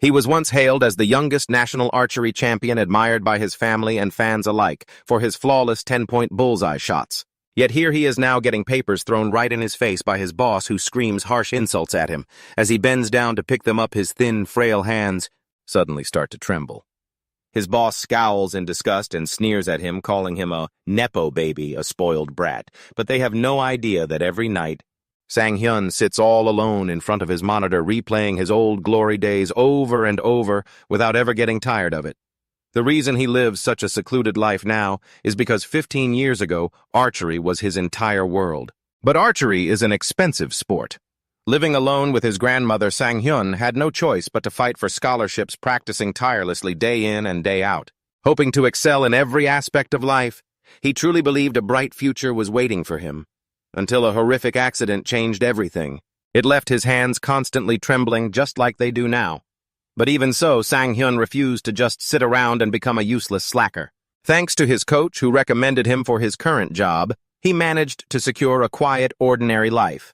He was once hailed as the youngest national archery champion, admired by his family and fans alike for his flawless 10-point bullseye shots. Yet here he is now getting papers thrown right in his face by his boss, who screams harsh insults at him. As he bends down to pick them up, his thin, frail hands suddenly start to tremble. His boss scowls in disgust and sneers at him, calling him a nepo baby, a spoiled brat. But they have no idea that every night, Sang Hyun sits all alone in front of his monitor, replaying his old glory days over and over without ever getting tired of it. The reason he lives such a secluded life now is because 15 years ago, archery was his entire world. But archery is an expensive sport. Living alone with his grandmother, Sang Hyun had no choice but to fight for scholarships, practicing tirelessly day in and day out. Hoping to excel in every aspect of life, he truly believed a bright future was waiting for him. Until a horrific accident changed everything. It left his hands constantly trembling, just like they do now. But even so, Sang Hyun refused to just sit around and become a useless slacker. Thanks to his coach, who recommended him for his current job, he managed to secure a quiet, ordinary life.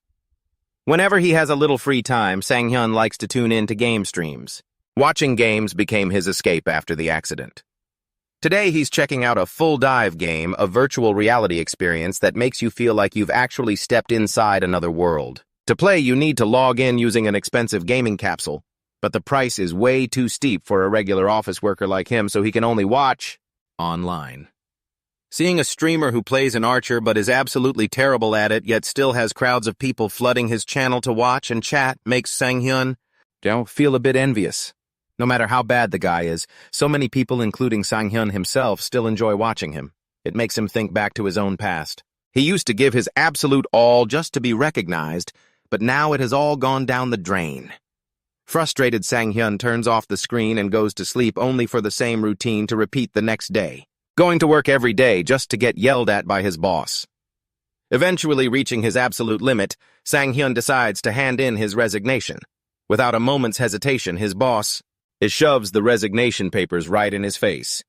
Whenever he has a little free time, Sang Hyun likes to tune in to game streams. Watching games became his escape after the accident. Today, he's checking out a full dive game, a virtual reality experience that makes you feel like you've actually stepped inside another world. To play, you need to log in using an expensive gaming capsule, but the price is way too steep for a regular office worker like him, so he can only watch online. Seeing a streamer who plays an archer but is absolutely terrible at it, yet still has crowds of people flooding his channel to watch and chat, makes Sang Hyun feel a bit envious. No matter how bad the guy is, so many people, including Sang Hyun himself, still enjoy watching him. It makes him think back to his own past. He used to give his absolute all just to be recognized, but now it has all gone down the drain. Frustrated, Sang Hyun turns off the screen and goes to sleep, only for the same routine to repeat the next day. Going to work every day just to get yelled at by his boss. Eventually reaching his absolute limit, Sang Hyun decides to hand in his resignation. Without a moment's hesitation, his boss shoves the resignation papers right in his face.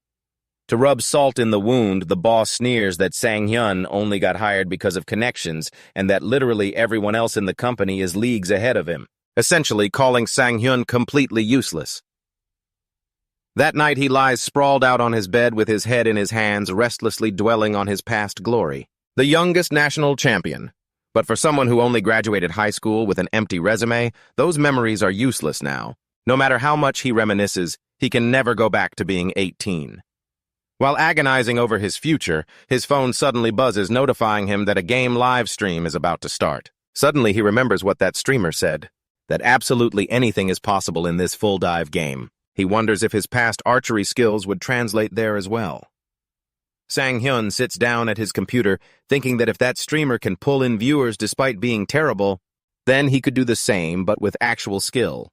To rub salt in the wound, the boss sneers that Sang Hyun only got hired because of connections and that literally everyone else in the company is leagues ahead of him, essentially calling Sang Hyun completely useless. That night he lies sprawled out on his bed with his head in his hands, restlessly dwelling on his past glory. The youngest national champion. But for someone who only graduated high school with an empty resume, those memories are useless now. No matter how much he reminisces, he can never go back to being 18. While agonizing over his future, his phone suddenly buzzes, notifying him that a game live stream is about to start. Suddenly he remembers what that streamer said, that absolutely anything is possible in this full dive game. He wonders if his past archery skills would translate there as well. Sang Hyun sits down at his computer, thinking that if that streamer can pull in viewers despite being terrible, then he could do the same, but with actual skill.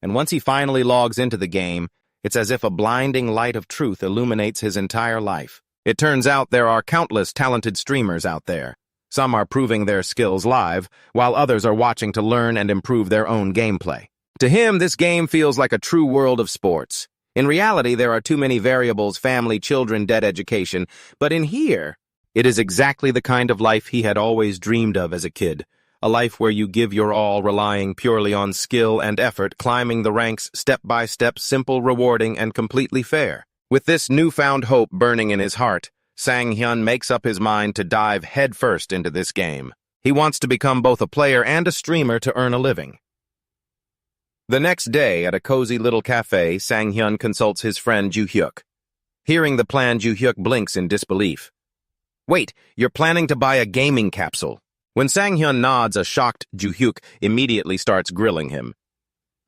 And once he finally logs into the game, it's as if a blinding light of truth illuminates his entire life. It turns out there are countless talented streamers out there. Some are proving their skills live, while others are watching to learn and improve their own gameplay. To him, this game feels like a true world of sports. In reality, there are too many variables: family, children, debt, education. But in here, it is exactly the kind of life he had always dreamed of as a kid. A life where you give your all, relying purely on skill and effort, climbing the ranks step by step, simple, rewarding, and completely fair. With this newfound hope burning in his heart, Sang Hyun makes up his mind to dive headfirst into this game. He wants to become both a player and a streamer to earn a living. The next day, at a cozy little cafe, Sang Hyun consults his friend Ju Hyuk. Hearing the plan, Ju Hyuk blinks in disbelief. Wait, you're planning to buy a gaming capsule? When Sang Hyun nods, a shocked Ju Hyuk immediately starts grilling him.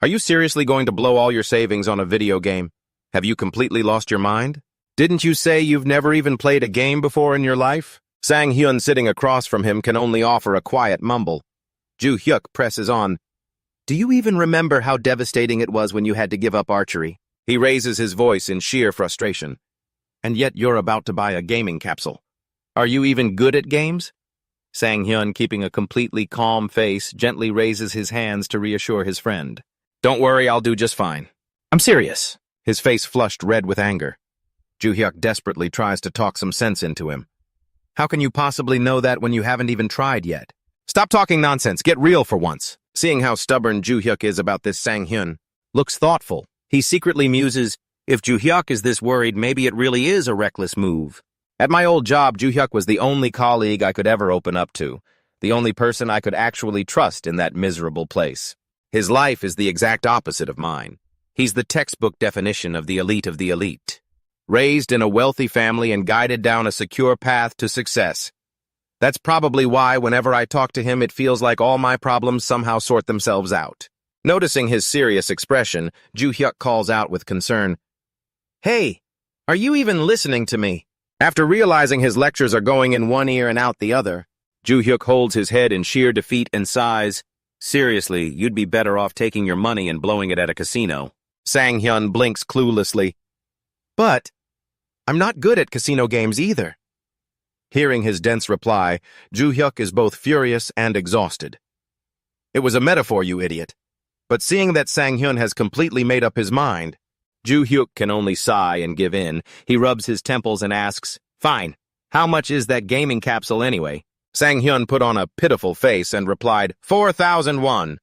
Are you seriously going to blow all your savings on a video game? Have you completely lost your mind? Didn't you say you've never even played a game before in your life? Sang Hyun, sitting across from him, can only offer a quiet mumble. Ju Hyuk presses on. Do you even remember how devastating it was when you had to give up archery? He raises his voice in sheer frustration. And yet you're about to buy a gaming capsule. Are you even good at games? Sang Hyun, keeping a completely calm face, gently raises his hands to reassure his friend. Don't worry, I'll do just fine. I'm serious. His face flushed red with anger. Ju Hyuk desperately tries to talk some sense into him. How can you possibly know that when you haven't even tried yet? Stop talking nonsense, get real for once. Seeing how stubborn Ju Hyuk is about this, Sang Hyun looks thoughtful. He secretly muses, if Joo-hyuk is this worried, maybe it really is a reckless move. At my old job, Joo-hyuk was the only colleague I could ever open up to, the only person I could actually trust in that miserable place. His life is the exact opposite of mine. He's the textbook definition of the elite of the elite. Raised in a wealthy family and guided down a secure path to success. That's probably why whenever I talk to him, it feels like all my problems somehow sort themselves out. Noticing his serious expression, Joo-hyuk calls out with concern, "Hey, are you even listening to me?" After realizing his lectures are going in one ear and out the other, Joo-hyuk holds his head in sheer defeat and sighs, "Seriously, you'd be better off taking your money and blowing it at a casino." Sang Hyun blinks cluelessly. "But I'm not good at casino games either." Hearing his dense reply, Joo-hyuk is both furious and exhausted. "It was a metaphor, you idiot." But seeing that Sang Hyun has completely made up his mind, Joo-hyuk can only sigh and give in. He rubs his temples and asks, "Fine, how much is that gaming capsule anyway?" Sang Hyun put on a pitiful face and replied, 4,000 won.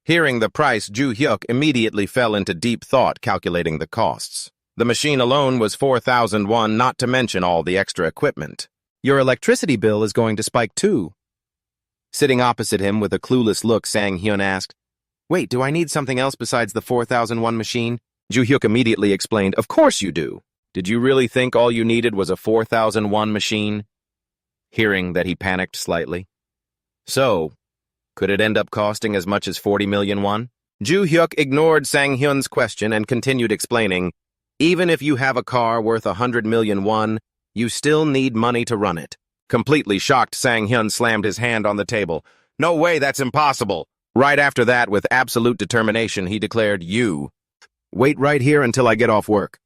Hearing the price, Joo-hyuk immediately fell into deep thought calculating the costs. The machine alone was 4,000 won, not to mention all the extra equipment. "Your electricity bill is going to spike too." Sitting opposite him with a clueless look, Sang Hyun asked, "Wait, do I need something else besides the 4,001 machine?" Joo-hyuk immediately explained, "Of course you do. Did you really think all you needed was a 4,001 machine?" Hearing that, he panicked slightly. "So, could it end up costing as much as 40 million won?" Joo-hyuk ignored Sang Hyun's question and continued explaining, "Even if you have a car worth 100 million won, you still need money to run it." Completely shocked, Sang Hyun slammed his hand on the table. "No way, that's impossible." Right after that, with absolute determination, he declared, "You wait right here until I get off work."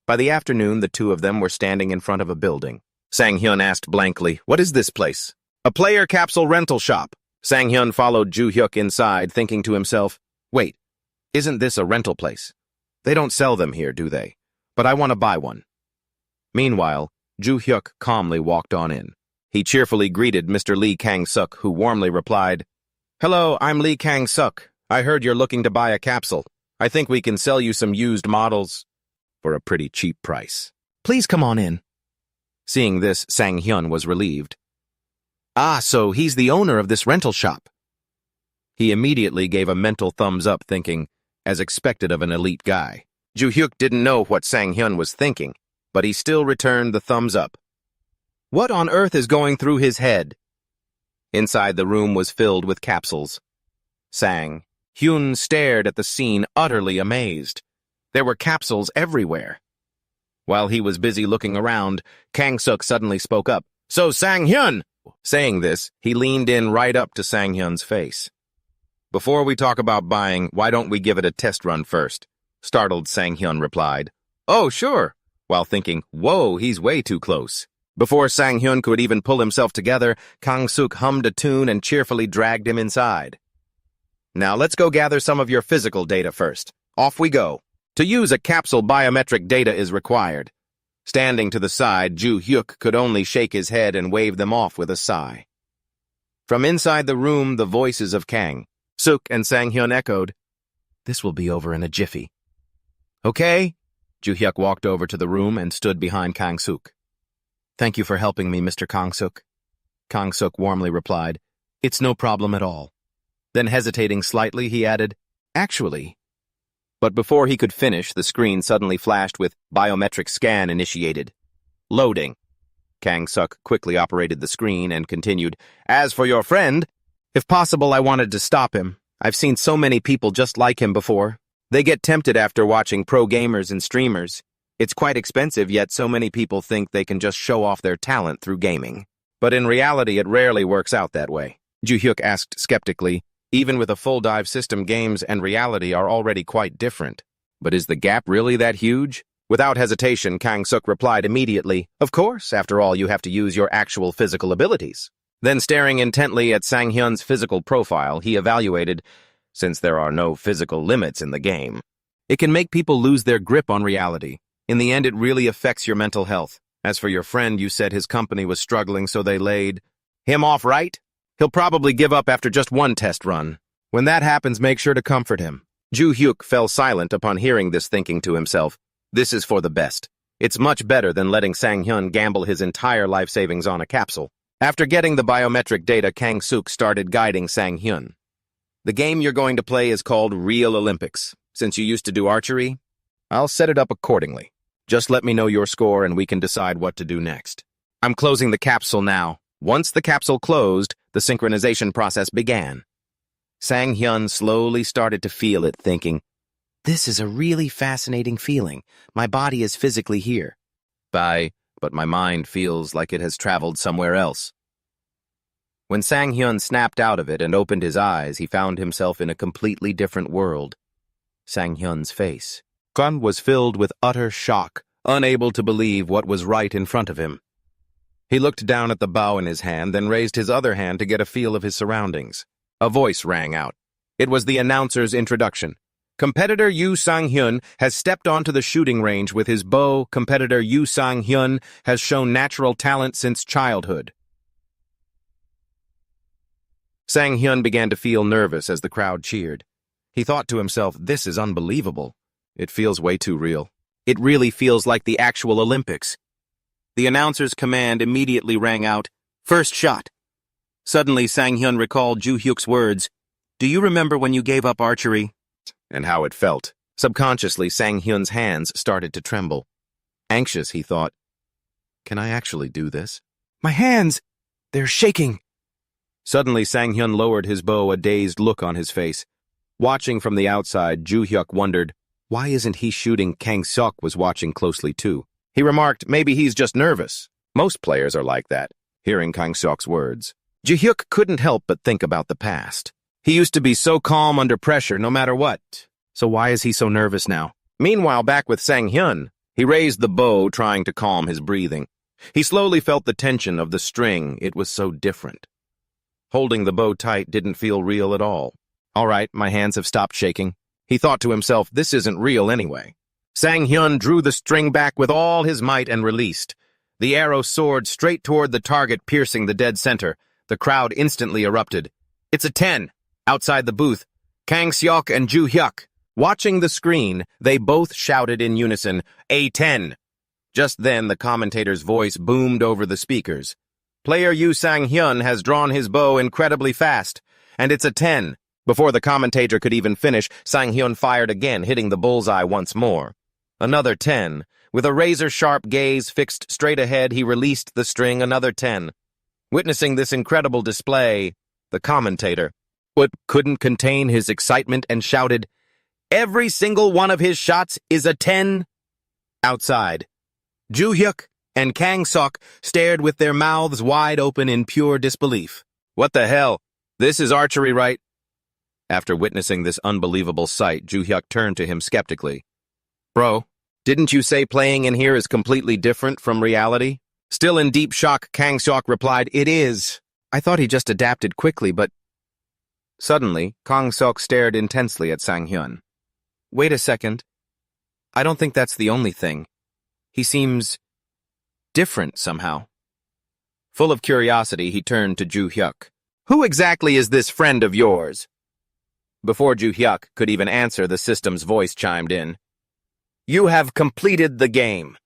By the afternoon, the two of them were standing in front of a building. Sang Hyun asked blankly, "What is this place?" "A player capsule rental shop." Sang Hyun followed Joo-hyuk inside, thinking to himself, "Wait, isn't this a rental place? They don't sell them here, do they? But I want to buy one." Meanwhile, Joo-hyuk calmly walked on in. He cheerfully greeted Mr. Lee Kang-suk, who warmly replied, "Hello, I'm Lee Kang-suk. I heard you're looking to buy a capsule. I think we can sell you some used models for a pretty cheap price. Please come on in." Seeing this, Sang Hyun was relieved. "Ah, so he's the owner of this rental shop." He immediately gave a mental thumbs up, thinking, as expected of an elite guy. Joo-hyuk didn't know what Sang Hyun was thinking, but he still returned the thumbs up. What on earth is going through his head? Inside, the room was filled with capsules. Sang Hyun stared at the scene, utterly amazed. There were capsules everywhere. While he was busy looking around, Kang-suk suddenly spoke up. "So, Sang Hyun!" Saying this, he leaned in right up to Sang Hyun's face. "Before we talk about buying, why don't we give it a test run first?" Startled, Sang Hyun replied. "Oh, sure," while thinking, "Whoa, he's way too close." Before Sang Hyun could even pull himself together, Kang-suk hummed a tune and cheerfully dragged him inside. "Now let's go gather some of your physical data first. Off we go." To use a capsule, biometric data is required. Standing to the side, Joo-hyuk could only shake his head and wave them off with a sigh. From inside the room, the voices of Kang-suk and Sang Hyun echoed, "This will be over in a jiffy." "Okay." Joo-hyuk walked over to the room and stood behind Kang-suk. "Thank you for helping me, Mr. Kang-suk." Kang-suk warmly replied, "It's no problem at all." Then, hesitating slightly, he added, "Actually." But before he could finish, the screen suddenly flashed with biometric scan initiated. Loading. Kang-suk quickly operated the screen and continued, "As for your friend, if possible, I wanted to stop him. I've seen so many people just like him before. They get tempted after watching pro gamers and streamers. It's quite expensive, yet so many people think they can just show off their talent through gaming. But in reality, it rarely works out that way." Joo-hyuk asked skeptically, "Even with a full dive system, games and reality are already quite different. But is the gap really that huge?" Without hesitation, Kang-suk replied immediately, "Of course, after all, you have to use your actual physical abilities." Then, staring intently at Sang Hyun's physical profile, he evaluated, since there are no physical limits in the game. It can make people lose their grip on reality. In the end, it really affects your mental health. As for your friend, you said his company was struggling, so they laid him off, right? He'll probably give up after just one test run. When that happens, make sure to comfort him. Ju Hyuk fell silent upon hearing this, thinking to himself, this is for the best. It's much better than letting Sang Hyun gamble his entire life savings on a capsule. After getting the biometric data, Kang Suk started guiding Sang Hyun. The game you're going to play is called Real Olympics. Since you used to do archery, I'll set it up accordingly. Just let me know your score and we can decide what to do next. I'm closing the capsule now. Once the capsule closed, the synchronization process began. Sang Hyun slowly started to feel it, thinking, this is a really fascinating feeling. My body is physically here. But my mind feels like it has traveled somewhere else. When Sang Hyun snapped out of it and opened his eyes, he found himself in a completely different world. Sang Hyun's face was filled with utter shock, unable to believe what was right in front of him. He looked down at the bow in his hand, then raised his other hand to get a feel of his surroundings. A voice rang out. It was the announcer's introduction. Competitor Yoo Sang-hyun has stepped onto the shooting range with his bow. Competitor Yoo Sang-hyun has shown natural talent since childhood. Sang-hyun began to feel nervous as the crowd cheered. He thought to himself, this is unbelievable. It feels way too real. It really feels like the actual Olympics. The announcer's command immediately rang out, first shot. Suddenly, Sang-hyun recalled Ju Hyuk's words, do you remember when you gave up archery? And how it felt. Subconsciously, Sang-hyun's hands started to tremble. Anxious, he thought, can I actually do this? My hands! They're shaking! Suddenly, Sang-hyun lowered his bow, a dazed look on his face. Watching from the outside, Ju Hyuk wondered, why isn't he shooting? Kang Seok was watching closely too. He remarked, maybe he's just nervous. Most players are like that. Hearing Kang Seok's words, Ju Hyuk couldn't help but think about the past. He used to be so calm under pressure no matter what. So why is he so nervous now? Meanwhile, back with Sang Hyun, he raised the bow, trying to calm his breathing. He slowly felt the tension of the string. It was so different. Holding the bow tight didn't feel real at all. All right, my hands have stopped shaking. He thought to himself, this isn't real anyway. Sang Hyun drew the string back with all his might and released. The arrow soared straight toward the target, piercing the dead center. The crowd instantly erupted. It's a 10. Outside the booth, Kang Seok and Ju Hyuk. Watching the screen, they both shouted in unison, a 10. Just then, the commentator's voice boomed over the speakers. Player Yoo Sang-hyun has drawn his bow incredibly fast, and it's a 10. Before the commentator could even finish, Sang-hyun fired again, hitting the bullseye once more. Another 10. With a razor-sharp gaze fixed straight ahead, he released the string, another 10. Witnessing this incredible display, the commentator couldn't contain his excitement and shouted, every single one of his shots is a 10. Outside, Ju Hyuk and Kang Seok stared with their mouths wide open in pure disbelief. What the hell? This is archery, right? After witnessing this unbelievable sight, Ju Hyuk turned to him skeptically. Bro, didn't you say playing in here is completely different from reality? Still in deep shock, Kang Seok replied, it is. I thought he just adapted quickly, but... Suddenly, Kang Seok stared intensely at Sang Hyun. Wait a second. I don't think that's the only thing. He seems... different somehow. Full of curiosity, he turned to Ju Hyuk. Who exactly is this friend of yours? Before Ju Hyuk could even answer, the system's voice chimed in. You have completed the game.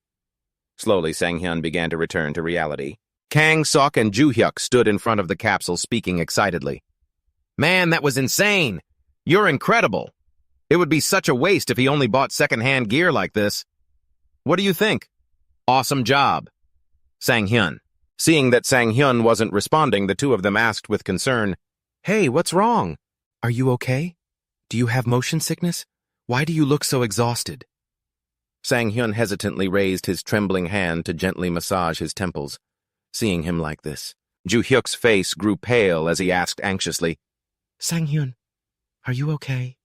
Slowly, Sang Hyun began to return to reality. Kang Seok and Ju Hyuk stood in front of the capsule, speaking excitedly. Man, that was insane! You're incredible! It would be such a waste if he only bought second-hand gear like this. What do you think? Awesome job. Sang Hyun. Seeing that Sang Hyun wasn't responding, the two of them asked with concern, Hey, what's wrong? Are you okay? Do you have motion sickness? Why do you look so exhausted? Sang Hyun hesitantly raised his trembling hand to gently massage his temples. Seeing him like this, Ju Hyuk's face grew pale as he asked anxiously, Sang Hyun, are you okay?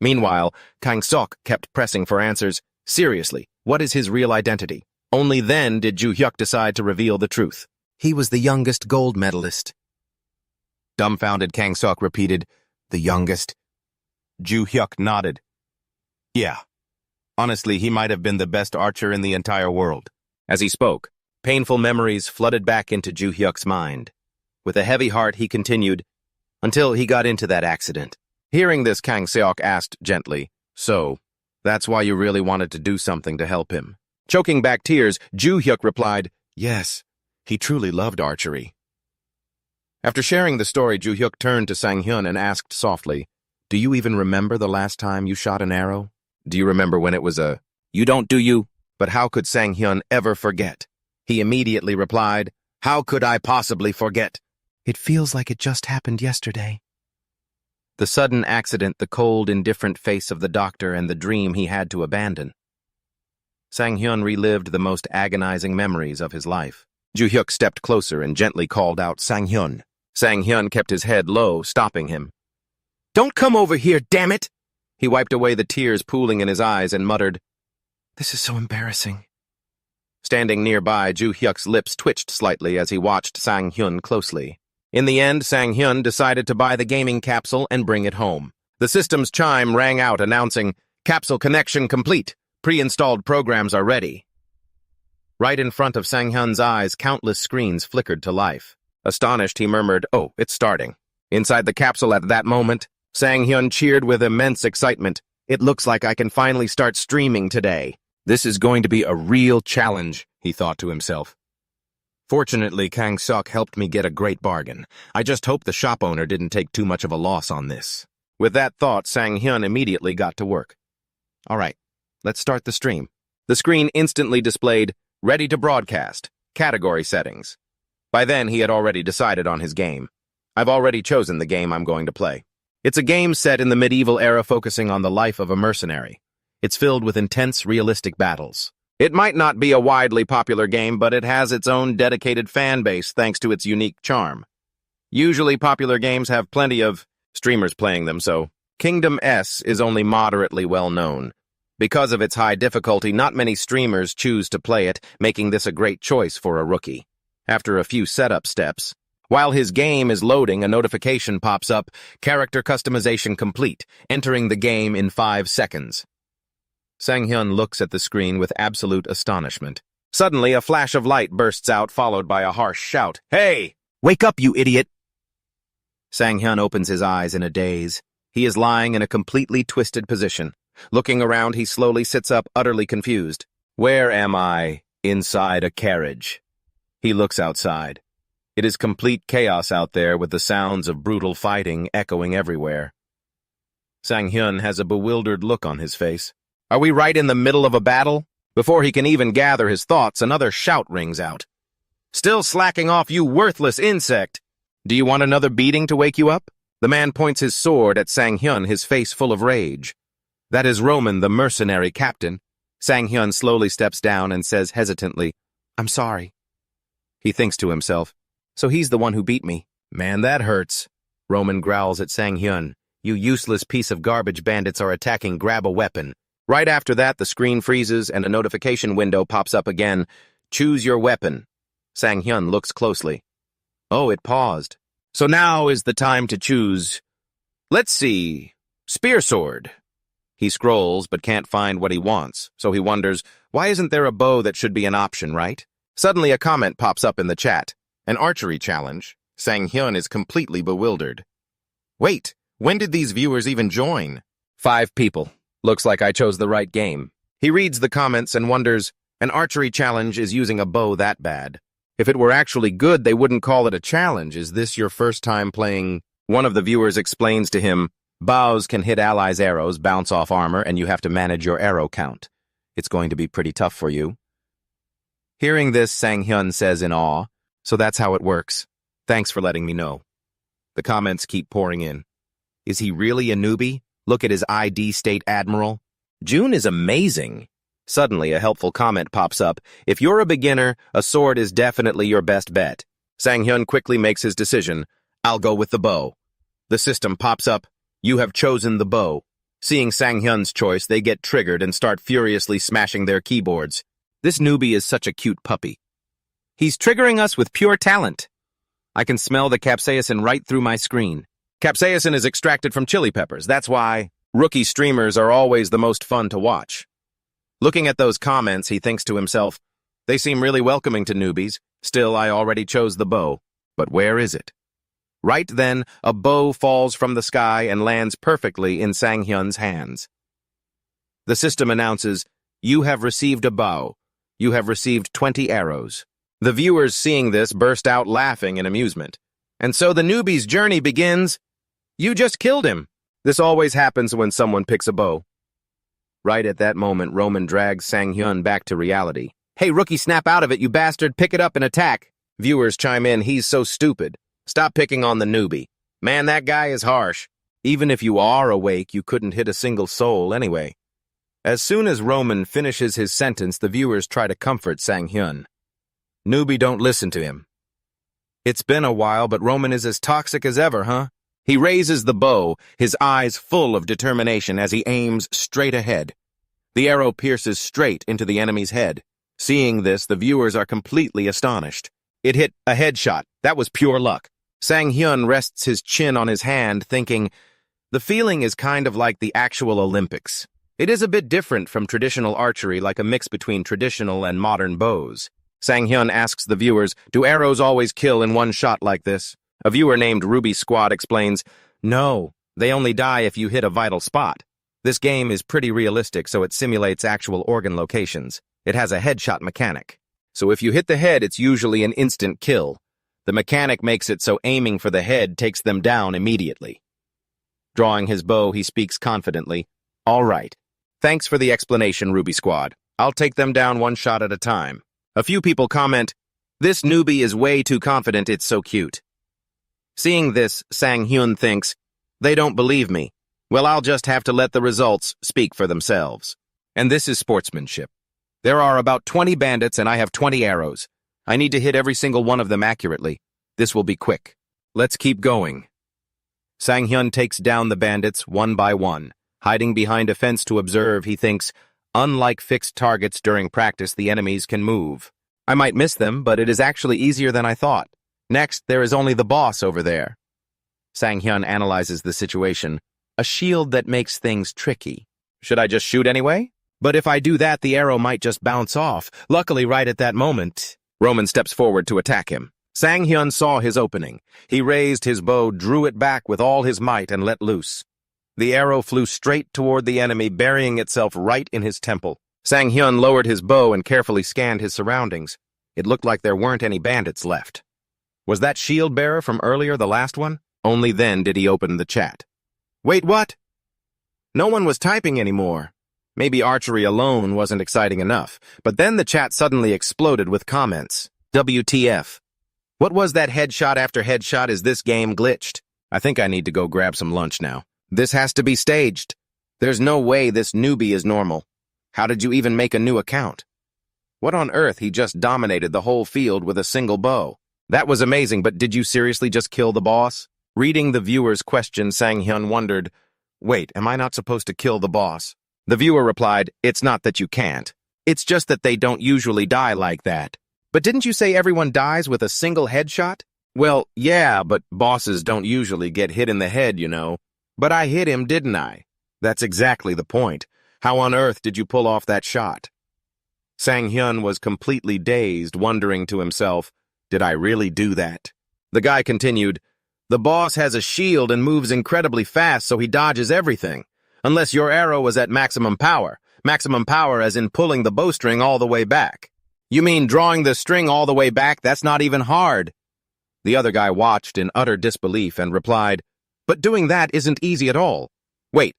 Meanwhile, Kang Seok kept pressing for answers. Seriously, what is his real identity? Only then did Ju Hyuk decide to reveal the truth. He was the youngest gold medalist. Dumbfounded, Kang Seok repeated, the youngest? Ju Hyuk nodded. Yeah. Honestly, he might have been the best archer in the entire world. As he spoke, painful memories flooded back into Ju Hyuk's mind. With a heavy heart, he continued, until he got into that accident. Hearing this, Kang Seok asked gently, "So, that's why you really wanted to do something to help him?" Choking back tears, Joo Hyuk replied, "Yes, he truly loved archery." After sharing the story, Joo Hyuk turned to Sang Hyun and asked softly, "Do you even remember the last time you shot an arrow? Do you remember when it was a, 'You don't do you'?" But how could Sang Hyun ever forget? He immediately replied, "How could I possibly forget? It feels like it just happened yesterday." The sudden accident, the cold, indifferent face of the doctor, and the dream he had to abandon. Sang Hyun relived the most agonizing memories of his life. Joo Hyuk stepped closer and gently called out, "Sang Hyun." Sang Hyun kept his head low, stopping him. "Don't come over here, damn it!" He wiped away the tears pooling in his eyes and muttered, "This is so embarrassing." Standing nearby, Joo Hyuk's lips twitched slightly as he watched Sang Hyun closely. In the end, Sang Hyun decided to buy the gaming capsule and bring it home. The system's chime rang out announcing, "Capsule connection complete. Pre-installed programs are ready." Right in front of Sang Hyun's eyes, countless screens flickered to life. Astonished, he murmured, "Oh, it's starting." Inside the capsule at that moment, Sang Hyun cheered with immense excitement. "It looks like I can finally start streaming today. This is going to be a real challenge," he thought to himself. Fortunately, Kang Seok helped me get a great bargain. I just hope the shop owner didn't take too much of a loss on this. With that thought, Sang Hyun immediately got to work. All right, let's start the stream. The screen instantly displayed, "Ready to broadcast, category settings." By then, he had already decided on his game. I've already chosen the game I'm going to play. It's a game set in the medieval era focusing on the life of a mercenary. It's filled with intense, realistic battles. It might not be a widely popular game, but it has its own dedicated fan base thanks to its unique charm. Usually popular games have plenty of streamers playing them, so Kingdom S is only moderately well known. Because of its high difficulty, not many streamers choose to play it, making this a great choice for a rookie. After a few setup steps, while his game is loading, a notification pops up, "Character customization complete, entering the game in 5 seconds." Sang Hyun looks at the screen with absolute astonishment. Suddenly, a flash of light bursts out, followed by a harsh shout. "Hey! Wake up, you idiot!" Sang Hyun opens his eyes in a daze. He is lying in a completely twisted position. Looking around, he slowly sits up, utterly confused. "Where am I?" "Inside a carriage." He looks outside. It is complete chaos out there with the sounds of brutal fighting echoing everywhere. Sang Hyun has a bewildered look on his face. Are we right in the middle of a battle? Before he can even gather his thoughts, another shout rings out. "Still slacking off, you worthless insect! Do you want another beating to wake you up?" The man points his sword at Sang Hyun, his face full of rage. "That is Roman, the mercenary captain." Sang Hyun slowly steps down and says hesitantly, "I'm sorry." He thinks to himself, "So he's the one who beat me. Man, that hurts." Roman growls at Sang Hyun, "You useless piece of garbage, bandits are attacking, grab a weapon." Right after that, the screen freezes and a notification window pops up again. "Choose your weapon." Sang Hyun looks closely. Oh, it paused. So now is the time to choose. Let's see. Spear sword. He scrolls but can't find what he wants, so he wonders, why isn't there a bow that should be an option, right? Suddenly a comment pops up in the chat. An archery challenge. Sang Hyun is completely bewildered. Wait, when did these viewers even join? 5 people. Looks like I chose the right game. He reads the comments and wonders, an archery challenge is using a bow that bad. If it were actually good, they wouldn't call it a challenge. Is this your first time playing? One of the viewers explains to him, bows can hit allies' arrows, bounce off armor, and you have to manage your arrow count. It's going to be pretty tough for you. Hearing this, Sang Hyun says in awe, so that's how it works. Thanks for letting me know. The comments keep pouring in. Is he really a newbie? Look at his ID state admiral. June is amazing. Suddenly, a helpful comment pops up. If you're a beginner, a sword is definitely your best bet. Sang Hyun quickly makes his decision. I'll go with the bow. The system pops up. You have chosen the bow. Seeing Sang Hyun's choice, they get triggered and start furiously smashing their keyboards. This newbie is such a cute puppy. He's triggering us with pure talent. I can smell the capsaicin right through my screen. Capsaicin is extracted from chili peppers. That's why rookie streamers are always the most fun to watch. Looking at those comments, he thinks to himself, they seem really welcoming to newbies. Still, I already chose the bow. But where is it? Right then, a bow falls from the sky and lands perfectly in Sang Hyun's hands. The system announces, "You have received a bow. You have received 20 arrows." The viewers seeing this burst out laughing in amusement. And so the newbie's journey begins. You just killed him. This always happens when someone picks a bow. Right at that moment, Roman drags Sang Hyun back to reality. "Hey, rookie, snap out of it, you bastard. Pick it up and attack." Viewers chime in, "He's so stupid. Stop picking on the newbie. Man, that guy is harsh." Even if you are awake, you couldn't hit a single soul anyway. As soon as Roman finishes his sentence, the viewers try to comfort Sang Hyun. "Newbie, don't listen to him. It's been a while, but Roman is as toxic as ever, huh?" He raises the bow, his eyes full of determination as he aims straight ahead. The arrow pierces straight into the enemy's head. Seeing this, the viewers are completely astonished. It hit a headshot. That was pure luck. Sang Hyun rests his chin on his hand, thinking, the feeling is kind of like the actual Olympics. It is a bit different from traditional archery, like a mix between traditional and modern bows. Sang Hyun asks the viewers, do arrows always kill in one shot like this? A viewer named Ruby Squad explains, no, they only die if you hit a vital spot. This game is pretty realistic, so it simulates actual organ locations. It has a headshot mechanic. So if you hit the head, it's usually an instant kill. The mechanic makes it so aiming for the head takes them down immediately. Drawing his bow, he speaks confidently. All right. Thanks for the explanation, Ruby Squad. I'll take them down one shot at a time. A few people comment, this newbie is way too confident, it's so cute. Seeing this, Sang Hyun thinks, they don't believe me. Well, I'll just have to let the results speak for themselves. And this is sportsmanship. There are about 20 bandits and I have 20 arrows. I need to hit every single one of them accurately. This will be quick. Let's keep going. Sang Hyun takes down the bandits one by one. Hiding behind a fence to observe, he thinks, unlike fixed targets during practice, the enemies can move. I might miss them, but it is actually easier than I thought. Next, there is only the boss over there. Sang Hyun analyzes the situation. A shield that makes things tricky. Should I just shoot anyway? But if I do that, the arrow might just bounce off. Luckily, right at that moment, Roman steps forward to attack him. Sang Hyun saw his opening. He raised his bow, drew it back with all his might, and let loose. The arrow flew straight toward the enemy, burying itself right in his temple. Sang Hyun lowered his bow and carefully scanned his surroundings. It looked like there weren't any bandits left. Was that shield bearer from earlier the last one? Only then did he open the chat. Wait, what? No one was typing anymore. Maybe archery alone wasn't exciting enough, but then the chat suddenly exploded with comments. WTF. What was that headshot after headshot? Is this game glitched? I think I need to go grab some lunch now. This has to be staged. There's no way this newbie is normal. How did you even make a new account? What on earth? He just dominated the whole field with a single bow. That was amazing, but did you seriously just kill the boss? Reading the viewer's question, Sang Hyun wondered, wait, am I not supposed to kill the boss? The viewer replied, it's not that you can't. It's just that they don't usually die like that. But didn't you say everyone dies with a single headshot? Well, yeah, but bosses don't usually get hit in the head, you know. But I hit him, didn't I? That's exactly the point. How on earth did you pull off that shot? Sang Hyun was completely dazed, wondering to himself, did I really do that? The guy continued, the boss has a shield and moves incredibly fast, so he dodges everything. Unless your arrow was at maximum power. Maximum power as in pulling the bowstring all the way back. You mean drawing the string all the way back? That's not even hard. The other guy watched in utter disbelief and replied, but doing that isn't easy at all. Wait,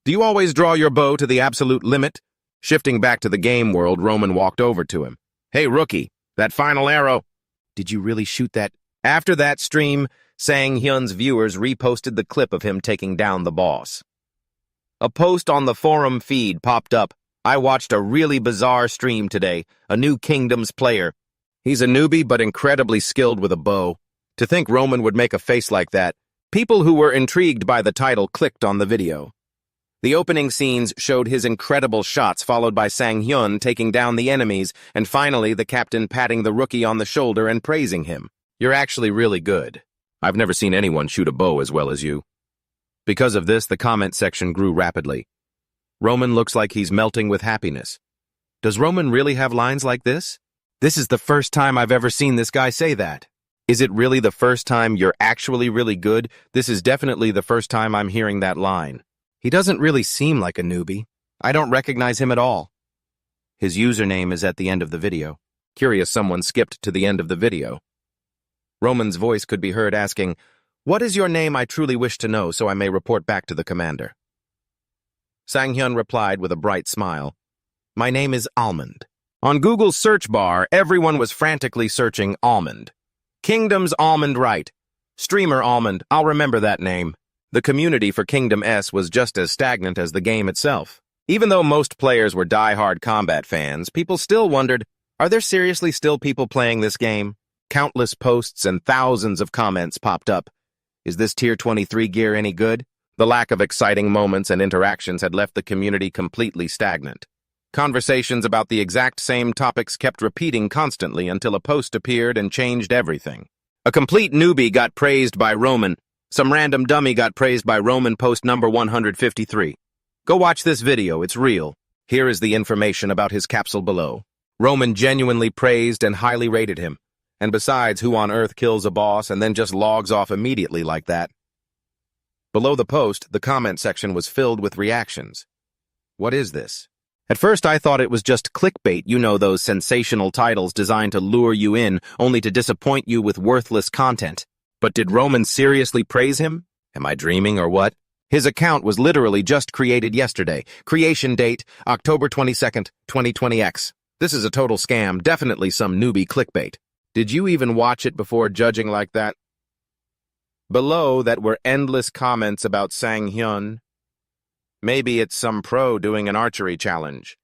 do you always draw your bow to the absolute limit? Shifting back to the game world, Roman walked over to him. Hey, rookie, that final arrow. Did you really shoot that? After that stream, Sang Hyun's viewers reposted the clip of him taking down the boss. A post on the forum feed popped up. I watched a really bizarre stream today, a new Kingdoms player. He's a newbie but incredibly skilled with a bow. To think Roman would make a face like that, people who were intrigued by the title clicked on the video. The opening scenes showed his incredible shots, followed by Sang Hyun taking down the enemies, and finally the captain patting the rookie on the shoulder and praising him. You're actually really good. I've never seen anyone shoot a bow as well as you. Because of this, the comment section grew rapidly. Roman looks like he's melting with happiness. Does Roman really have lines like this? This is the first time I've ever seen this guy say that. Is it really the first time you're actually really good? This is definitely the first time I'm hearing that line. He doesn't really seem like a newbie. I don't recognize him at all. His username is at the end of the video. Curious someone skipped to the end of the video. Roman's voice could be heard asking, "What is your name? I truly wish to know so I may report back to the commander." Sang Hyun replied with a bright smile, "My name is Almond." On Google's search bar, everyone was frantically searching Almond. Kingdom's Almond Right. Streamer Almond, I'll remember that name. The community for Kingdom S was just as stagnant as the game itself. Even though most players were die-hard combat fans, people still wondered, are there seriously still people playing this game? Countless posts and thousands of comments popped up. Is this Tier 23 gear any good? The lack of exciting moments and interactions had left the community completely stagnant. Conversations about the exact same topics kept repeating constantly until a post appeared and changed everything. A complete newbie got praised by Roman. Some random dummy got praised by Roman post number 153. Go watch this video, it's real. Here is the information about his capsule below. Roman genuinely praised and highly rated him. And besides, who on earth kills a boss and then just logs off immediately like that? Below the post, the comment section was filled with reactions. What is this? At first I thought it was just clickbait, you know, those sensational titles designed to lure you in, only to disappoint you with worthless content. But did Roman seriously praise him? Am I dreaming or what? His account was literally just created yesterday. Creation date, October 22nd, 2020X. This is a total scam, definitely some newbie clickbait. Did you even watch it before judging like that? Below that were endless comments about Sang Hyun. Maybe it's some pro doing an archery challenge.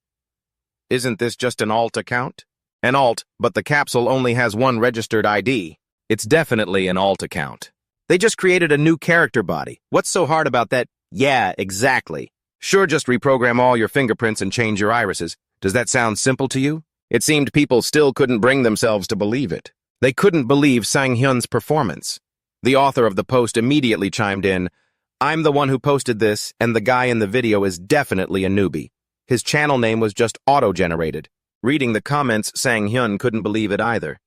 Isn't this just an alt account? An alt, but the capsule only has one registered ID. It's definitely an alt account. They just created a new character body. What's so hard about that? Yeah, exactly. Sure, just reprogram all your fingerprints and change your irises. Does that sound simple to you? It seemed people still couldn't bring themselves to believe it. They couldn't believe Sang Hyun's performance. The author of the post immediately chimed in, "I'm the one who posted this, and the guy in the video is definitely a newbie. His channel name was just auto-generated." Reading the comments, Sang Hyun couldn't believe it either.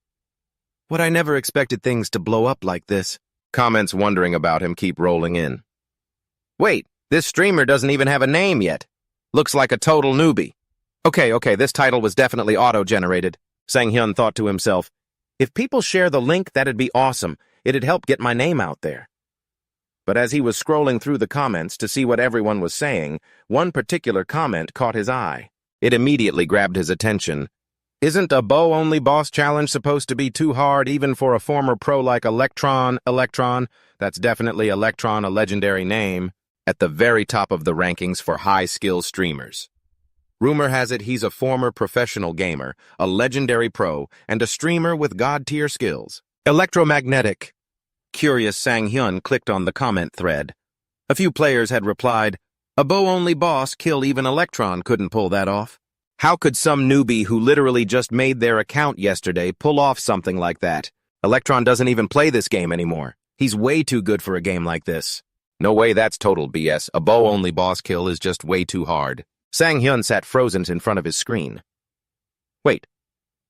"What, I never expected things to blow up like this." Comments wondering about him keep rolling in. "Wait, this streamer doesn't even have a name yet. Looks like a total newbie." Okay, this title was definitely auto-generated. Sang Hyun thought to himself, if people share the link, that'd be awesome. It'd help get my name out there. But as he was scrolling through the comments to see what everyone was saying, one particular comment caught his eye. It immediately grabbed his attention. "Isn't a bow-only boss challenge supposed to be too hard even for a former pro like Electron? That's definitely Electron, a legendary name, at the very top of the rankings for high-skill streamers. Rumor has it he's a former professional gamer, a legendary pro, and a streamer with god-tier skills. Electromagnetic." Curious Sang Hyun clicked on the comment thread. A few players had replied, "A bow-only boss kill even Electron couldn't pull that off. How could some newbie who literally just made their account yesterday pull off something like that? Electron doesn't even play this game anymore. He's way too good for a game like this. No way, that's total BS. A bow-only boss kill is just way too hard." Sang Hyun sat frozen in front of his screen. Wait,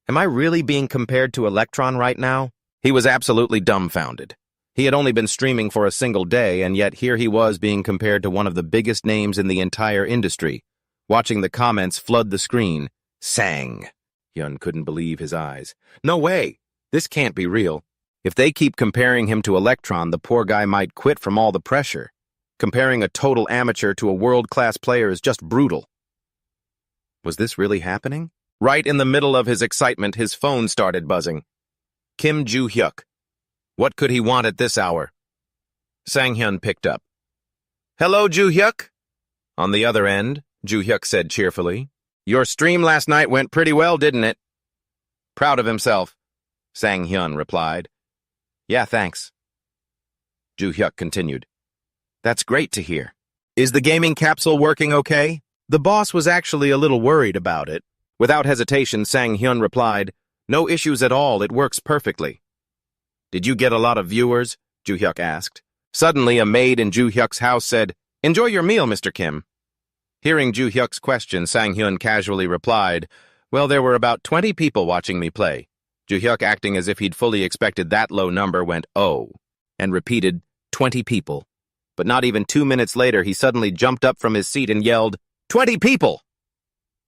am I really being compared to Electron right now? He was absolutely dumbfounded. He had only been streaming for a single day, and yet here he was being compared to one of the biggest names in the entire industry. Watching the comments flood the screen. Sang Hyun couldn't believe his eyes. No way! This can't be real. If they keep comparing him to Electron, the poor guy might quit from all the pressure. Comparing a total amateur to a world-class player is just brutal. Was this really happening? Right in the middle of his excitement, his phone started buzzing. Kim Joo-hyuk. What could he want at this hour? Sang Hyun picked up. "Hello, Joo-hyuk?" On the other end, Joo-hyuk said cheerfully, "Your stream last night went pretty well, didn't it?" Proud of himself, Sang Hyun replied. "Yeah, thanks." Joo-hyuk continued. "That's great to hear. Is the gaming capsule working okay?" The boss was actually a little worried about it. Without hesitation, Sang Hyun replied, "No issues at all, it works perfectly." "Did you get a lot of viewers?" Joo-hyuk asked. Suddenly, a maid in Joo-hyuk's house said, "Enjoy your meal, Mr. Kim." Hearing Joo-hyuk's question, Sang Hyun casually replied, "Well, there were about 20 people watching me play." Ju-hyuk, acting as if he'd fully expected that low number, went, "Oh," and repeated, 20 people. But not even 2 minutes later, he suddenly jumped up from his seat and yelled, 20 people!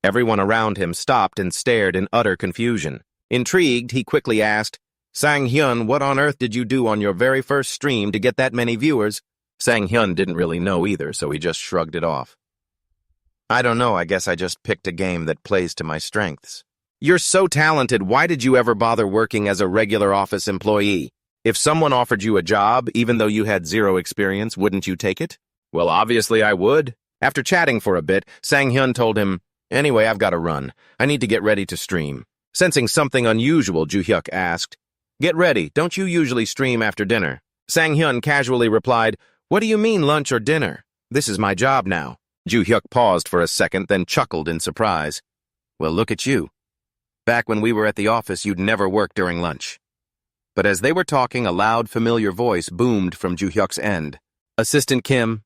Everyone around him stopped and stared in utter confusion. Intrigued, he quickly asked, "Sang Hyun, what on earth did you do on your very first stream to get that many viewers?" Sang Hyun didn't really know either, so he just shrugged it off. "I don't know, I guess I just picked a game that plays to my strengths." "You're so talented, why did you ever bother working as a regular office employee? If someone offered you a job, even though you had zero experience, wouldn't you take it?" "Well, obviously I would." After chatting for a bit, Sang Hyun told him, "Anyway, I've got to run. I need to get ready to stream." Sensing something unusual, Ju-hyuk asked, "Get ready, don't you usually stream after dinner?" Sang Hyun casually replied, "What do you mean lunch or dinner? This is my job now." Ju-hyuk paused for a second, then chuckled in surprise. "Well, look at you. Back when we were at the office, you'd never work during lunch." But as they were talking, a loud, familiar voice boomed from Ju-hyuk's end. "Assistant Kim,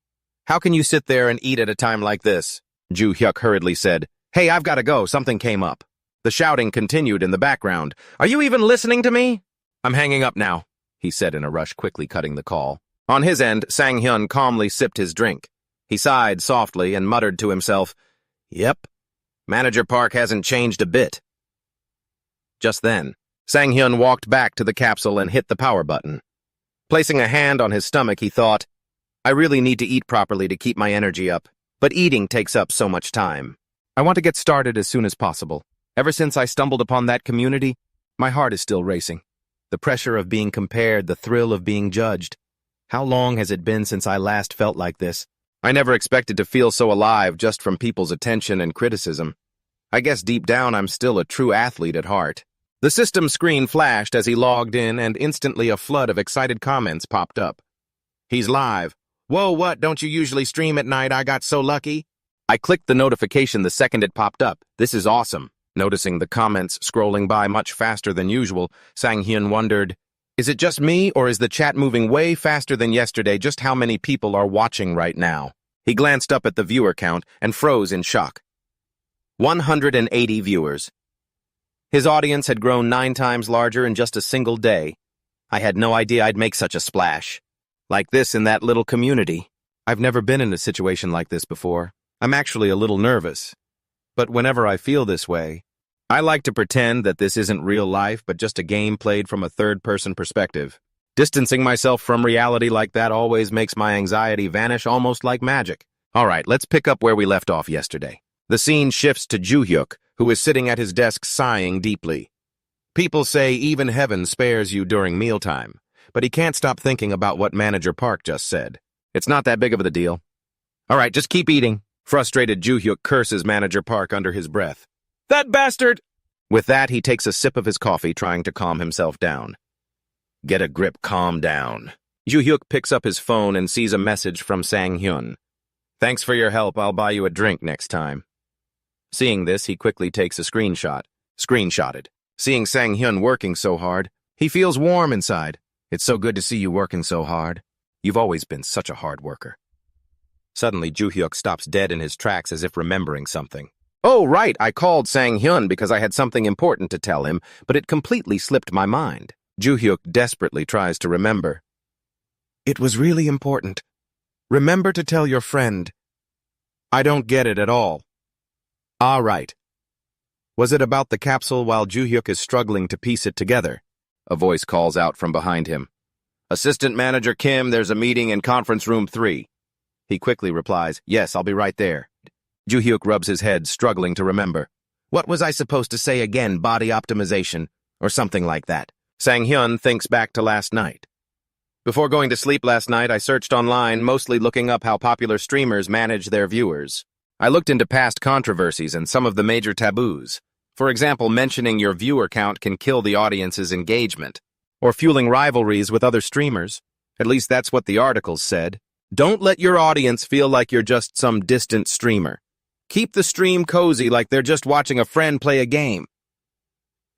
how can you sit there and eat at a time like this?" Ju-hyuk hurriedly said, "Hey, I've got to go, something came up." The shouting continued in the background. "Are you even listening to me?" "I'm hanging up now," he said in a rush, quickly cutting the call. On his end, Sang Hyun calmly sipped his drink. He sighed softly and muttered to himself, "Yep, Manager Park hasn't changed a bit." Just then, Sang Hyun walked back to the capsule and hit the power button. Placing a hand on his stomach, he thought, "I really need to eat properly to keep my energy up, but eating takes up so much time. I want to get started as soon as possible. Ever since I stumbled upon that community, my heart is still racing. The pressure of being compared, the thrill of being judged. How long has it been since I last felt like this? I never expected to feel so alive just from people's attention and criticism. I guess deep down I'm still a true athlete at heart." The system screen flashed as he logged in, and instantly a flood of excited comments popped up. "He's live. Whoa, what, don't you usually stream at night? I got so lucky." I clicked the notification the second it popped up. "This is awesome." Noticing the comments scrolling by much faster than usual, Sang Hyun wondered, "Is it just me, or is the chat moving way faster than yesterday? Just how many people are watching right now?" He glanced up at the viewer count and froze in shock. 180 viewers. His audience had grown 9 times larger in just a single day. I had no idea I'd make such a splash. Like this in that little community. I've never been in a situation like this before. I'm actually a little nervous. But whenever I feel this way, I like to pretend that this isn't real life, but just a game played from a third-person perspective. Distancing myself from reality like that always makes my anxiety vanish almost like magic. All right, let's pick up where we left off yesterday. The scene shifts to Ju-hyuk, who is sitting at his desk sighing deeply. People say even heaven spares you during mealtime, but he can't stop thinking about what Manager Park just said. It's not that big of a deal. All right, just keep eating. Frustrated, Ju-hyuk curses Manager Park under his breath. "That bastard!" With that, he takes a sip of his coffee, trying to calm himself down. "Get a grip, calm down." Ju-hyuk picks up his phone and sees a message from Sang Hyun. "Thanks for your help, I'll buy you a drink next time." Seeing this, he quickly takes a screenshotted. Seeing Sang Hyun working so hard, he feels warm inside. "It's so good to see you working so hard. You've always been such a hard worker." Suddenly, Ju-hyuk stops dead in his tracks as if remembering something. "Oh, right, I called Sang Hyun because I had something important to tell him, but it completely slipped my mind." Ju-hyuk desperately tries to remember. "It was really important. Remember to tell your friend." "I don't get it at all." "Ah, right. Was it about the capsule while Ju-hyuk is struggling to piece it together?" A voice calls out from behind him. "Assistant Manager Kim, there's a meeting in conference room 3. He quickly replies, "Yes, I'll be right there." Ju-hyuk rubs his head, struggling to remember. "What was I supposed to say again? Body optimization? Or something like that." Sang Hyun thinks back to last night. "Before going to sleep last night, I searched online, mostly looking up how popular streamers manage their viewers. I looked into past controversies and some of the major taboos. For example, mentioning your viewer count can kill the audience's engagement, or fueling rivalries with other streamers. At least that's what the articles said. Don't let your audience feel like you're just some distant streamer. Keep the stream cozy, like they're just watching a friend play a game."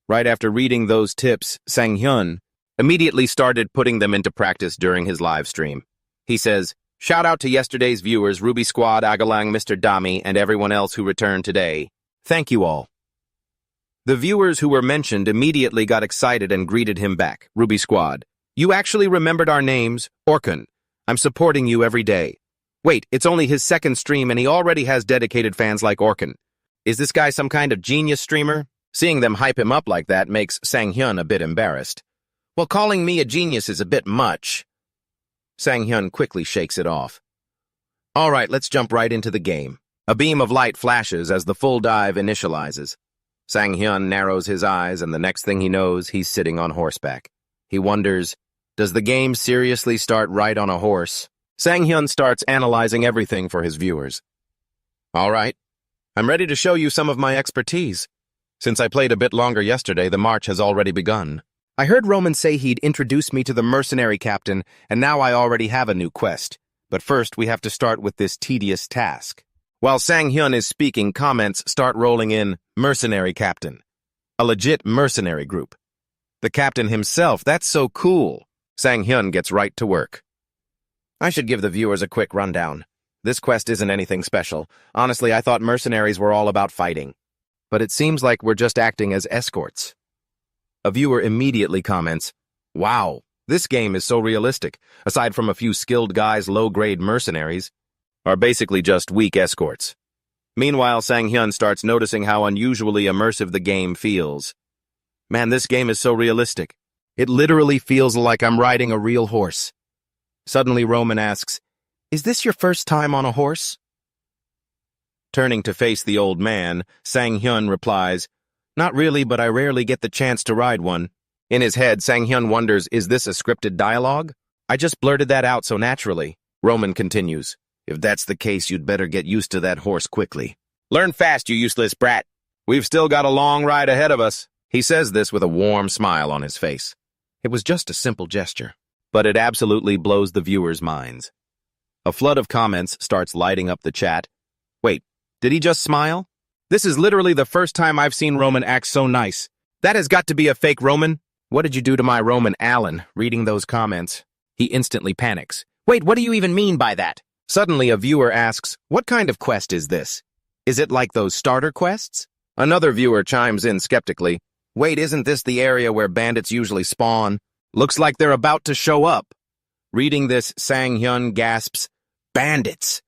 Right after reading those tips, Sang Hyun immediately started putting them into practice during his live stream. He says, "Shout out to yesterday's viewers, Ruby Squad, Agalang, Mr. Dami, and everyone else who returned today. Thank you all." The viewers who were mentioned immediately got excited and greeted him back. Ruby Squad. You actually remembered our names? Orkun. I'm supporting you every day. Wait, it's only his second stream and he already has dedicated fans like Orkun. Is this guy some kind of genius streamer? Seeing them hype him up like that makes Sang Hyun a bit embarrassed. Well, calling me a genius is a bit much. Sang Hyun quickly shakes it off. All right, let's jump right into the game. A beam of light flashes as the full dive initializes. Sang Hyun narrows his eyes, and the next thing he knows, he's sitting on horseback. He wonders, does the game seriously start right on a horse? Sang Hyun starts analyzing everything for his viewers. All right, I'm ready to show you some of my expertise. Since I played a bit longer yesterday, the march has already begun. I heard Roman say he'd introduce me to the mercenary captain, and now I already have a new quest. But first, we have to start with this tedious task. While Sang Hyun is speaking, comments start rolling in, mercenary captain. A legit mercenary group. The captain himself, that's so cool. Sang Hyun gets right to work. I should give the viewers a quick rundown. This quest isn't anything special. Honestly, I thought mercenaries were all about fighting. But it seems like we're just acting as escorts. A viewer immediately comments, wow, this game is so realistic. Aside from a few skilled guys, low-grade mercenaries are basically just weak escorts. Meanwhile, Sang Hyun starts noticing how unusually immersive the game feels. Man, this game is so realistic. It literally feels like I'm riding a real horse. Suddenly, Roman asks, is this your first time on a horse? Turning to face the old man, Sang Hyun replies, not really, but I rarely get the chance to ride one. In his head, Sang Hyun wonders, is this a scripted dialogue? I just blurted that out so naturally. Roman continues, if that's the case, you'd better get used to that horse quickly. Learn fast, you useless brat. We've still got a long ride ahead of us. He says this with a warm smile on his face. It was just a simple gesture, but it absolutely blows the viewers' minds. A flood of comments starts lighting up the chat. Wait, did he just smile? This is literally the first time I've seen Roman act so nice. That has got to be a fake Roman. What did you do to my Roman Allen? Reading those comments, he instantly panics. Wait, what do you even mean by that? Suddenly, a viewer asks, what kind of quest is this? Is it like those starter quests? Another viewer chimes in skeptically. Wait, isn't this the area where bandits usually spawn? Looks like they're about to show up. Reading this, Sang Hyun gasps, bandits!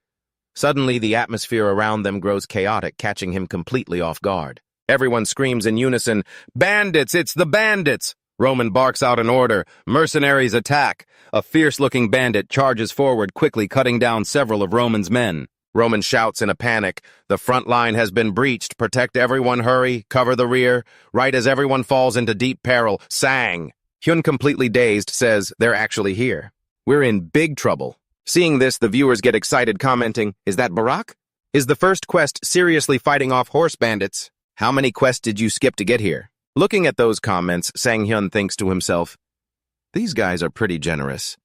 Suddenly, the atmosphere around them grows chaotic, catching him completely off guard. Everyone screams in unison, bandits! It's the bandits! Roman barks out an order, mercenaries attack. A fierce-looking bandit charges forward, quickly cutting down several of Roman's men. Roman shouts in a panic, the front line has been breached, protect everyone, hurry, cover the rear. Right as everyone falls into deep peril, Sang Hyun, completely dazed, says, they're actually here. We're in big trouble. Seeing this, the viewers get excited, commenting, is that Barack? Is the first quest seriously fighting off horse bandits? How many quests did you skip to get here? Looking at those comments, Sang Hyun thinks to himself, these guys are pretty generous.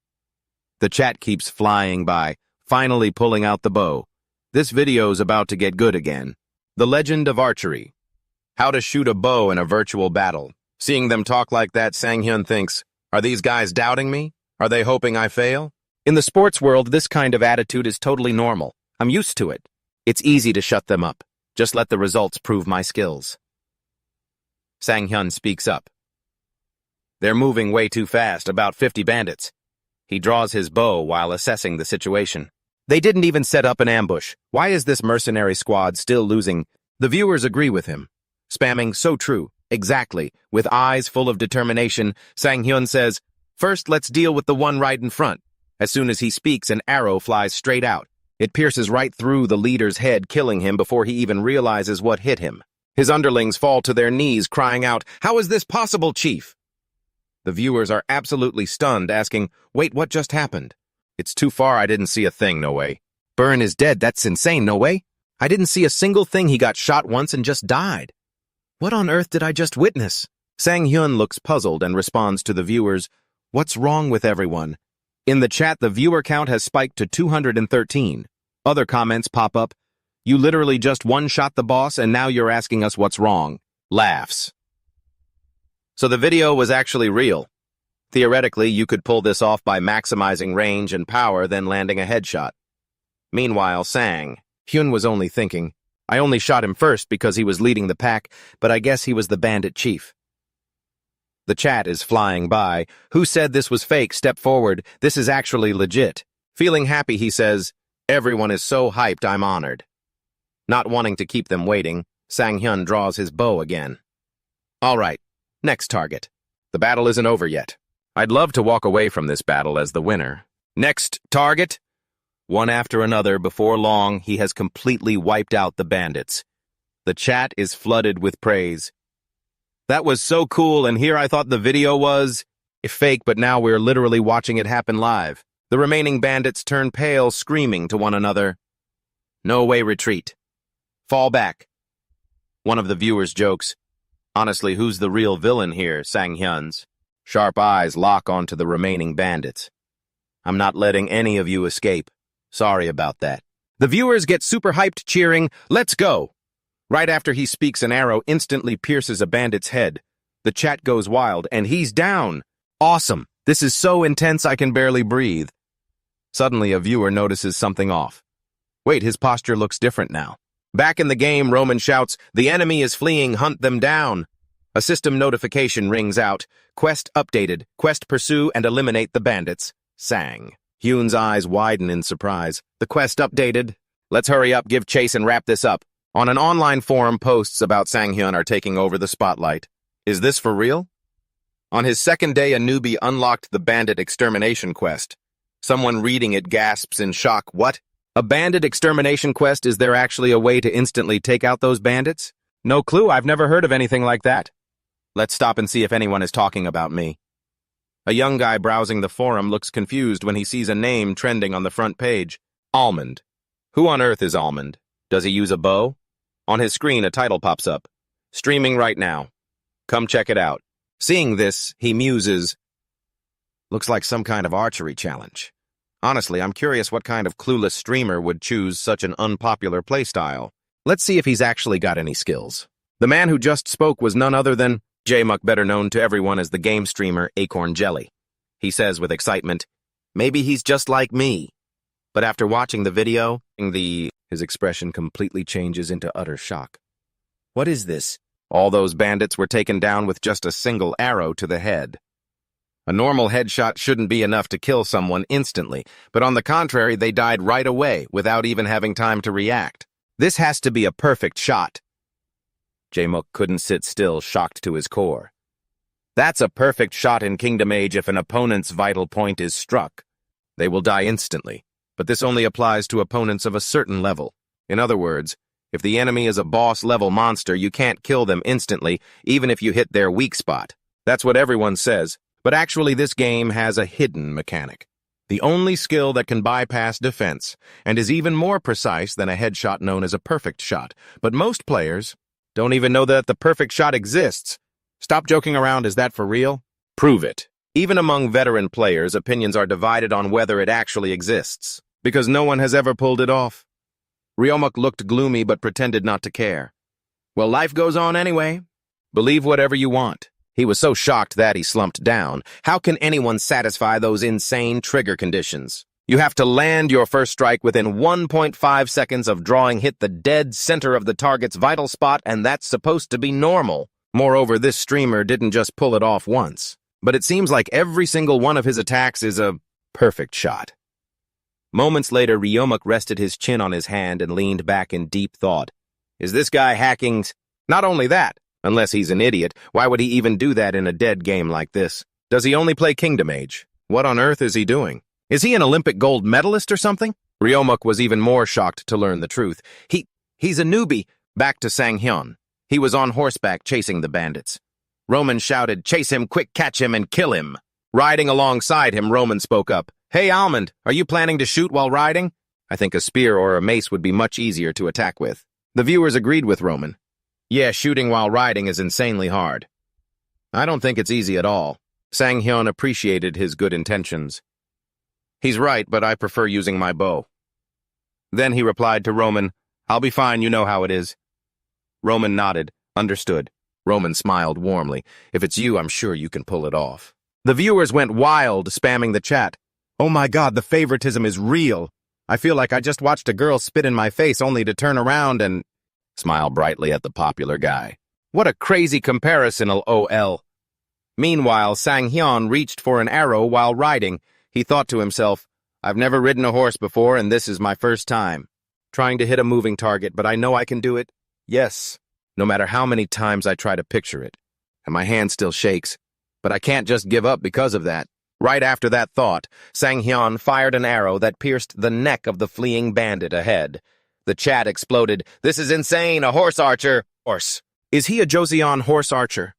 The chat keeps flying by, finally pulling out the bow. This video's about to get good again. The Legend of Archery. How to shoot a bow in a virtual battle. Seeing them talk like that, Sang Hyun thinks, are these guys doubting me? Are they hoping I fail? In the sports world, this kind of attitude is totally normal. I'm used to it. It's easy to shut them up. Just let the results prove my skills. Sang Hyun speaks up. They're moving way too fast, about 50 bandits. He draws his bow while assessing the situation. They didn't even set up an ambush. Why is this mercenary squad still losing? The viewers agree with him. Spamming, so true, exactly. With eyes full of determination, Sang Hyun says, first let's deal with the one right in front. As soon as he speaks, an arrow flies straight out. It pierces right through the leader's head, killing him before he even realizes what hit him. His underlings fall to their knees, crying out, how is this possible, Chief? The viewers are absolutely stunned, asking, wait, what just happened? It's too far, I didn't see a thing, no way. Burn is dead, that's insane, no way. I didn't see a single thing, he got shot once and just died. What on earth did I just witness? Sang Hyun looks puzzled and responds to the viewers, what's wrong with everyone? In the chat, the viewer count has spiked to 213. Other comments pop up. You literally just one-shot the boss and now you're asking us what's wrong. Laughs. So the video was actually real. Theoretically, you could pull this off by maximizing range and power, then landing a headshot. Meanwhile, Sang Hyun was only thinking, I only shot him first because he was leading the pack, but I guess he was the bandit chief. The chat is flying by. Who said this was fake? Step forward. This is actually legit. Feeling happy, he says, everyone is so hyped, I'm honored. Not wanting to keep them waiting, Sang Hyun draws his bow again. All right, next target. The battle isn't over yet. I'd love to walk away from this battle as the winner. Next target? One after another, before long, he has completely wiped out the bandits. The chat is flooded with praise. That was so cool, and here I thought the video was fake, but now we're literally watching it happen live. The remaining bandits turn pale, screaming to one another. No way, retreat. Fall back. One of the viewers jokes, honestly, who's the real villain here, Sang Hyun's? Sharp eyes lock onto the remaining bandits. I'm not letting any of you escape. Sorry about that. The viewers get super hyped, cheering, let's go! Right after he speaks, an arrow instantly pierces a bandit's head. The chat goes wild, and he's down. Awesome. This is so intense I can barely breathe. Suddenly, a viewer notices something off. Wait, his posture looks different now. Back in the game, Roman shouts, the enemy is fleeing, hunt them down. A system notification rings out. Quest updated. Quest pursue and eliminate the bandits. Sang. Hyun's eyes widen in surprise. The quest updated. Let's hurry up, give chase, and wrap this up. On an online forum, posts about Sang Hyun are taking over the spotlight. Is this for real? On his second day, a newbie unlocked the bandit extermination quest. Someone reading it gasps in shock. What? A bandit extermination quest? Is there actually a way to instantly take out those bandits? No clue, I've never heard of anything like that. Let's stop and see if anyone is talking about me. A young guy browsing the forum looks confused when he sees a name trending on the front page. Almond. Who on earth is Almond? Does he use a bow? On his screen, a title pops up. Streaming right now. Come check it out. Seeing this, he muses. Looks like some kind of archery challenge. Honestly, I'm curious what kind of clueless streamer would choose such an unpopular playstyle. Let's see if he's actually got any skills. The man who just spoke was none other than J-Muck, better known to everyone as the game streamer Acorn Jelly. He says with excitement, maybe he's just like me. But after watching the video, his expression completely changes into utter shock. What is this? All those bandits were taken down with just a single arrow to the head. A normal headshot shouldn't be enough to kill someone instantly, but on the contrary, they died right away without even having time to react. This has to be a perfect shot. J-Mook couldn't sit still, shocked to his core. That's a perfect shot in Kingdom Age if an opponent's vital point is struck. They will die instantly, but this only applies to opponents of a certain level. In other words, if the enemy is a boss-level monster, you can't kill them instantly, even if you hit their weak spot. That's what everyone says. But actually, this game has a hidden mechanic. The only skill that can bypass defense, and is even more precise than a headshot known as a perfect shot. But most players don't even know that the perfect shot exists. Stop joking around, is that for real? Prove it. Even among veteran players, opinions are divided on whether it actually exists, because no one has ever pulled it off. Ryomuk looked gloomy but pretended not to care. Well, life goes on anyway. Believe whatever you want. He was so shocked that he slumped down. How can anyone satisfy those insane trigger conditions? You have to land your first strike within 1.5 seconds of drawing, hit the dead center of the target's vital spot, and that's supposed to be normal. Moreover, this streamer didn't just pull it off once, but it seems like every single one of his attacks is a perfect shot. Moments later, Ryomuk rested his chin on his hand and leaned back in deep thought. Is this guy hacking? Not only that, unless he's an idiot, why would he even do that in a dead game like this? Does he only play Kingdom Age? What on earth is he doing? Is he an Olympic gold medalist or something? Ryomuk was even more shocked to learn the truth. He's a newbie. Back to Sang Hyun. He was on horseback chasing the bandits. Roman shouted, chase him, quick, catch him, and kill him. Riding alongside him, Roman spoke up. Hey, Almond, are you planning to shoot while riding? I think a spear or a mace would be much easier to attack with. The viewers agreed with Roman. Yeah, shooting while riding is insanely hard. I don't think it's easy at all. Sang Hyun appreciated his good intentions. He's right, but I prefer using my bow. Then he replied to Roman, I'll be fine, you know how it is. Roman nodded. Understood. Roman smiled warmly. If it's you, I'm sure you can pull it off. The viewers went wild, spamming the chat. Oh my God, the favoritism is real. I feel like I just watched a girl spit in my face only to turn around and... Smile brightly at the popular guy. What a crazy comparison, lol. Meanwhile, Sang Hyun reached for an arrow while riding. He thought to himself, I've never ridden a horse before, and this is my first time. Trying to hit a moving target, but I know I can do it. Yes, no matter how many times I try to picture it. And my hand still shakes, but I can't just give up because of that. Right after that thought, Sang Hyun fired an arrow that pierced the neck of the fleeing bandit ahead. The chat exploded. This is insane, a horse archer. Horse. Is he a Joseon horse archer?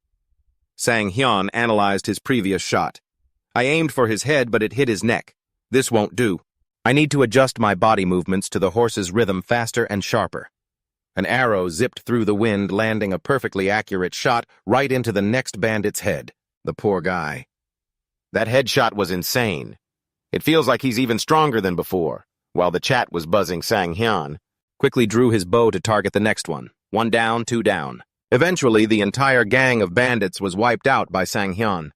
Sang Hyun analyzed his previous shot. I aimed for his head, but it hit his neck. This won't do. I need to adjust my body movements to the horse's rhythm faster and sharper. An arrow zipped through the wind, landing a perfectly accurate shot right into the next bandit's head. The poor guy. That headshot was insane. It feels like he's even stronger than before. While the chat was buzzing, Sang Hyun quickly drew his bow to target the next one. 1 down, 2 down. Eventually, the entire gang of bandits was wiped out by Sang Hyun.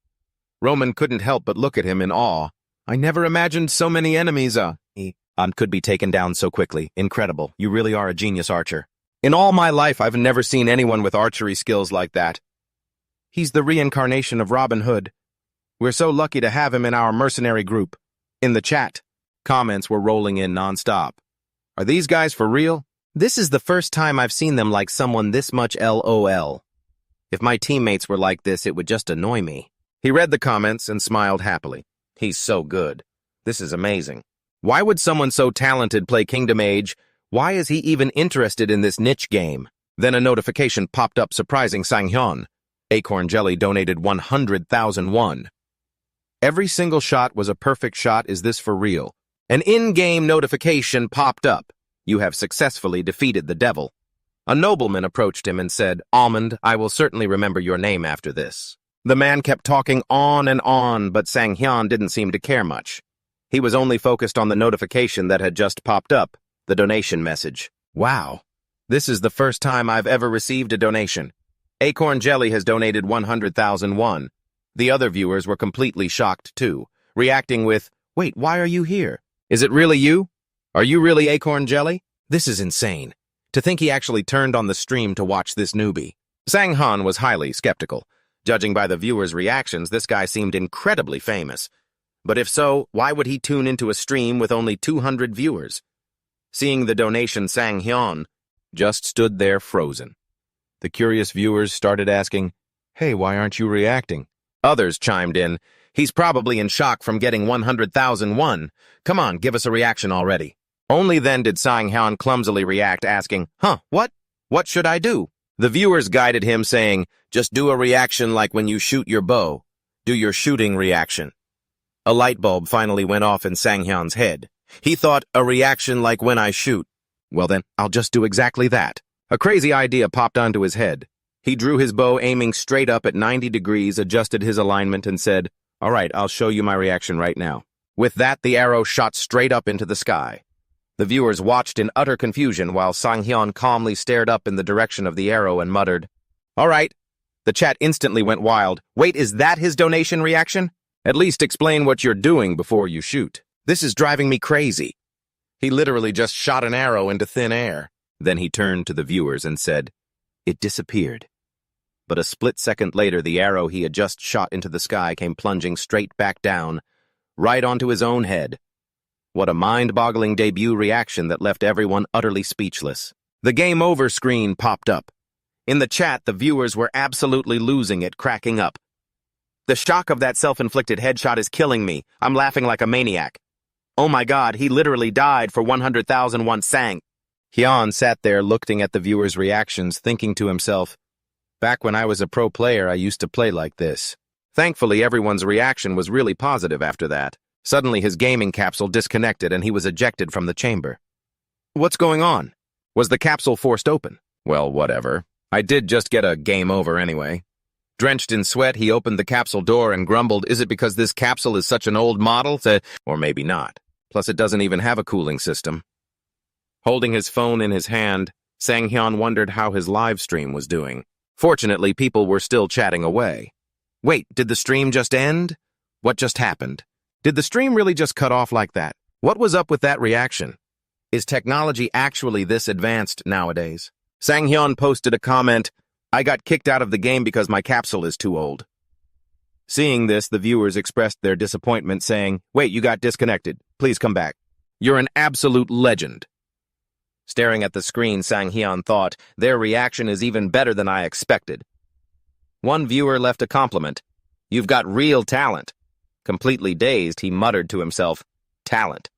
Roman couldn't help but look at him in awe. I never imagined so many enemies, he could be taken down so quickly. Incredible. You really are a genius archer. In all my life, I've never seen anyone with archery skills like that. He's the reincarnation of Robin Hood. We're so lucky to have him in our mercenary group. In the chat, comments were rolling in nonstop. Are these guys for real? This is the first time I've seen them like someone this much LOL. If my teammates were like this, it would just annoy me. He read the comments and smiled happily. He's so good. This is amazing. Why would someone so talented play Kingdom Age? Why is he even interested in this niche game? Then a notification popped up surprising Sang Hyun. Acorn Jelly donated 100,000 won. Every single shot was a perfect shot. Is this for real? An in-game notification popped up. You have successfully defeated the devil. A nobleman approached him and said, Almond, I will certainly remember your name after this. The man kept talking on and on, but Sang Hyun didn't seem to care much. He was only focused on the notification that had just popped up, the donation message. Wow, this is the first time I've ever received a donation. Acorn Jelly has donated 100,000 won. The other viewers were completely shocked too, reacting with, wait, why are you here? Is it really you? Are you really Acorn Jelly? This is insane. To think he actually turned on the stream to watch this newbie. Sang Hyun was highly skeptical. Judging by the viewers' reactions, this guy seemed incredibly famous. But if so, why would he tune into a stream with only 200 viewers? Seeing the donation, Sang Hyun just stood there frozen. The curious viewers started asking, hey, why aren't you reacting? Others chimed in, he's probably in shock from getting 100,000 won. Come on, give us a reaction already. Only then did Sang Hyun clumsily react, asking, what? What should I do? The viewers guided him, saying, just do a reaction like when you shoot your bow. Do your shooting reaction. A light bulb finally went off in Sang Hyun's head. He thought, a reaction like when I shoot. Well then, I'll just do exactly that. A crazy idea popped onto his head. He drew his bow aiming straight up at 90 degrees, adjusted his alignment, and said, all right, I'll show you my reaction right now. With that, the arrow shot straight up into the sky. The viewers watched in utter confusion while Sang Hyun calmly stared up in the direction of the arrow and muttered, all right. The chat instantly went wild. Wait, is that his donation reaction? At least explain what you're doing before you shoot. This is driving me crazy. He literally just shot an arrow into thin air. Then he turned to the viewers and said, it disappeared. But a split second later, the arrow he had just shot into the sky came plunging straight back down, right onto his own head. What a mind-boggling debut reaction that left everyone utterly speechless. The game over screen popped up. In the chat, the viewers were absolutely losing it, cracking up. The shock of that self-inflicted headshot is killing me. I'm laughing like a maniac. Oh my god, he literally died for 100,000 won Sang. Hyun sat there looking at the viewers' reactions, thinking to himself, back when I was a pro player, I used to play like this. Thankfully, everyone's reaction was really positive after that. Suddenly, his gaming capsule disconnected and he was ejected from the chamber. What's going on? Was the capsule forced open? Well, whatever. I did just get a game over anyway. Drenched in sweat, he opened the capsule door and grumbled, is it because this capsule is such an old model? Or maybe not. Plus, it doesn't even have a cooling system. Holding his phone in his hand, Sang Hyun wondered how his live stream was doing. Fortunately, people were still chatting away. Wait, did the stream just end? What just happened? Did the stream really just cut off like that? What was up with that reaction? Is technology actually this advanced nowadays? Sang Hyun posted a comment, "I got kicked out of the game because my capsule is too old." Seeing this, the viewers expressed their disappointment, saying, "Wait, you got disconnected. Please come back. You're an absolute legend." Staring at the screen, Sang Hyun thought, their reaction is even better than I expected. One viewer left a compliment. "You've got real talent." Completely dazed, he muttered to himself, "Talent.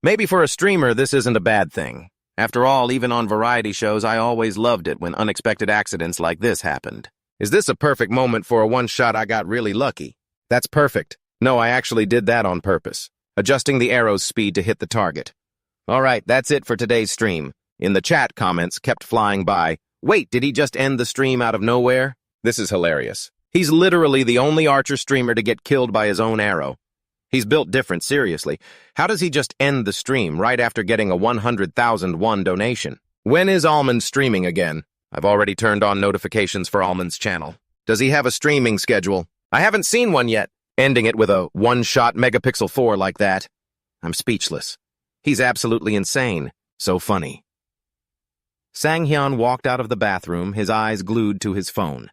Maybe for a streamer, this isn't a bad thing. After all, even on variety shows, I always loved it when unexpected accidents like this happened. Is this a perfect moment for a one-shot? I got really lucky. That's perfect. No, I actually did that on purpose. Adjusting the arrow's speed to hit the target. All right, that's it for today's stream." In the chat, comments kept flying by. "Wait, did he just end the stream out of nowhere? This is hilarious. He's literally the only Archer streamer to get killed by his own arrow. He's built different, seriously. How does he just end the stream right after getting a 100,000 won donation? When is Almond streaming again? I've already turned on notifications for Almond's channel. Does he have a streaming schedule? I haven't seen one yet. Ending it with a one-shot megapixel 4 like that. I'm speechless. He's absolutely insane. So funny. Sang Hyun walked out of the bathroom, his eyes glued to his phone.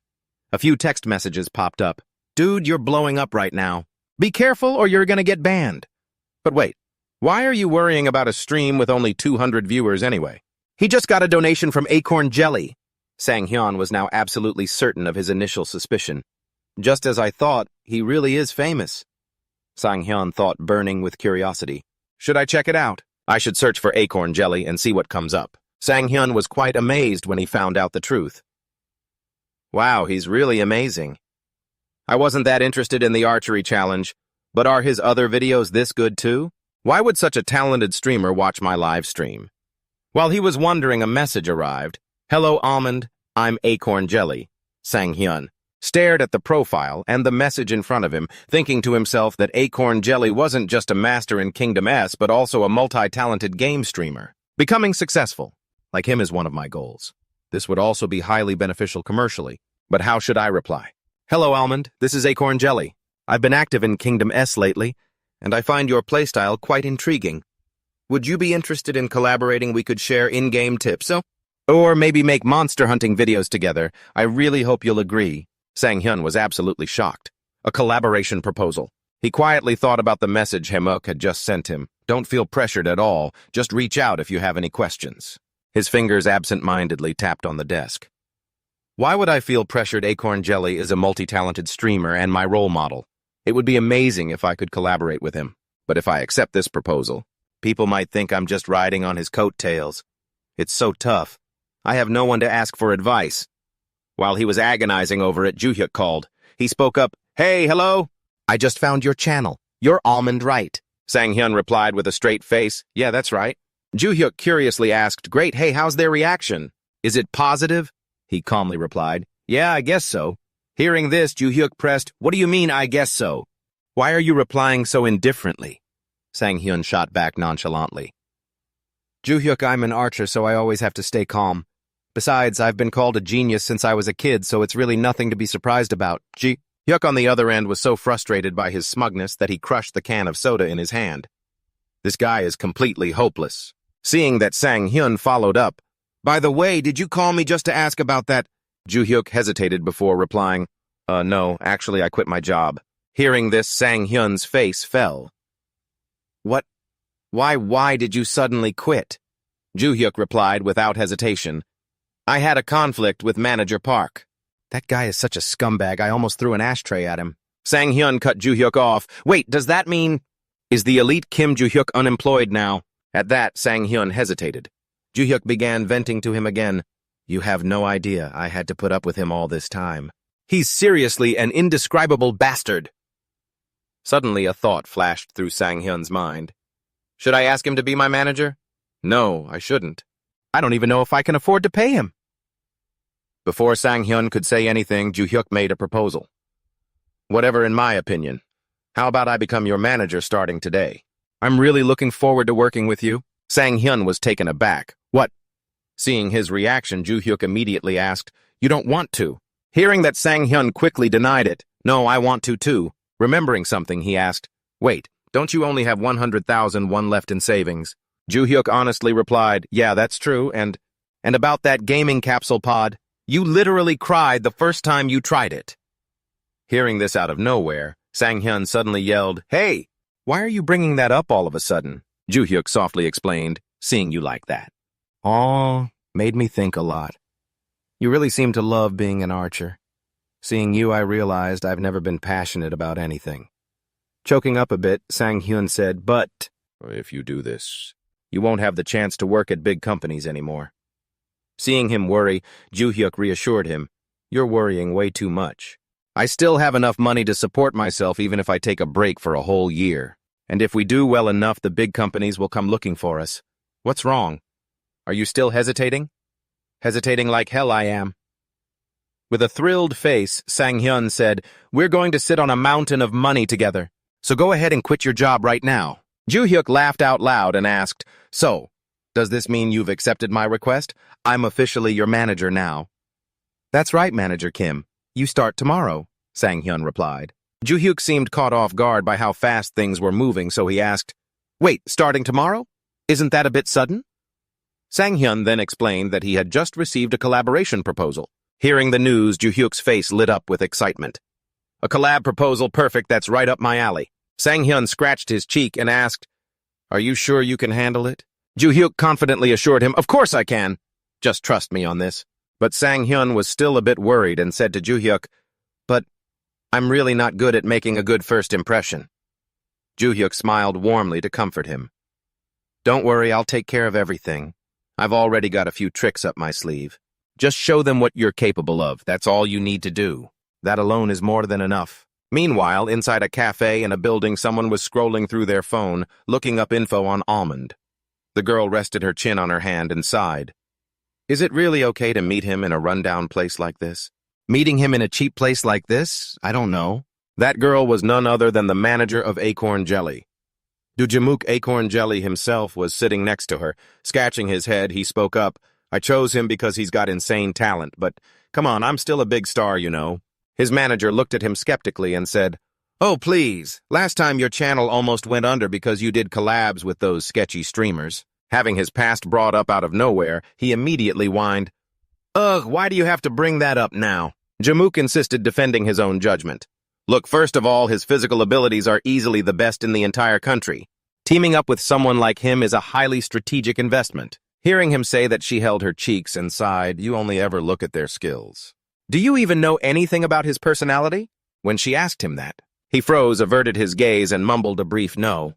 A few text messages popped up. "Dude, you're blowing up right now. Be careful or you're gonna get banned." But wait, why are you worrying about a stream with only 200 viewers anyway? He just got a donation from Acorn Jelly. Sang Hyun was now absolutely certain of his initial suspicion. Just as I thought, he really is famous. Sang Hyun thought, burning with curiosity. Should I check it out? I should search for Acorn Jelly and see what comes up. Sang Hyun was quite amazed when he found out the truth. Wow, he's really amazing. I wasn't that interested in the archery challenge, but are his other videos this good too? Why would such a talented streamer watch my live stream? While he was wondering, a message arrived. "Hello, Almond. I'm Acorn Jelly." Sang Hyun stared at the profile and the message in front of him, thinking to himself that Acorn Jelly wasn't just a master in Kingdom S, but also a multi-talented game streamer. Becoming successful, like him, is one of my goals. This would also be highly beneficial commercially. But how should I reply? "Hello, Almond. This is Acorn Jelly. I've been active in Kingdom S lately, and I find your playstyle quite intriguing. Would you be interested in collaborating? We could share in-game tips, or maybe make monster hunting videos together. I really hope you'll agree." Sang Hyun was absolutely shocked. A collaboration proposal. He quietly thought about the message Hemuk had just sent him. Don't feel pressured at all. Just reach out if you have any questions. His fingers absent-mindedly tapped on the desk. Why would I feel pressured? Acorn Jelly is a multi-talented streamer and my role model. It would be amazing if I could collaborate with him. But if I accept this proposal, people might think I'm just riding on his coattails. It's so tough. I have no one to ask for advice. While he was agonizing over it, Juhyuk called. He spoke up. "Hey, hello? I just found your channel. You're Almond, right?" Sang Hyun replied with a straight face. "Yeah, that's right." Juhyuk curiously asked, "Great, hey, how's their reaction? Is it positive?" He calmly replied, "Yeah, I guess so." Hearing this, Juhyuk pressed, "What do you mean, I guess so? Why are you replying so indifferently?" Sang Hyun shot back nonchalantly. "Juhyuk, I'm an archer, so I always have to stay calm. Besides, I've been called a genius since I was a kid, so it's really nothing to be surprised about." Juhyuk on the other end was so frustrated by his smugness that he crushed the can of soda in his hand. This guy is completely hopeless. Seeing that, Sang Hyun followed up. "By the way, did you call me just to ask about that?" Juhyuk hesitated before replying, No, actually I quit my job." Hearing this, Sang Hyun's face fell. "What? Why did you suddenly quit?" Juhyuk replied without hesitation. "I had a conflict with Manager Park." "That guy is such a scumbag, I almost threw an ashtray at him." Sang Hyun cut Juhyuk off. "Wait, does that mean... Is the elite Kim Juhyuk unemployed now?" At that, Sang Hyun hesitated. Juhyuk began venting to him again. "You have no idea I had to put up with him all this time. He's seriously an indescribable bastard." Suddenly a thought flashed through Sang Hyun's mind. Should I ask him to be my manager? No, I shouldn't. I don't even know if I can afford to pay him. Before Sang Hyun could say anything, Juhyuk made a proposal. "Whatever, in my opinion. How about I become your manager starting today? I'm really looking forward to working with you." Sang Hyun was taken aback. "What?" Seeing his reaction, Juhyuk immediately asked, "You don't want to?" Hearing that, Sang Hyun quickly denied it. "No, I want to too." Remembering something, he asked, "Wait, don't you only have 100,000 won left in savings?" Juhyuk honestly replied, "Yeah, that's true, and..." And about that gaming capsule pod, you literally cried the first time you tried it. Hearing this out of nowhere, Sang Hyun suddenly yelled, "Hey, why are you bringing that up all of a sudden?" Joo-hyuk softly explained, "Seeing you like that." "Aw, made me think a lot. You really seem to love being an archer. Seeing you, I realized I've never been passionate about anything." Choking up a bit, Sang Hyun said, "But if you do this, you won't have the chance to work at big companies anymore." Seeing him worry, Joo-hyuk reassured him, "You're worrying way too much. I still have enough money to support myself even if I take a break for a whole year. And if we do well enough, the big companies will come looking for us. What's wrong? Are you still hesitating?" "Hesitating like hell I am." With a thrilled face, Sang Hyun said, "We're going to sit on a mountain of money together. So go ahead and quit your job right now." Joo-hyuk laughed out loud and asked, "So, does this mean you've accepted my request? I'm officially your manager now." "That's right, Manager Kim. You start tomorrow," Sang Hyun replied. Joo-hyuk seemed caught off guard by how fast things were moving, so he asked, "Wait, starting tomorrow? Isn't that a bit sudden?" Sang Hyun then explained that he had just received a collaboration proposal. Hearing the news, Joo-hyuk's face lit up with excitement. "A collab proposal, perfect, that's right up my alley." Sang Hyun scratched his cheek and asked, "Are you sure you can handle it?" Joo-hyuk confidently assured him, "Of course I can. Just trust me on this." But Sang Hyun was still a bit worried and said to Joo-hyuk, "But I'm really not good at making a good first impression." Joo-hyuk smiled warmly to comfort him. "Don't worry, I'll take care of everything. I've already got a few tricks up my sleeve. Just show them what you're capable of. That's all you need to do. That alone is more than enough." Meanwhile, inside a cafe in a building, someone was scrolling through their phone, looking up info on Almond. The girl rested her chin on her hand and sighed. Is it really okay to meet him in a rundown place like this? Meeting him in a cheap place like this? I don't know. That girl was none other than the manager of Acorn Jelly. Jamook Acorn Jelly himself was sitting next to her. Scratching his head, he spoke up. "I chose him because he's got insane talent, but come on, I'm still a big star, you know." His manager looked at him skeptically and said, "Oh, please, last time your channel almost went under because you did collabs with those sketchy streamers." Having his past brought up out of nowhere, he immediately whined, "Ugh, why do you have to bring that up now?" Jamook insisted, defending his own judgment. "Look, first of all, his physical abilities are easily the best in the entire country. Teaming up with someone like him is a highly strategic investment." Hearing him say that, she held her cheeks and sighed, "You only ever look at their skills. Do you even know anything about his personality?" When she asked him that, he froze, averted his gaze, and mumbled a brief no.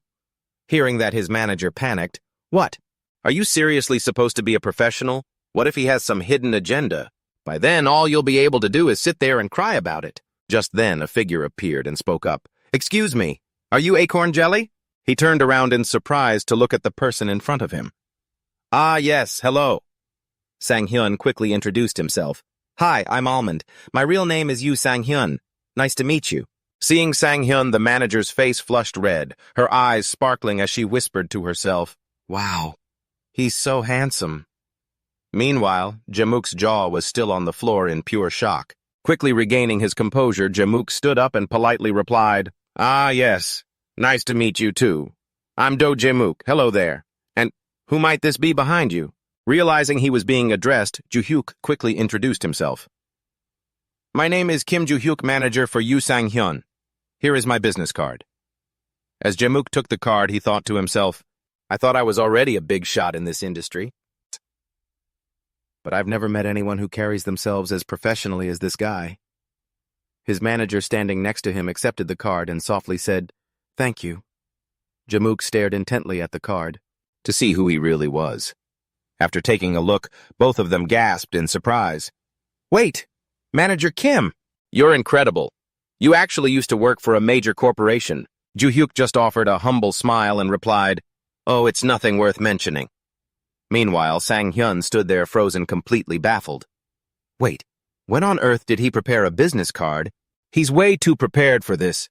Hearing that, his manager panicked. "What? Are you seriously supposed to be a professional? What if he has some hidden agenda? By then, all you'll be able to do is sit there and cry about it." Just then, a figure appeared and spoke up. "Excuse me, are you Acorn Jelly?" He turned around in surprise to look at the person in front of him. "Ah, yes, hello." Sang Hyun quickly introduced himself. "Hi, I'm Almond. My real name is Yu Sang Hyun. Nice to meet you." Seeing Sang Hyun, the manager's face flushed red, her eyes sparkling as she whispered to herself, "Wow, he's so handsome." Meanwhile, Jamook's jaw was still on the floor in pure shock. Quickly regaining his composure, Jamook stood up and politely replied, "Ah, yes. Nice to meet you, too. I'm Do Jamook. Hello there. And who might this be behind you?" Realizing he was being addressed, Joo-hyuk quickly introduced himself. "My name is Kim Joo-hyuk, manager for Yu Sang Hyun. Here is my business card." As Jamook took the card, he thought to himself, "I thought I was already a big shot in this industry. But I've never met anyone who carries themselves as professionally as this guy." His manager, standing next to him, accepted the card and softly said, "Thank you." Jamook stared intently at the card to see who he really was. After taking a look, both of them gasped in surprise. "Wait, Manager Kim, you're incredible. You actually used to work for a major corporation." Joo-hyuk just offered a humble smile and replied, "Oh, it's nothing worth mentioning." Meanwhile, Sang Hyun stood there frozen, completely baffled. Wait, when on earth did he prepare a business card? He's way too prepared for this.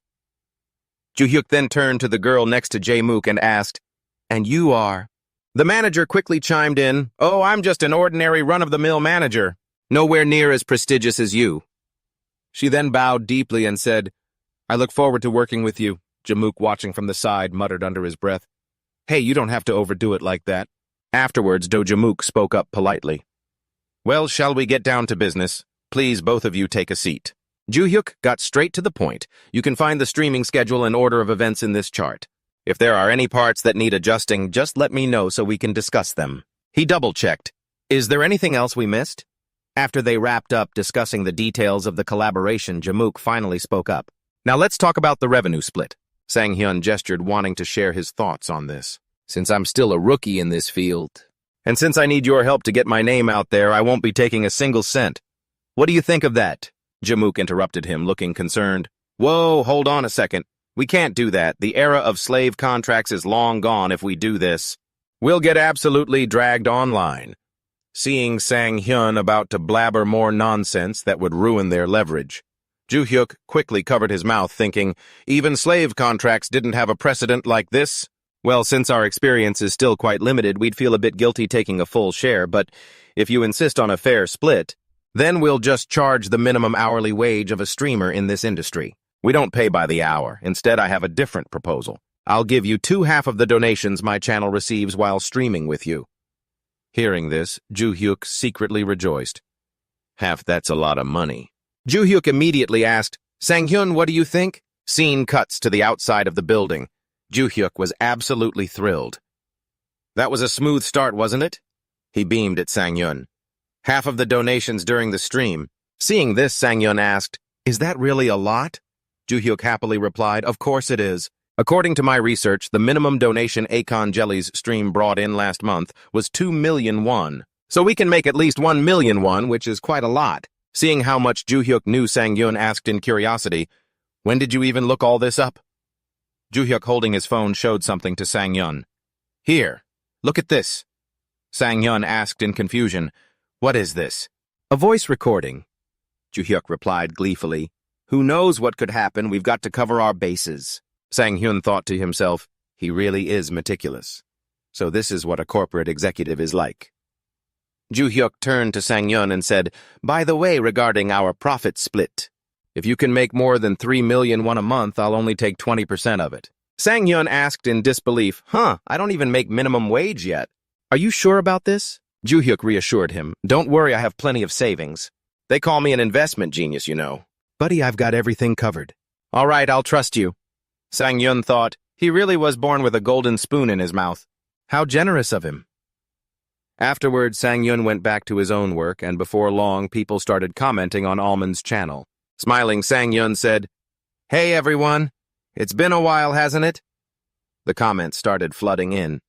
Joo-hyuk then turned to the girl next to Jae-mook and asked, "And you are?" The manager quickly chimed in, "Oh, I'm just an ordinary run-of-the-mill manager, nowhere near as prestigious as you." She then bowed deeply and said, "I look forward to working with you." Jae-mook, watching from the side, muttered under his breath, "Hey, you don't have to overdo it like that." Afterwards, Do Jae-mook spoke up politely. Well, shall we get down to business? Please, both of you take a seat. Joo-hyuk got straight to the point. You can find the streaming schedule and order of events in this chart. If there are any parts that need adjusting, just let me know so we can discuss them. He double-checked. Is there anything else we missed? After they wrapped up discussing the details of the collaboration, Jamook finally spoke up. Now let's talk about the revenue split. Sang Hyun gestured, wanting to share his thoughts on this. Since I'm still a rookie in this field, and since I need your help to get my name out there, I won't be taking a single cent. What do you think of that? Jamook interrupted him, looking concerned. Whoa, hold on a second. We can't do that. The era of slave contracts is long gone if we do this. We'll get absolutely dragged online. Seeing Sang Hyun about to blabber more nonsense that would ruin their leverage, Joo-hyuk quickly covered his mouth, thinking, even slave contracts didn't have a precedent like this. Well, since our experience is still quite limited, we'd feel a bit guilty taking a full share, but if you insist on a fair split, then we'll just charge the minimum hourly wage of a streamer in this industry. We don't pay by the hour. Instead, I have a different proposal. I'll give you 2/2 of the donations my channel receives while streaming with you. Hearing this, Joo-hyuk secretly rejoiced. Half that's a lot of money. Joo-hyuk immediately asked, Sang Hyun, what do you think? Scene cuts to the outside of the building. Joo-hyuk was absolutely thrilled. That was a smooth start, wasn't it? He beamed at Sang Hyun. Half of the donations during the stream. Seeing this, Sang Hyun asked, is that really a lot? Joo-hyuk happily replied, of course it is. According to my research, the minimum donation Akon Jelly's stream brought in last month was 2 million won. So we can make at least 1 million won, which is quite a lot. Seeing how much Joo-hyuk knew, Sang Hyun asked in curiosity, when did you even look all this up? Joo-hyuk, holding his phone, showed something to Sang Hyun. Here, look at this. Sang Hyun asked in confusion, what is this? A voice recording. Joo-hyuk replied gleefully, who knows what could happen, we've got to cover our bases. Sang Hyun thought to himself, he really is meticulous. So this is what a corporate executive is like. Joo-hyuk turned to Sang Hyun and said, by the way, regarding our profit split, if you can make more than 3 million won a month, I'll only take 20% of it. Sang Hyun asked in disbelief, I don't even make minimum wage yet. Are you sure about this? Joo-hyuk reassured him, don't worry, I have plenty of savings. They call me an investment genius, you know. Buddy, I've got everything covered. All right, I'll trust you. Sang Hyun thought, he really was born with a golden spoon in his mouth. How generous of him. Afterward, Sang Hyun went back to his own work, and before long, people started commenting on Almond's channel. Smiling, Sang Hyun said, hey everyone, it's been a while, hasn't it? The comments started flooding in.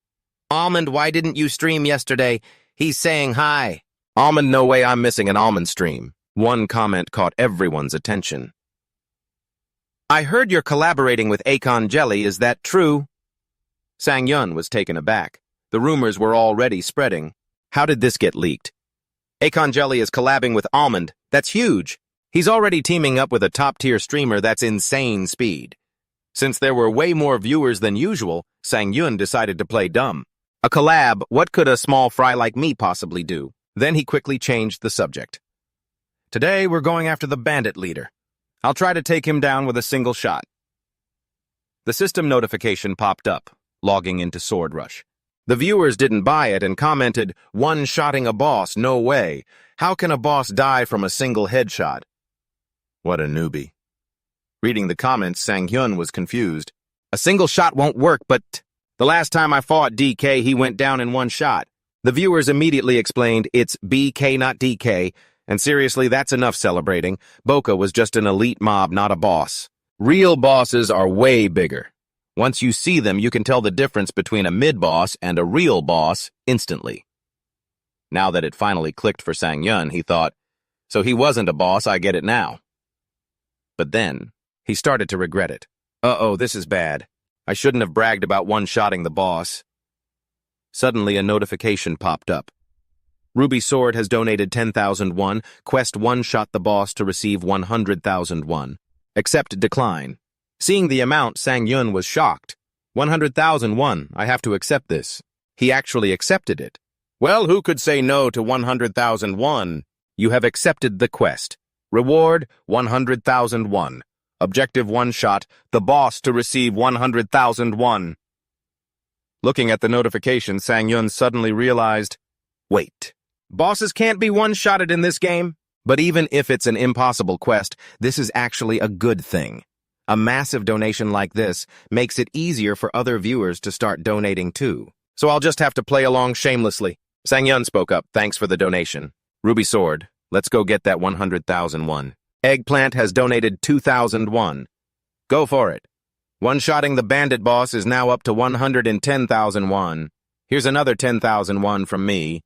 Almond, why didn't you stream yesterday? He's saying hi. Almond, no way I'm missing an Almond stream. One comment caught everyone's attention. I heard you're collaborating with Akon Jelly, is that true? Sang Hyun was taken aback. The rumors were already spreading. How did this get leaked? Akon Jelly is collabing with Almond. That's huge. He's already teaming up with a top-tier streamer that's insane speed. Since there were way more viewers than usual, Sang Hyun decided to play dumb. A collab, what could a small fry like me possibly do? Then he quickly changed the subject. Today, we're going after the bandit leader. I'll try to take him down with a single shot. The system notification popped up, logging into Sword Rush. The viewers didn't buy it and commented, one-shotting a boss, no way. How can a boss die from a single headshot? What a newbie. Reading the comments, Sang Hyun was confused. A single shot won't work, but the last time I fought DK, he went down in one shot. The viewers immediately explained, it's BK, not DK, and seriously, that's enough celebrating. Boca was just an elite mob, not a boss. Real bosses are way bigger. Once you see them, you can tell the difference between a mid-boss and a real boss instantly. Now that it finally clicked for Sang Hyun, he thought, so he wasn't a boss, I get it now. But then, he started to regret it. Uh-oh, this is bad. I shouldn't have bragged about one-shotting the boss. Suddenly, a notification popped up. Ruby Sword has donated 10,000 won. Quest one-shot the boss to receive 100,000 won. Accept decline. Seeing the amount, Sang Hyun was shocked. 100,000 won. I have to accept this. He actually accepted it. Well, who could say no to 100,000 won? You have accepted the quest. Reward, 100,000 won. Objective one-shot, the boss to receive 100,000 won. Looking at the notification, Sang Hyun suddenly realized, wait, Bosses can't be one-shotted in this game. But even if it's an impossible quest, this is actually a good thing. A massive donation like this makes it easier for other viewers to start donating too. So I'll just have to play along shamelessly. Sang Hyun spoke up, thanks for the donation. Ruby Sword, let's go get that 100,000 won. Eggplant has donated 2,000 won. Go for it. One-shotting the bandit boss is now up to 110,000 won. Here's another 10,000 won from me.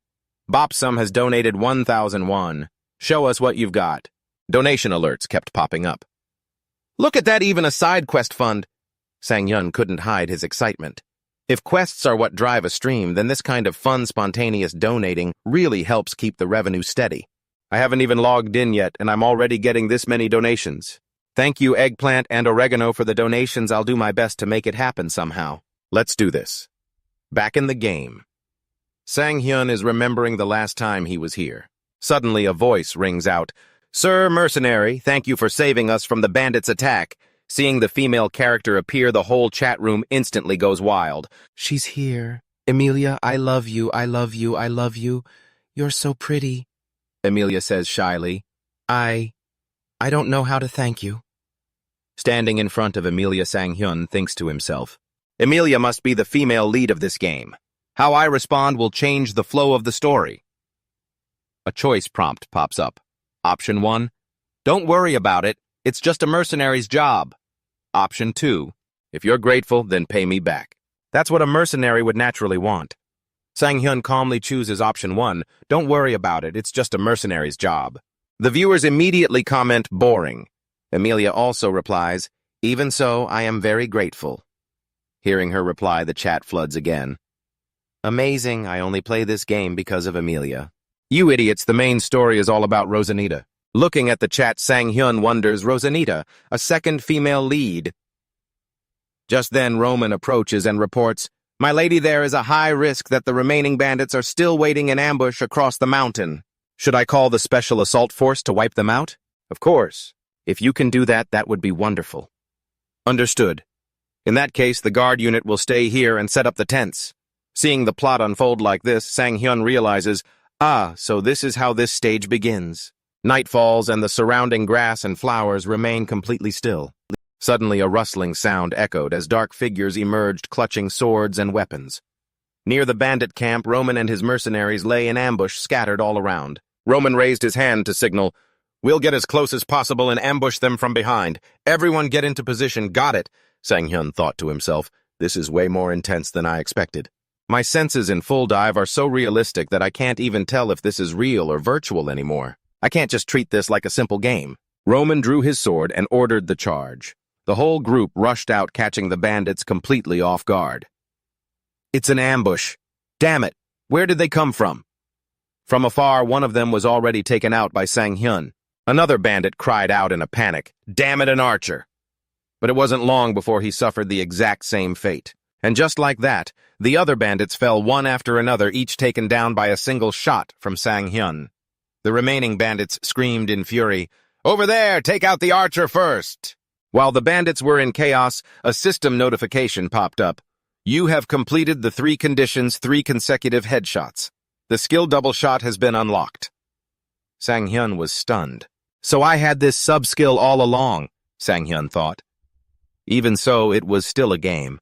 Bopsum has donated 1,000 won. Show us what you've got. Donation alerts kept popping up. Look at that, even a side quest fund. Sang Hyun couldn't hide his excitement. If quests are what drive a stream, then this kind of fun, spontaneous donating really helps keep the revenue steady. I haven't even logged in yet, and I'm already getting this many donations. Thank you, Eggplant and Oregano, for the donations. I'll do my best to make it happen somehow. Let's do this. Back in the game. Sang Hyun is remembering the last time he was here. Suddenly, a voice rings out. Sir Mercenary, thank you for saving us from the bandits' attack. Seeing the female character appear, the whole chat room instantly goes wild. She's here. Emilia, I love you, I love you, I love you. You're so pretty. Emilia says shyly. I don't know how to thank you. Standing in front of Emilia, Sang Hyun thinks to himself. Emilia must be the female lead of this game. How I respond will change the flow of the story. A choice prompt pops up. Option 1. Don't worry about it. It's just a mercenary's job. Option 2. If you're grateful, then pay me back. That's what a mercenary would naturally want. Sang Hyun calmly chooses option 1. Don't worry about it. It's just a mercenary's job. The viewers immediately comment, boring. Emilia also replies, even so, I am very grateful. Hearing her reply, the chat floods again. Amazing, I only play this game because of Emilia. You idiots, the main story is all about Rosanita. Looking at the chat, Sang Hyun wonders, Rosanita, a second female lead. Just then, Roman approaches and reports, My lady, there is a high risk that the remaining bandits are still waiting in ambush across the mountain. Should I call the special assault force to wipe them out? Of course. If you can do that, that would be wonderful. Understood. In that case, the guard unit will stay here and set up the tents. Seeing the plot unfold like this, Sang Hyun realizes, so this is how this stage begins. Night falls and the surrounding grass and flowers remain completely still. Suddenly a rustling sound echoed as dark figures emerged clutching swords and weapons. Near the bandit camp, Roman and his mercenaries lay in ambush scattered all around. Roman raised his hand to signal, We'll get as close as possible and ambush them from behind. Everyone get into position, got it, Sang Hyun thought to himself. This is way more intense than I expected. My senses in full dive are so realistic that I can't even tell if this is real or virtual anymore. I can't just treat this like a simple game. Roman drew his sword and ordered the charge. The whole group rushed out, catching the bandits completely off guard. It's an ambush. Damn it! Where did they come from? From afar, one of them was already taken out by Sang Hyun. Another bandit cried out in a panic, Damn it, an archer! But it wasn't long before he suffered the exact same fate. And just like that, the other bandits fell one after another, each taken down by a single shot from Sang Hyun. The remaining bandits screamed in fury, Over there! Take out the archer first! While the bandits were in chaos, a system notification popped up. You have completed the 3 conditions, 3 consecutive headshots. The skill double shot has been unlocked. Sang Hyun was stunned. So I had this sub-skill all along, Sang Hyun thought. Even so, it was still a game.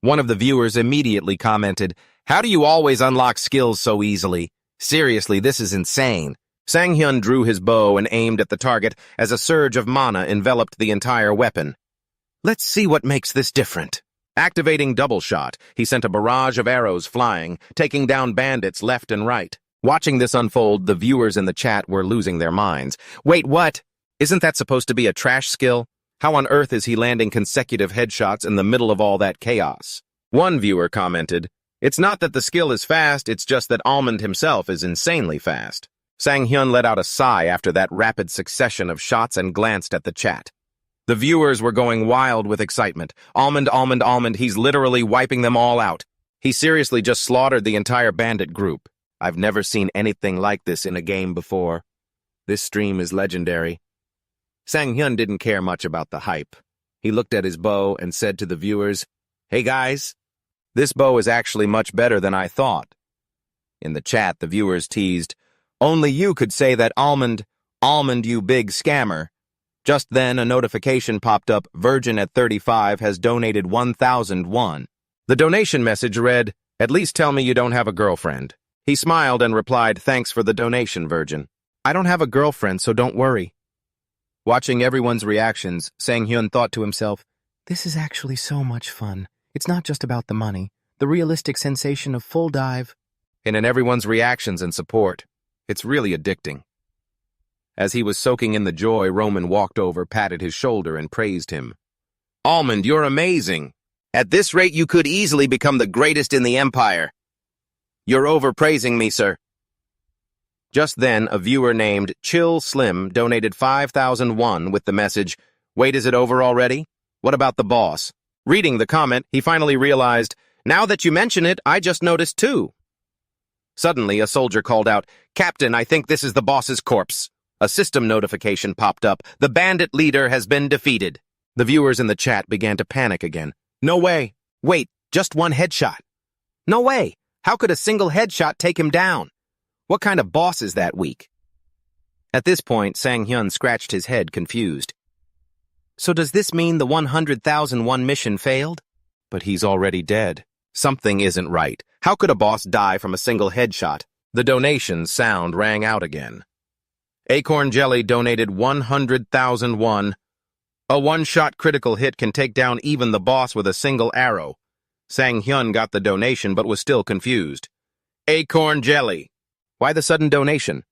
One of the viewers immediately commented, How do you always unlock skills so easily? Seriously, this is insane. Sang Hyun drew his bow and aimed at the target as a surge of mana enveloped the entire weapon. Let's see what makes this different. Activating double shot, he sent a barrage of arrows flying, taking down bandits left and right. Watching this unfold, the viewers in the chat were losing their minds. Wait, what? Isn't that supposed to be a trash skill? How on earth is he landing consecutive headshots in the middle of all that chaos? One viewer commented, It's not that the skill is fast, it's just that Almond himself is insanely fast. Sang Hyun let out a sigh after that rapid succession of shots and glanced at the chat. The viewers were going wild with excitement. Almond, Almond, Almond, he's literally wiping them all out. He seriously just slaughtered the entire bandit group. I've never seen anything like this in a game before. This stream is legendary. Sang Hyun didn't care much about the hype. He looked at his bow and said to the viewers, Hey guys, this bow is actually much better than I thought. In the chat, the viewers teased, Only you could say that almond, you big scammer. Just then, a notification popped up, Virgin at 35 has donated 1,001. The donation message read, "At least tell me you don't have a girlfriend." He smiled and replied, "Thanks for the donation, Virgin. I don't have a girlfriend, so don't worry." Watching everyone's reactions, Sang Hyun thought to himself, "This is actually so much fun. It's not just about the money, the realistic sensation of full dive." And in everyone's reactions and support, it's really addicting. As he was soaking in the joy, Roman walked over, patted his shoulder, and praised him. "Almond, you're amazing. At this rate, you could easily become the greatest in the empire." "You're overpraising me, sir." Just then, a viewer named Chill Slim donated 5,001 with the message, "Wait, is it over already? What about the boss?" Reading the comment, he finally realized, "Now that you mention it, I just noticed too." Suddenly, a soldier called out, "Captain, I think this is the boss's corpse." A system notification popped up. "The bandit leader has been defeated." The viewers in the chat began to panic again. "No way. Wait, just one headshot. No way. How could a single headshot take him down? What kind of boss is that weak?" At this point, Sang Hyun scratched his head, confused. So does this mean the 100,001 mission failed? But he's already dead. Something isn't right. How could a boss die from a single headshot? The donation sound rang out again. Acorn Jelly donated 100,001. A one-shot critical hit can take down even the boss with a single arrow. Sang Hyun got the donation but was still confused. Acorn Jelly. Why the sudden donation?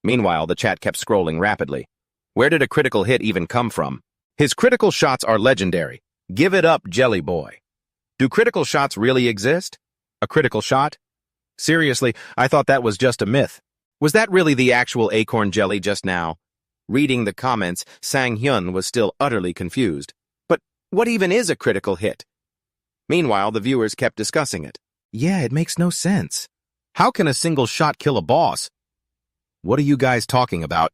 Meanwhile, the chat kept scrolling rapidly. Where did a critical hit even come from? His critical shots are legendary. Give it up, Jelly Boy. Do critical shots really exist? A critical shot? Seriously, I thought that was just a myth. Was that really the actual acorn jelly just now? Reading the comments, Sang Hyun was still utterly confused. But what even is a critical hit? Meanwhile, the viewers kept discussing it. Yeah, it makes no sense. How can a single shot kill a boss? What are you guys talking about?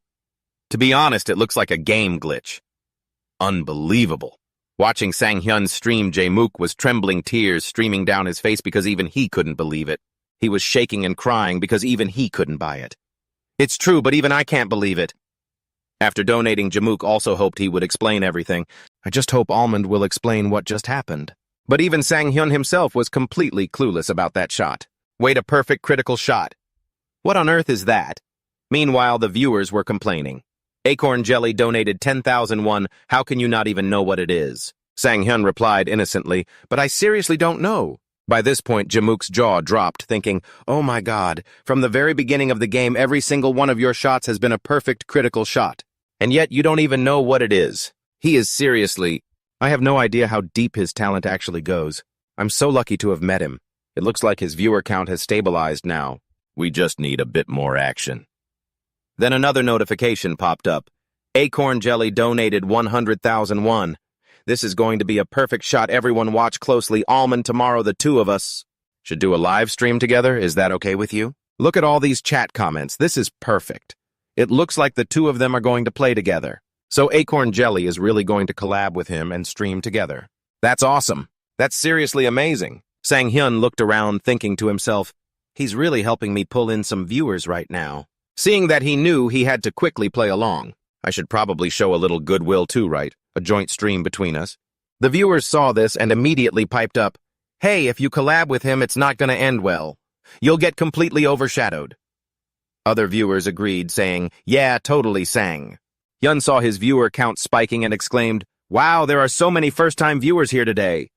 To be honest, it looks like a game glitch. Unbelievable. Watching Sang Hyun's stream, Jae-mook was trembling, tears streaming down his face because even he couldn't believe it. He was shaking and crying because even he couldn't buy it. It's true, but even I can't believe it. After donating, Jae-mook also hoped he would explain everything. I just hope Almond will explain what just happened. But even Sang Hyun himself was completely clueless about that shot. Wait, a perfect critical shot. What on earth is that? Meanwhile, the viewers were complaining. Acorn Jelly donated 10,001. How can you not even know what it is? Sang Hyun replied innocently, but I seriously don't know. By this point, Jae-mook's jaw dropped, thinking, oh my god, from the very beginning of the game, every single one of your shots has been a perfect critical shot. And yet you don't even know what it is. He is seriously... I have no idea how deep his talent actually goes. I'm so lucky to have met him. It looks like his viewer count has stabilized now. We just need a bit more action. Then another notification popped up. Acorn Jelly donated 100,001. This is going to be a perfect shot. Everyone watch closely. Almond, tomorrow the two of us should do a live stream together. Is that okay with you? Look at all these chat comments. This is perfect. It looks like the two of them are going to play together. So Acorn Jelly is really going to collab with him and stream together. That's awesome. That's seriously amazing. Sang Hyun looked around, thinking to himself, he's really helping me pull in some viewers right now. Seeing that he knew he had to quickly play along. I should probably show a little goodwill too, right? A joint stream between us. The viewers saw this and immediately piped up, hey, if you collab with him, it's not going to end well. You'll get completely overshadowed. Other viewers agreed, saying, yeah, totally Sang. Hyun saw his viewer count spiking and exclaimed, wow, there are so many first-time viewers here today.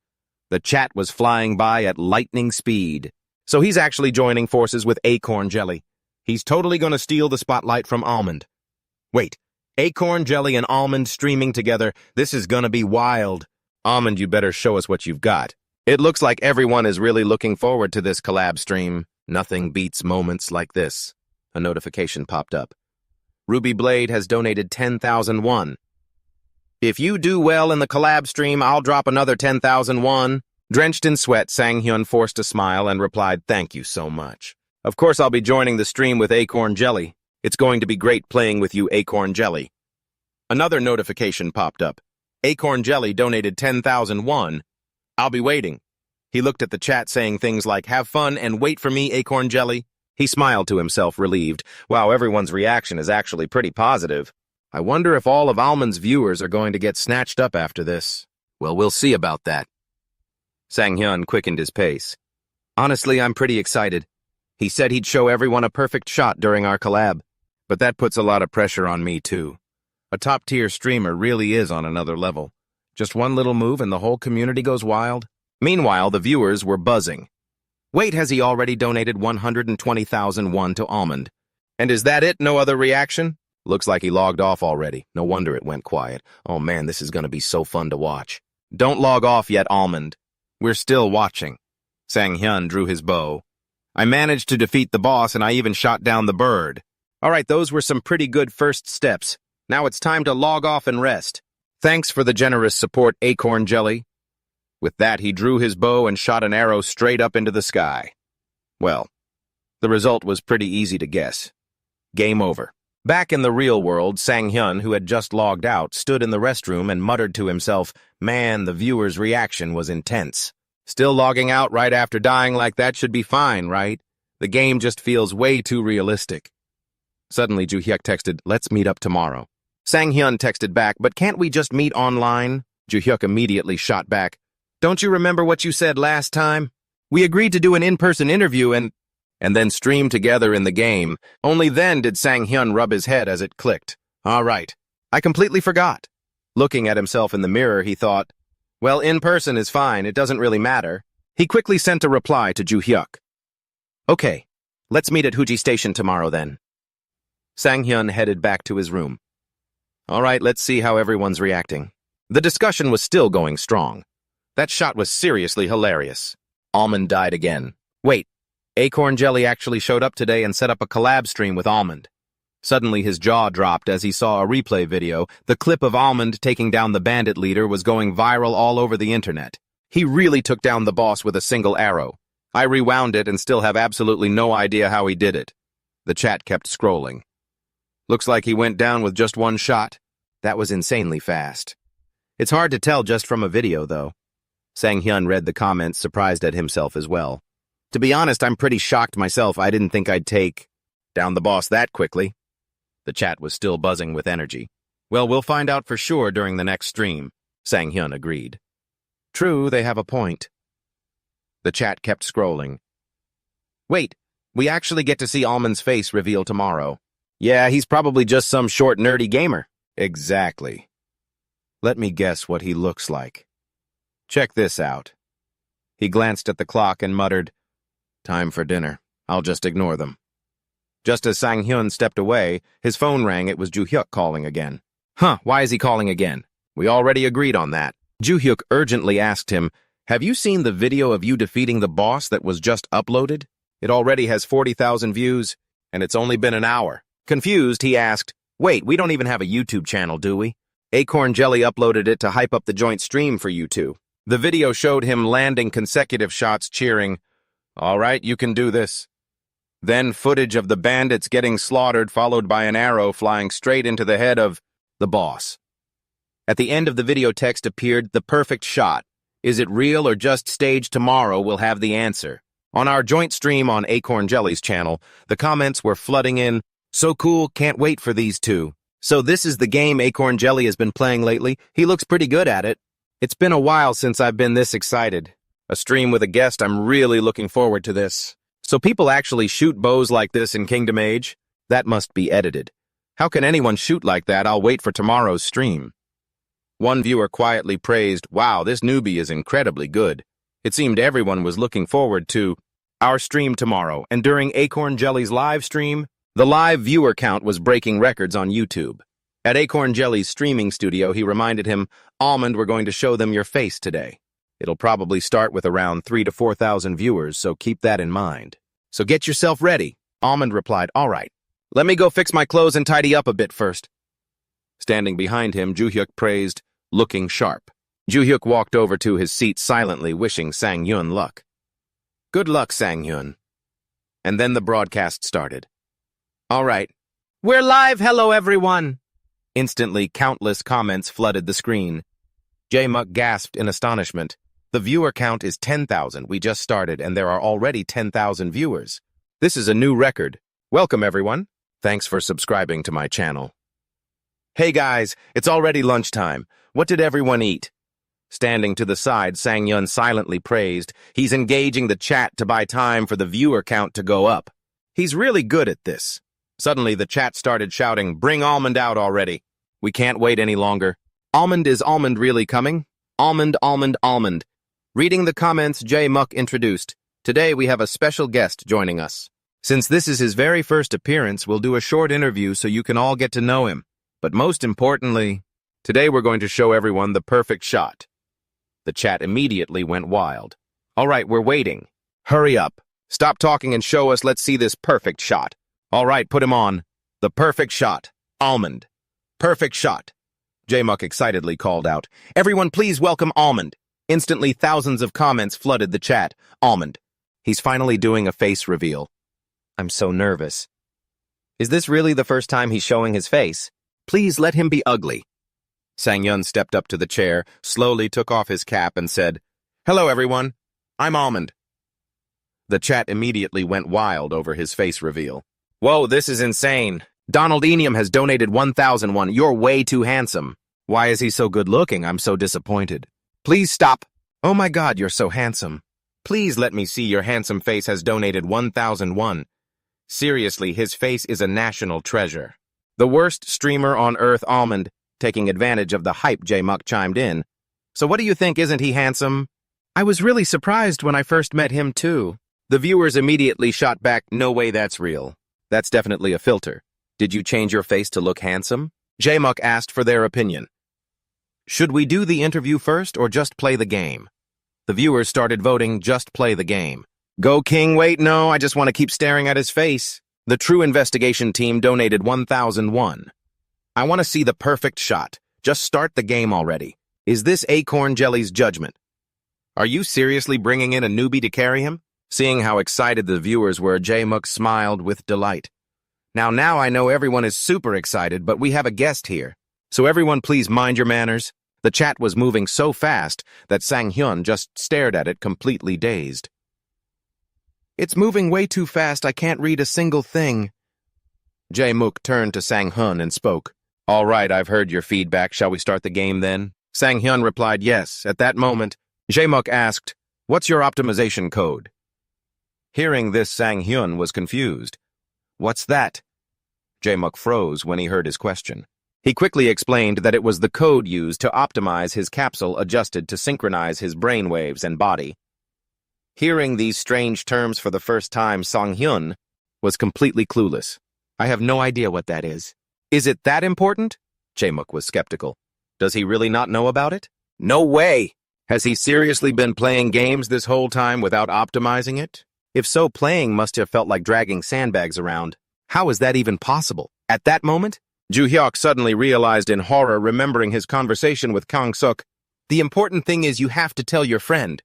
The chat was flying by at lightning speed. So he's actually joining forces with Acorn Jelly. He's totally going to steal the spotlight from Almond. Wait, Acorn Jelly and Almond streaming together, this is going to be wild. Almond, you better show us what you've got. It looks like everyone is really looking forward to this collab stream. Nothing beats moments like this. A notification popped up. Ruby Blade has donated 10,001. If you do well in the collab stream, I'll drop another 10,001. Drenched in sweat, Sang Hyun forced a smile and replied, thank you so much. Of course, I'll be joining the stream with Acorn Jelly. It's going to be great playing with you, Acorn Jelly. Another notification popped up. Acorn Jelly donated 10,001. I'll be waiting. He looked at the chat saying things like, have fun and wait for me, Acorn Jelly. He smiled to himself, relieved. Wow, everyone's reaction is actually pretty positive. I wonder if all of Almond's viewers are going to get snatched up after this. Well, we'll see about that. Sang Hyun quickened his pace. Honestly, I'm pretty excited. He said he'd show everyone a perfect shot during our collab. But that puts a lot of pressure on me, too. A top-tier streamer really is on another level. Just one little move and the whole community goes wild. Meanwhile, the viewers were buzzing. Wait, has he already donated 120,000 won to Almond? And is that it? No other reaction? Looks like he logged off already. No wonder it went quiet. Oh man, this is gonna be so fun to watch. Don't log off yet, Almond. We're still watching. Sang Hyun drew his bow. I managed to defeat the boss and I even shot down the bird. Alright, those were some pretty good first steps. Now it's time to log off and rest. Thanks for the generous support, Acorn Jelly. With that, he drew his bow and shot an arrow straight up into the sky. Well, the result was pretty easy to guess. Game over. Back in the real world, Sang Hyun, who had just logged out, stood in the restroom and muttered to himself, man, the viewer's reaction was intense. Still logging out right after dying like that should be fine, right? The game just feels way too realistic. Suddenly, Joo Hyuk texted, let's meet up tomorrow. Sang Hyun texted back, but can't we just meet online? Joo Hyuk immediately shot back, don't you remember what you said last time? We agreed to do an in-person interview and then stream together in the game. Only then did Sang Hyun rub his head as it clicked. All right, I completely forgot. Looking at himself in the mirror, he thought, well, in person is fine, it doesn't really matter. He quickly sent a reply to Joo Hyuk. Okay, let's meet at Huji Station tomorrow then. Sang Hyun headed back to his room. All right, let's see how everyone's reacting. The discussion was still going strong. That shot was seriously hilarious. Almond died again. Wait, Acorn Jelly actually showed up today and set up a collab stream with Almond. Suddenly his jaw dropped as he saw a replay video. The clip of Almond taking down the bandit leader was going viral all over the internet. He really took down the boss with a single arrow. I rewound it and still have absolutely no idea how he did it. The chat kept scrolling. Looks like he went down with just one shot. That was insanely fast. It's hard to tell just from a video, though. Sang Hyun read the comments, surprised at himself as well. To be honest, I'm pretty shocked myself. I didn't think I'd take down the boss that quickly. The chat was still buzzing with energy. Well, we'll find out for sure during the next stream, Sang Hyun agreed. True, they have a point. The chat kept scrolling. Wait, we actually get to see Almond's face reveal tomorrow. Yeah, he's probably just some short, nerdy gamer. Exactly. Let me guess what he looks like. Check this out. He glanced at the clock and muttered, time for dinner. I'll just ignore them. Just as Sang Hyun stepped away, his phone rang. It was Joo Hyuk calling again. Huh, why is he calling again? We already agreed on that. Joo Hyuk urgently asked him, have you seen the video of you defeating the boss that was just uploaded? It already has 40,000 views, and it's only been an hour. Confused, he asked, wait, we don't even have a YouTube channel, do we? Acorn Jelly uploaded it to hype up the joint stream for you two. The video showed him landing consecutive shots, cheering, all right, you can do this. Then footage of the bandits getting slaughtered, followed by an arrow flying straight into the head of the boss. At the end of the video, text appeared, the perfect shot. Is it real or just staged? Tomorrow we'll have the answer. On our joint stream on Acorn Jelly's channel, the comments were flooding in, so cool, can't wait for these two. So this is the game Acorn Jelly has been playing lately. He looks pretty good at it. It's been a while since I've been this excited. A stream with a guest, I'm really looking forward to this. So people actually shoot bows like this in Kingdom Age? That must be edited. How can anyone shoot like that? I'll wait for tomorrow's stream. One viewer quietly praised, wow, this newbie is incredibly good. It seemed everyone was looking forward to our stream tomorrow, and during Acorn Jelly's live stream, the live viewer count was breaking records on YouTube. At Acorn Jelly's streaming studio, he reminded him, Almond, we're going to show them your face today. It'll probably start with around 3,000 to 4,000 viewers, so keep that in mind. So get yourself ready. Almond replied, all right. Let me go fix my clothes and tidy up a bit first. Standing behind him, Joo Hyuk praised, looking sharp. Joo Hyuk walked over to his seat silently, wishing Sang Hyun luck. Good luck, Sang Hyun. And then the broadcast started. All right. We're live, hello everyone. Instantly, countless comments flooded the screen. J-Muck gasped in astonishment. The viewer count is 10,000. We just started, and there are already 10,000 viewers. This is a new record. Welcome, everyone. Thanks for subscribing to my channel. Hey guys, it's already lunchtime. What did everyone eat? Standing to the side, Sang Hyun silently praised. He's engaging the chat to buy time for the viewer count to go up. He's really good at this. Suddenly, the chat started shouting, "Bring Almond out already. We can't wait any longer. Almond, is Almond really coming? Almond, Almond, Almond." Reading the comments, J Muck introduced. Today we have a special guest joining us. Since this is his very first appearance, we'll do a short interview so you can all get to know him. But most importantly, today we're going to show everyone the perfect shot. The chat immediately went wild. All right, we're waiting. Hurry up. Stop talking and show us. Let's see this perfect shot. All right, put him on. The perfect shot. Almond. Perfect shot. J-Muck excitedly called out. Everyone please welcome Almond. Instantly, thousands of comments flooded the chat. Almond. He's finally doing a face reveal. I'm so nervous. Is this really the first time he's showing his face? Please let him be ugly. Sang Hyun stepped up to the chair, slowly took off his cap and said, Hello everyone, I'm Almond. The chat immediately went wild over his face reveal. Whoa, this is insane. Millennium has donated 1,001. You're way too handsome. Why is he so good looking? I'm so disappointed. Please stop. Oh my god, you're so handsome. Please let me see your handsome face has donated 1,001. Seriously, his face is a national treasure. The worst streamer on earth, Almond, taking advantage of the hype, J-Muck chimed in. So what do you think, isn't he handsome? I was really surprised when I first met him too. The viewers immediately shot back, no way that's real. That's definitely a filter. Did you change your face to look handsome? J-Muck asked for their opinion. Should we do the interview first or just play the game? The viewers started voting, just play the game. Go King, wait, no, I just want to keep staring at his face. The True Investigation team donated 1,001. I want to see the perfect shot. Just start the game already. Is this Acorn Jelly's judgment? Are you seriously bringing in a newbie to carry him? Seeing how excited the viewers were, J-Muck smiled with delight. Now I know everyone is super excited, but we have a guest here. So everyone please mind your manners. The chat was moving so fast that Sang Hyun just stared at it completely dazed. It's moving way too fast, I can't read a single thing. J-Muck turned to Sang Hyun and spoke. All right, I've heard your feedback. Shall we start the game then? Sang Hyun replied yes. At that moment, J-Muck asked, What's your optimization code? Hearing this, Sang Hyun was confused. What's that? J-Muck froze when he heard his question. He quickly explained that it was the code used to optimize his capsule adjusted to synchronize his brainwaves and body. Hearing these strange terms for the first time, Sang Hyun was completely clueless. I have no idea what that is. Is it that important? J-Muck was skeptical. Does he really not know about it? No way! Has he seriously been playing games this whole time without optimizing it? If so, playing must have felt like dragging sandbags around. How is that even possible? At that moment, Ju-hyuk suddenly realized in horror, remembering his conversation with Kang-suk. The important thing is you have to tell your friend.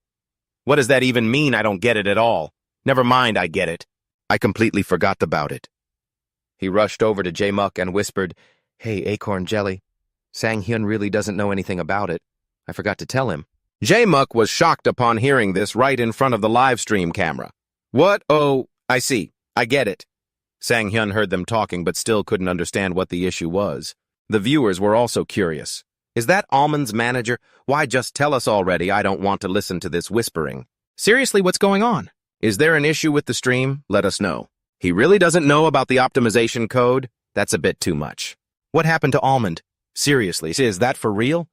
What does that even mean? I don't get it at all. Never mind, I get it. I completely forgot about it. He rushed over to J-Muck and whispered, Hey, Acorn Jelly. Sang Hyun really doesn't know anything about it. I forgot to tell him. J-Muck was shocked upon hearing this right in front of the live stream camera. What? Oh, I see. I get it. Sang Hyun heard them talking but still couldn't understand what the issue was. The viewers were also curious. Is that Almond's manager? Why just tell us already? I don't want to listen to this whispering. Seriously, what's going on? Is there an issue with the stream? Let us know. He really doesn't know about the optimization code? That's a bit too much. What happened to Almond? Seriously, is that for real?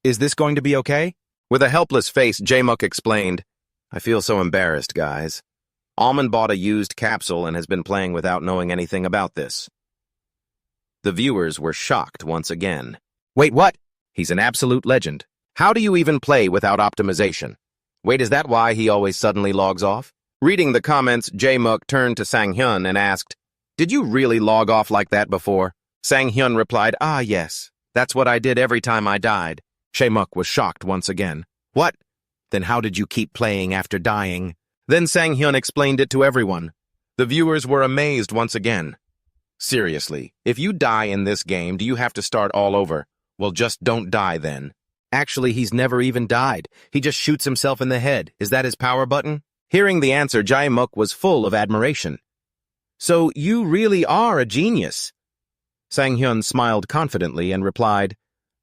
Is this going to be okay? With a helpless face, J-Muck explained, I feel so embarrassed, guys. Almond bought a used capsule and has been playing without knowing anything about this. The viewers were shocked once again. Wait, what? He's an absolute legend. How do you even play without optimization? Wait, is that why he always suddenly logs off? Reading the comments, J-Muck turned to Sang Hyun and asked, Did you really log off like that before? Sang Hyun replied, yes. That's what I did every time I died. J-Muck was shocked once again. What? Then how did you keep playing after dying? Then Sang Hyun explained it to everyone. The viewers were amazed once again. Seriously, if you die in this game, do you have to start all over? Well, just don't die then. Actually, he's never even died. He just shoots himself in the head. Is that his power button? Hearing the answer, J-Muck was full of admiration. So you really are a genius. Sang Hyun smiled confidently and replied,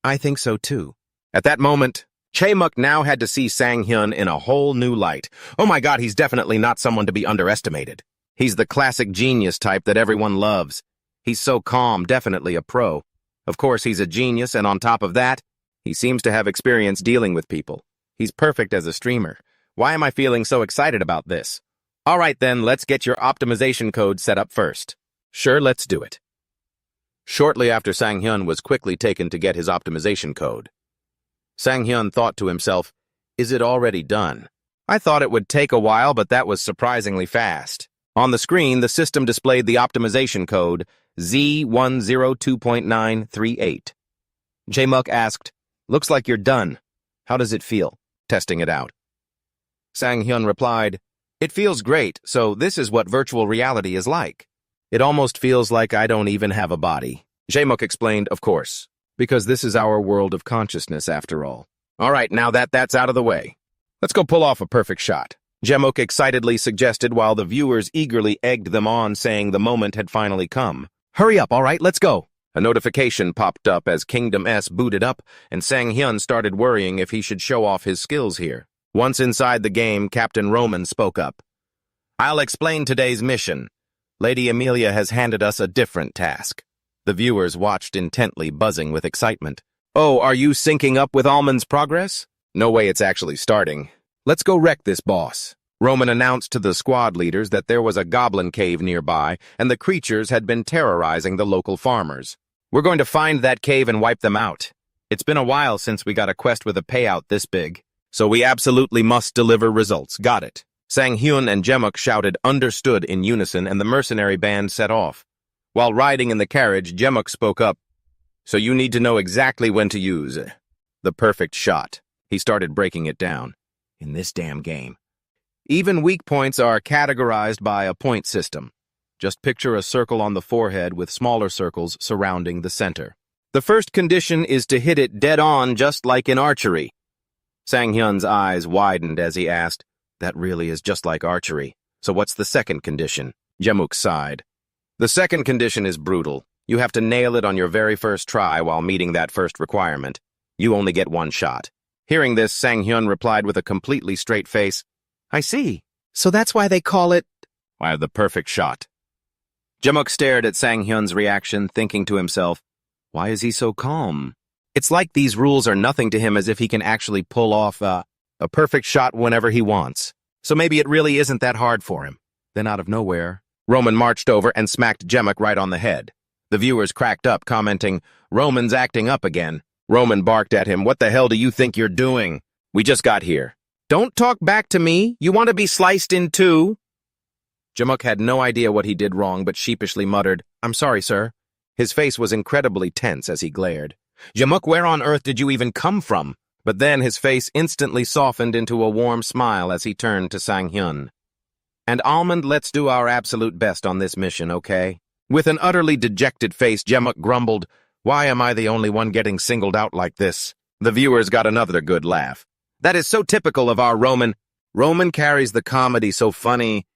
I think so too. At that moment, Chae-muk now had to see Sang Hyun in a whole new light. Oh my God, he's definitely not someone to be underestimated. He's the classic genius type that everyone loves. He's so calm, definitely a pro. Of course, he's a genius, and on top of that, he seems to have experience dealing with people. He's perfect as a streamer. Why am I feeling so excited about this? All right then, let's get your optimization code set up first. Sure, let's do it. Shortly after, Sang Hyun was quickly taken to get his optimization code. Sang Hyun thought to himself, is it already done? I thought it would take a while, but that was surprisingly fast. On the screen, the system displayed the optimization code Z102.938. Chae-muk asked, looks like you're done. How does it feel? Testing it out. Sang Hyun replied, it feels great, so this is what virtual reality is like. It almost feels like I don't even have a body. Chae-muk explained, of course, because this is our world of consciousness after all. All right, now that that's out of the way, let's go pull off a perfect shot. Chae-muk excitedly suggested while the viewers eagerly egged them on, saying the moment had finally come. Hurry up, all right, let's go. A notification popped up as Kingdom S booted up, and Sang Hyun started worrying if he should show off his skills here. Once inside the game, Captain Roman spoke up. I'll explain today's mission. Lady Amelia has handed us a different task. The viewers watched intently, buzzing with excitement. Oh, are you syncing up with Almond's progress? No way it's actually starting. Let's go wreck this boss. Roman announced to the squad leaders that there was a goblin cave nearby, and the creatures had been terrorizing the local farmers. We're going to find that cave and wipe them out. It's been a while since we got a quest with a payout this big, so we absolutely must deliver results. Got it. Sang Hyun and Chae-muk shouted understood in unison, and the mercenary band set off. While riding in the carriage, Chae-muk spoke up. So you need to know exactly when to use the perfect shot. He started breaking it down. In this damn game, even weak points are categorized by a point system. Just picture a circle on the forehead with smaller circles surrounding the center. The first condition is to hit it dead on, just like in archery. Sang Hyun's eyes widened as he asked, that really is just like archery. So what's the second condition? Chae-muk sighed. The second condition is brutal. You have to nail it on your very first try while meeting that first requirement. You only get one shot. Hearing this, Sang Hyun replied with a completely straight face, I see. So that's why they call it... Why, the perfect shot. Chae-muk stared at Sang Hyun's reaction, thinking to himself, why is he so calm? It's like these rules are nothing to him, as if he can actually pull off a perfect shot whenever he wants. So maybe it really isn't that hard for him. Then out of nowhere, Roman marched over and smacked Chae-muk right on the head. The viewers cracked up, commenting, Roman's acting up again. Roman barked at him, what the hell do you think you're doing? We just got here. Don't talk back to me. You want to be sliced in two? Chae-muk had no idea what he did wrong, but sheepishly muttered, I'm sorry, sir. His face was incredibly tense as he glared. Chae-muk, where on earth did you even come from? But then his face instantly softened into a warm smile as he turned to Sang Hyun. And Almond, let's do our absolute best on this mission, okay? With an utterly dejected face, Chae-muk grumbled, why am I the only one getting singled out like this? The viewers got another good laugh. That is so typical of our Roman. Roman carries the comedy so funny.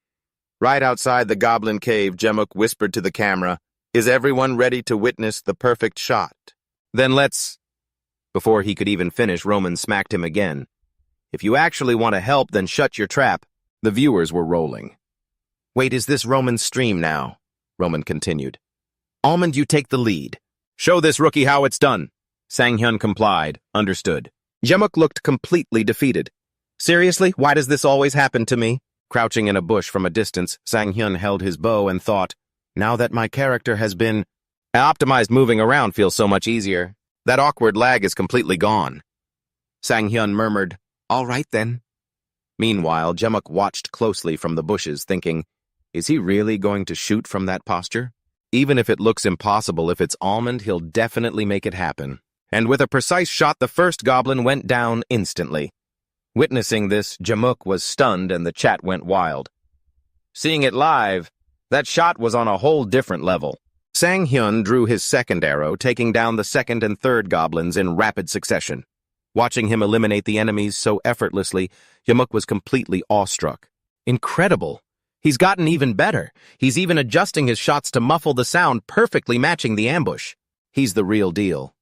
Right outside the goblin cave, Chae-muk whispered to the camera, is everyone ready to witness the perfect shot? Then let's... Before he could even finish, Roman smacked him again. If you actually want to help, then shut your trap. The viewers were rolling. Wait, is this Roman's stream now? Roman continued. Almond, you take the lead. Show this rookie how it's done. Sang Hyun complied, understood. Chae-muk looked completely defeated. Seriously, why does this always happen to me? Crouching in a bush from a distance, Sang Hyun held his bow and thought, now that my character has been optimized, moving around feels so much easier. That awkward lag is completely gone. Sang Hyun murmured, all right then. Meanwhile, Chae-muk watched closely from the bushes, thinking, is he really going to shoot from that posture? Even if it looks impossible, if it's Almond, he'll definitely make it happen. And with a precise shot, the first goblin went down instantly. Witnessing this, Chae-muk was stunned and the chat went wild. Seeing it live, that shot was on a whole different level. Sang Hyun drew his second arrow, taking down the second and third goblins in rapid succession. Watching him eliminate the enemies so effortlessly, Chae-muk was completely awestruck. Incredible! He's gotten even better. He's even adjusting his shots to muffle the sound, perfectly matching the ambush. He's the real deal.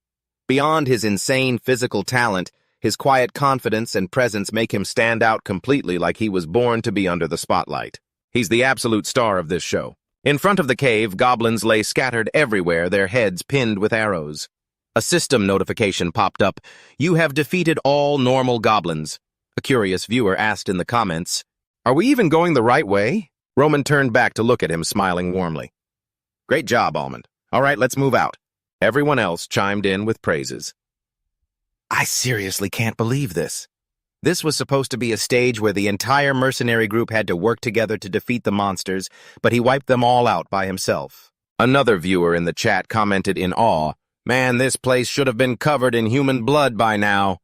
Beyond his insane physical talent, his quiet confidence and presence make him stand out completely, like he was born to be under the spotlight. He's the absolute star of this show. In front of the cave, goblins lay scattered everywhere, their heads pinned with arrows. A system notification popped up. "You have defeated all normal goblins." A curious viewer asked in the comments, "Are we even going the right way?" Roman turned back to look at him, smiling warmly. "Great job, Almond. All right, let's move out." Everyone else chimed in with praises. I seriously can't believe this. This was supposed to be a stage where the entire mercenary group had to work together to defeat the monsters, but he wiped them all out by himself. Another viewer in the chat commented in awe, "Man, this place should have been covered in human blood by now."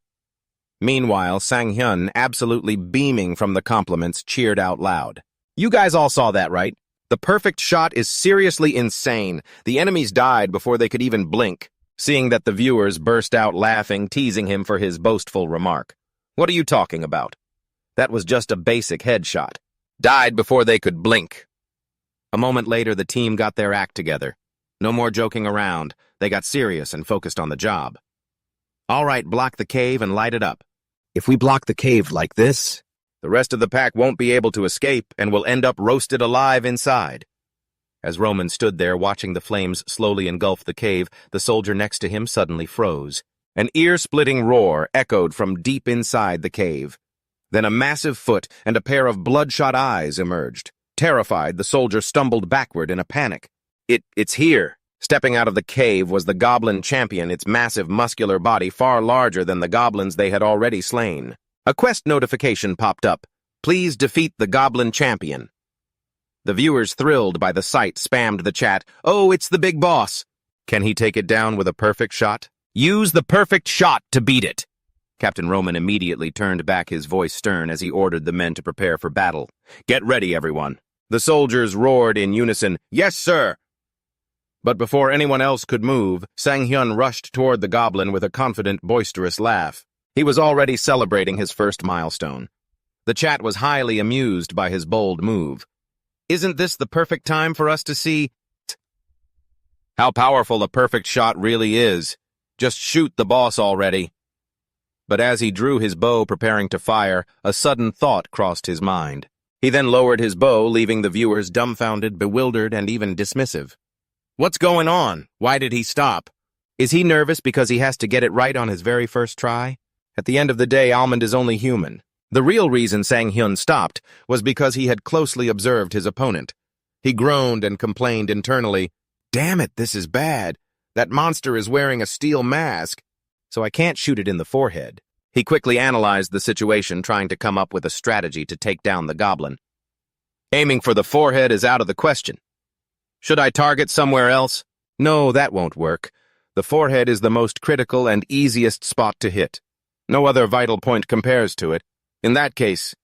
Meanwhile, Sang Hyun, absolutely beaming from the compliments, cheered out loud. "You guys all saw that, right? The perfect shot is seriously insane. The enemies died before they could even blink." Seeing that the viewers burst out laughing, teasing him for his boastful remark. "What are you talking about? That was just a basic headshot. Died before they could blink." A moment later, the team got their act together. No more joking around. They got serious and focused on the job. "All right, block the cave and light it up. If we block the cave like this, the rest of the pack won't be able to escape and will end up roasted alive inside." As Roman stood there watching the flames slowly engulf the cave, the soldier next to him suddenly froze. An ear-splitting roar echoed from deep inside the cave. Then a massive foot and a pair of bloodshot eyes emerged. Terrified, the soldier stumbled backward in a panic. It's here." Stepping out of the cave was the goblin champion, its massive muscular body far larger than the goblins they had already slain. A quest notification popped up. "Please defeat the goblin champion." The viewers, thrilled by the sight, spammed the chat. "Oh, it's the big boss. Can he take it down with a perfect shot? Use the perfect shot to beat it." Captain Roman immediately turned back, his voice stern, as he ordered the men to prepare for battle. "Get ready, everyone." The soldiers roared in unison, "Yes, sir." But before anyone else could move, Sang Hyun rushed toward the goblin with a confident, boisterous laugh. He was already celebrating his first milestone. The chat was highly amused by his bold move. "Isn't this the perfect time for us to see how powerful a perfect shot really is? Just shoot the boss already." But as he drew his bow preparing to fire, a sudden thought crossed his mind. He then lowered his bow, leaving the viewers dumbfounded, bewildered, and even dismissive. What's going on? Why did he stop? Is he nervous because he has to get it right on his very first try? At the end of the day, Almond is only human. The real reason Sang Hyun stopped was because he had closely observed his opponent. He groaned and complained internally, "Damn it, this is bad. That monster is wearing a steel mask, so I can't shoot it in the forehead." He quickly analyzed the situation, trying to come up with a strategy to take down the goblin. "Aiming for the forehead is out of the question. Should I target somewhere else? No, that won't work. The forehead is the most critical and easiest spot to hit. No other vital point compares to it. In that case..."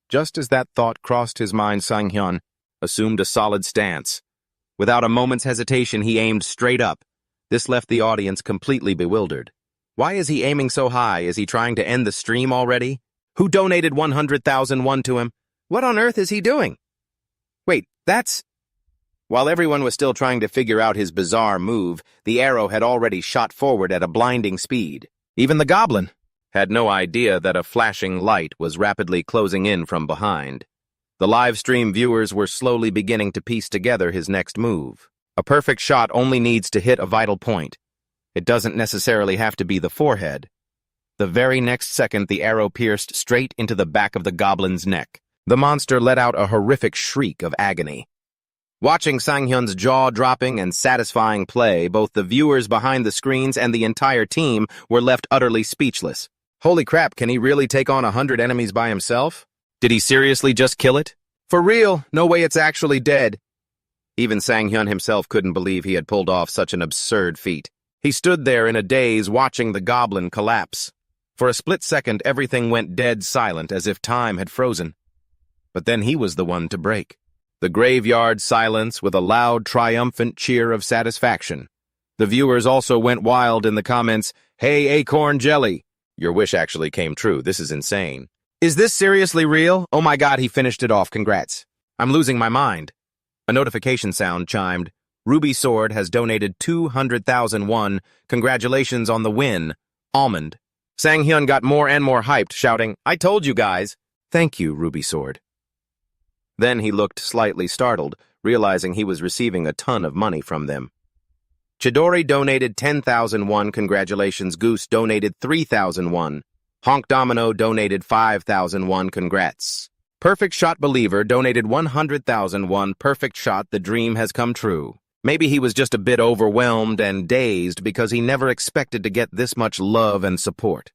Just as that thought crossed his mind, Sang Hyun assumed a solid stance. Without a moment's hesitation, he aimed straight up. This left the audience completely bewildered. Why is he aiming so high? Is he trying to end the stream already? Who donated 100,000 won to him? What on earth is he doing? Wait, that's... While everyone was still trying to figure out his bizarre move, the arrow had already shot forward at a blinding speed. Even the goblin had no idea that a flashing light was rapidly closing in from behind. The live stream viewers were slowly beginning to piece together his next move. A perfect shot only needs to hit a vital point. It doesn't necessarily have to be the forehead. The very next second, the arrow pierced straight into the back of the goblin's neck. The monster let out a horrific shriek of agony. Watching Sang Hyun's jaw-dropping and satisfying play, both the viewers behind the screens and the entire team were left utterly speechless. Holy crap, can he really take on 100 enemies by himself? Did he seriously just kill it? For real, no way it's actually dead. Even Sang Hyun himself couldn't believe he had pulled off such an absurd feat. He stood there in a daze watching the goblin collapse. For a split second, everything went dead silent, as if time had frozen. But then he was the one to break. The graveyard silence with a loud, triumphant cheer of satisfaction. The viewers also went wild in the comments, "Hey, Acorn Jelly! Your wish actually came true. This is insane. Is this seriously real? Oh my god, he finished it off. Congrats." I'm losing my mind. A notification sound chimed. Ruby Sword has donated 200,000 won. Congratulations on the win. Almond. Sang Hyun got more and more hyped, shouting, I told you guys. Thank you, Ruby Sword. Then he looked slightly startled, realizing he was receiving a ton of money from them. Chidori donated 10,000 won. Congratulations. Goose donated 3,000 won. Honk Domino donated 5,000 won. Congrats. Perfect Shot Believer donated 100,000 won. Perfect Shot, the dream has come true. Maybe he was just a bit overwhelmed and dazed because he never expected to get this much love and support.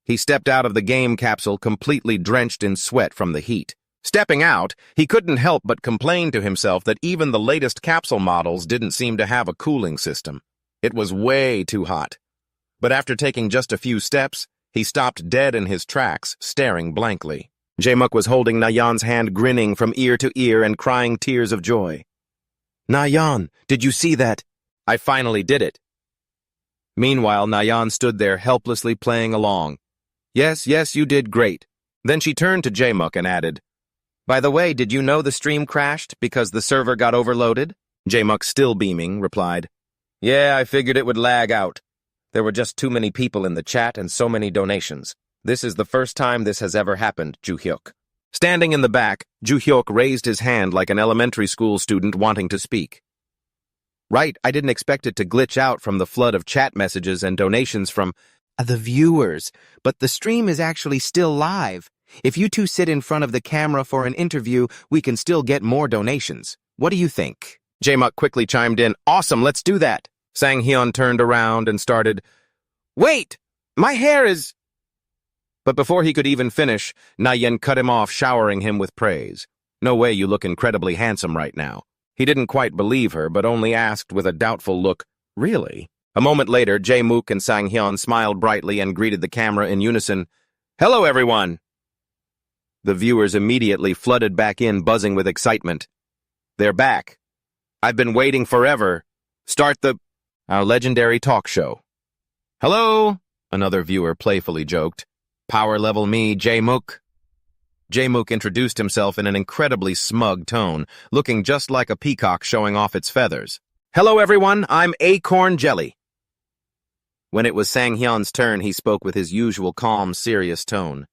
He stepped out of the game capsule completely drenched in sweat from the heat. Stepping out, he couldn't help but complain to himself that even the latest capsule models didn't seem to have a cooling system. It was way too hot. But after taking just a few steps, he stopped dead in his tracks, staring blankly. Jae-muk was holding Na-yeon's hand, grinning from ear to ear and crying tears of joy. Na-yeon, did you see that? I finally did it. Meanwhile, Na-yeon stood there helplessly playing along. Yes, you did great. Then she turned to Jae-muk and added, By the way, did you know the stream crashed because the server got overloaded? Jae-muk, still beaming, replied, Yeah, I figured it would lag out. There were just too many people in the chat and so many donations. This is the first time this has ever happened, Ju-hyuk. Standing in the back, Ju-hyuk raised his hand like an elementary school student wanting to speak. Right, I didn't expect it to glitch out from the flood of chat messages and donations from the viewers, but the stream is actually still live. If you two sit in front of the camera for an interview, we can still get more donations. What do you think? Jae-muk quickly chimed in, Awesome, let's do that. Sang Hyun turned around and started, Wait! My hair is... But before he could even finish, Na-yeon cut him off, showering him with praise. No way, you look incredibly handsome right now. He didn't quite believe her, but only asked with a doubtful look, Really? A moment later, Jae-muk and Sang Hyun smiled brightly and greeted the camera in unison, Hello, everyone! The viewers immediately flooded back in, buzzing with excitement. They're back. I've been waiting forever. Start our legendary talk show. Hello, another viewer playfully joked. Power level me, Jae-muk. Jae-muk introduced himself in an incredibly smug tone, looking just like a peacock showing off its feathers. Hello, everyone, I'm Acorn Jelly. When it was Sang Hyun's turn, he spoke with his usual calm, serious tone.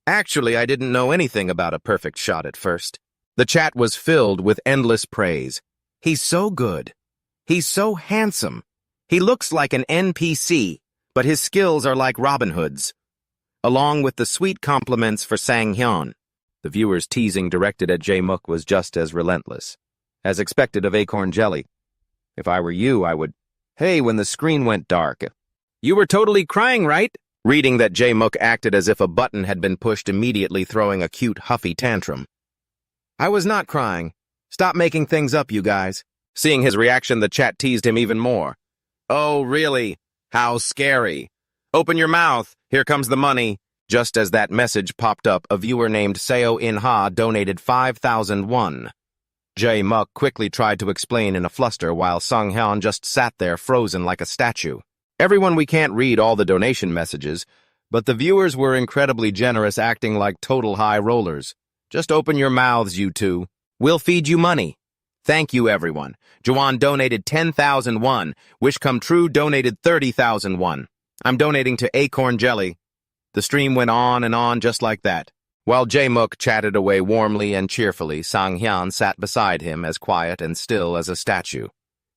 Actually, I didn't know anything about a perfect shot at first. The chat was filled with endless praise. He's so good. He's so handsome. He looks like an NPC, but his skills are like Robin Hood's. Along with the sweet compliments for Sang Hyun. The viewer's teasing directed at Jae-muk was just as relentless. As expected of Acorn Jelly. If I were you, I would... Hey, when the screen went dark. You were totally crying, right? Reading that Jae-muk acted as if a button had been pushed, immediately throwing a cute, huffy tantrum. I was not crying. Stop making things up, you guys. Seeing his reaction, the chat teased him even more. Oh, really? How scary. Open your mouth. Here comes the money. Just as that message popped up, a viewer named Seo In-ha donated 5,000 won. Jae-muk quickly tried to explain in a fluster while Sang Hyun just sat there frozen like a statue. Everyone, we can't read all the donation messages, but the viewers were incredibly generous, acting like total high rollers. Just open your mouths, you two. We'll feed you money. Thank you, everyone. Juan donated 10,000 won. Wish Come True donated 30,000 won. I'm donating to Acorn Jelly. The stream went on and on just like that. While Jae-muk chatted away warmly and cheerfully, Sang Hyun sat beside him as quiet and still as a statue.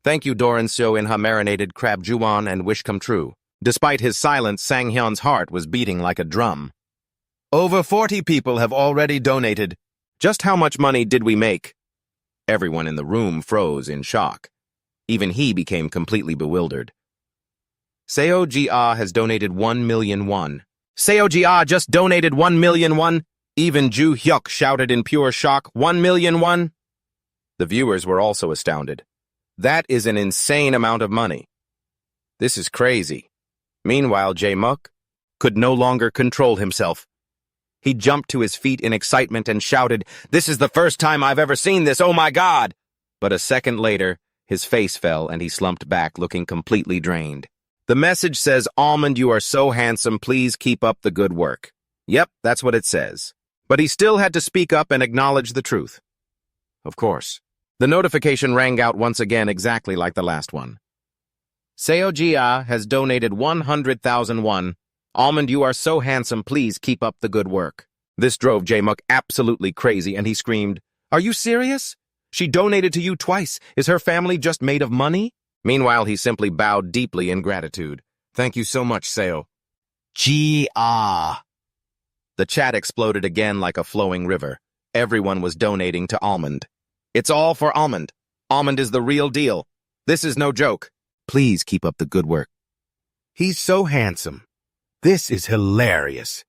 Thank you, Doran Seo In-ha marinated crab Juwon and Wish Come True. Despite his silence, Sang Hyun's heart was beating like a drum. Over 40 people have already donated. Just how much money did we make? Everyone in the room froze in shock. Even he became completely bewildered. Seo Ji-ah has donated 1 million won. Seo Ji-ah just donated 1 million won? Even Ju-hyuk shouted in pure shock, 1 million won? The viewers were also astounded. That is an insane amount of money. This is crazy. Meanwhile, Jae-muk could no longer control himself. He jumped to his feet in excitement and shouted, This is the first time I've ever seen this, oh my God! But a second later, his face fell and he slumped back, looking completely drained. The message says, Almond, you are so handsome, please keep up the good work. Yep, that's what it says. But he still had to speak up and acknowledge the truth. Of course. The notification rang out once again exactly like the last one. Seo Jia has donated 100,000 won. Almond, you are so handsome, please keep up the good work. This drove Jae-muk absolutely crazy, and he screamed, "Are you serious? She donated to you twice. Is her family just made of money?" Meanwhile, he simply bowed deeply in gratitude. "Thank you so much, Seo." G-ah. The chat exploded again like a flowing river. Everyone was donating to Almond. It's all for Almond. Almond is the real deal. This is no joke. Please keep up the good work. He's so handsome. This is hilarious.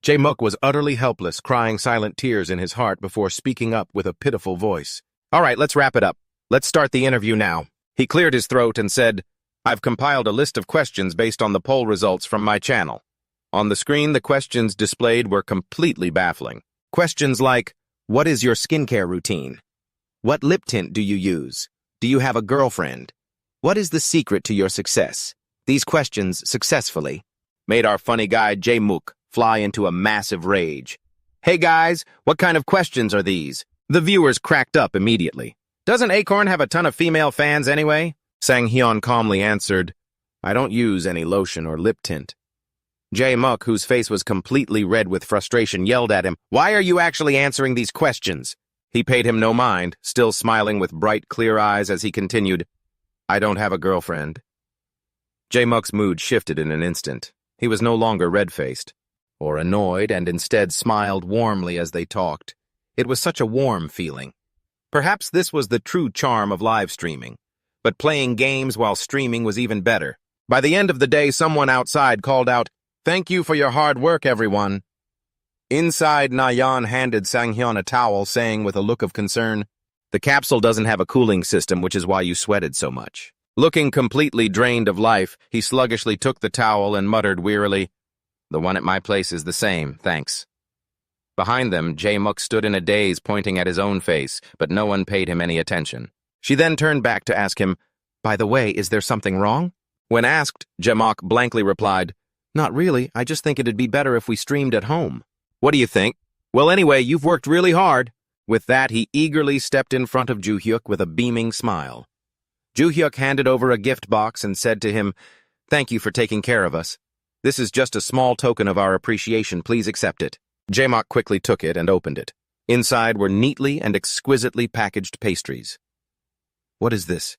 Jae-muk was utterly helpless, crying silent tears in his heart before speaking up with a pitiful voice. All right, let's wrap it up. Let's start the interview now. He cleared his throat and said, I've compiled a list of questions based on the poll results from my channel. On the screen, the questions displayed were completely baffling. Questions like, what is your skincare routine? What lip tint do you use? Do you have a girlfriend? What is the secret to your success? These questions successfully made our funny guy Jae-muk fly into a massive rage. Hey guys, what kind of questions are these? The viewers cracked up immediately. Doesn't Acorn have a ton of female fans anyway? Sang Hyun calmly answered, I don't use any lotion or lip tint. Jae-muk, whose face was completely red with frustration, yelled at him, Why are you actually answering these questions? He paid him no mind, still smiling with bright, clear eyes as he continued, I don't have a girlfriend. Jae-muk's mood shifted in an instant. He was no longer red-faced or annoyed and instead smiled warmly as they talked. It was such a warm feeling. Perhaps this was the true charm of live streaming, but playing games while streaming was even better. By the end of the day, someone outside called out, Thank you for your hard work, everyone. Inside, Nayeon handed Sang Hyun a towel, saying with a look of concern, The capsule doesn't have a cooling system, which is why you sweated so much. Looking completely drained of life, he sluggishly took the towel and muttered wearily, The one at my place is the same, thanks. Behind them, Jae-muk stood in a daze, pointing at his own face, but no one paid him any attention. She then turned back to ask him, By the way, is there something wrong? When asked, Jae-muk blankly replied, Not really, I just think it'd be better if we streamed at home. What do you think? Well, anyway, you've worked really hard. With that, he eagerly stepped in front of Joo-hyuk with a beaming smile. Joo-hyuk handed over a gift box and said to him, Thank you for taking care of us. This is just a small token of our appreciation. Please accept it. Jae-muk quickly took it and opened it. Inside were neatly and exquisitely packaged pastries. What is this?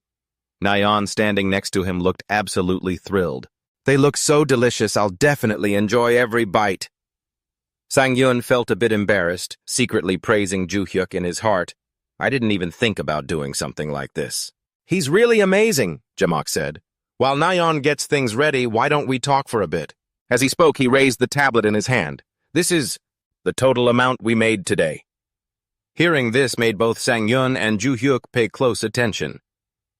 Nayeon, standing next to him, looked absolutely thrilled. They look so delicious, I'll definitely enjoy every bite. Sang Hyun felt a bit embarrassed, secretly praising Joo-hyuk in his heart. I didn't even think about doing something like this. He's really amazing, Jae-muk said. While Nayeon gets things ready, why don't we talk for a bit? As he spoke, he raised the tablet in his hand. This is the total amount we made today. Hearing this made both Sang Hyun and Joo-hyuk pay close attention.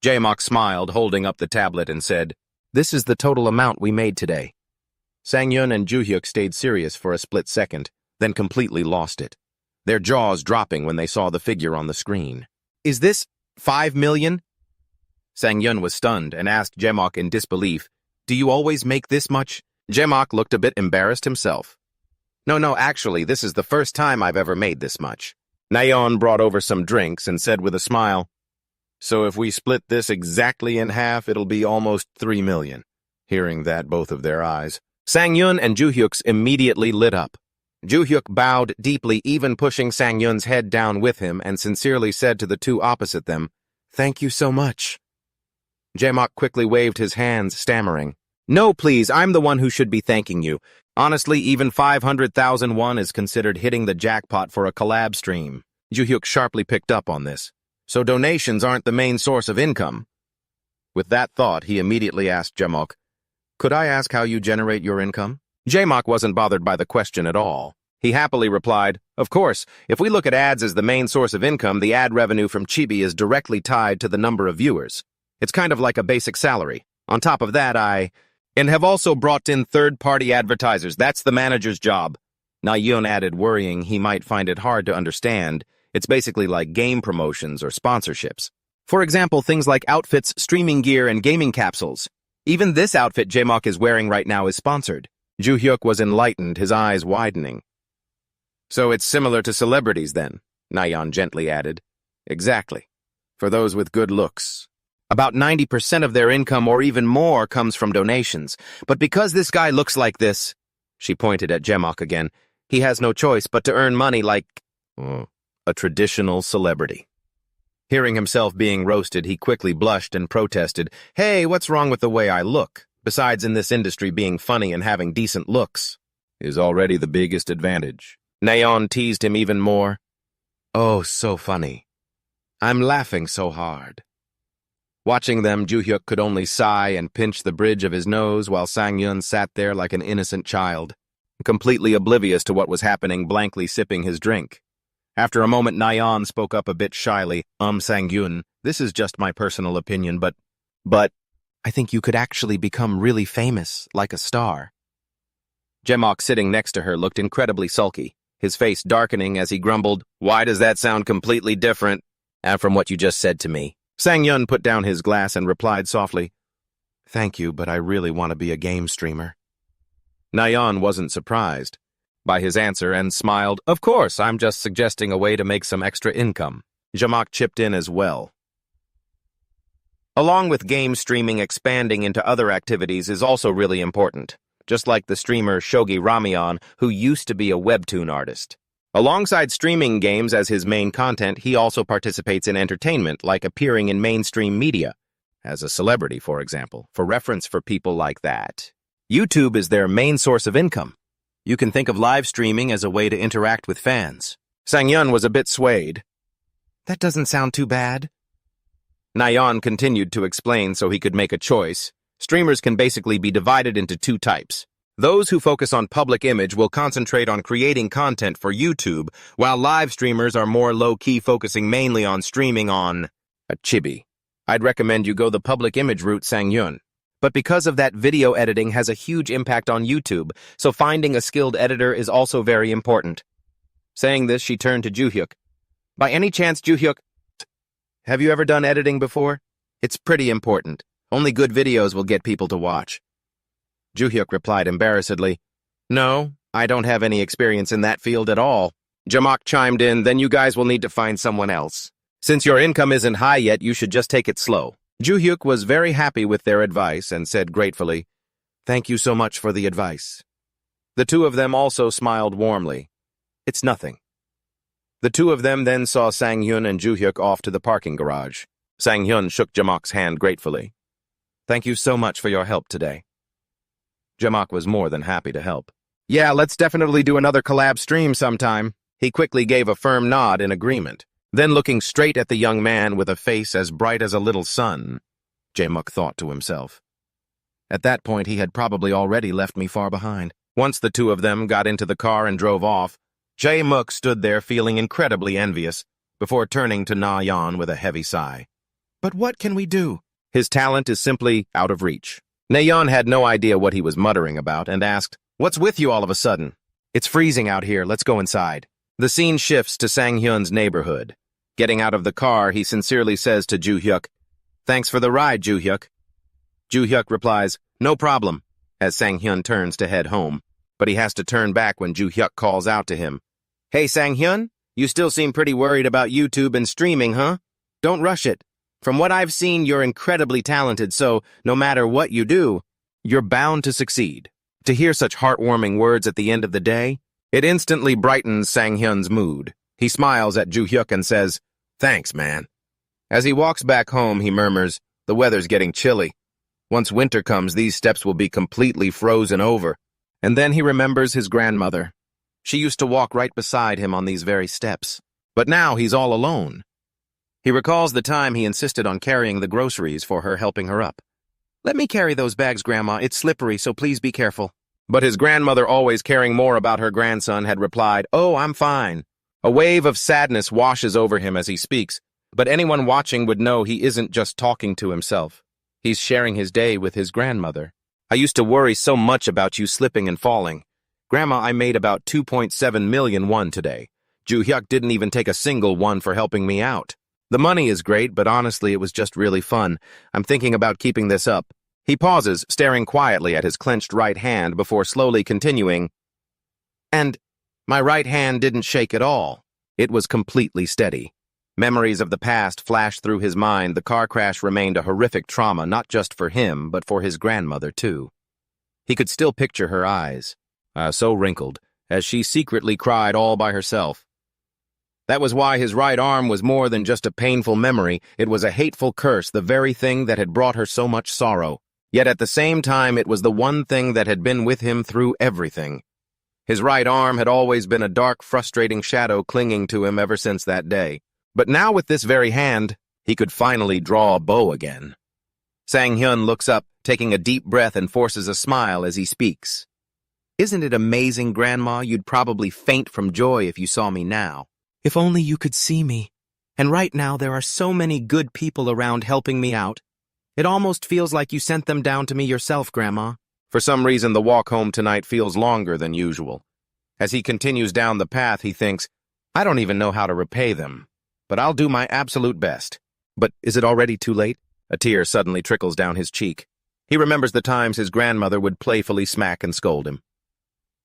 Jae-muk smiled, holding up the tablet, and said, This is the total amount we made today. Sang Hyun and Joo-hyuk stayed serious for a split second, then completely lost it, their jaws dropping when they saw the figure on the screen. Is this 5 million? Sang Hyun was stunned and asked Jae-muk in disbelief, Do you always make this much? Jae-muk looked a bit embarrassed himself. No, actually, this is the first time I've ever made this much. Nayeon brought over some drinks and said with a smile, So if we split this exactly in half, it'll be almost 3 million. Hearing that, both of their eyes. Sang Hyun and Joo-hyuk's immediately lit up. Joo-hyuk bowed deeply, even pushing Sang Hyun's head down with him, and sincerely said to the two opposite them, Thank you so much. Jae-muk quickly waved his hands, stammering, No, please, I'm the one who should be thanking you. Honestly, even 500,000 won is considered hitting the jackpot for a collab stream. Joo-hyuk sharply picked up on this. So donations aren't the main source of income. With that thought, he immediately asked Jae-muk, Could I ask how you generate your income? Jae-muk wasn't bothered by the question at all. He happily replied, Of course, if we look at ads as the main source of income, the ad revenue from Chibi is directly tied to the number of viewers. It's kind of like a basic salary. On top of that, and have also brought in third-party advertisers. That's the manager's job. Nayeon added, worrying he might find it hard to understand. It's basically like game promotions or sponsorships. For example, things like outfits, streaming gear, and gaming capsules. Even this outfit Jae-muk is wearing right now is sponsored. Joo-hyuk was enlightened, his eyes widening. So it's similar to celebrities then, Nayeon gently added. Exactly. For those with good looks. About 90% of their income or even more comes from donations. But because this guy looks like this, she pointed at Jaemock again, he has no choice but to earn money like a traditional celebrity. Hearing himself being roasted, he quickly blushed and protested, "Hey, what's wrong with the way I look? Besides, in this industry, being funny and having decent looks is already the biggest advantage." Nayeon teased him even more. "Oh, so funny. I'm laughing so hard." Watching them, Joo-hyuk could only sigh and pinch the bridge of his nose while Sang Hyun sat there like an innocent child, completely oblivious to what was happening, blankly sipping his drink. After a moment, Nayeon spoke up a bit shyly. Sang Hyun, this is just my personal opinion, but I think you could actually become really famous, like a star." Jaemock, sitting next to her, looked incredibly sulky, his face darkening as he grumbled, "Why does that sound completely different from what you just said to me?" Sang Hyun put down his glass and replied softly, "Thank you, but I really want to be a game streamer." Nayeon wasn't surprised by his answer and smiled. "Of course, I'm just suggesting a way to make some extra income." Jaemock chipped in as well. Along with game streaming, expanding into other activities is also really important, just like the streamer Shogi Ramyeon, who used to be a webtoon artist. Alongside streaming games as his main content, he also participates in entertainment, like appearing in mainstream media, as a celebrity, for example. For reference for people like that, YouTube is their main source of income. You can think of live streaming as a way to interact with fans. Sang Hyun was a bit swayed. "That doesn't sound too bad." Nayeon continued to explain so he could make a choice. Streamers can basically be divided into two types. Those who focus on public image will concentrate on creating content for YouTube, while live streamers are more low-key, focusing mainly on streaming on a chibi. I'd recommend you go the public image route, Sang Hyun. But because of that, video editing has a huge impact on YouTube, so finding a skilled editor is also very important. Saying this, she turned to Joo-hyuk. "By any chance, Joo-hyuk, have you ever done editing before? It's pretty important. Only good videos will get people to watch." Joo-hyuk replied embarrassedly, "No, I don't have any experience in that field at all." Jaemock chimed in, "Then you guys will need to find someone else. Since your income isn't high yet, you should just take it slow." Joo-hyuk was very happy with their advice and said gratefully, "Thank you so much for the advice." The two of them also smiled warmly. "It's nothing." The two of them then saw Sang Hyun and Joo-hyuk off to the parking garage. Sang Hyun shook Jaemock's hand gratefully. "Thank you so much for your help today." Jaemock was more than happy to help. "Yeah, let's definitely do another collab stream sometime." He quickly gave a firm nod in agreement. Then, looking straight at the young man with a face as bright as a little sun, Jaemock thought to himself, "At that point, he had probably already left me far behind." Once the two of them got into the car and drove off, Jaemock stood there feeling incredibly envious, before turning to Nayeon with a heavy sigh. "But what can we do? His talent is simply out of reach." Nayeon had no idea what he was muttering about and asked, "What's with you all of a sudden?" "It's freezing out here, let's go inside." The scene shifts to Sang Hyun's neighborhood. Getting out of the car, he sincerely says to Joo-hyuk, "Thanks for the ride, Joo-hyuk." Joo-hyuk replies, "No problem," as Sang Hyun turns to head home. But he has to turn back when Joo-hyuk calls out to him. "Hey, Sang Hyun, you still seem pretty worried about YouTube and streaming, huh? Don't rush it. From what I've seen, you're incredibly talented, so no matter what you do, you're bound to succeed." To hear such heartwarming words at the end of the day, it instantly brightens Sang Hyun's mood. He smiles at Joo-hyuk and says, "Thanks, man." As he walks back home, he murmurs, "The weather's getting chilly. Once winter comes, these steps will be completely frozen over." And then he remembers his grandmother. She used to walk right beside him on these very steps. But now he's all alone. He recalls the time he insisted on carrying the groceries for her, helping her up. "Let me carry those bags, Grandma. It's slippery, so please be careful." But his grandmother, always caring more about her grandson, had replied, "Oh, I'm fine." A wave of sadness washes over him as he speaks, but anyone watching would know he isn't just talking to himself. He's sharing his day with his grandmother. "I used to worry so much about you slipping and falling. Grandma, I made about 2.7 million won today. Joo-hyuk didn't even take a single one for helping me out. The money is great, but honestly, it was just really fun. I'm thinking about keeping this up." He pauses, staring quietly at his clenched right hand before slowly continuing. "And My right hand didn't shake at all. It was completely steady. Memories of the past flashed through his mind. The car crash remained a horrific trauma, not just for him, but for his grandmother, too. He could still picture her eyes, so wrinkled, as she secretly cried all by herself. That was why his right arm was more than just a painful memory. It was a hateful curse, the very thing that had brought her so much sorrow. Yet at the same time, it was the one thing that had been with him through everything. His right arm had always been a dark, frustrating shadow clinging to him ever since that day. But now with this very hand, he could finally draw a bow again. Sang Hyun looks up, taking a deep breath, and forces a smile as he speaks. Isn't it amazing, Grandma? You'd probably faint from joy if you saw me now. If only you could see me. And right now there are so many good people around helping me out. It almost feels like you sent them down to me yourself, Grandma. For some reason, the walk home tonight feels longer than usual. As he continues down the path, he thinks, I don't even know how to repay them, but I'll do my absolute best. But is it already too late? A tear suddenly trickles down his cheek. He remembers the times his grandmother would playfully smack and scold him.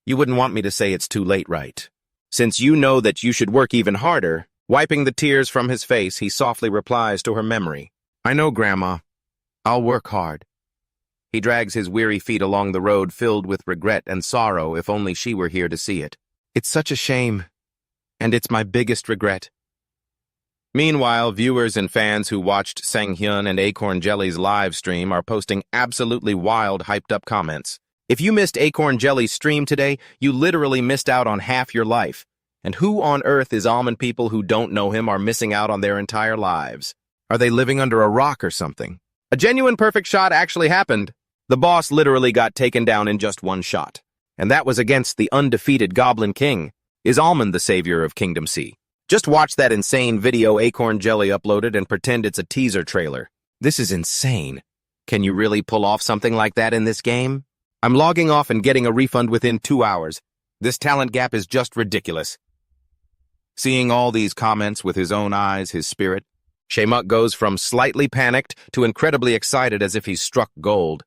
You wouldn't want me to say it's too late, right? Since you know that you should work even harder, wiping the tears from his face, he softly replies to her memory. I know, Grandma. I'll work hard. He drags his weary feet along the road filled with regret and sorrow. If only she were here to see it. It's such a shame, and it's my biggest regret. Meanwhile, viewers and fans who watched Sang Hyun and Acorn Jelly's live stream are posting absolutely wild, hyped-up comments. If you missed Acorn Jelly's stream today, you literally missed out on half your life. And who on earth is almond people who don't know him are missing out on their entire lives? Are they living under a rock or something? A genuine perfect shot actually happened. The boss literally got taken down in just one shot. And that was against the undefeated Goblin King. Is Almond the savior of Kingdom C? Just watch that insane video Acorn Jelly uploaded and pretend it's a teaser trailer. This is insane. Can you really pull off something like that in this game? I'm logging off and getting a refund within 2 hours. This talent gap is just ridiculous. Seeing all these comments with his own eyes, his spirit, Shaemuk goes from slightly panicked to incredibly excited as if he's struck gold.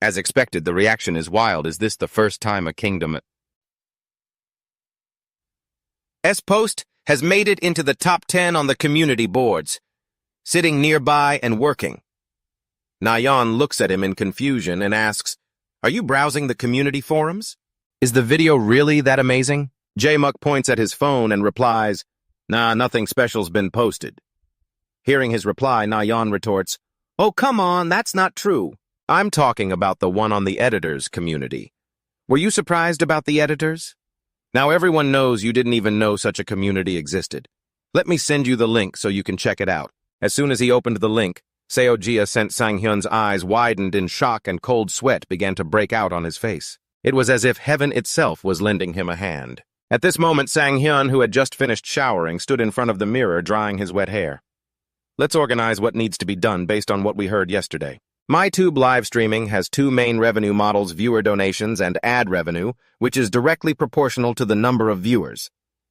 As expected, the reaction is wild. Is this the first time a Kingdom S post has made it into the top 10 on the community boards, sitting nearby and working? Nayeon looks at him in confusion and asks, Are you browsing the community forums? Is the video really that amazing? Jaemuk points at his phone and replies, Nah, nothing special's been posted. Hearing his reply, Nayeon retorts, Oh, come on, that's not true. I'm talking about the one on the editors' community. Were you surprised about the editors? Now everyone knows you didn't even know such a community existed. Let me send you the link so you can check it out. As soon as he opened the link, Seojia sent Sang Hyun's eyes widened in shock and cold sweat began to break out on his face. It was as if heaven itself was lending him a hand. At this moment, Sang Hyun, who had just finished showering, stood in front of the mirror drying his wet hair. Let's organize what needs to be done based on what we heard yesterday. MyTube live streaming has two main revenue models, viewer donations and ad revenue, which is directly proportional to the number of viewers.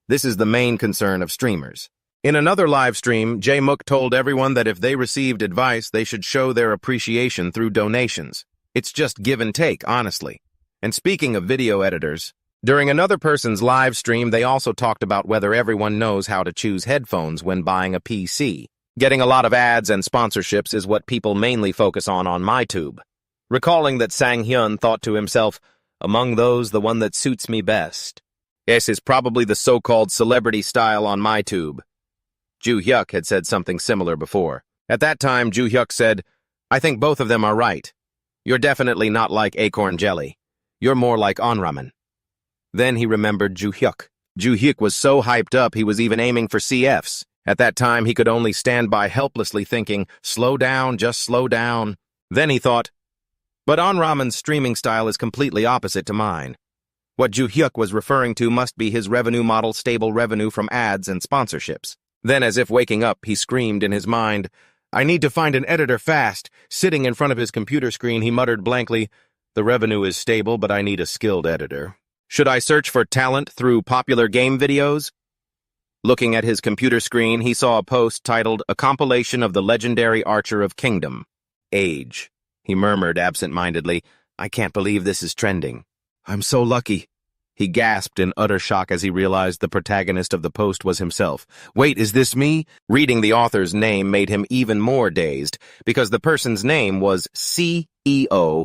This is the main concern of streamers. In another live stream, Jaemuk told everyone that if they received advice, they should show their appreciation through donations. It's just give and take, honestly. And speaking of video editors, during another person's live stream, they also talked about whether everyone knows how to choose headphones when buying a PC. Getting a lot of ads and sponsorships is what people mainly focus on MyTube. Recalling that Sang Hyun thought to himself, among those, the one that suits me best. Yes, is probably the so-called celebrity style on MyTube. Joo Hyuk had said something similar before. At that time, Joo Hyuk said, I think both of them are right. You're definitely not like Acorn Jelly. You're more like Onramen. Then he remembered Joo Hyuk. Joo Hyuk was so hyped up he was even aiming for CFs. At that time, he could only stand by helplessly thinking, slow down, just slow down. Then he thought, but Onramen's streaming style is completely opposite to mine. What Joo Hyuk was referring to must be his revenue model, stable revenue from ads and sponsorships. Then, as if waking up, he screamed in his mind, I need to find an editor fast. Sitting in front of his computer screen, he muttered blankly, the revenue is stable, but I need a skilled editor. Should I search for talent through popular game videos? Looking at his computer screen, he saw a post titled, A Compilation of the Legendary Archer of Kingdom. Age. He murmured absent-mindedly, I can't believe this is trending. I'm so lucky. He gasped in utter shock as he realized the protagonist of the post was himself. Wait, is this me? Reading the author's name made him even more dazed, because the person's name was CEO_Gia.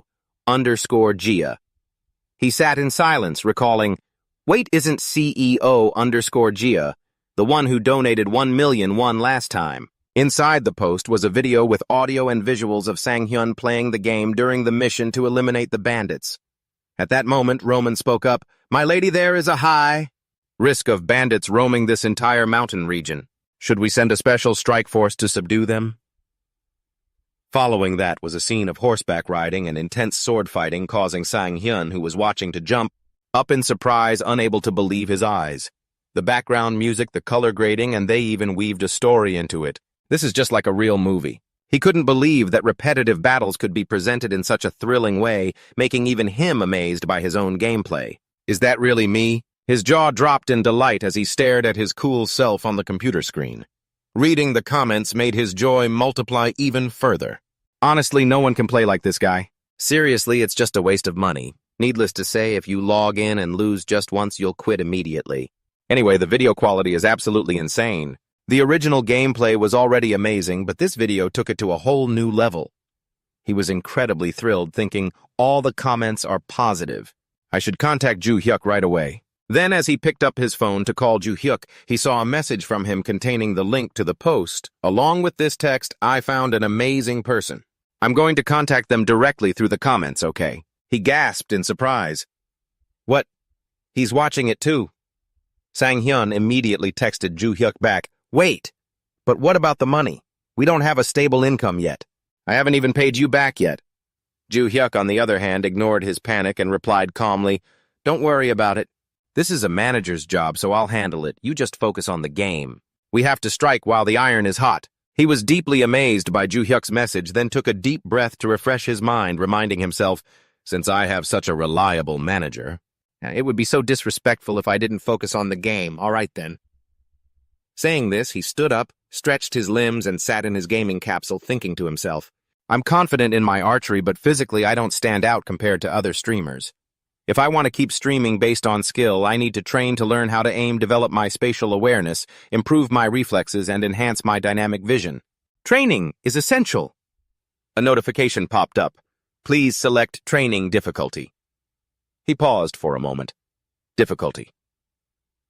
He sat in silence, recalling, wait, isn't CEO_Gia the one who donated 1,000,000 last time? Inside the post was a video with audio and visuals of Sang Hyun playing the game during the mission to eliminate the bandits. At that moment, Roman spoke up, "My lady, there is a high risk of bandits roaming this entire mountain region. Should we send a special strike force to subdue them?" Following that was a scene of horseback riding and intense sword fighting, causing Sang Hyun, who was watching, to jump up in surprise, unable to believe his eyes. The background music, the color grading, and they even weaved a story into it. This is just like a real movie. He couldn't believe that repetitive battles could be presented in such a thrilling way, making even him amazed by his own gameplay. Is that really me? His jaw dropped in delight as he stared at his cool self on the computer screen. Reading the comments made his joy multiply even further. Honestly, no one can play like this guy. Seriously, it's just a waste of money. Needless to say, if you log in and lose just once, you'll quit immediately. Anyway, the video quality is absolutely insane. The original gameplay was already amazing, but this video took it to a whole new level. He was incredibly thrilled, thinking, all the comments are positive. I should contact Ju Hyuk right away. Then, as he picked up his phone to call Ju Hyuk, he saw a message from him containing the link to the post. Along with this text, "I found an amazing person. I'm going to contact them directly through the comments, okay?" He gasped in surprise. What? He's watching it too. Sang Hyun immediately texted Ju Hyuk back, "Wait, but what about the money? We don't have a stable income yet. I haven't even paid you back yet." Ju Hyuk, on the other hand, ignored his panic and replied calmly, "Don't worry about it. This is a manager's job, so I'll handle it. You just focus on the game. We have to strike while the iron is hot." He was deeply amazed by Ju Hyuk's message, then took a deep breath to refresh his mind, reminding himself, since I have such a reliable manager, it would be so disrespectful if I didn't focus on the game. All right, then. Saying this, he stood up, stretched his limbs, and sat in his gaming capsule, thinking to himself, I'm confident in my archery, but physically I don't stand out compared to other streamers. If I want to keep streaming based on skill, I need to train to learn how to aim, develop my spatial awareness, improve my reflexes, and enhance my dynamic vision. Training is essential. A notification popped up. Please select training difficulty. He paused for a moment. Difficulty.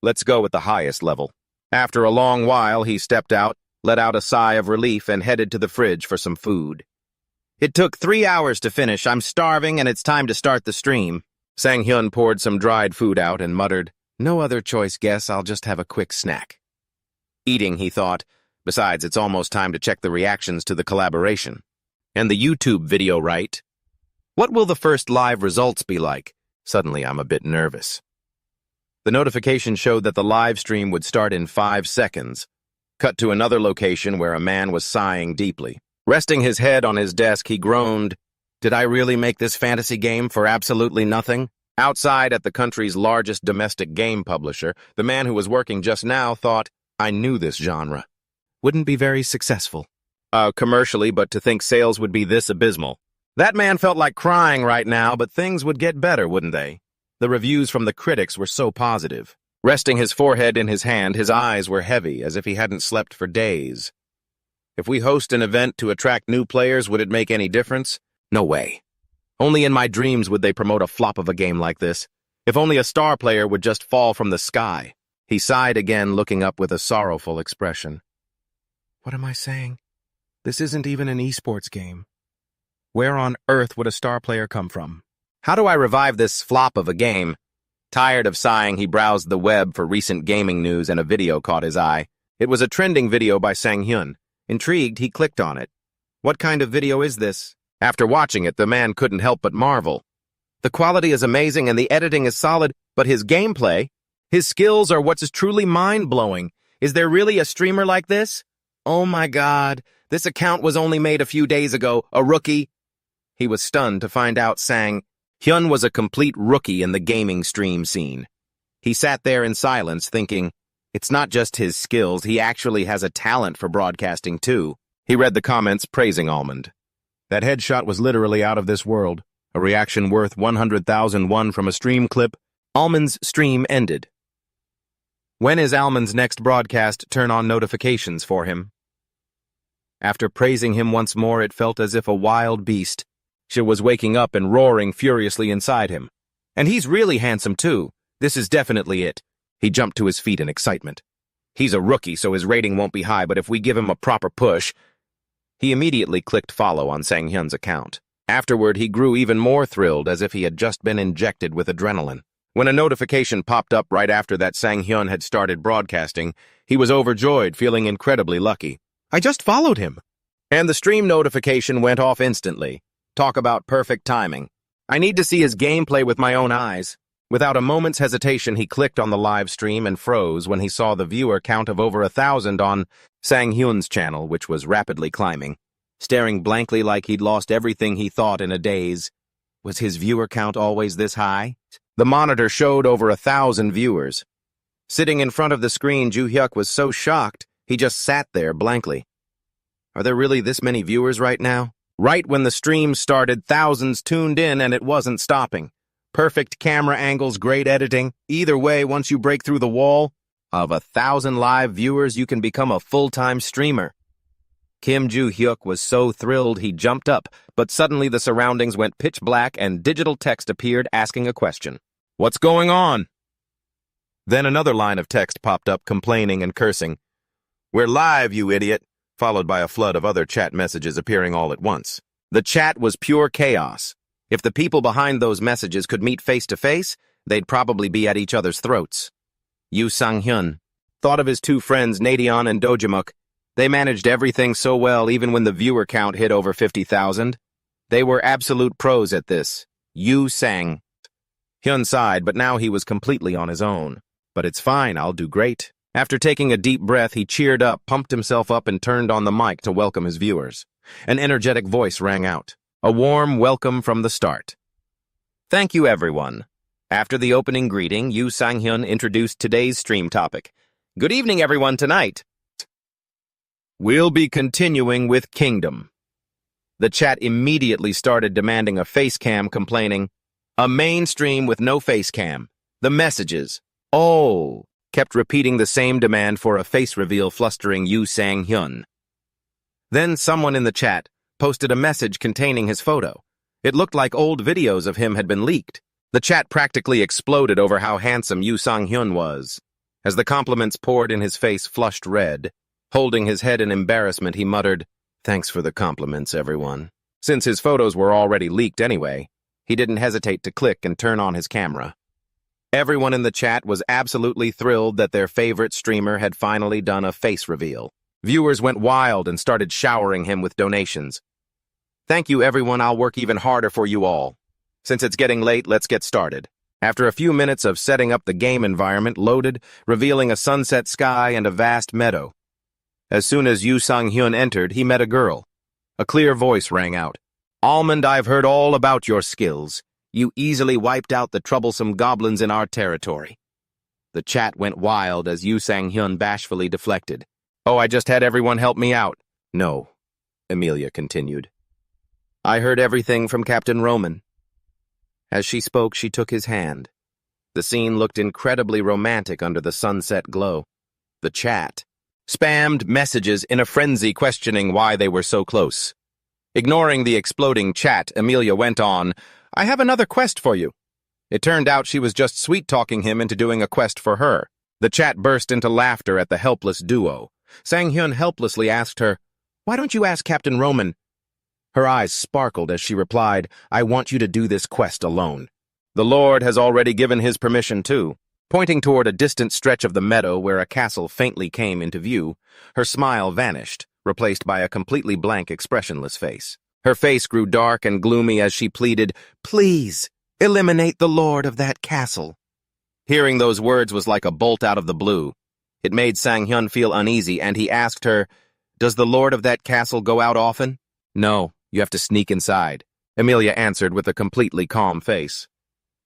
Let's go with the highest level. After a long while, he stepped out, let out a sigh of relief, and headed to the fridge for some food. It took 3 hours to finish. I'm starving, and it's time to start the stream. Sang Hyun poured some dried food out and muttered, No other choice, guess I'll just have a quick snack. Eating, he thought. Besides, it's almost time to check the reactions to the collaboration. And the YouTube video, right? What will the first live results be like? Suddenly, I'm a bit nervous. The notification showed that the live stream would start in 5 seconds. Cut to another location where a man was sighing deeply. Resting his head on his desk, he groaned, Did I really make this fantasy game for absolutely nothing? Outside at the country's largest domestic game publisher, the man who was working just now thought, I knew this genre wouldn't be very successful. Commercially, but to think sales would be this abysmal. That man felt like crying right now, but things would get better, wouldn't they? The reviews from the critics were so positive. Resting his forehead in his hand, his eyes were heavy, as if he hadn't slept for days. If we host an event to attract new players, would it make any difference? No way. Only in my dreams would they promote a flop of a game like this. If only a star player would just fall from the sky. He sighed again, looking up with a sorrowful expression. What am I saying? This isn't even an esports game. Where on earth would a star player come from? How do I revive this flop of a game? Tired of sighing, he browsed the web for recent gaming news and a video caught his eye. It was a trending video by Sang Hyun. Intrigued, he clicked on it. What kind of video is this? After watching it, the man couldn't help but marvel. The quality is amazing and the editing is solid, but his gameplay, his skills are what's truly mind-blowing. Is there really a streamer like this? Oh my God, this account was only made a few days ago, a rookie. He was stunned to find out Sang Hyun was a complete rookie in the gaming stream scene. He sat there in silence thinking, it's not just his skills, he actually has a talent for broadcasting too. He read the comments praising Almond. That headshot was literally out of this world. A reaction worth 100,000 won from a stream clip. Almond's stream ended. When is Almond's next broadcast? Turn on notifications for him. After praising him once more, it felt as if a wild beast was waking up and roaring furiously inside him. And he's really handsome too. This is definitely it. He jumped to his feet in excitement. He's a rookie, so his rating won't be high, but if we give him a proper push... He immediately clicked follow on Sang Hyun's account. Afterward, he grew even more thrilled, as if he had just been injected with adrenaline. When a notification popped up right after that Sang Hyun had started broadcasting, he was overjoyed, feeling incredibly lucky. I just followed him. And the stream notification went off instantly. Talk about perfect timing. I need to see his gameplay with my own eyes. Without a moment's hesitation, he clicked on the live stream and froze when he saw the viewer count of over 1,000 on Sang Hyun's channel, which was rapidly climbing. Staring blankly like he'd lost everything he thought in a daze. Was his viewer count always this high? The monitor showed over 1,000 viewers. Sitting in front of the screen, Joo-hyuk was so shocked, he just sat there blankly. Are there really this many viewers right now? Right when the stream started, thousands tuned in and it wasn't stopping. Perfect camera angles, great editing. Either way, once you break through the wall of 1,000 live viewers, you can become a full-time streamer. Kim Joo-hyuk was so thrilled he jumped up, but suddenly the surroundings went pitch black and digital text appeared asking a question. What's going on? Then another line of text popped up complaining and cursing. We're live, you idiot, followed by a flood of other chat messages appearing all at once. The chat was pure chaos. If the people behind those messages could meet face-to-face, they'd probably be at each other's throats. Sang Hyun thought of his two friends, Nadeon and Dojimuk. They managed everything so well even when the viewer count hit over 50,000. They were absolute pros at this. Sang Hyun sighed, but now he was completely on his own. But it's fine, I'll do great. After taking a deep breath, he cheered up, pumped himself up, and turned on the mic to welcome his viewers. An energetic voice rang out. A warm welcome from the start. Thank you, everyone. After the opening greeting, Sang Hyun introduced today's stream topic. Good evening, everyone, tonight. We'll be continuing with Kingdom. The chat immediately started demanding a face cam, complaining, a main stream with no face cam. The messages, oh, kept repeating the same demand for a face reveal, flustering Sang Hyun. Then someone in the chat posted a message containing his photo. It looked like old videos of him had been leaked. The chat practically exploded over how handsome Sang Hyun was. As the compliments poured in his face, flushed red. Holding his head in embarrassment, he muttered, Thanks for the compliments, everyone. Since his photos were already leaked anyway, he didn't hesitate to click and turn on his camera. Everyone in the chat was absolutely thrilled that their favorite streamer had finally done a face reveal. Viewers went wild and started showering him with donations. Thank you, everyone. I'll work even harder for you all. Since it's getting late, let's get started. After a few minutes of setting up the game environment loaded, revealing a sunset sky and a vast meadow. As soon as Sang Hyun entered, he met a girl. A clear voice rang out. Almond, I've heard all about your skills. You easily wiped out the troublesome goblins in our territory. The chat went wild as Sang Hyun bashfully deflected. Oh, I just had everyone help me out. No, Amelia continued. I heard everything from Captain Roman. As she spoke, she took his hand. The scene looked incredibly romantic under the sunset glow. The chat spammed messages in a frenzy questioning why they were so close. Ignoring the exploding chat, Amelia went on, I have another quest for you. It turned out she was just sweet-talking him into doing a quest for her. The chat burst into laughter at the helpless duo. Sang Hyun helplessly asked her, Why don't you ask Captain Roman? Her eyes sparkled as she replied, I want you to do this quest alone. The Lord has already given his permission too. Pointing toward a distant stretch of the meadow where a castle faintly came into view, her smile vanished, replaced by a completely blank, expressionless face. Her face grew dark and gloomy as she pleaded, Please, eliminate the Lord of that castle. Hearing those words was like a bolt out of the blue. It made Sang Hyun feel uneasy, and he asked her, Does the Lord of that castle go out often? No, you have to sneak inside, Amelia answered with a completely calm face.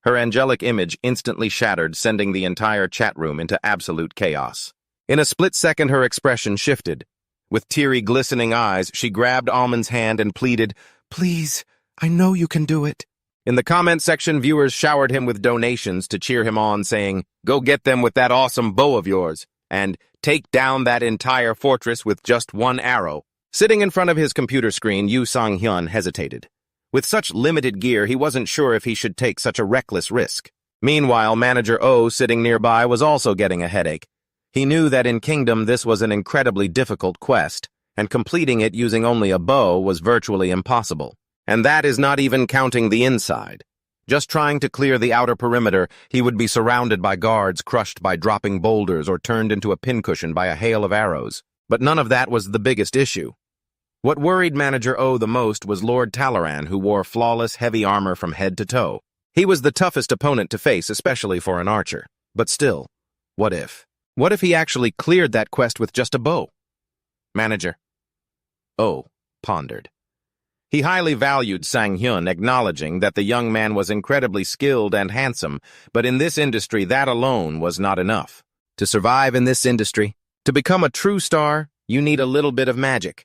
Her angelic image instantly shattered, sending the entire chat room into absolute chaos. In a split second, her expression shifted. With teary, glistening eyes, she grabbed Almond's hand and pleaded, Please, I know you can do it. In the comment section, viewers showered him with donations to cheer him on, saying, "Go get them with that awesome bow of yours," and "Take down that entire fortress with just one arrow." Sitting in front of his computer screen, Sang Hyun hesitated. With such limited gear, he wasn't sure if he should take such a reckless risk. Meanwhile, Manager Oh, sitting nearby, was also getting a headache. He knew that in Kingdom this was an incredibly difficult quest, and completing it using only a bow was virtually impossible. And that is not even counting the inside. Just trying to clear the outer perimeter, he would be surrounded by guards crushed by dropping boulders or turned into a pincushion by a hail of arrows. But none of that was the biggest issue. What worried Manager O the most was Lord Talaran, who wore flawless, heavy armor from head to toe. He was the toughest opponent to face, especially for an archer. But still, what if? What if he actually cleared that quest with just a bow? Manager O pondered. He highly valued Sang Hyun, acknowledging that the young man was incredibly skilled and handsome, but in this industry that alone was not enough. To survive in this industry, to become a true star, you need a little bit of magic.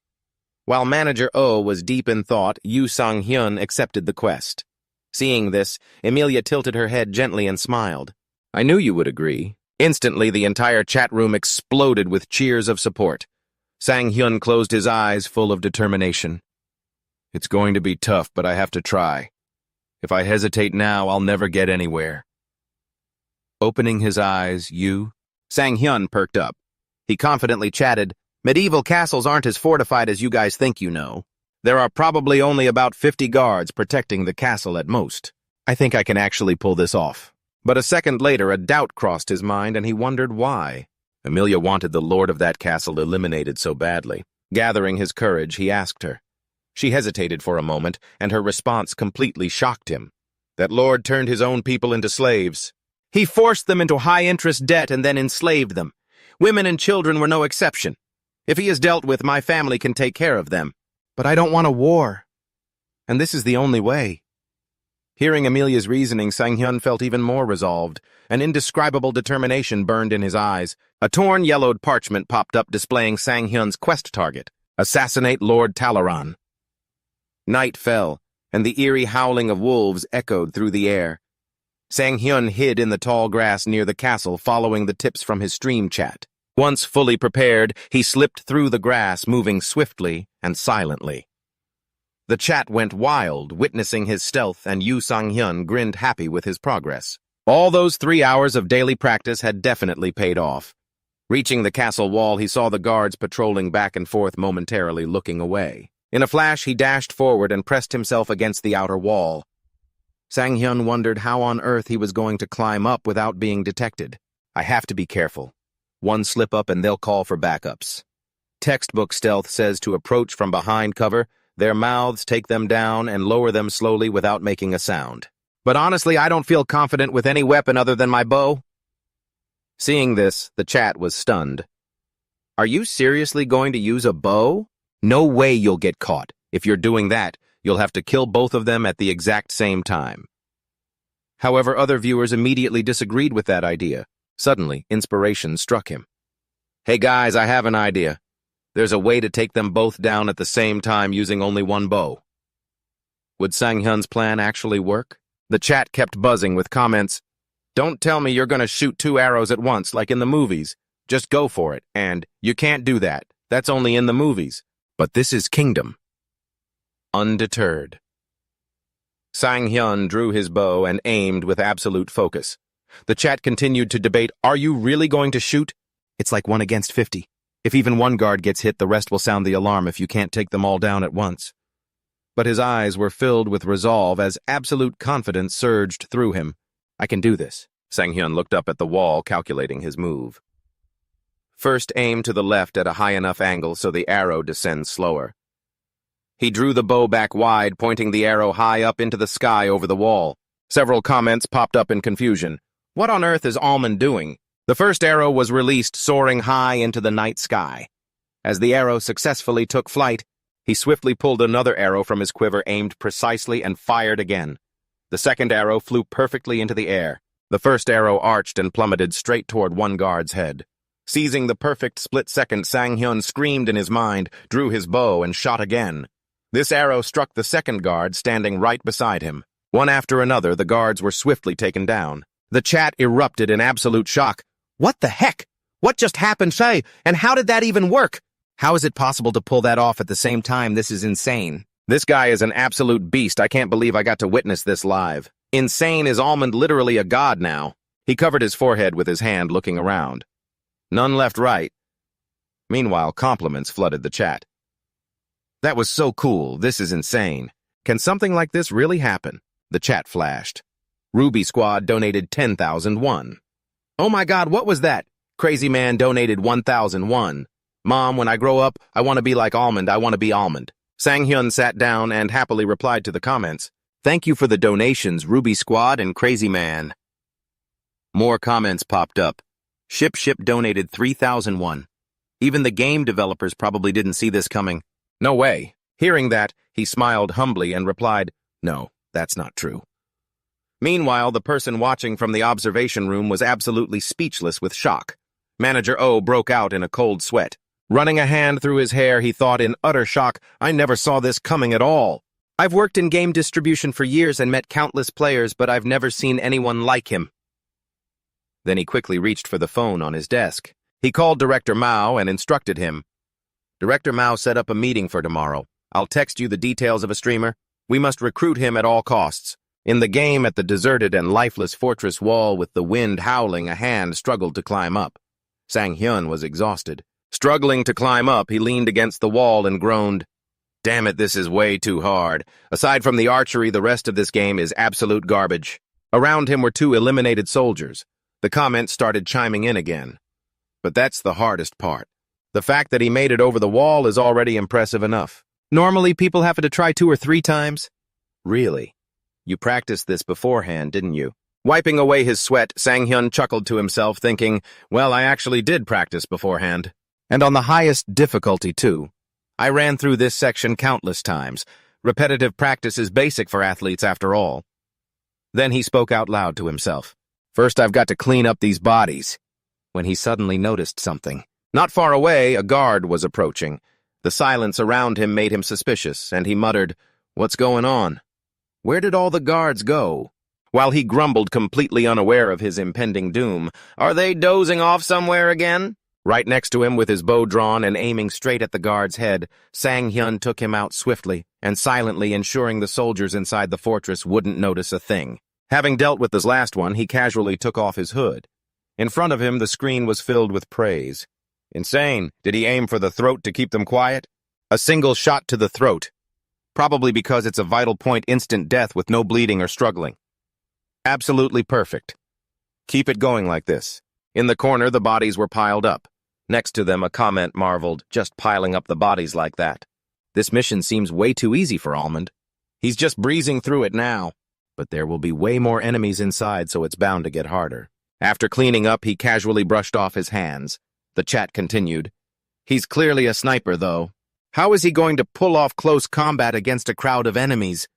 While Manager O was deep in thought, Sang Hyun accepted the quest. Seeing this, Emilia tilted her head gently and smiled. "I knew you would agree." Instantly, the entire chat room exploded with cheers of support. Sang Hyun closed his eyes, full of determination. "It's going to be tough, but I have to try. If I hesitate now, I'll never get anywhere." Opening his eyes, Sang Hyun perked up. He confidently chatted, "Medieval castles aren't as fortified as you guys think you know. There are probably only about 50 guards protecting the castle at most. I think I can actually pull this off." But a second later, a doubt crossed his mind, and he wondered why. Emilia wanted the lord of that castle eliminated so badly. Gathering his courage, he asked her. She hesitated for a moment, and her response completely shocked him. That lord turned his own people into slaves. He forced them into high-interest debt and then enslaved them. Women and children were no exception. If he is dealt with, my family can take care of them. But I don't want a war. And this is the only way. Hearing Emilia's reasoning, Sang Hyun felt even more resolved. An indescribable determination burned in his eyes. A torn, yellowed parchment popped up displaying Sang Hyun's quest target. Assassinate Lord Talaran. Night fell, and the eerie howling of wolves echoed through the air. Sang Hyun hid in the tall grass near the castle, following the tips from his stream chat. Once fully prepared, he slipped through the grass, moving swiftly and silently. The chat went wild, witnessing his stealth, and Sang Hyun grinned happy with his progress. All those 3 hours of daily practice had definitely paid off. Reaching the castle wall, he saw the guards patrolling back and forth, momentarily looking away. In a flash, he dashed forward and pressed himself against the outer wall. Sang Hyun wondered how on earth he was going to climb up without being detected. "I have to be careful. One slip up and they'll call for backups. Textbook stealth says to approach from behind cover, their mouths take them down and lower them slowly without making a sound. But honestly, I don't feel confident with any weapon other than my bow." Seeing this, the chat was stunned. "Are you seriously going to use a bow? No way you'll get caught. If you're doing that, you'll have to kill both of them at the exact same time." However, other viewers immediately disagreed with that idea. Suddenly, inspiration struck him. "Hey guys, I have an idea. There's a way to take them both down at the same time using only one bow." Would Sang Hyun's plan actually work? The chat kept buzzing with comments. "Don't tell me you're going to shoot 2 arrows at once like in the movies. Just go for it. And you can't do that. That's only in the movies. But this is Kingdom." Undeterred, Sang Hyun drew his bow and aimed with absolute focus. The chat continued to debate, "Are you really going to shoot? It's like 1 against 50. If even one guard gets hit, the rest will sound the alarm if you can't take them all down at once." But his eyes were filled with resolve as absolute confidence surged through him. "I can do this." Sang Hyun looked up at the wall, calculating his move. First, aim to the left at a high enough angle so the arrow descends slower. He drew the bow back wide, pointing the arrow high up into the sky over the wall. Several comments popped up in confusion. What on earth is Almond doing? The first arrow was released, soaring high into the night sky. As the arrow successfully took flight, he swiftly pulled another arrow from his quiver, aimed precisely, and fired again. The second arrow flew perfectly into the air. The first arrow arched and plummeted straight toward one guard's head. Seizing the perfect split second, Sang Hyun screamed in his mind, drew his bow, and shot again. This arrow struck the second guard standing right beside him. One after another, the guards were swiftly taken down. The chat erupted in absolute shock. What the heck? What just happened, Shay? And how did that even work? How is it possible to pull that off at the same time? This is insane. This guy is an absolute beast. I can't believe I got to witness this live. Insane is Almond literally a god now. He covered his forehead with his hand, looking around. None left right. Meanwhile, compliments flooded the chat. That was so cool. This is insane. Can something like this really happen? The chat flashed. Ruby Squad donated 10,001. Oh my god, what was that? Crazy Man donated 1,001. Mom, when I grow up, I want to be like Almond. I want to be Almond. Sang Hyun sat down and happily replied to the comments. Thank you for the donations, Ruby Squad and Crazy Man. More comments popped up. Ship donated 3,001. Even the game developers probably didn't see this coming. No way. Hearing that, he smiled humbly and replied, no, that's not true. Meanwhile, the person watching from the observation room was absolutely speechless with shock. Manager O broke out in a cold sweat. Running a hand through his hair, he thought in utter shock, I never saw this coming at all. I've worked in game distribution for years and met countless players, but I've never seen anyone like him. Then he quickly reached for the phone on his desk. He called Director Mao and instructed him. Director Mao set up a meeting for tomorrow. I'll text you the details of a streamer. We must recruit him at all costs. In the game, at the deserted and lifeless fortress wall with the wind howling, a hand struggled to climb up. Sang Hyun was exhausted. Struggling to climb up, he leaned against the wall and groaned. Damn it, this is way too hard. Aside from the archery, the rest of this game is absolute garbage. Around him were 2 eliminated soldiers. The comments started chiming in again. But that's the hardest part. The fact that he made it over the wall is already impressive enough. Normally, people have to try 2 or 3 times. Really? You practiced this beforehand, didn't you? Wiping away his sweat, Sang Hyun chuckled to himself, thinking, well, I actually did practice beforehand. And on the highest difficulty, too. I ran through this section countless times. Repetitive practice is basic for athletes, after all. Then he spoke out loud to himself. First, I've got to clean up these bodies. When he suddenly noticed something. Not far away, a guard was approaching. The silence around him made him suspicious, and he muttered, What's going on? Where did all the guards go? While he grumbled, completely unaware of his impending doom, Are they dozing off somewhere again? Right next to him, with his bow drawn and aiming straight at the guard's head, Sang Hyun took him out swiftly and silently, ensuring the soldiers inside the fortress wouldn't notice a thing. Having dealt with this last one, he casually took off his hood. In front of him, the screen was filled with praise. Insane. Did he aim for the throat to keep them quiet? A single shot to the throat. Probably because it's a vital point, instant death with no bleeding or struggling. Absolutely perfect. Keep it going like this. In the corner, the bodies were piled up. Next to them, a comment marveled, just piling up the bodies like that. This mission seems way too easy for Almond. He's just breezing through it now. But there will be way more enemies inside, so it's bound to get harder. After cleaning up, he casually brushed off his hands. The chat continued. He's clearly a sniper, though. How is he going to pull off close combat against a crowd of enemies?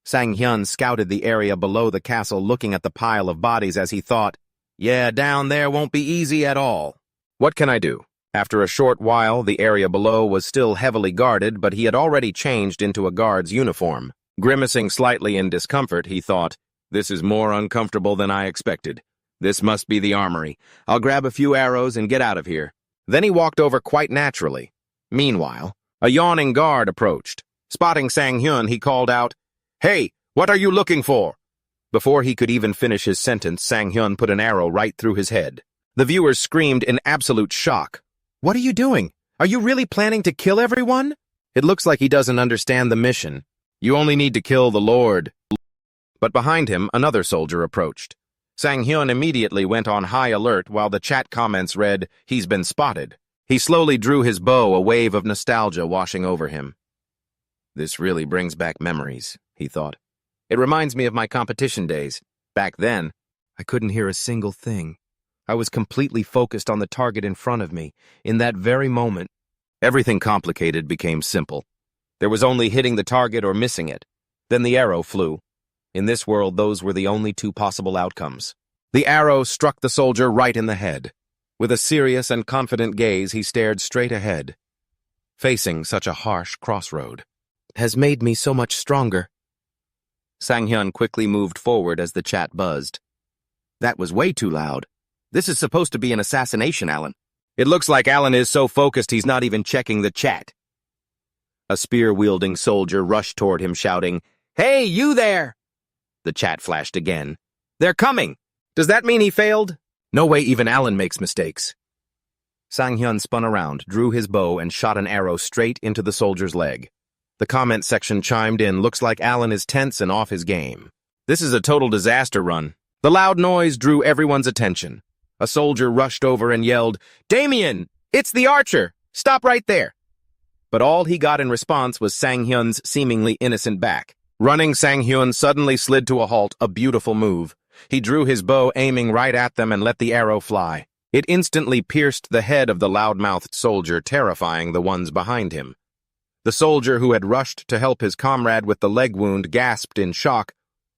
Sang Hyun scouted the area below the castle, looking at the pile of bodies as he thought, Yeah, down there won't be easy at all. What can I do? After a short while, the area below was still heavily guarded, but he had already changed into a guard's uniform. Grimacing slightly in discomfort, he thought, This is more uncomfortable than I expected. This must be the armory. I'll grab a few arrows and get out of here. Then he walked over quite naturally. Meanwhile, a yawning guard approached. Spotting Sang Hyun, he called out, Hey, what are you looking for? Before he could even finish his sentence, Sang Hyun put an arrow right through his head. The viewers screamed in absolute shock. What are you doing? Are you really planning to kill everyone? It looks like he doesn't understand the mission. You only need to kill the Lord. But behind him, another soldier approached. Sang Hyun immediately went on high alert while the chat comments read, He's been spotted. He slowly drew his bow, a wave of nostalgia washing over him. This really brings back memories, he thought. It reminds me of my competition days. Back then, I couldn't hear a single thing. I was completely focused on the target in front of me. In that very moment, everything complicated became simple. There was only hitting the target or missing it. Then the arrow flew. In this world, those were the only 2 possible outcomes. The arrow struck the soldier right in the head. With a serious and confident gaze, he stared straight ahead. Facing such a harsh crossroad has made me so much stronger. Sang Hyun quickly moved forward as the chat buzzed. That was way too loud. This is supposed to be an assassination, Alan. It looks like Alan is so focused he's not even checking the chat. A spear-wielding soldier rushed toward him, shouting, "Hey, you there!" The chat flashed again. "They're coming! Does that mean he failed? No way even Alan makes mistakes." Sang Hyun spun around, drew his bow, and shot an arrow straight into the soldier's leg. The comment section chimed in, "Looks like Alan is tense and off his game." This is a total disaster run. The loud noise drew everyone's attention. A soldier rushed over and yelled, "Damien! It's the archer! Stop right there!" But all he got in response was Sang Hyun's seemingly innocent back. Running, Sang Hyun suddenly slid to a halt, a beautiful move. He drew his bow, aiming right at them, and let the arrow fly. It instantly pierced the head of the loud-mouthed soldier, terrifying the ones behind him. The soldier who had rushed to help his comrade with the leg wound gasped in shock.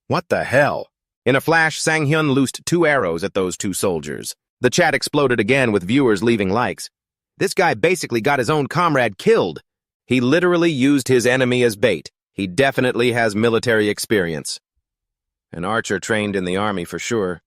What the hell? In a flash, Sang Hyun loosed 2 arrows at those 2 soldiers. The chat exploded again with viewers leaving likes. This guy basically got his own comrade killed. He literally used his enemy as bait. He definitely has military experience. An archer trained in the army for sure.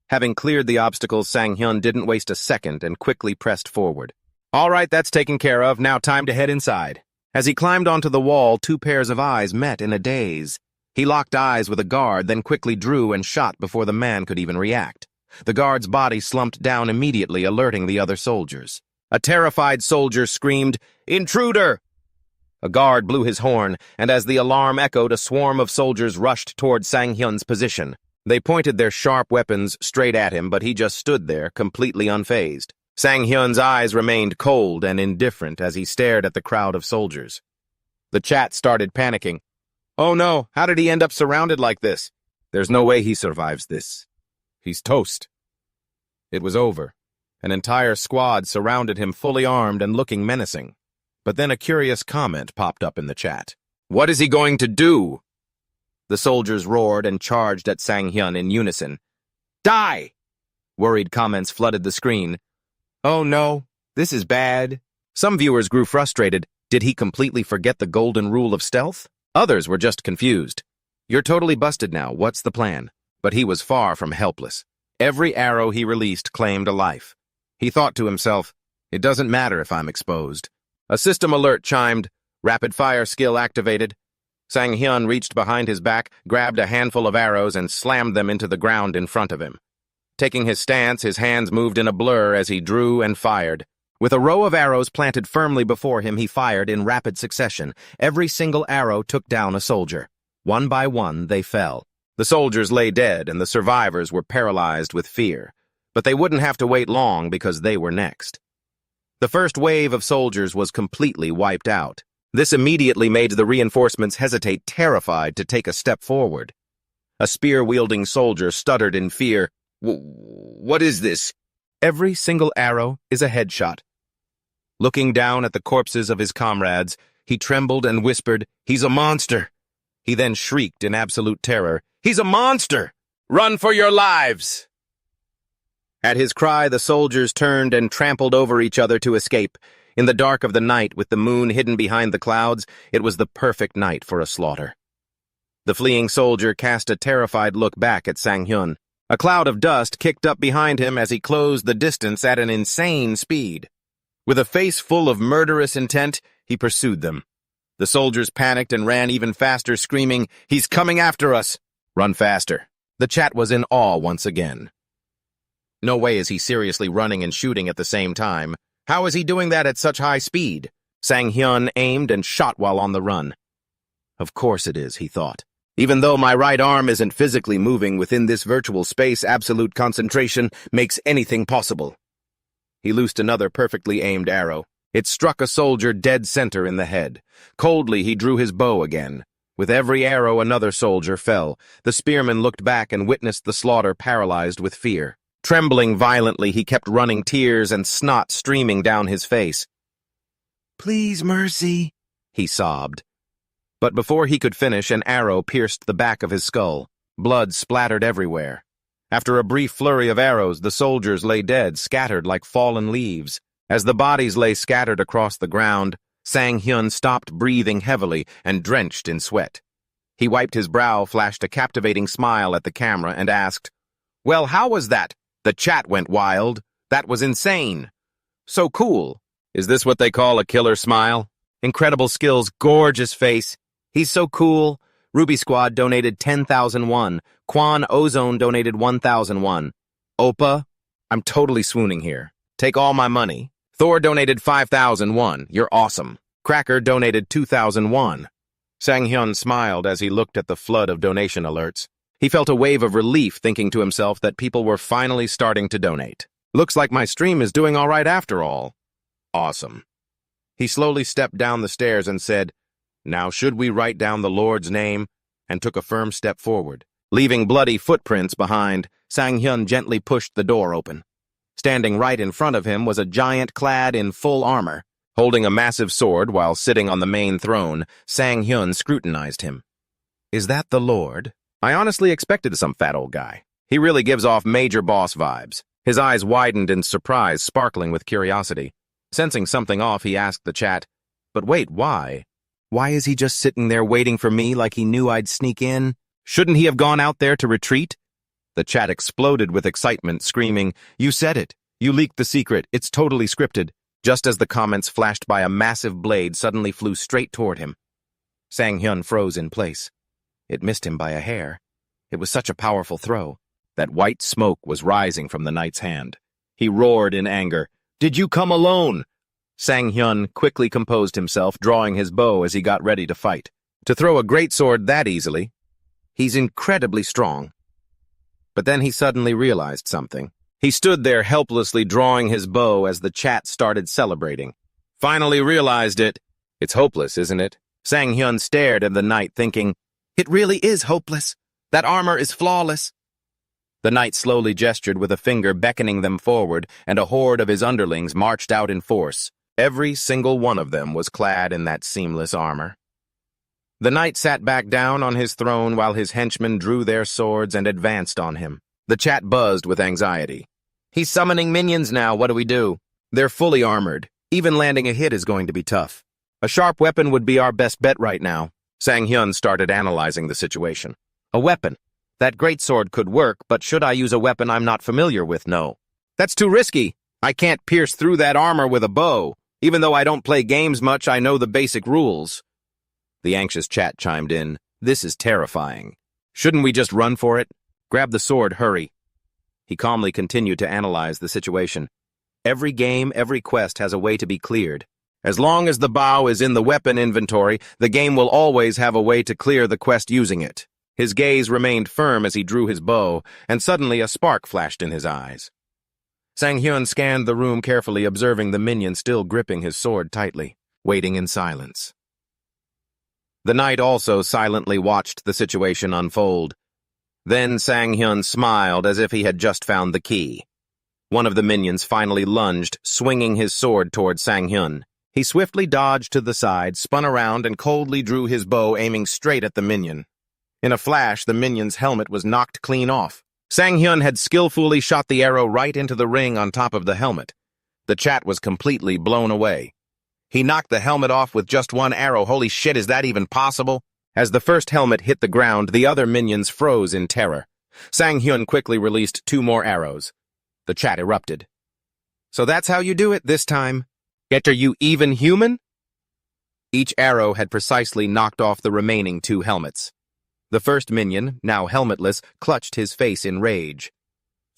Having cleared the obstacles, Sang Hyun didn't waste a second and quickly pressed forward. All right, that's taken care of. Now time to head inside. As he climbed onto the wall, 2 pairs of eyes met in a daze. He locked eyes with a guard, then quickly drew and shot before the man could even react. The guard's body slumped down immediately, alerting the other soldiers. A terrified soldier screamed, "Intruder!" A guard blew his horn, and as the alarm echoed, a swarm of soldiers rushed toward Sang Hyun's position. They pointed their sharp weapons straight at him, but he just stood there, completely unfazed. Sang Hyun's eyes remained cold and indifferent as he stared at the crowd of soldiers. The chat started panicking. Oh no, how did he end up surrounded like this? There's no way he survives this. He's toast. It was over. An entire squad surrounded him, fully armed and looking menacing. But then a curious comment popped up in the chat. What is he going to do? The soldiers roared and charged at Sang Hyun in unison. Die! Worried comments flooded the screen. Oh no, this is bad. Some viewers grew frustrated. Did he completely forget the golden rule of stealth? Others were just confused. You're totally busted now, what's the plan? But he was far from helpless. Every arrow he released claimed a life. He thought to himself, it doesn't matter if I'm exposed. A system alert chimed, rapid-fire skill activated. Sang Hyun reached behind his back, grabbed a handful of arrows, and slammed them into the ground in front of him. Taking his stance, his hands moved in a blur as he drew and fired. With a row of arrows planted firmly before him, he fired in rapid succession. Every single arrow took down a soldier. One by one, they fell. The soldiers lay dead, and the survivors were paralyzed with fear. But they wouldn't have to wait long because they were next. The first wave of soldiers was completely wiped out. This immediately made the reinforcements hesitate, terrified to take a step forward. A spear-wielding soldier stuttered in fear. What is this? Every single arrow is a headshot. Looking down at the corpses of his comrades, he trembled and whispered, "He's a monster." He then shrieked in absolute terror, "He's a monster! Run for your lives!" At his cry, the soldiers turned and trampled over each other to escape. In the dark of the night, with the moon hidden behind the clouds, it was the perfect night for a slaughter. The fleeing soldier cast a terrified look back at Sang Hyun. A cloud of dust kicked up behind him as he closed the distance at an insane speed. With a face full of murderous intent, he pursued them. The soldiers panicked and ran even faster, screaming, "He's coming after us!" Run faster. The chat was in awe once again. No way is he seriously running and shooting at the same time. How is he doing that at such high speed? Sang Hyun aimed and shot while on the run. Of course it is, he thought. Even though my right arm isn't physically moving within this virtual space, absolute concentration makes anything possible. He loosed another perfectly aimed arrow. It struck a soldier dead center in the head. Coldly, he drew his bow again. With every arrow, another soldier fell. The spearman looked back and witnessed the slaughter, paralyzed with fear. Trembling violently, he kept running, tears and snot streaming down his face. "Please, mercy," he sobbed. But before he could finish, an arrow pierced the back of his skull. Blood splattered everywhere. After a brief flurry of arrows, the soldiers lay dead, scattered like fallen leaves. As the bodies lay scattered across the ground, Sang Hyun stopped breathing heavily and drenched in sweat. He wiped his brow, flashed a captivating smile at the camera, and asked, "Well, how was that?" The chat went wild. "That was insane. So cool. Is this what they call a killer smile? Incredible skills, gorgeous face. He's so cool." Ruby Squad donated 10,001. Quan Ozone donated 1,001. Opa, I'm totally swooning here. Take all my money. Thor donated 5,001. You're awesome. Cracker donated 2,001. Sang Hyun smiled as he looked at the flood of donation alerts. He felt a wave of relief, thinking to himself that people were finally starting to donate. Looks like my stream is doing all right after all. Awesome. He slowly stepped down the stairs and said, "Now should we write down the Lord's name?" and took a firm step forward. Leaving bloody footprints behind, Sang Hyun gently pushed the door open. Standing right in front of him was a giant clad in full armor. Holding a massive sword while sitting on the main throne, Sang Hyun scrutinized him. "Is that the Lord? I honestly expected some fat old guy. He really gives off major boss vibes." His eyes widened in surprise, sparkling with curiosity. Sensing something off, he asked the chat, "But wait, why? Why is he just sitting there waiting for me like he knew I'd sneak in? Shouldn't he have gone out there to retreat?" The chat exploded with excitement, screaming, "You said it! You leaked the secret! It's totally scripted!" Just as the comments flashed by, a massive blade suddenly flew straight toward him. Sang Hyun froze in place. It missed him by a hair. It was such a powerful throw. That white smoke was rising from the knight's hand. He roared in anger, "Did you come alone?" Sang Hyun quickly composed himself, drawing his bow as he got ready to fight. To throw a greatsword that easily, he's incredibly strong. But then he suddenly realized something. He stood there helplessly drawing his bow as the chat started celebrating. Finally realized it. It's hopeless, isn't it? Sang Hyun stared at the knight, thinking, "It really is hopeless. That armor is flawless." The knight slowly gestured with a finger, beckoning them forward, and a horde of his underlings marched out in force. Every single one of them was clad in that seamless armor. The knight sat back down on his throne while his henchmen drew their swords and advanced on him. The chat buzzed with anxiety. "He's summoning minions now, what do we do? They're fully armored. Even landing a hit is going to be tough. A sharp weapon would be our best bet right now." Sang Hyun started analyzing the situation. "A weapon? That greatsword could work, but should I use a weapon I'm not familiar with? No. That's too risky. I can't pierce through that armor with a bow. Even though I don't play games much, I know the basic rules." The anxious chat chimed in, "This is terrifying. Shouldn't we just run for it? Grab the sword, hurry." He calmly continued to analyze the situation. Every game, every quest has a way to be cleared. As long as the bow is in the weapon inventory, the game will always have a way to clear the quest using it. His gaze remained firm as he drew his bow, and suddenly a spark flashed in his eyes. Sang Hyun scanned the room carefully, observing the minion still gripping his sword tightly, waiting in silence. The knight also silently watched the situation unfold. Then Sang Hyun smiled as if he had just found the key. One of the minions finally lunged, swinging his sword toward Sang Hyun. He swiftly dodged to the side, spun around, and coldly drew his bow, aiming straight at the minion. In a flash, the minion's helmet was knocked clean off. Sang Hyun had skillfully shot the arrow right into the ring on top of the helmet. The chat was completely blown away. He knocked the helmet off with just one arrow. Holy shit, is that even possible? As the first helmet hit the ground, the other minions froze in terror. Sang Hyun quickly released 2 more arrows. The chat erupted. "So that's how you do it this time? Are you even human?" Each arrow had precisely knocked off the remaining 2 helmets. The first minion, now helmetless, clutched his face in rage.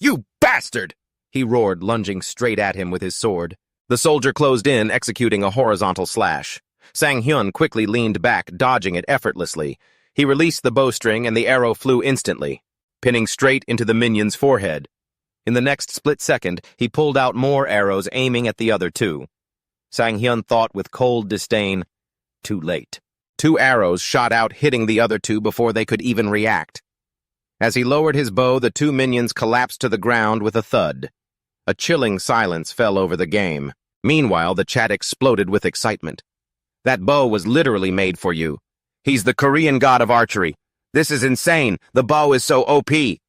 "You bastard!" he roared, lunging straight at him with his sword. The soldier closed in, executing a horizontal slash. Sang Hyun quickly leaned back, dodging it effortlessly. He released the bowstring, and the arrow flew instantly, pinning straight into the minion's forehead. In the next split second, he pulled out more arrows, aiming at the other 2. Sang Hyun thought with cold disdain, too late. 2 arrows shot out, hitting the other 2 before they could even react. As he lowered his bow, the 2 minions collapsed to the ground with a thud. A chilling silence fell over the game. Meanwhile, the chat exploded with excitement. "That bow was literally made for you. He's the Korean god of archery. This is insane. The bow is so OP."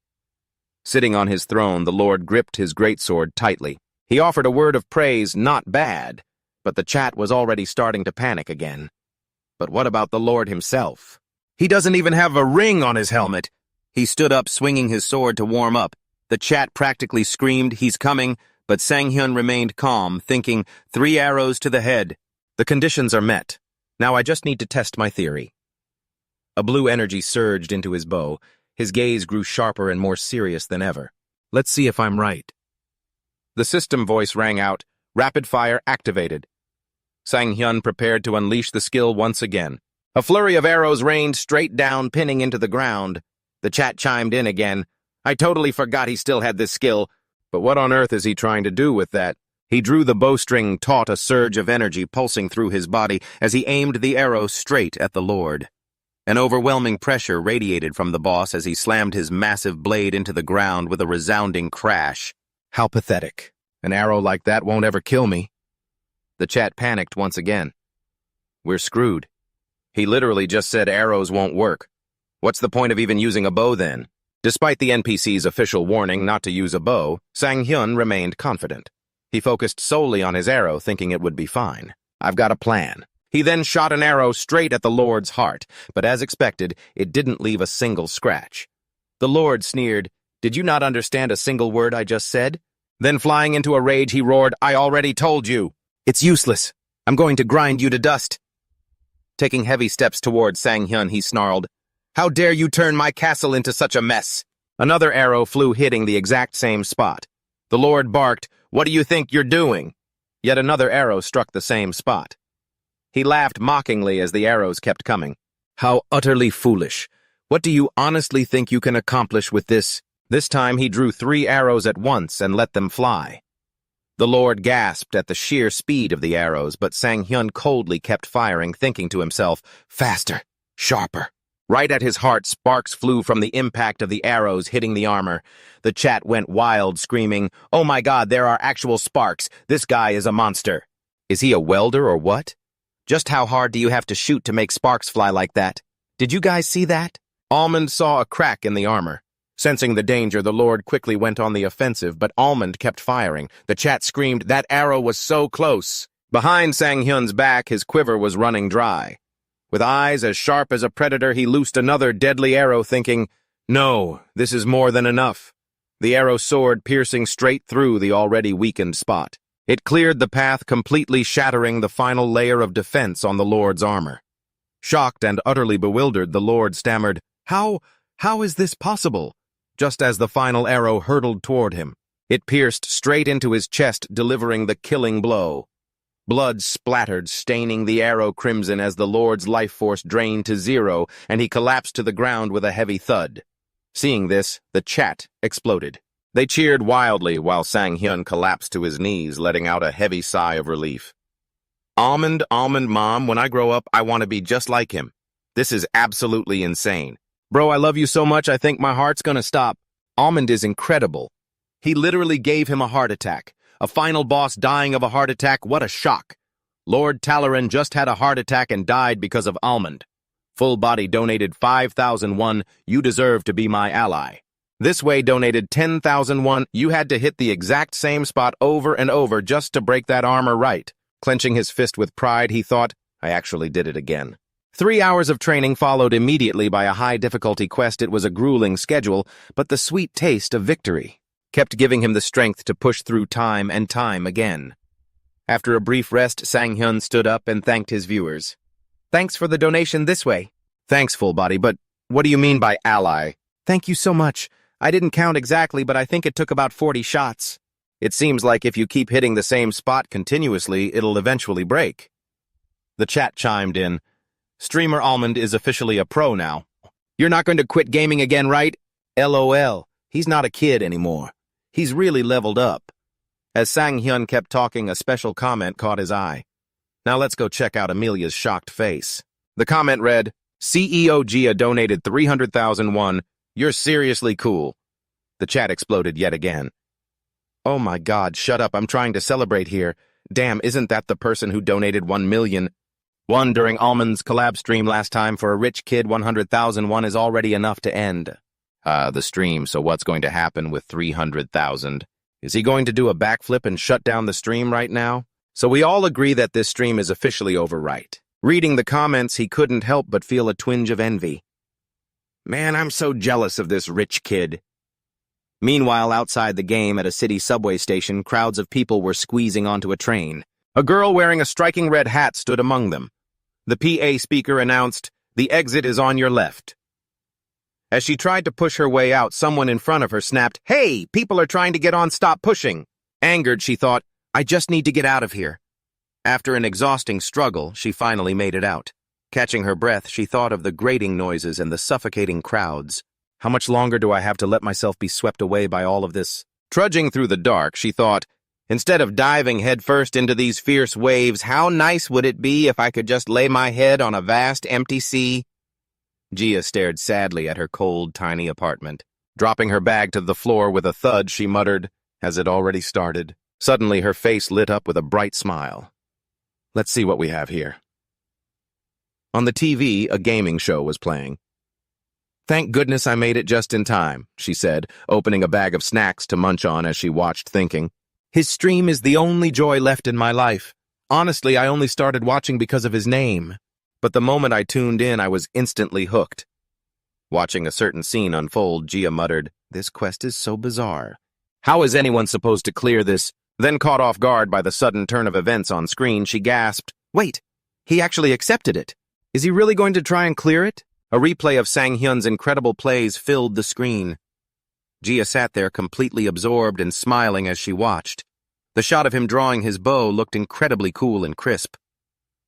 Sitting on his throne, the Lord gripped his greatsword tightly. He offered a word of praise, not bad, but the chat was already starting to panic again. But what about the Lord himself? He doesn't even have a ring on his helmet. He stood up, swinging his sword to warm up. The chat practically screamed, "He's coming," but Sang Hyun remained calm, thinking, 3 arrows to the head. The conditions are met. Now I just need to test my theory. A blue energy surged into his bow. His gaze grew sharper and more serious than ever. Let's see if I'm right. The system voice rang out, rapid fire activated. Sang Hyun prepared to unleash the skill once again. A flurry of arrows rained straight down, pinning into the ground. The chat chimed in again. I totally forgot he still had this skill. But what on earth is he trying to do with that? He drew the bowstring taut, a surge of energy pulsing through his body as he aimed the arrow straight at the Lord. An overwhelming pressure radiated from the boss as he slammed his massive blade into the ground with a resounding crash. How pathetic. An arrow like that won't ever kill me. The chat panicked once again. We're screwed. He literally just said arrows won't work. What's the point of even using a bow then? Despite the NPC's official warning not to use a bow, Sang Hyun remained confident. He focused solely on his arrow, thinking it would be fine. I've got a plan. He then shot an arrow straight at the Lord's heart, but as expected, it didn't leave a single scratch. The Lord sneered, "Did you not understand a single word I just said?" Then flying into a rage, he roared, "I already told you. It's useless. I'm going to grind you to dust." Taking heavy steps toward Sang Hyun, he snarled, "How dare you turn my castle into such a mess?" Another arrow flew, hitting the exact same spot. The Lord barked, "What do you think you're doing?" Yet another arrow struck the same spot. He laughed mockingly as the arrows kept coming. "How utterly foolish. What do you honestly think you can accomplish with this?" This time he drew 3 arrows at once and let them fly. The Lord gasped at the sheer speed of the arrows, but Sang Hyun coldly kept firing, thinking to himself, "Faster, sharper." Right at his heart, sparks flew from the impact of the arrows hitting the armor. The chat went wild, screaming, "Oh my God, there are actual sparks. This guy is a monster. Is he a welder or what? Just how hard do you have to shoot to make sparks fly like that? Did you guys see that?" Almond saw a crack in the armor. Sensing the danger, the Lord quickly went on the offensive, but Almond kept firing. The chat screamed, "That arrow was so close." Behind Sang Hyun's back, his quiver was running dry. With eyes as sharp as a predator, he loosed another deadly arrow, thinking, "No, this is more than enough." The arrow soared, piercing straight through the already weakened spot. It cleared the path, completely shattering the final layer of defense on the Lord's armor. Shocked and utterly bewildered, the Lord stammered, How is this possible?" Just as the final arrow hurtled toward him. It pierced straight into his chest, delivering the killing blow. Blood splattered, staining the arrow crimson as the Lord's life force drained to 0, and he collapsed to the ground with a heavy thud. Seeing this, the chat exploded. They cheered wildly while Sang Hyun collapsed to his knees, letting out a heavy sigh of relief. Almond, Mom, when I grow up, I want to be just like him. This is absolutely insane. Bro, I love you so much I think my heart's gonna stop. Almond is incredible. He literally gave him a heart attack. A final boss dying of a heart attack, what a shock. Lord Talaran just had a heart attack and died because of Almond. Full Body donated 5,000 won. You deserve to be my ally. This Way donated 10,000 won. You had to hit the exact same spot over and over just to break that armor right. Clenching his fist with pride, he thought, I actually did it again. 3 hours of training followed immediately by a high-difficulty quest. It was a grueling schedule, but the sweet taste of victory kept giving him the strength to push through time and time again. After a brief rest, Sang Hyun stood up and thanked his viewers. Thanks for the donation This Way. Thanks, Full Body, but what do you mean by ally? Thank you so much. I didn't count exactly, but I think it took about 40 shots. It seems like if you keep hitting the same spot continuously, it'll eventually break. The chat chimed in. Streamer Almond is officially a pro now. You're not going to quit gaming again, right? LOL. He's not a kid anymore. He's really leveled up. As Sang Hyun kept talking, a special comment caught his eye. Now let's go check out Amelia's shocked face. The comment read, CEO Gia donated 300,000 won. You're seriously cool. The chat exploded yet again. Oh my God, shut up. I'm trying to celebrate here. Damn, isn't that the person who donated 1 million? Won during Almond's collab stream last time. For a rich kid, 100,000 won is already enough to end the stream, so what's going to happen with 300,000? Is he going to do a backflip and shut down the stream right now? So we all agree that this stream is officially over, right? Reading the comments, he couldn't help but feel a twinge of envy. Man, I'm so jealous of this rich kid. Meanwhile, outside the game at a city subway station, crowds of people were squeezing onto a train. A girl wearing a striking red hat stood among them. The PA speaker announced, "The exit is on your left." As she tried to push her way out, someone in front of her snapped, "Hey, people are trying to get on, stop pushing." Angered, she thought, "I just need to get out of here." After an exhausting struggle, she finally made it out. Catching her breath, she thought of the grating noises and the suffocating crowds. How much longer do I have to let myself be swept away by all of this? Trudging through the dark, she thought, instead of diving headfirst into these fierce waves, how nice would it be if I could just lay my head on a vast, empty sea? Gia stared sadly at her cold, tiny apartment. Dropping her bag to the floor with a thud, she muttered, "Has it already started?" Suddenly, her face lit up with a bright smile. "Let's see what we have here." On the TV, a gaming show was playing. "Thank goodness I made it just in time," she said, opening a bag of snacks to munch on as she watched, thinking, "His stream is the only joy left in my life. Honestly, I only started watching because of his name. But the moment I tuned in, I was instantly hooked." Watching a certain scene unfold, Gia muttered, "This quest is so bizarre. How is anyone supposed to clear this?" Then, caught off guard by the sudden turn of events on screen, she gasped, "Wait, he actually accepted it. Is he really going to try and clear it?" A replay of Sang Hyun's incredible plays filled the screen. Gia sat there completely absorbed and smiling as she watched. The shot of him drawing his bow looked incredibly cool and crisp.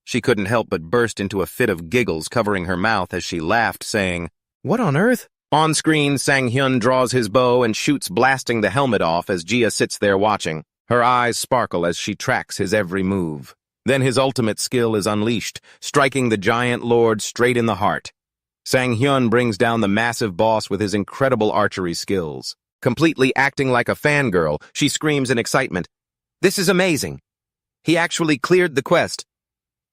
She couldn't help but burst into a fit of giggles covering her mouth as she laughed, saying, "What on earth?" On screen, Sang Hyun draws his bow and shoots, blasting the helmet off as Gia sits there watching. Her eyes sparkle as she tracks his every move. Then his ultimate skill is unleashed, striking the giant lord straight in the heart. Sang Hyun brings down the massive boss with his incredible archery skills. Completely acting like a fangirl, she screams in excitement, "This is amazing! He actually cleared the quest."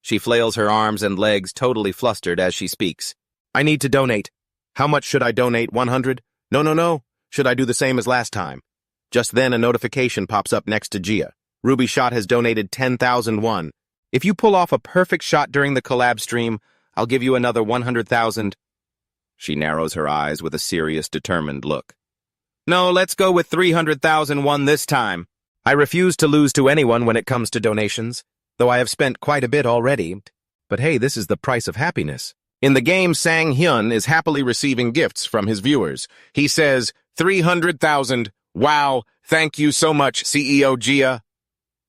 She flails her arms and legs, totally flustered as she speaks. "I need to donate. How much should I donate? 100? No. Should I do the same as last time?" Just then a notification pops up next to Gia. "Ruby Shot has donated 10,000 won. If you pull off a perfect shot during the collab stream, I'll give you another 100,000. She narrows her eyes with a serious, determined look. "No, let's go with 300,000 won this time. I refuse to lose to anyone when it comes to donations, though I have spent quite a bit already. But hey, this is the price of happiness." In the game, Sang Hyun is happily receiving gifts from his viewers. He says, 300,000. Wow, thank you so much, CEO Gia.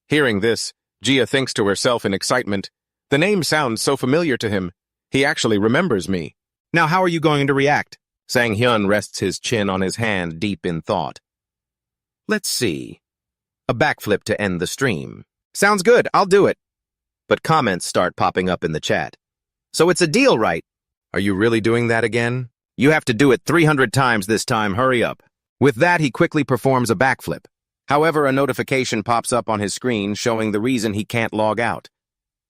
Hearing this, Gia thinks to herself in excitement, the name sounds so familiar to him. He actually remembers me. Now how are you going to react? Sang Hyun rests his chin on his hand, deep in thought. Let's see. A backflip to end the stream. Sounds good, I'll do it. But comments start popping up in the chat. So it's a deal, right? Are you really doing that again? You have to do it 300 times this time, hurry up. With that, he quickly performs a backflip. However, a notification pops up on his screen showing the reason he can't log out.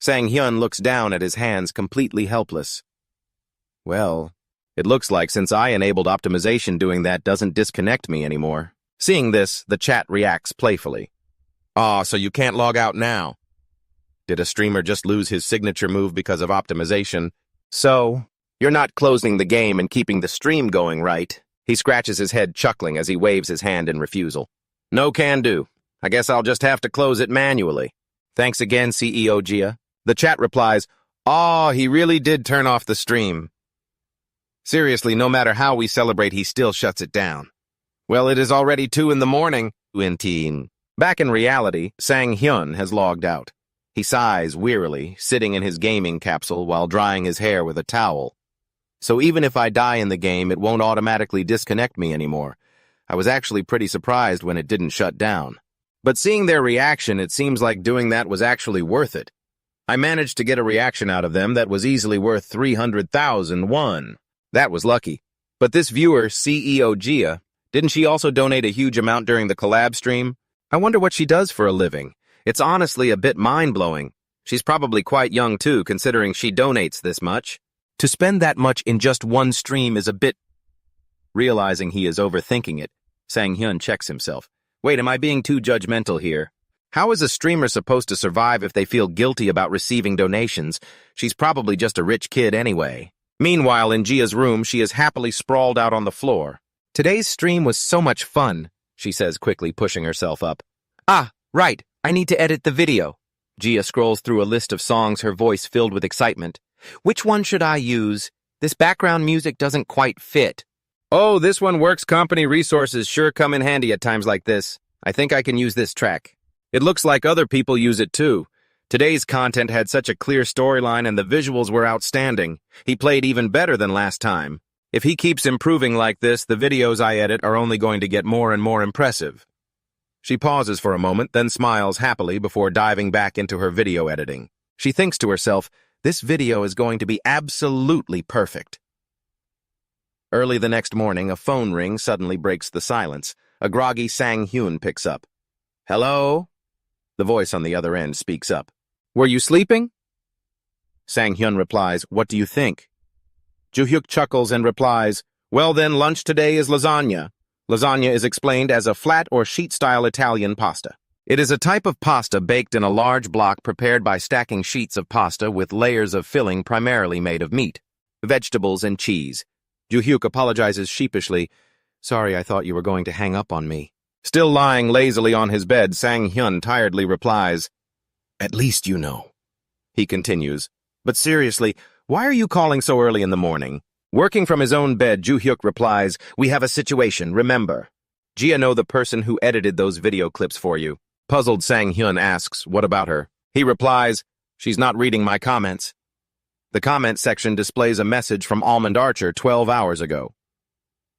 Sang Hyun looks down at his hands, completely helpless. Well, it looks like since I enabled optimization, doing that doesn't disconnect me anymore. Seeing this, the chat reacts playfully. "Aw, so you can't log out now. Did a streamer just lose his signature move because of optimization? So, you're not closing the game and keeping the stream going, right?" He scratches his head, chuckling as he waves his hand in refusal. "No can do. I guess I'll just have to close it manually. Thanks again, CEO Gia." The chat replies, "Aw, he really did turn off the stream. Seriously, no matter how we celebrate, he still shuts it down. Well, it is already 2 in the morning. Back in reality, Sang Hyun has logged out. He sighs wearily, sitting in his gaming capsule while drying his hair with a towel. So even if I die in the game, it won't automatically disconnect me anymore. I was actually pretty surprised when it didn't shut down. But seeing their reaction, it seems like doing that was actually worth it. I managed to get a reaction out of them that was easily worth 300,000 won. That was lucky. But this viewer, CEO Gia, didn't she also donate a huge amount during the collab stream? I wonder what she does for a living. It's honestly a bit mind-blowing. She's probably quite young too, considering she donates this much. To spend that much in just one stream is a bit... Realizing he is overthinking it, Sang Hyun checks himself. Wait, am I being too judgmental here? How is a streamer supposed to survive if they feel guilty about receiving donations? She's probably just a rich kid anyway. Meanwhile, in Gia's room, she is happily sprawled out on the floor. Today's stream was so much fun, she says, quickly pushing herself up. Ah, right, I need to edit the video. Gia scrolls through a list of songs, her voice filled with excitement. Which one should I use? This background music doesn't quite fit. Oh, this one works. Company resources sure come in handy at times like this. I think I can use this track. It looks like other people use it too. Today's content had such a clear storyline and the visuals were outstanding. He played even better than last time. If he keeps improving like this, the videos I edit are only going to get more and more impressive. She pauses for a moment, then smiles happily before diving back into her video editing. She thinks to herself, this video is going to be absolutely perfect. Early the next morning, a phone ring suddenly breaks the silence. A groggy Sang Hyun picks up. Hello? The voice on the other end speaks up. Were you sleeping? Sang Hyun replies, what do you think? Joo-hyuk chuckles and replies, well then, lunch today is lasagna. Lasagna is explained as a flat or sheet-style Italian pasta. It is a type of pasta baked in a large block prepared by stacking sheets of pasta with layers of filling primarily made of meat, vegetables, and cheese. Joo-hyuk apologizes sheepishly. Sorry, I thought you were going to hang up on me. Still lying lazily on his bed, Sang Hyun tiredly replies, at least you know. He continues, but seriously, why are you calling so early in the morning? Working from his own bed, Joo-hyuk replies, we have a situation, remember. Gia know the person who edited those video clips for you. Puzzled, Sang Hyun asks, what about her? He replies, she's not reading my comments. The comment section displays a message from Almond Archer 12 hours ago.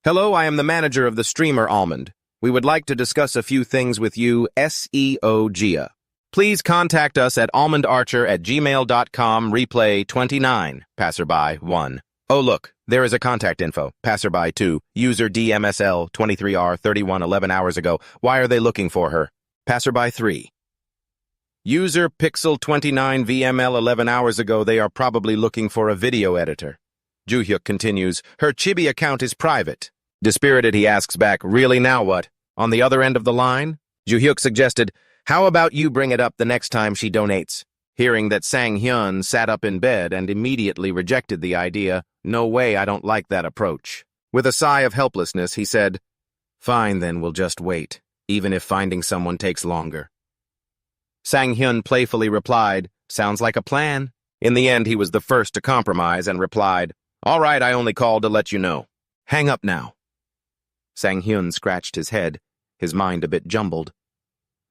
Hello, I am the manager of the streamer Almond. We would like to discuss a few things with you, SEO Gia. Please contact us at almondarcher@gmail.com, replay 29, passerby 1. Oh look, there is a contact info, passerby 2, user DMSL 23R31 11 hours ago. Why are they looking for her? Passerby 3. User Pixel 29 VML 11 hours ago. They are probably looking for a video editor. Joo-hyuk continues, her Chibi account is private. Dispirited, he asks back, really now what? On the other end of the line? Joo-hyuk suggested, how about you bring it up the next time she donates? Hearing that, Sang Hyun sat up in bed and immediately rejected the idea. No way, I don't like that approach. With a sigh of helplessness, he said, fine then, we'll just wait, even if finding someone takes longer. Sang Hyun playfully replied, sounds like a plan. In the end, he was the first to compromise and replied, all right, I only called to let you know. Hang up now. Sang Hyun scratched his head, his mind a bit jumbled.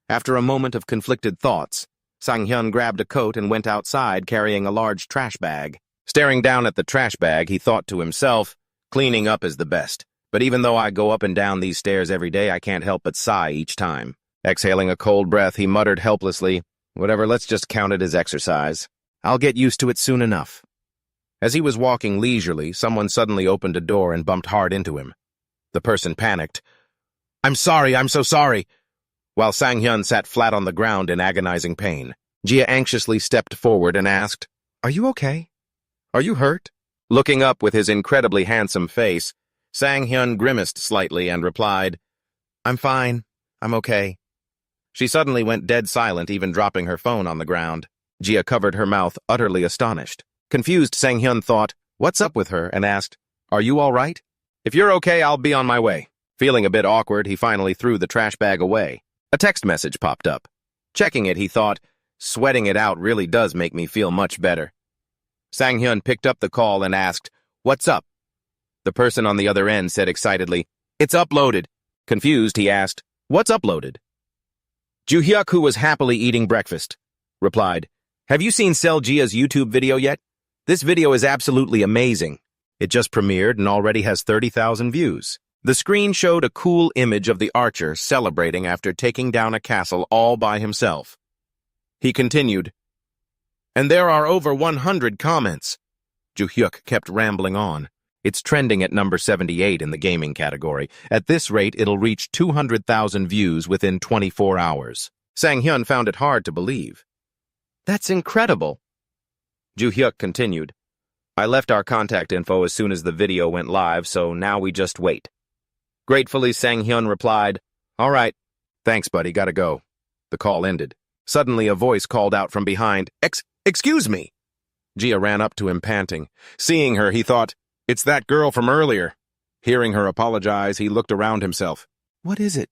After a moment of conflicted thoughts, Sang Hyun grabbed a coat and went outside carrying a large trash bag. Staring down at the trash bag, he thought to himself, cleaning up is the best. But even though I go up and down these stairs every day, I can't help but sigh each time. Exhaling a cold breath, he muttered helplessly, whatever, let's just count it as exercise. I'll get used to it soon enough. As he was walking leisurely, someone suddenly opened a door and bumped hard into him. The person panicked. I'm sorry, I'm so sorry. While Sang Hyun sat flat on the ground in agonizing pain, Gia anxiously stepped forward and asked, are you okay? Are you hurt? Looking up with his incredibly handsome face, Sang Hyun grimaced slightly and replied, I'm fine. I'm okay. She suddenly went dead silent, even dropping her phone on the ground. Gia covered her mouth, utterly astonished. Confused, Sang Hyun thought, what's up with her, and asked, are you all right? If you're okay, I'll be on my way. Feeling a bit awkward, he finally threw the trash bag away. A text message popped up. Checking it, he thought, sweating it out really does make me feel much better. Sang Hyun picked up the call and asked, what's up? The person on the other end said excitedly, it's uploaded. Confused, he asked, what's uploaded? Joo-hyuk, who was happily eating breakfast, replied, have you seen Sel Gia's YouTube video yet? This video is absolutely amazing. It just premiered and already has 30,000 views. The screen showed a cool image of the archer celebrating after taking down a castle all by himself. He continued, and there are over 100 comments. Joo-hyuk kept rambling on. It's trending at number 78 in the gaming category. At this rate, it'll reach 200,000 views within 24 hours. Sang Hyun found it hard to believe. That's incredible. Joo-hyuk continued, I left our contact info as soon as the video went live, so now we just wait. Gratefully, Sang Hyun replied, all right, thanks, buddy, gotta go. The call ended. Suddenly, a voice called out from behind, Excuse me. Jia ran up to him panting. Seeing her, he thought, "It's that girl from earlier." Hearing her apologize, he looked around himself. "What is it?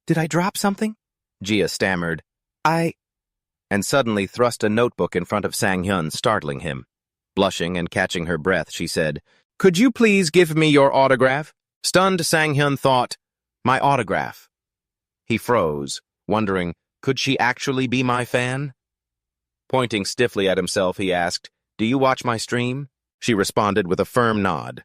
Did I drop something?" Jia stammered. And suddenly thrust a notebook in front of Sang Hyun, startling him. Blushing and catching her breath, she said, "Could you please give me your autograph?" Stunned, Sang Hyun thought, "My autograph?" He froze, wondering, could she actually be my fan? Pointing stiffly at himself, he asked, "Do you watch my stream?" She responded with a firm nod.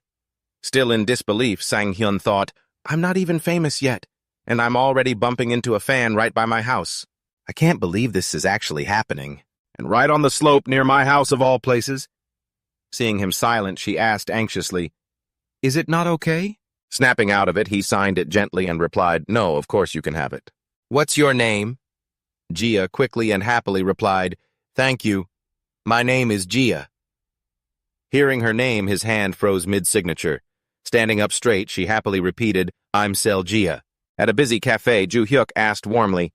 Still in disbelief, Sang Hyun thought, "I'm not even famous yet, and I'm already bumping into a fan right by my house. I can't believe this is actually happening. And right on the slope near my house of all places." Seeing him silent, she asked anxiously, "Is it not okay?" Snapping out of it, he signed it gently and replied, "No, of course you can have it." "What's your name?" Jia quickly and happily replied, "Thank you. My name is Jia." Hearing her name, his hand froze mid-signature. Standing up straight, she happily repeated, "I'm Sel Jia." At a busy cafe, Joo Hyuk asked warmly,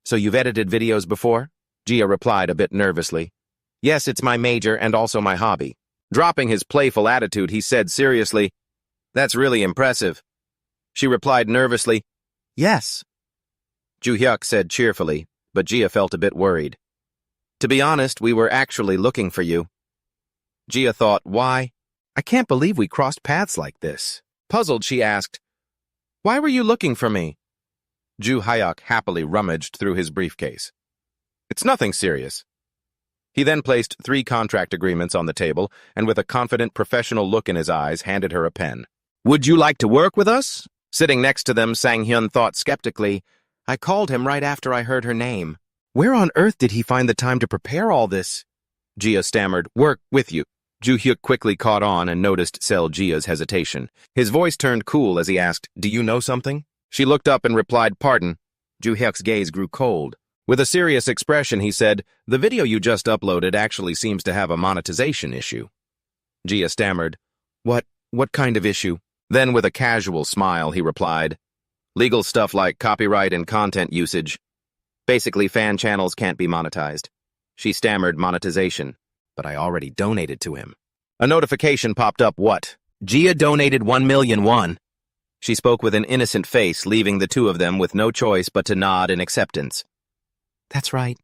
"So you've edited videos before?" Jia replied a bit nervously, "Yes, it's my major and also my hobby." Dropping his playful attitude, he said seriously, "That's really impressive." She replied nervously, "Yes." Joo Hyuk said cheerfully, but Jia felt a bit worried. "To be honest, we were actually looking for you." Jia thought, "Why? I can't believe we crossed paths like this." Puzzled, she asked, "Why were you looking for me?" Joo Hyuk happily rummaged through his briefcase. "It's nothing serious." He then placed 3 contract agreements on the table and with a confident professional look in his eyes handed her a pen. "Would you like to work with us?" Sitting next to them, Sang Hyun thought skeptically, "I called him right after I heard her name. Where on earth did he find the time to prepare all this?" Jia stammered, "Work with you." Joo Hyuk quickly caught on and noticed Sel Jia's hesitation. His voice turned cool as he asked, "Do you know something?" She looked up and replied, "Pardon." Joo Hyuk's gaze grew cold. With a serious expression, he said, "The video you just uploaded actually seems to have a monetization issue." Jia stammered, What kind of issue?" Then with a casual smile, he replied, "Legal stuff like copyright and content usage. Basically, fan channels can't be monetized." She stammered, "Monetization, but I already donated to him." A notification popped up. What? Jia donated 1 million won. She spoke with an innocent face, leaving the two of them with no choice but to nod in acceptance. "That's right."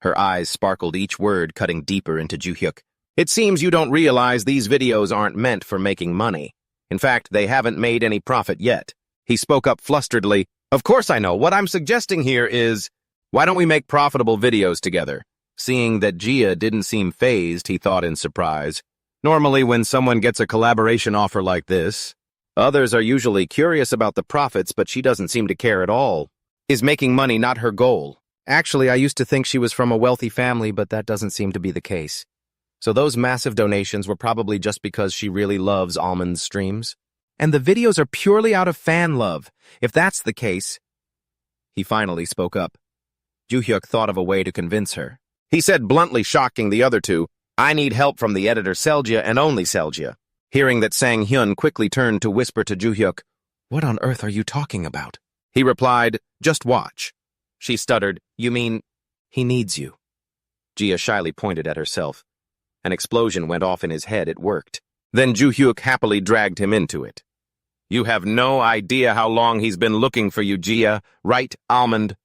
Her eyes sparkled, each word cutting deeper into Joo Hyuk. "It seems you don't realize these videos aren't meant for making money. In fact, they haven't made any profit yet." He spoke up flusteredly, "Of course I know. What I'm suggesting here is, why don't we make profitable videos together?" Seeing that Jia didn't seem fazed, he thought in surprise. Normally, when someone gets a collaboration offer like this, others are usually curious about the profits, but she doesn't seem to care at all. Is making money not her goal? Actually, I used to think she was from a wealthy family, but that doesn't seem to be the case. So those massive donations were probably just because she really loves Almond's streams. And the videos are purely out of fan love. If that's the case... He finally spoke up. Joo Hyuk thought of a way to convince her. He said bluntly, shocking the other two, "I need help from the editor Sel Jia and only Sel Jia." Hearing that, Sang Hyun quickly turned to whisper to Joo Hyuk, "What on earth are you talking about?" He replied, "Just watch." She stuttered, "You mean, he needs you?" Jia shyly pointed at herself. An explosion went off in his head. It worked. Then Joo Hyuk happily dragged him into it. "You have no idea how long he's been looking for you, Jia. Right, Almond?"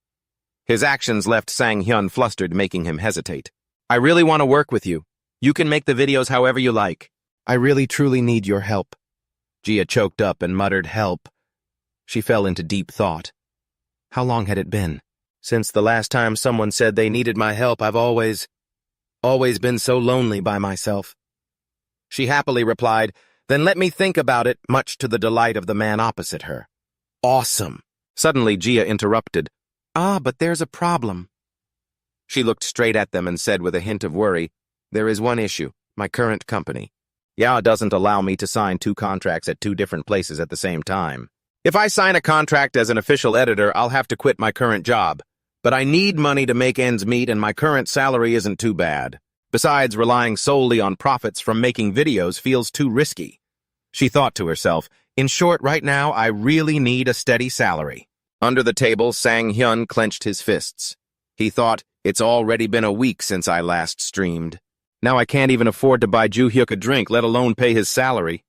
His actions left Sang Hyun flustered, making him hesitate. "I really want to work with you. You can make the videos however you like. I really truly need your help." Jia choked up and muttered, "Help." She fell into deep thought. How long had it been? Since the last time someone said they needed my help, I've always been so lonely by myself. She happily replied, "Then let me think about it," much to the delight of the man opposite her. "Awesome." Suddenly, Jia interrupted, "But there's a problem." She looked straight at them and said with a hint of worry, "There is one issue, my current company. Yao doesn't allow me to sign 2 contracts at 2 different places at the same time. If I sign a contract as an official editor, I'll have to quit my current job. But I need money to make ends meet, and my current salary isn't too bad. Besides, relying solely on profits from making videos feels too risky." She thought to herself, "In short, right now, I really need a steady salary." Under the table, Sang Hyun clenched his fists. He thought, "It's already been a week since I last streamed. Now I can't even afford to buy Joo-hyuk a drink, let alone pay his salary.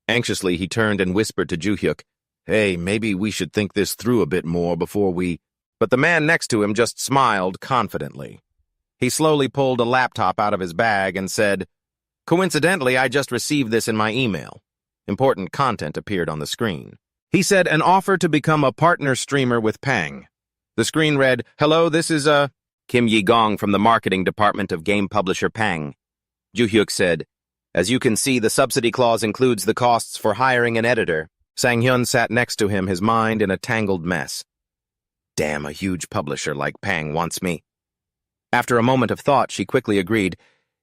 Anxiously, he turned and whispered to Joo-hyuk, "Hey, maybe we should think this through a bit more before we—" But the man next to him just smiled confidently. He slowly pulled a laptop out of his bag and said, "Coincidentally, I just received this in my email." Important content appeared on the screen. He said, "An offer to become a partner streamer with Pang." The screen read, "Hello, this is Kim Yi-gong from the marketing department of game publisher Pang." Joo-hyuk said, "As you can see, the subsidy clause includes the costs for hiring an editor." Sang Hyun sat next to him, his mind in a tangled mess. Damn, a huge publisher like Pang wants me. After a moment of thought, she quickly agreed,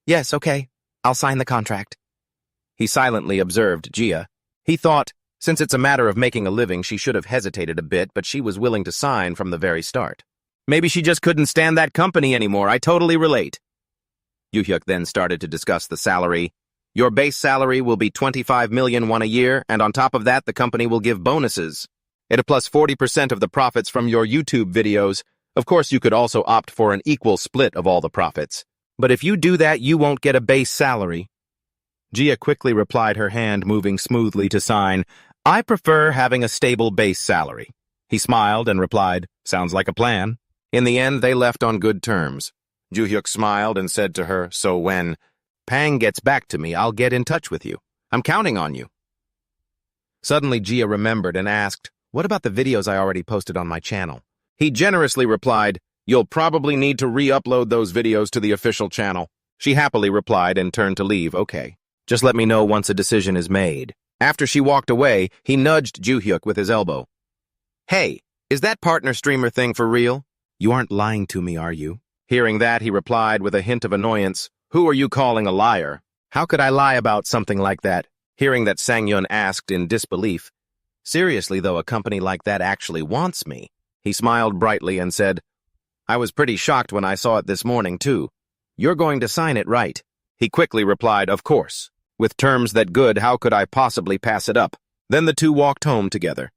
"Yes, okay, I'll sign the contract." He silently observed Gia. He thought, since it's a matter of making a living, she should have hesitated a bit, but she was willing to sign from the very start. Maybe she just couldn't stand that company anymore. I totally relate. Yoo-hyuk then started to discuss the salary. "Your base salary will be 25 million won a year, and on top of that, the company will give bonuses. It plus 40% of the profits from your YouTube videos. Of course, you could also opt for an equal split of all the profits. But if you do that, you won't get a base salary." Gia quickly replied, her hand moving smoothly to sign, "I prefer having a stable base salary." He smiled and replied, "Sounds like a plan." In the end, they left on good terms. Joo-hyuk smiled and said to her, "So when Pang gets back to me, I'll get in touch with you. I'm counting on you." Suddenly, Gia remembered and asked, "What about the videos I already posted on my channel?" He generously replied, "You'll probably need to re-upload those videos to the official channel." She happily replied and turned to leave. "Okay, just let me know once a decision is made." After she walked away, he nudged Joo-hyuk with his elbow. "Hey, is that partner streamer thing for real? You aren't lying to me, are you?" Hearing that, he replied with a hint of annoyance, "Who are you calling a liar? How could I lie about something like that?" Hearing that, Sang Hyun asked in disbelief, "Seriously, though, a company like that actually wants me?" He smiled brightly and said, "I was pretty shocked when I saw it this morning, too. You're going to sign it, right?" He quickly replied, "Of course. With terms that good, how could I possibly pass it up?" Then the two walked home together.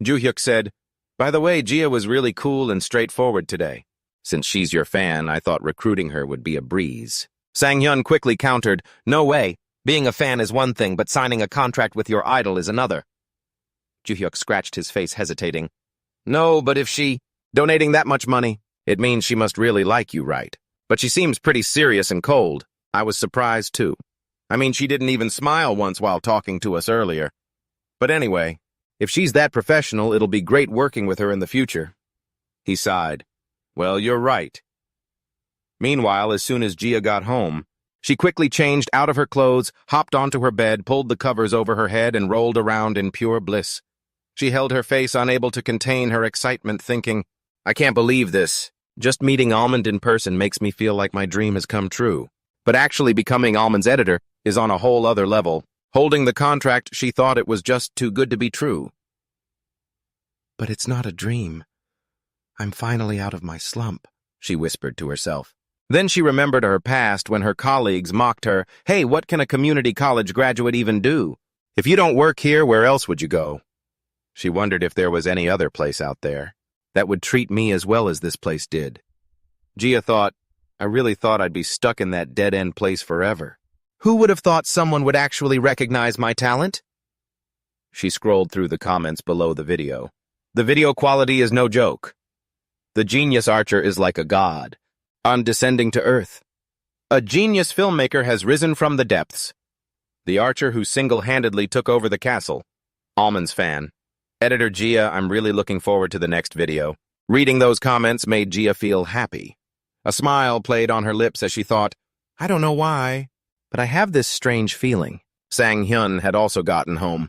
Joo-hyuk said, "By the way, Gia was really cool and straightforward today. Since she's your fan, I thought recruiting her would be a breeze." Sang Hyun quickly countered, "No way. Being a fan is one thing, but signing a contract with your idol is another." Joo-hyuk scratched his face, hesitating. "No, but if she donating that much money, it means she must really like you, right? But she seems pretty serious and cold. I was surprised, too. I mean, she didn't even smile once while talking to us earlier. But anyway, if she's that professional, it'll be great working with her in the future." He sighed. "Well, you're right." Meanwhile, as soon as Gia got home, she quickly changed out of her clothes, hopped onto her bed, pulled the covers over her head, and rolled around in pure bliss. She held her face, unable to contain her excitement, thinking, "I can't believe this. Just meeting Almond in person makes me feel like my dream has come true. But actually becoming Almond's editor is on a whole other level. Holding the contract, she thought it was just too good to be true." "But it's not a dream. I'm finally out of my slump," she whispered to herself. Then she remembered her past when her colleagues mocked her. "Hey, what can a community college graduate even do? If you don't work here, where else would you go?" She wondered if there was any other place out there that would treat me as well as this place did. Gia thought, "I really thought I'd be stuck in that dead-end place forever. Who would have thought someone would actually recognize my talent?" She scrolled through the comments below the video. "The video quality is no joke. The genius archer is like a god, descending to earth. A genius filmmaker has risen from the depths. The archer who single-handedly took over the castle. Almond's fan. Editor Gia, I'm really looking forward to the next video." Reading those comments made Gia feel happy. A smile played on her lips as she thought, "I don't know why, but I have this strange feeling." Sang Hyun had also gotten home.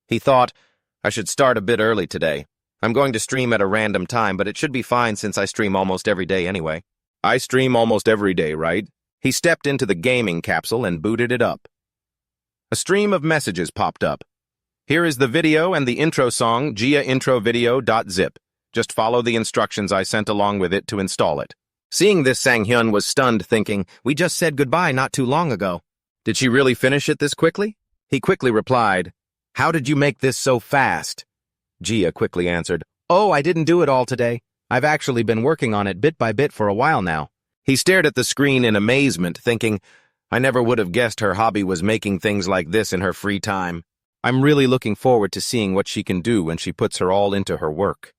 He thought, "I should start a bit early today. I'm going to stream at a random time, but it should be fine since I stream almost every day anyway." "I stream almost every day, right?" He stepped into the gaming capsule and booted it up. A stream of messages popped up. "Here is the video and the intro song, Gia intro video.zip. Just follow the instructions I sent along with it to install it." Seeing this, Sang Hyun was stunned, thinking, "We just said goodbye not too long ago. Did she really finish it this quickly?" He quickly replied, "How did you make this so fast?" Gia quickly answered, "Oh, I didn't do it all today. I've actually been working on it bit by bit for a while now. He stared at the screen in amazement, thinking, I never would have guessed her hobby was making things like this in her free time. I'm really looking forward to seeing what she can do when she puts her all into her work.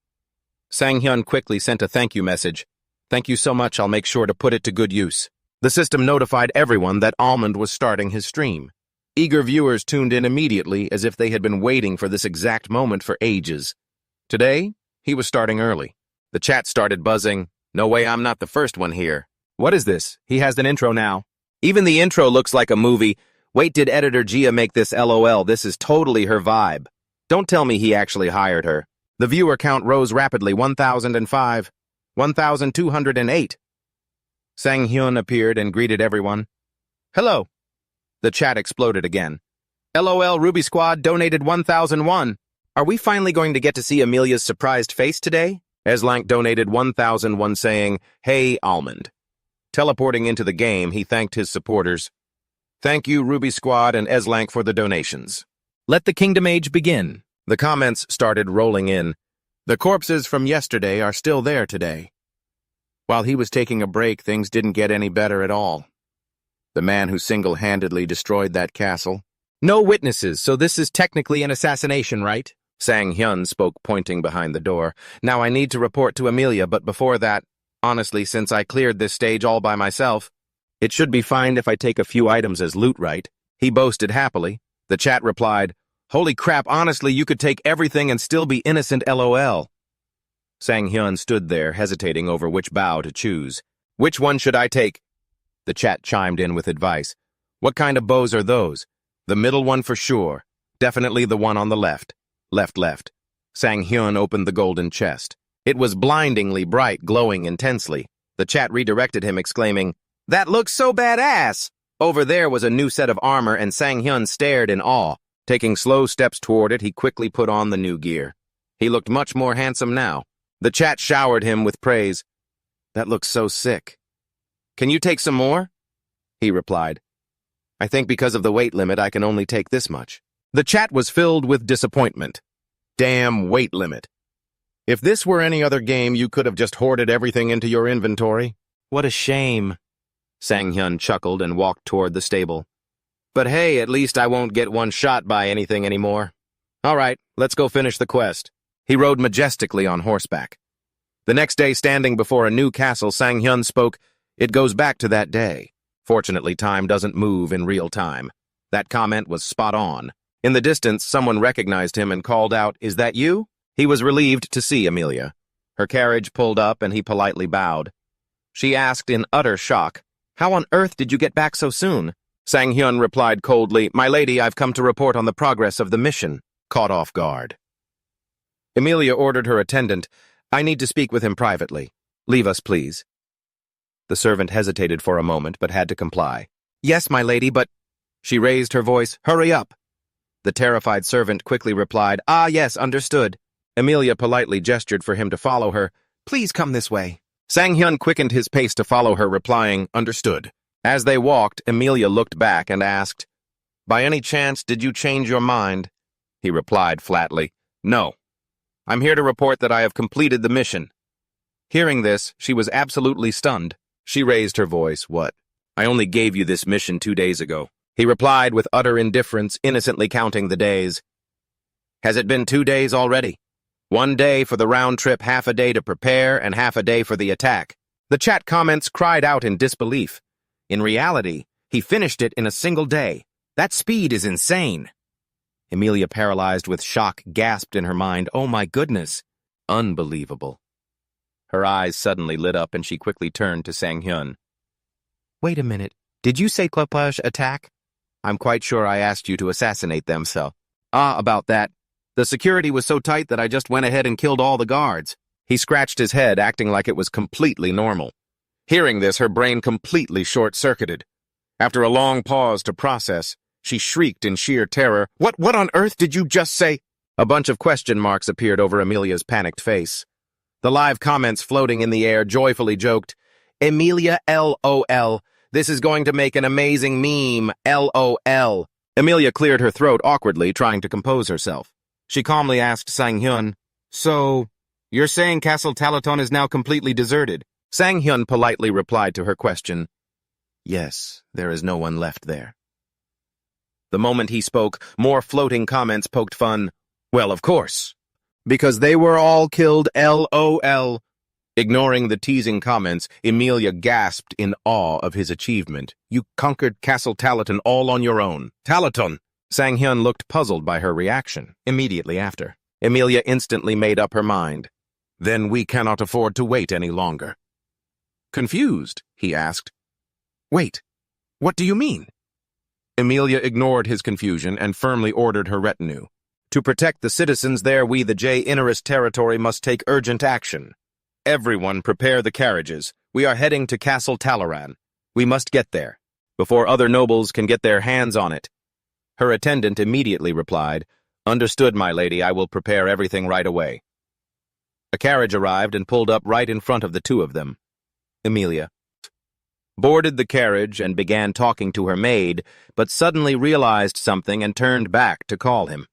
Sang Hyun quickly sent a thank you message. Thank you so much, I'll make sure to put it to good use. The system notified everyone that Almond was starting his stream. Eager viewers tuned in immediately as if they had been waiting for this exact moment for ages. Today, he was starting early. The chat started buzzing. No way I'm not the first one here. What is this? He has an intro now. Even the intro looks like a movie. Wait, did editor Gia make this LOL? This is totally her vibe. Don't tell me he actually hired her. The viewer count rose rapidly, 1,005, 1,208. Sang Hyun appeared and greeted everyone. Hello. The chat exploded again. LOL Ruby Squad donated 1,001. Are we finally going to get to see Amelia's surprised face today? Eslank donated 1,001 saying, Hey, Almond. Teleporting into the game, he thanked his supporters. Thank you, Ruby Squad and Eslank, for the donations. Let the Kingdom Age begin. The comments started rolling in. The corpses from yesterday are still there today. While he was taking a break, things didn't get any better at all. The man who single-handedly destroyed that castle. No witnesses, so this is technically an assassination, right? Sang Hyun spoke, pointing behind the door. Now I need to report to Amelia, but before that, honestly, since I cleared this stage all by myself, it should be fine if I take a few items as loot, right? He boasted happily. The chat replied, Holy crap, honestly, you could take everything and still be innocent, LOL. Sang Hyun stood there, hesitating over which bow to choose. Which one should I take? The chat chimed in with advice. What kind of bows are those? The middle one for sure. Definitely the one on the left. Left. Sang Hyun opened the golden chest. It was blindingly bright, glowing intensely. The chat redirected him, exclaiming, That looks so badass! Over there was a new set of armor, and Sang Hyun stared in awe. Taking slow steps toward it, he quickly put on the new gear. He looked much more handsome now. The chat showered him with praise. That looks so sick. Can you take some more? He replied. I think because of the weight limit, I can only take this much. The chat was filled with disappointment. Damn weight limit. If this were any other game, you could have just hoarded everything into your inventory. What a shame. Sang Hyun chuckled and walked toward the stable. But hey, at least I won't get one shot by anything anymore. All right, let's go finish the quest. He rode majestically on horseback. The next day, standing before a new castle, Sang Hyun spoke, It goes back to that day. Fortunately, time doesn't move in real time. That comment was spot on. In the distance, someone recognized him and called out, Is that you? He was relieved to see Amelia. Her carriage pulled up and he politely bowed. She asked in utter shock, How on earth did you get back so soon? Sang Hyun replied coldly, My lady, I've come to report on the progress of the mission. Caught off guard. Amelia ordered her attendant, I need to speak with him privately. Leave us, please. The servant hesitated for a moment, but had to comply. Yes, my lady, but... She raised her voice, Hurry up. The terrified servant quickly replied, Ah, yes, understood. Amelia politely gestured for him to follow her. Please come this way. Sang Hyun quickened his pace to follow her, replying, Understood. As they walked, Amelia looked back and asked, By any chance, did you change your mind? He replied flatly, No. I'm here to report that I have completed the mission. Hearing this, she was absolutely stunned. She raised her voice, What? I only gave you this mission 2 days ago. He replied with utter indifference, innocently counting the days. Has it been 2 days already? 1 day for the round trip, half a day to prepare, and half a day for the attack. The chat comments cried out in disbelief. In reality, he finished it in a single day. That speed is insane. Amelia, paralyzed with shock, gasped in her mind, Oh my goodness. Unbelievable. Her eyes suddenly lit up and she quickly turned to Sang Hyun. Wait a minute. Did you say climax attack? I'm quite sure I asked you to assassinate them, so. About that. The security was so tight that I just went ahead and killed all the guards. He scratched his head, acting like it was completely normal. Hearing this, her brain completely short-circuited. After a long pause to process, she shrieked in sheer terror. What on earth did you just say? A bunch of question marks appeared over Amelia's panicked face. The live comments floating in the air joyfully joked, Amelia LOL. This is going to make an amazing meme, LOL. Amelia cleared her throat awkwardly, trying to compose herself. She calmly asked Sang Hyun, So, you're saying Castle Talaton is now completely deserted? Sang Hyun politely replied to her question, "Yes, there is no one left there." The moment he spoke, more floating comments poked fun. "Well, of course. Because they were all killed, LOL. Ignoring the teasing comments, Emilia gasped in awe of his achievement. "You conquered Castle Talaton all on your own." "Talaton!" Sang Hyun looked puzzled by her reaction. Immediately after, Emilia instantly made up her mind. "Then we cannot afford to wait any longer." Confused, he asked, "Wait, what do you mean?" Emilia ignored his confusion and firmly ordered her retinue. "To protect the citizens there, we, the J-Innerist territory, must take urgent action. Everyone prepare the carriages. We are heading to Castle Talaran. We must get there, before other nobles can get their hands on it." Her attendant immediately replied, "Understood, my lady, I will prepare everything right away." A carriage arrived and pulled up right in front of the two of them. Emilia boarded the carriage and began talking to her maid, but suddenly realized something and turned back to call him.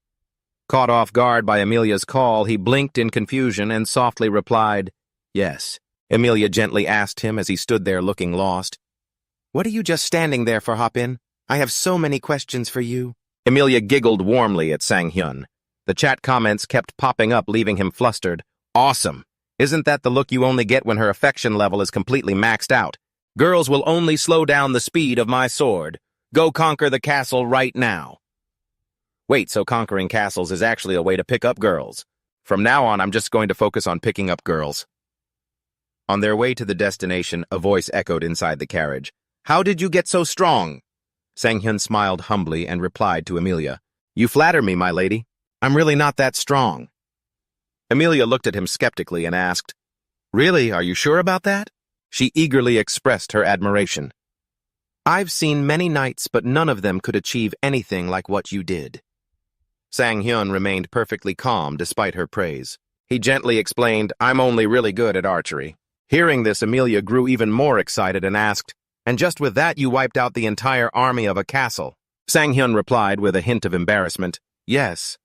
Caught off guard by Emilia's call, he blinked in confusion and softly replied, "Yes." Emilia gently asked him as he stood there looking lost, "What are you just standing there for, Hop-In? I have so many questions for you." Emilia giggled warmly at Sang Hyun. The chat comments kept popping up, leaving him flustered. "Awesome. Isn't that the look you only get when her affection level is completely maxed out? Girls will only slow down the speed of my sword. Go conquer the castle right now." Wait, so conquering castles is actually a way to pick up girls. From now on, I'm just going to focus on picking up girls. On their way to the destination, a voice echoed inside the carriage. "How did you get so strong?" Sang Hyun smiled humbly and replied to Emilia, "You flatter me, my lady. I'm really not that strong." Emilia looked at him skeptically and asked, "Really, are you sure about that?" She eagerly expressed her admiration. "I've seen many knights, but none of them could achieve anything like what you did." Sang Hyun remained perfectly calm despite her praise. He gently explained, "I'm only really good at archery." Hearing this, Emilia grew even more excited and asked, "And just with that you wiped out the entire army of a castle?" Sang Hyun replied with a hint of embarrassment, "Yes."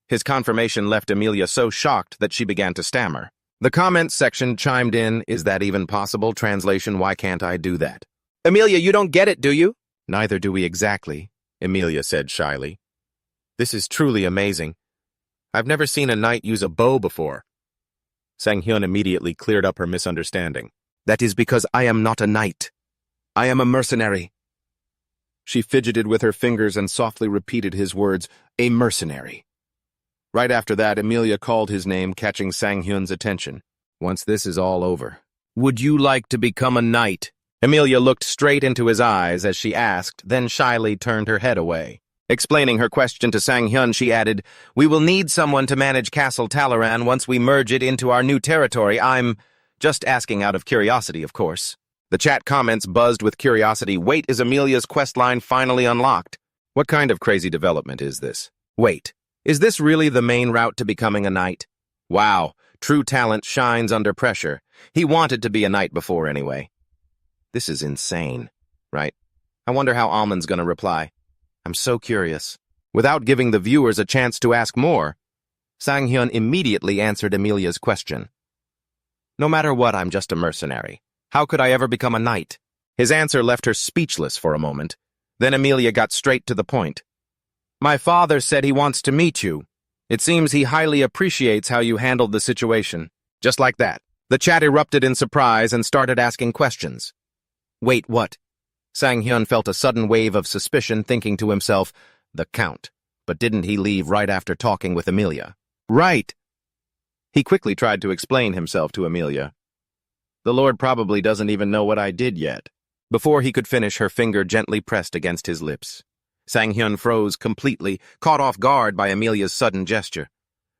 His confirmation left Emilia so shocked that she began to stammer. The comments section chimed in, "Is that even possible? Translation, why can't I do that?" "Emilia, you don't get it, do you?" "Neither do we exactly," Emilia said shyly. "This is truly amazing. I've never seen a knight use a bow before." Sang Hyun immediately cleared up her misunderstanding. "That is because I am not a knight. I am a mercenary." She fidgeted with her fingers and softly repeated his words, "A mercenary." Right after that, Emilia called his name, catching Sang Hyun's attention. "Once this is all over, would you like to become a knight?" Emilia looked straight into his eyes as she asked, then shyly turned her head away. Explaining her question to Sang Hyun, she added, "We will need someone to manage Castle Talaran once we merge it into our new territory. I'm just asking out of curiosity, of course." The chat comments buzzed with curiosity. Wait, is Emilia's questline finally unlocked? What kind of crazy development is this? Wait, is this really the main route to becoming a knight? Wow, true talent shines under pressure. He wanted to be a knight before anyway. This is insane, right? I wonder how Almond's gonna reply. I'm so curious. Without giving the viewers a chance to ask more, Sang Hyun immediately answered Emilia's question. "No matter what, I'm just a mercenary. How could I ever become a knight?" His answer left her speechless for a moment. Then Emilia got straight to the point. "My father said he wants to meet you. It seems he highly appreciates how you handled the situation." Just like that, the chat erupted in surprise and started asking questions. Wait, what? Sang Hyun felt a sudden wave of suspicion, thinking to himself, the Count. But didn't he leave right after talking with Emilia? Right. He quickly tried to explain himself to Emilia. The Lord probably doesn't even know what I did yet. Before he could finish, her finger gently pressed against his lips. Sang Hyun froze completely, caught off guard by Emilia's sudden gesture.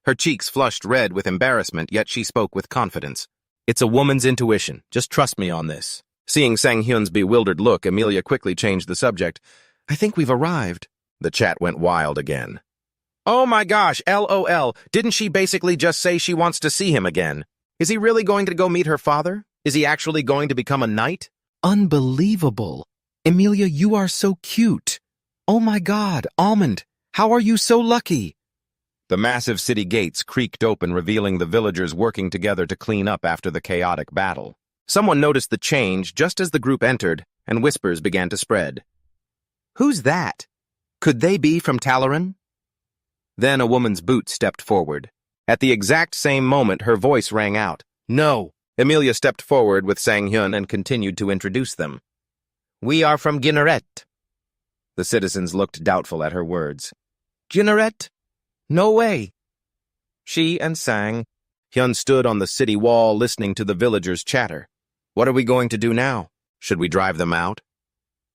Her cheeks flushed red with embarrassment, yet she spoke with confidence. It's a woman's intuition. Just trust me on this. Seeing Sang Hyun's bewildered look, Emilia quickly changed the subject. I think we've arrived. The chat went wild again. Oh my gosh, LOL. Didn't she basically just say she wants to see him again? Is he really going to go meet her father? Is he actually going to become a knight? Unbelievable. Emilia, you are so cute. Oh my God, Almond, how are you so lucky? The massive city gates creaked open, revealing the villagers working together to clean up after the chaotic battle. Someone noticed the change just as the group entered, and whispers began to spread. Who's that? Could they be from Talaran? Then a woman's boot stepped forward. At the exact same moment, her voice rang out. No. Emilia stepped forward with Sang Hyun and continued to introduce them. We are from Ginneret. The citizens looked doubtful at her words. Ginneret? No way. She and Sang Hyun stood on the city wall listening to the villagers' chatter. What are we going to do now? Should we drive them out?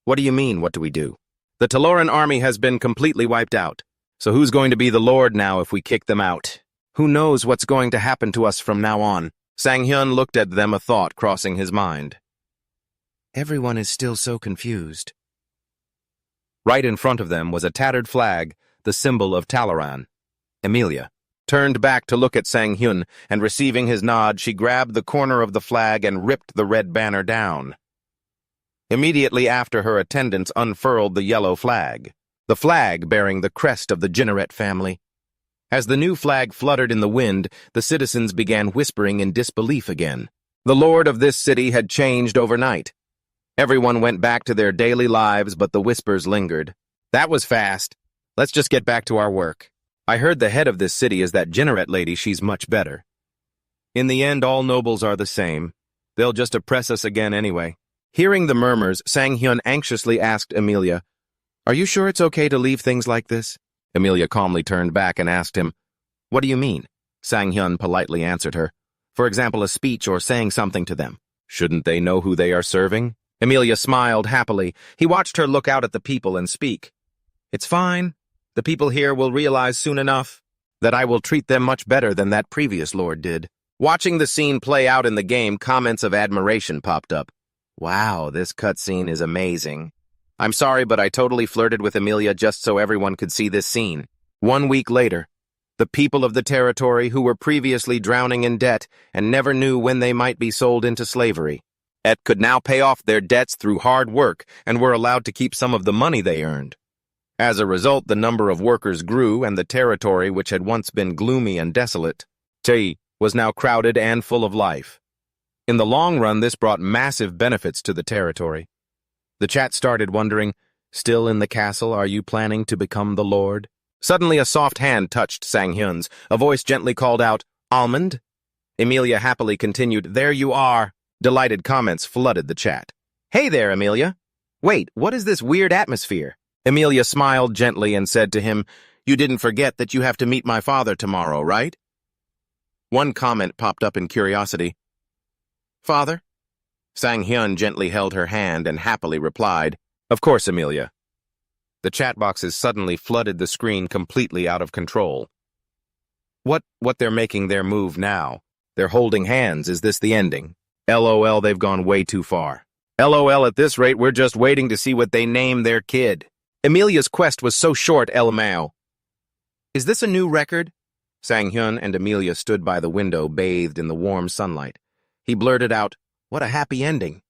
What do you mean, what do we do? The Talaran army has been completely wiped out. So who's going to be the lord now if we kick them out? Who knows what's going to happen to us from now on? Sang Hyun looked at them, a thought crossing his mind. Everyone is still so confused. Right in front of them was a tattered flag, the symbol of Talaran. Emilia turned back to look at Sang Hyun, and receiving his nod, she grabbed the corner of the flag and ripped the red banner down. Immediately after, her attendants unfurled the yellow flag, the flag bearing the crest of the Ginneret family. As the new flag fluttered in the wind, the citizens began whispering in disbelief again. The lord of this city had changed overnight. Everyone went back to their daily lives, but the whispers lingered. That was fast. Let's just get back to our work. I heard the head of this city is that Ginneret lady. She's much better. In the end, all nobles are the same. They'll just oppress us again anyway. Hearing the murmurs, Sang Hyun anxiously asked Emilia, "Are you sure it's okay to leave things like this?" Emilia calmly turned back and asked him, "What do you mean?" Sang Hyun politely answered her. "For example, a speech or saying something to them. Shouldn't they know who they are serving?" Emilia smiled happily. He watched her look out at the people and speak. "It's fine. The people here will realize soon enough that I will treat them much better than that previous lord did." Watching the scene play out in the game, comments of admiration popped up. "Wow, this cutscene is amazing. I'm sorry, but I totally flirted with Emilia just so everyone could see this scene." 1 week later, the people of the territory who were previously drowning in debt and never knew when they might be sold into slavery, could now pay off their debts through hard work and were allowed to keep some of the money they earned. As a result, the number of workers grew, and the territory, which had once been gloomy and desolate, was now crowded and full of life. In the long run, this brought massive benefits to the territory. The chat started wondering, "Still in the castle, are you planning to become the lord?" Suddenly a soft hand touched Sang Hyun's. A voice gently called out, "Almond?" Emilia happily continued, "There you are." Delighted comments flooded the chat. "Hey there, Emilia. Wait, what is this weird atmosphere?" Emilia smiled gently and said to him, "You didn't forget that you have to meet my father tomorrow, right?" One comment popped up in curiosity. "Father?" Sang Hyun gently held her hand and happily replied, "Of course, Emilia." The chat boxes suddenly flooded the screen, completely out of control. What they're making their move now? They're holding hands. Is this the ending? LOL, they've gone way too far. LOL, at this rate, we're just waiting to see what they name their kid. Emilia's quest was so short, LMAO. Is this a new record? Sang Hyun and Emilia stood by the window, bathed in the warm sunlight. He blurted out, "What a happy ending."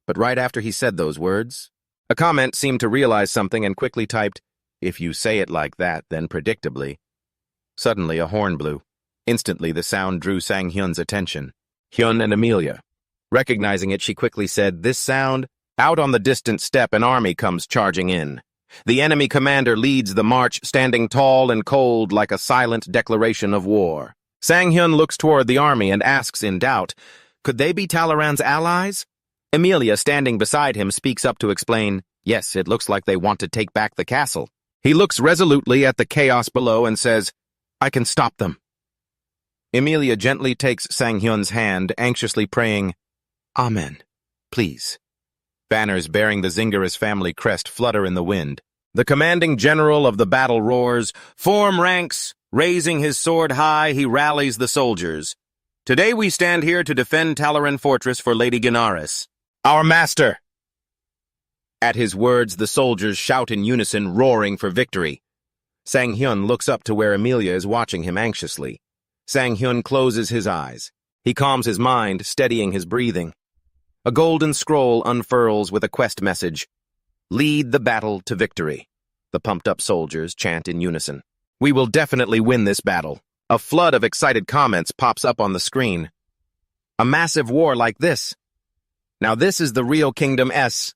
But right after he said those words, a comment seemed to realize something and quickly typed, "If you say it like that, then predictably." Suddenly, a horn blew. Instantly, the sound drew Sang Hyun's attention. Hyun and Emilia. Recognizing it, she quickly said, "This sound?" Out on the distant steppe, an army comes charging in. The enemy commander leads the march, standing tall and cold like a silent declaration of war. Sang Hyun looks toward the army and asks in doubt, "Could they be Talaran's allies?" Emilia, standing beside him, speaks up to explain, "Yes, it looks like they want to take back the castle." He looks resolutely at the chaos below and says, "I can stop them." Emilia gently takes Sang Hyun's hand, anxiously praying, "Amen, please." Banners bearing the Zingaris family crest flutter in the wind. The commanding general of the battle roars, "Form ranks!" Raising his sword high, he rallies the soldiers. "Today we stand here to defend Talaran Fortress for Lady Ginaris, our master." At his words, the soldiers shout in unison, roaring for victory. Sang Hyun looks up to where Emilia is watching him anxiously. Sang Hyun closes his eyes. He calms his mind, steadying his breathing. A golden scroll unfurls with a quest message. "Lead the battle to victory." The pumped-up soldiers chant in unison. "We will definitely win this battle." A flood of excited comments pops up on the screen. A massive war like this? Now this is the real Kingdom S.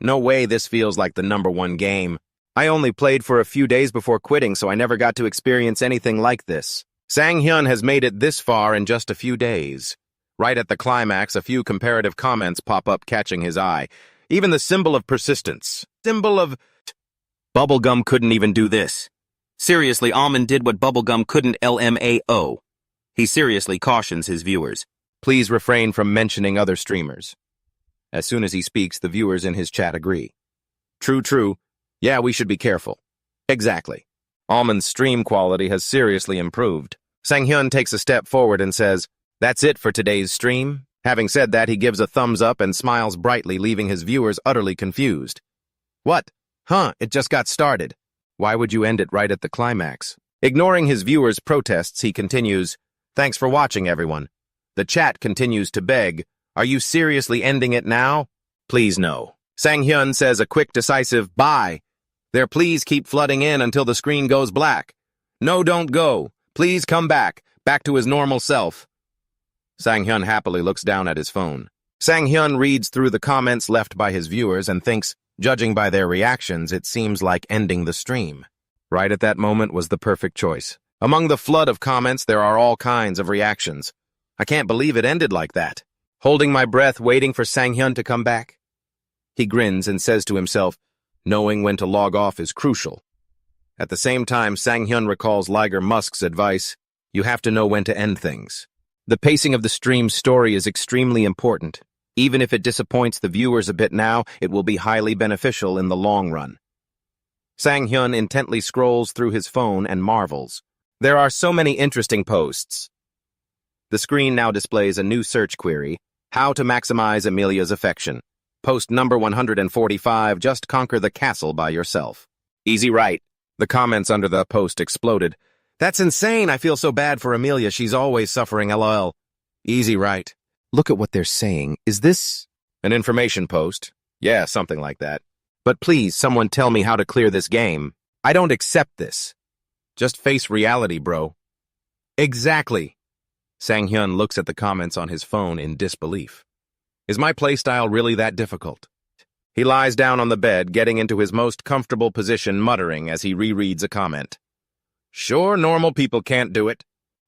No way this feels like the #1 game. I only played for a few days before quitting, so I never got to experience anything like this. Sang Hyun has made it this far in just a few days. Right at the climax, a few comparative comments pop up, catching his eye. Even the symbol of persistence. Symbol of... Bubblegum couldn't even do this. Seriously, Almond did what Bubblegum couldn't. LMAO. He seriously cautions his viewers. Please refrain from mentioning other streamers. As soon as he speaks, the viewers in his chat agree. True. Yeah, we should be careful. Exactly. Almond's stream quality has seriously improved. Sang Hyun takes a step forward and says, "That's it for today's stream." Having said that, he gives a thumbs up and smiles brightly, leaving his viewers utterly confused. What? Huh, it just got started. Why would you end it right at the climax? Ignoring his viewers' protests, he continues, "Thanks for watching, everyone." The chat continues to beg, "Are you seriously ending it now?" Please no. Sang Hyun says a quick, decisive bye. Their pleas keep flooding in until the screen goes black. No, don't go. Please come back to his normal self. Sang Hyun happily looks down at his phone. Sang Hyun reads through the comments left by his viewers and thinks, judging by their reactions, it seems like ending the stream. Right at that moment was the perfect choice. Among the flood of comments, there are all kinds of reactions. I can't believe it ended like that. Holding my breath, waiting for Sang Hyun to come back. He grins and says to himself, knowing when to log off is crucial. At the same time, Sang Hyun recalls Liger Musk's advice, you have to know when to end things. The pacing of the stream's story is extremely important. Even if it disappoints the viewers a bit now, it will be highly beneficial in the long run. Sang Hyun intently scrolls through his phone and marvels. There are so many interesting posts. The screen now displays a new search query, how to maximize Amelia's affection. Post number 145, just conquer the castle by yourself. Easy right. The comments under the post exploded. That's insane, I feel so bad for Amelia, she's always suffering, LOL. Easy right. Look at what they're saying. Is this an information post? Yeah, something like that. But please, someone tell me how to clear this game. I don't accept this. Just face reality, bro. Exactly. Sang Hyun looks at the comments on his phone in disbelief. Is my playstyle really that difficult? He lies down on the bed, getting into his most comfortable position, muttering as he rereads a comment. Sure, normal people can't do it,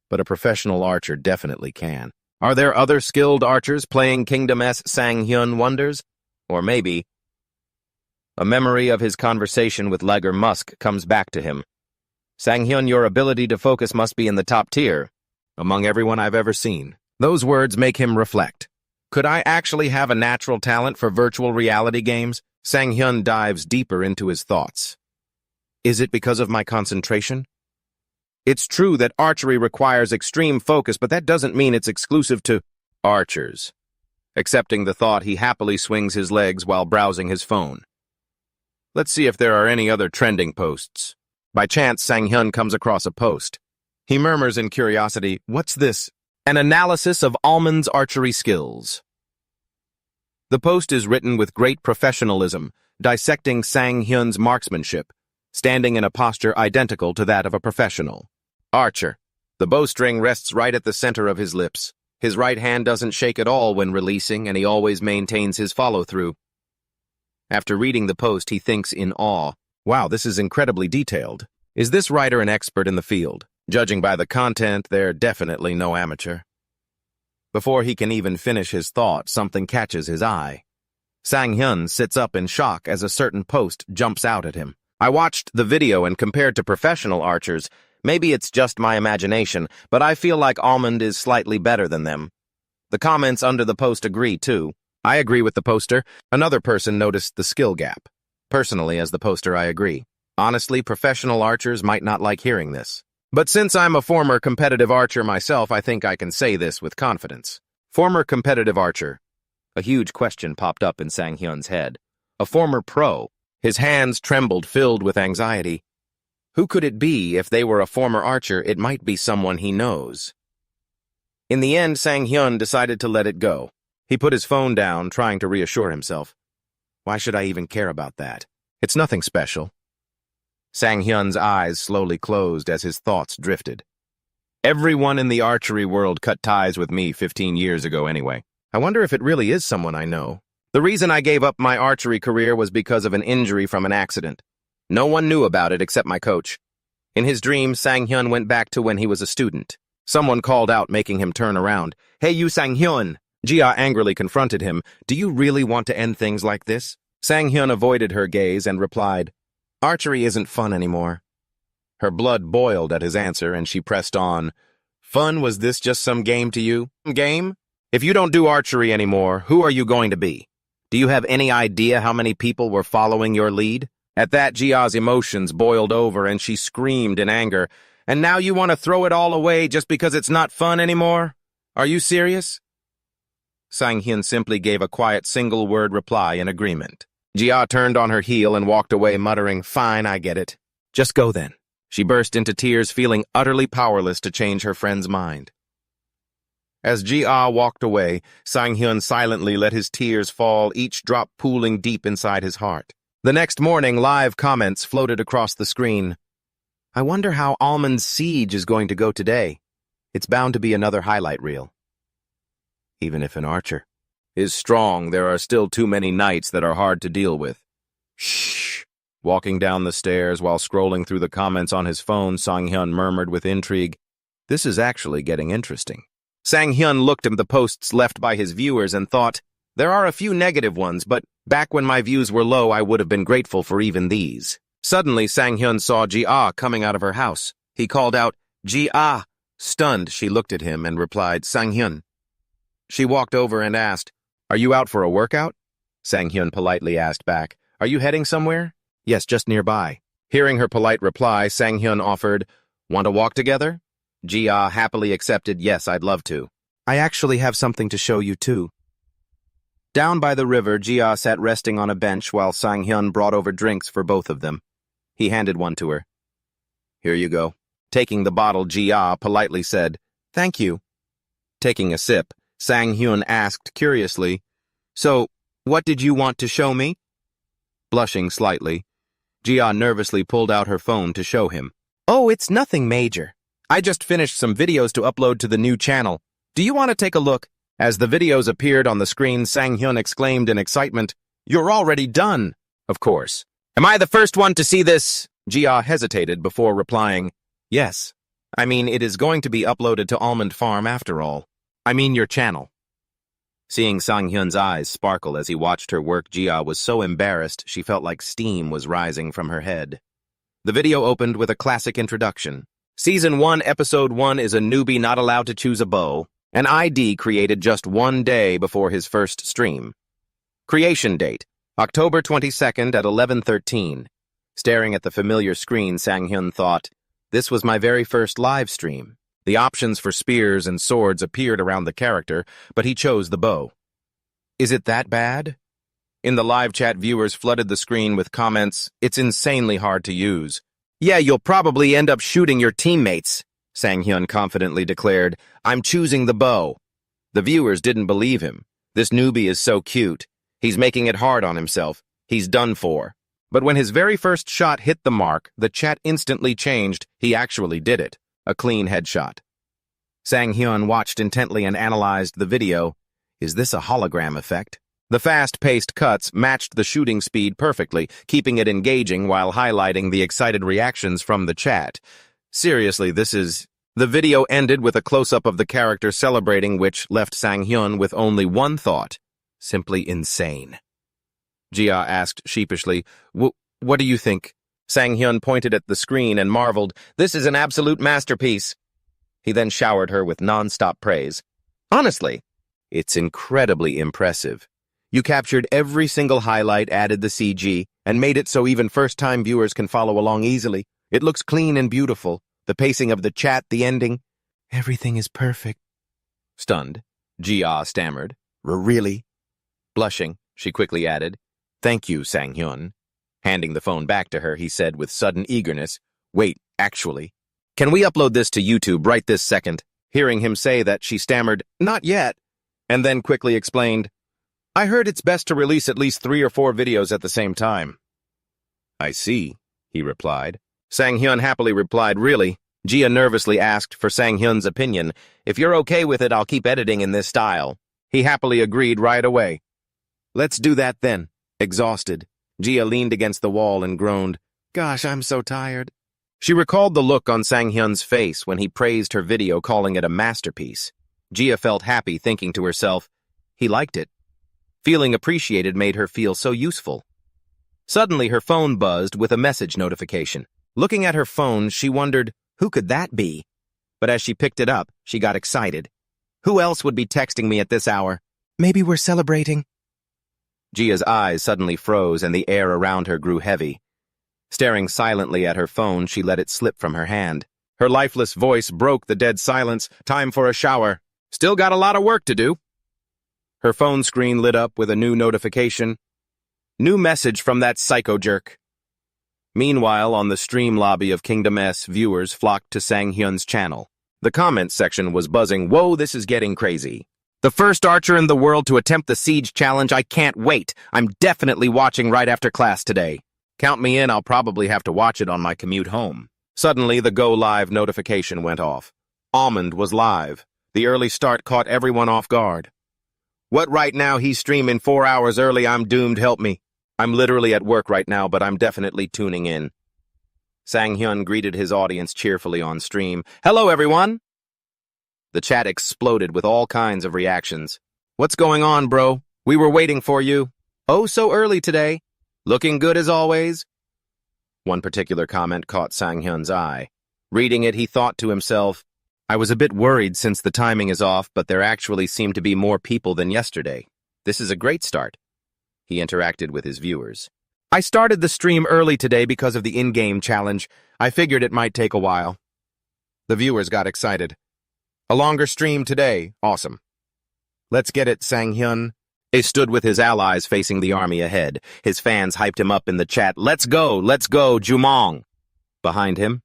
but a professional archer definitely can. Are there other skilled archers playing Kingdom S Sang Hyun wonders? Or maybe... A memory of his conversation with Liger Musk comes back to him. Sang Hyun, your ability to focus must be in the top tier, among everyone I've ever seen. Those words make him reflect. Could I actually have a natural talent for virtual reality games? Sang Hyun dives deeper into his thoughts. Is it because of my concentration? It's true that archery requires extreme focus, but that doesn't mean it's exclusive to archers. Accepting the thought, he happily swings his legs while browsing his phone. Let's see if there are any other trending posts. By chance, Sang Hyun comes across a post. He murmurs in curiosity, what's this? An analysis of Almond's archery skills. The post is written with great professionalism, dissecting Sang Hyun's marksmanship, standing in a posture identical to that of a professional. Archer. The bowstring rests right at the center of his lips. His right hand doesn't shake at all when releasing, and he always maintains his follow-through. After reading the post, he thinks in awe, wow, this is incredibly detailed. Is this writer an expert in the field? Judging by the content, they're definitely no amateur. Before he can even finish his thought, something catches his eye. Sang Hyun sits up in shock as a certain post jumps out at him. I watched the video and compared to professional archers, maybe it's just my imagination, but I feel like Almond is slightly better than them. The comments under the post agree, too. I agree with the poster. Another person noticed the skill gap. Personally, as the poster, I agree. Honestly, professional archers might not like hearing this. But since I'm a former competitive archer myself, I think I can say this with confidence. Former competitive archer. A huge question popped up in Sang Hyun's head. A former pro. His hands trembled, filled with anxiety. Who could it be? If they were a former archer, it might be someone he knows. In the end, Sang Hyun decided to let it go. He put his phone down, trying to reassure himself. Why should I even care about that? It's nothing special. Sang Hyun's eyes slowly closed as his thoughts drifted. Everyone in the archery world cut ties with me 15 years ago anyway. I wonder if it really is someone I know. The reason I gave up my archery career was because of an injury from an accident. No one knew about it except my coach. In his dream, Sang Hyun went back to when he was a student. Someone called out, making him turn around. "Hey, you Sang Hyun!" Jia angrily confronted him. "Do you really want to end things like this?" Sang Hyun avoided her gaze and replied, "Archery isn't fun anymore." Her blood boiled at his answer, and she pressed on. "Fun? Was this just some game to you? Game? If you don't do archery anymore, who are you going to be? Do you have any idea how many people were following your lead?" At that, Jia's emotions boiled over, and she screamed in anger. "And now you want to throw it all away just because it's not fun anymore? Are you serious?" Sang Hyun simply gave a quiet single-word reply in agreement. Jia turned on her heel and walked away, muttering, "Fine, I get it. Just go then." She burst into tears, feeling utterly powerless to change her friend's mind. As Jia walked away, Sang Hyun silently let his tears fall, each drop pooling deep inside his heart. The next morning, live comments floated across the screen. "I wonder how Almond's siege is going to go today. It's bound to be another highlight reel." Even if an archer is strong, there are still too many knights that are hard to deal with. Shh. Walking down the stairs while scrolling through the comments on his phone, Sang Hyun murmured with intrigue, "This is actually getting interesting." Sang Hyun looked at the posts left by his viewers and thought, "There are a few negative ones, but back when my views were low, I would have been grateful for even these." Suddenly, Sang Hyun saw Jia coming out of her house. He called out, "Jia!" Stunned, she looked at him and replied, "Sang Hyun." She walked over and asked, "Are you out for a workout?" Sang Hyun politely asked back, "Are you heading somewhere?" "Yes, just nearby." Hearing her polite reply, Sang Hyun offered, "Want to walk together?" Jia happily accepted, "Yes, I'd love to. I actually have something to show you too." Down by the river, Jia sat resting on a bench while Sang Hyun brought over drinks for both of them. He handed one to her. "Here you go." Taking the bottle, Jia politely said, "Thank you." Taking a sip, Sang Hyun asked curiously, "So, what did you want to show me?" Blushing slightly, Jia nervously pulled out her phone to show him. "Oh, it's nothing major. I just finished some videos to upload to the new channel. Do you want to take a look?" As the videos appeared on the screen, Sang Hyun exclaimed in excitement, "You're already done!" "Of course. Am I the first one to see this?" Jia hesitated before replying, "Yes. I mean, it is going to be uploaded to Almond Farm after all. I mean your channel." Seeing Sang Hyun's eyes sparkle as he watched her work, Jia was so embarrassed she felt like steam was rising from her head. The video opened with a classic introduction. Season 1, Episode 1 is a newbie not allowed to choose a bow, an ID created just one day before his first stream. Creation date, October 22nd at 11:13. Staring at the familiar screen, Sang Hyun thought, "This was my very first live stream." The options for spears and swords appeared around the character, but he chose the bow. "Is it that bad?" In the live chat, viewers flooded the screen with comments, "It's insanely hard to use." "Yeah, you'll probably end up shooting your teammates," Sang Hyun confidently declared. "I'm choosing the bow." The viewers didn't believe him. This newbie is so cute. He's making it hard on himself. He's done for. But when his very first shot hit the mark, the chat instantly changed. He actually did it. A clean headshot. Sang Hyun watched intently and analyzed the video. Is this a hologram effect? The fast-paced cuts matched the shooting speed perfectly, keeping it engaging while highlighting the excited reactions from the chat. Seriously, this is... The video ended with a close-up of the character celebrating, which left Sang Hyun with only one thought. Simply insane. Jia asked sheepishly, What do you think?" Sang Hyun pointed at the screen and marveled, "This is an absolute masterpiece." He then showered her with non-stop praise. "Honestly, it's incredibly impressive. You captured every single highlight, added the CG, and made it so even first-time viewers can follow along easily. It looks clean and beautiful. The pacing of the chat, the ending. Everything is perfect." Stunned, Jia stammered, "Really?" Blushing, she quickly added, "Thank you, Sang Hyun." Handing the phone back to her, he said with sudden eagerness, "Wait, actually, can we upload this to YouTube right this second?" Hearing him say that, she stammered, "Not yet," and then quickly explained, "I heard it's best to release at least 3 or 4 videos at the same time." "I see," he replied. Sang Hyun happily replied, "Really?" Jia nervously asked for Sang Hyun's opinion. "If you're okay with it, I'll keep editing in this style." He happily agreed right away. Let's do that then. Exhausted, Gia leaned against the wall and groaned, Gosh, I'm so tired. She recalled the look on Sang Hyun's face when he praised her video, calling it a masterpiece. Gia felt happy, thinking to herself, he liked it. Feeling appreciated made her feel so useful. Suddenly, her phone buzzed with a message notification. Looking at her phone, she wondered, who could that be? But as she picked it up, she got excited. Who else would be texting me at this hour? Maybe we're celebrating. Gia's eyes suddenly froze and the air around her grew heavy. Staring silently at her phone, she let it slip from her hand. Her lifeless voice broke the dead silence. Time for a shower. Still got a lot of work to do. Her phone screen lit up with a new notification. New message from that psycho jerk. Meanwhile, on the stream lobby of Kingdom S, viewers flocked to Sang Hyun's channel. The comments section was buzzing, Whoa, this is getting crazy. The first archer in the world to attempt the siege challenge, I can't wait. I'm definitely watching right after class today. Count me in, I'll probably have to watch it on my commute home. Suddenly, the Go Live notification went off. Almond was live. The early start caught everyone off guard. What right now? He's streaming 4 hours early. I'm doomed, help me. I'm literally at work right now, but I'm definitely tuning in. Sang Hyun greeted his audience cheerfully on stream. Hello, everyone! The chat exploded with all kinds of reactions. What's going on, bro? We were waiting for you. Oh, so early today. Looking good as always. One particular comment caught Sang Hyun's eye. Reading it, he thought to himself, I was a bit worried since the timing is off, but there actually seem to be more people than yesterday. This is a great start. He interacted with his viewers. I started the stream early today because of the in-game challenge. I figured it might take a while. The viewers got excited. A longer stream today. Awesome. Let's get it, Sang Hyun. He stood with his allies facing the army ahead. His fans hyped him up in the chat. Let's go, Jumong. Behind him,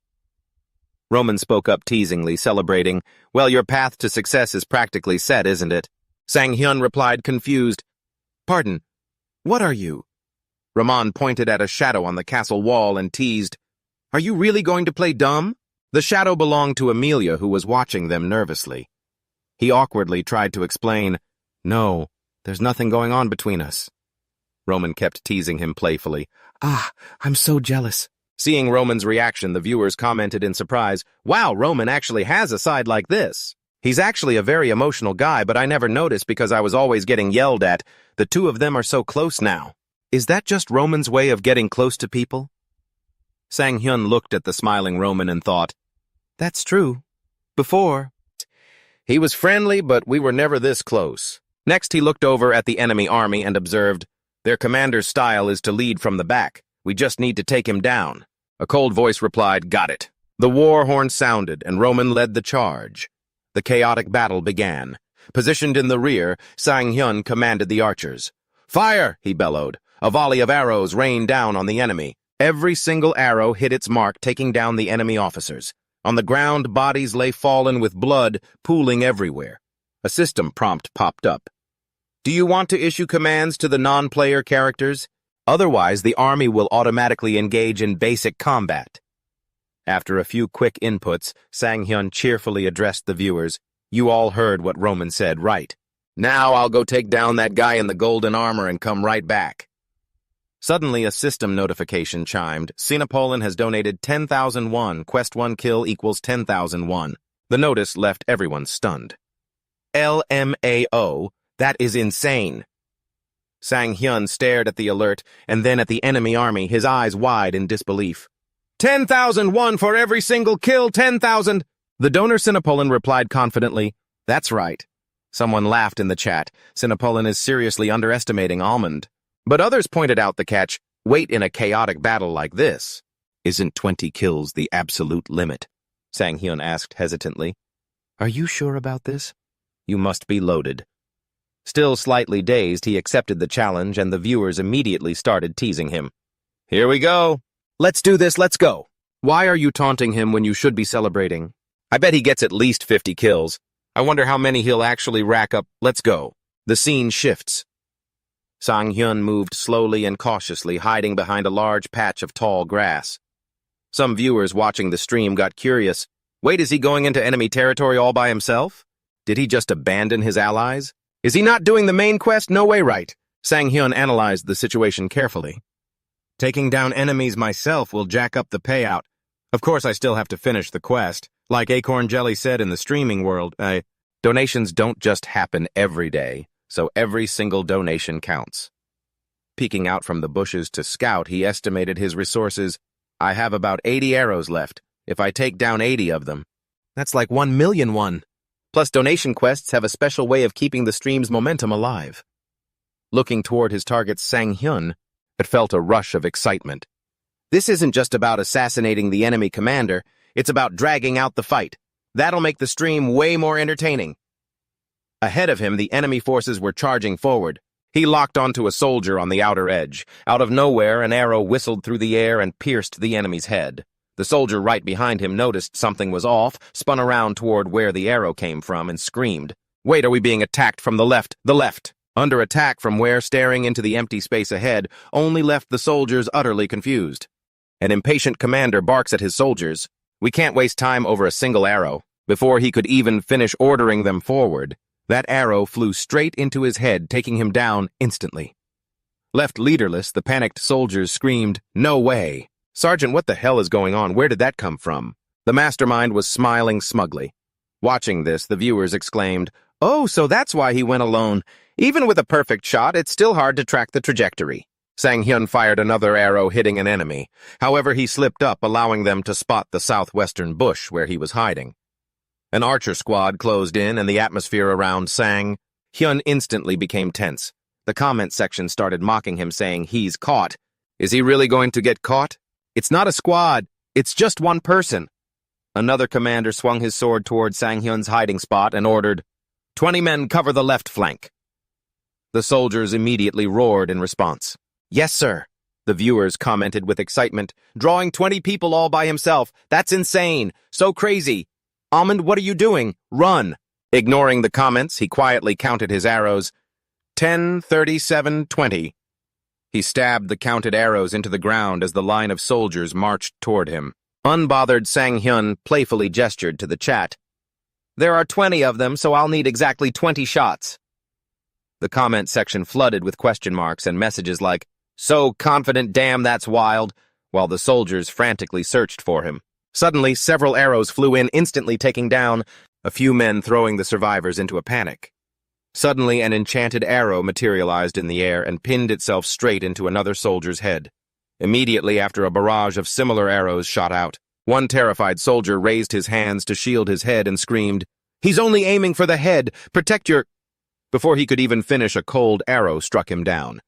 Roman spoke up teasingly, celebrating. Well, your path to success is practically set, isn't it? Sang Hyun replied, confused. Pardon, what are you? Rahman pointed at a shadow on the castle wall and teased. Are you really going to play dumb? The shadow belonged to Amelia, who was watching them nervously. He awkwardly tried to explain, No, there's nothing going on between us. Roman kept teasing him playfully. I'm so jealous. Seeing Roman's reaction, the viewers commented in surprise, Wow, Roman actually has a side like this. He's actually a very emotional guy, but I never noticed because I was always getting yelled at. The two of them are so close now. Is that just Roman's way of getting close to people? Sang Hyun looked at the smiling Roman and thought, That's true. Before. He was friendly, but we were never this close. Next, he looked over at the enemy army and observed, Their commander's style is to lead from the back. We just need to take him down. A cold voice replied, Got it. The war horn sounded, and Roman led the charge. The chaotic battle began. Positioned in the rear, Sang Hyun commanded the archers. Fire, he bellowed. A volley of arrows rained down on the enemy. Every single arrow hit its mark, taking down the enemy officers. On the ground, bodies lay fallen with blood pooling everywhere. A system prompt popped up. Do you want to issue commands to the non-player characters? Otherwise, the army will automatically engage in basic combat. After a few quick inputs, Sang Hyun cheerfully addressed the viewers. You all heard what Roman said, right? Now I'll go take down that guy in the golden armor and come right back. Suddenly, a system notification chimed. Sinapolan has donated 10,000 won. Quest 1 kill equals 10,000 won. The notice left everyone stunned. LMAO? That is insane. Sang Hyun stared at the alert and then at the enemy army, his eyes wide in disbelief. 10,000 won for every single kill, 10,000! The donor Sinapolan replied confidently, That's right. Someone laughed in the chat. Sinapolan is seriously underestimating Almond. But others pointed out the catch. Wait, in a chaotic battle like this. Isn't 20 kills the absolute limit? Sang Hyun asked hesitantly. Are you sure about this? You must be loaded. Still slightly dazed, he accepted the challenge and the viewers immediately started teasing him. Here we go. Let's do this, let's go. Why are you taunting him when you should be celebrating? I bet he gets at least 50 kills. I wonder how many he'll actually rack up. Let's go. The scene shifts. Sang Hyun moved slowly and cautiously, hiding behind a large patch of tall grass. Some viewers watching the stream got curious. Wait, is he going into enemy territory all by himself? Did he just abandon his allies? Is he not doing the main quest? No way, right? Sang Hyun analyzed the situation carefully. Taking down enemies myself will jack up the payout. Of course, I still have to finish the quest. Like Acorn Jelly said in the streaming world, donations don't just happen every day, so every single donation counts. Peeking out from the bushes to scout, he estimated his resources. I have about 80 arrows left. If I take down 80 of them, that's like 1,000,001. Plus, donation quests have a special way of keeping the stream's momentum alive. Looking toward his target, Sang Hyun, it felt a rush of excitement. This isn't just about assassinating the enemy commander, it's about dragging out the fight. That'll make the stream way more entertaining. Ahead of him, the enemy forces were charging forward. He locked onto a soldier on the outer edge. Out of nowhere, an arrow whistled through the air and pierced the enemy's head. The soldier right behind him noticed something was off, spun around toward where the arrow came from, and screamed, "Wait, are we being attacked from the left? The left!" Under attack from where, staring into the empty space ahead, only left the soldiers utterly confused. An impatient commander barks at his soldiers. We can't waste time over a single arrow. Before he could even finish ordering them forward, that arrow flew straight into his head, taking him down instantly. Left leaderless, the panicked soldiers screamed, "No way! Sergeant, what the hell is going on? Where did that come from?" The mastermind was smiling smugly. Watching this, the viewers exclaimed, "Oh, so that's why he went alone. Even with a perfect shot, it's still hard to track the trajectory." Sang Hyun fired another arrow, hitting an enemy. However, he slipped up, allowing them to spot the southwestern bush where he was hiding. An archer squad closed in, and the atmosphere around Sang Hyun instantly became tense. The comment section started mocking him, saying, "He's caught. Is he really going to get caught? It's not a squad. It's just one person." Another commander swung his sword toward Sang Hyun's hiding spot and ordered, "20 men cover the left flank." The soldiers immediately roared in response. "Yes, sir," the viewers commented with excitement. "Drawing 20 people all by himself. That's insane. So crazy. Almond, what are you doing? Run." Ignoring the comments, he quietly counted his arrows. 10, 37, 20. He stabbed the counted arrows into the ground as the line of soldiers marched toward him. Unbothered, Sang Hyun playfully gestured to the chat. "There are 20 of them, so I'll need exactly 20 shots." The comment section flooded with question marks and messages like, "So confident, damn, that's wild," while the soldiers frantically searched for him. Suddenly, several arrows flew in, instantly taking down a few men, throwing the survivors into a panic. Suddenly, an enchanted arrow materialized in the air and pinned itself straight into another soldier's head. Immediately after, a barrage of similar arrows shot out. One terrified soldier raised his hands to shield his head and screamed, "He's only aiming for the head! Protect your—" Before he could even finish, a cold arrow struck him down.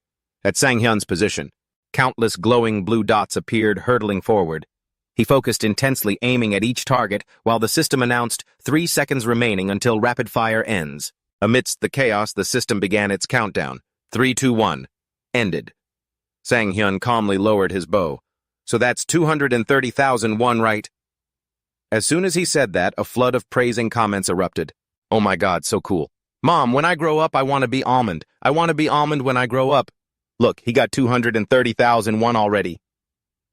At Sang Hyun's position, countless glowing blue dots appeared, hurtling forward. He focused intensely, aiming at each target, while the system announced 3 seconds remaining until rapid fire ends. Amidst the chaos, the system began its countdown. 3, 2, 1. Ended. Sang Hyun calmly lowered his bow. "So that's 230,001, right?" As soon as he said that, a flood of praising comments erupted. "Oh my God, so cool. Mom, when I grow up, I want to be Almond. I want to be Almond when I grow up. Look, he got 230,001 already.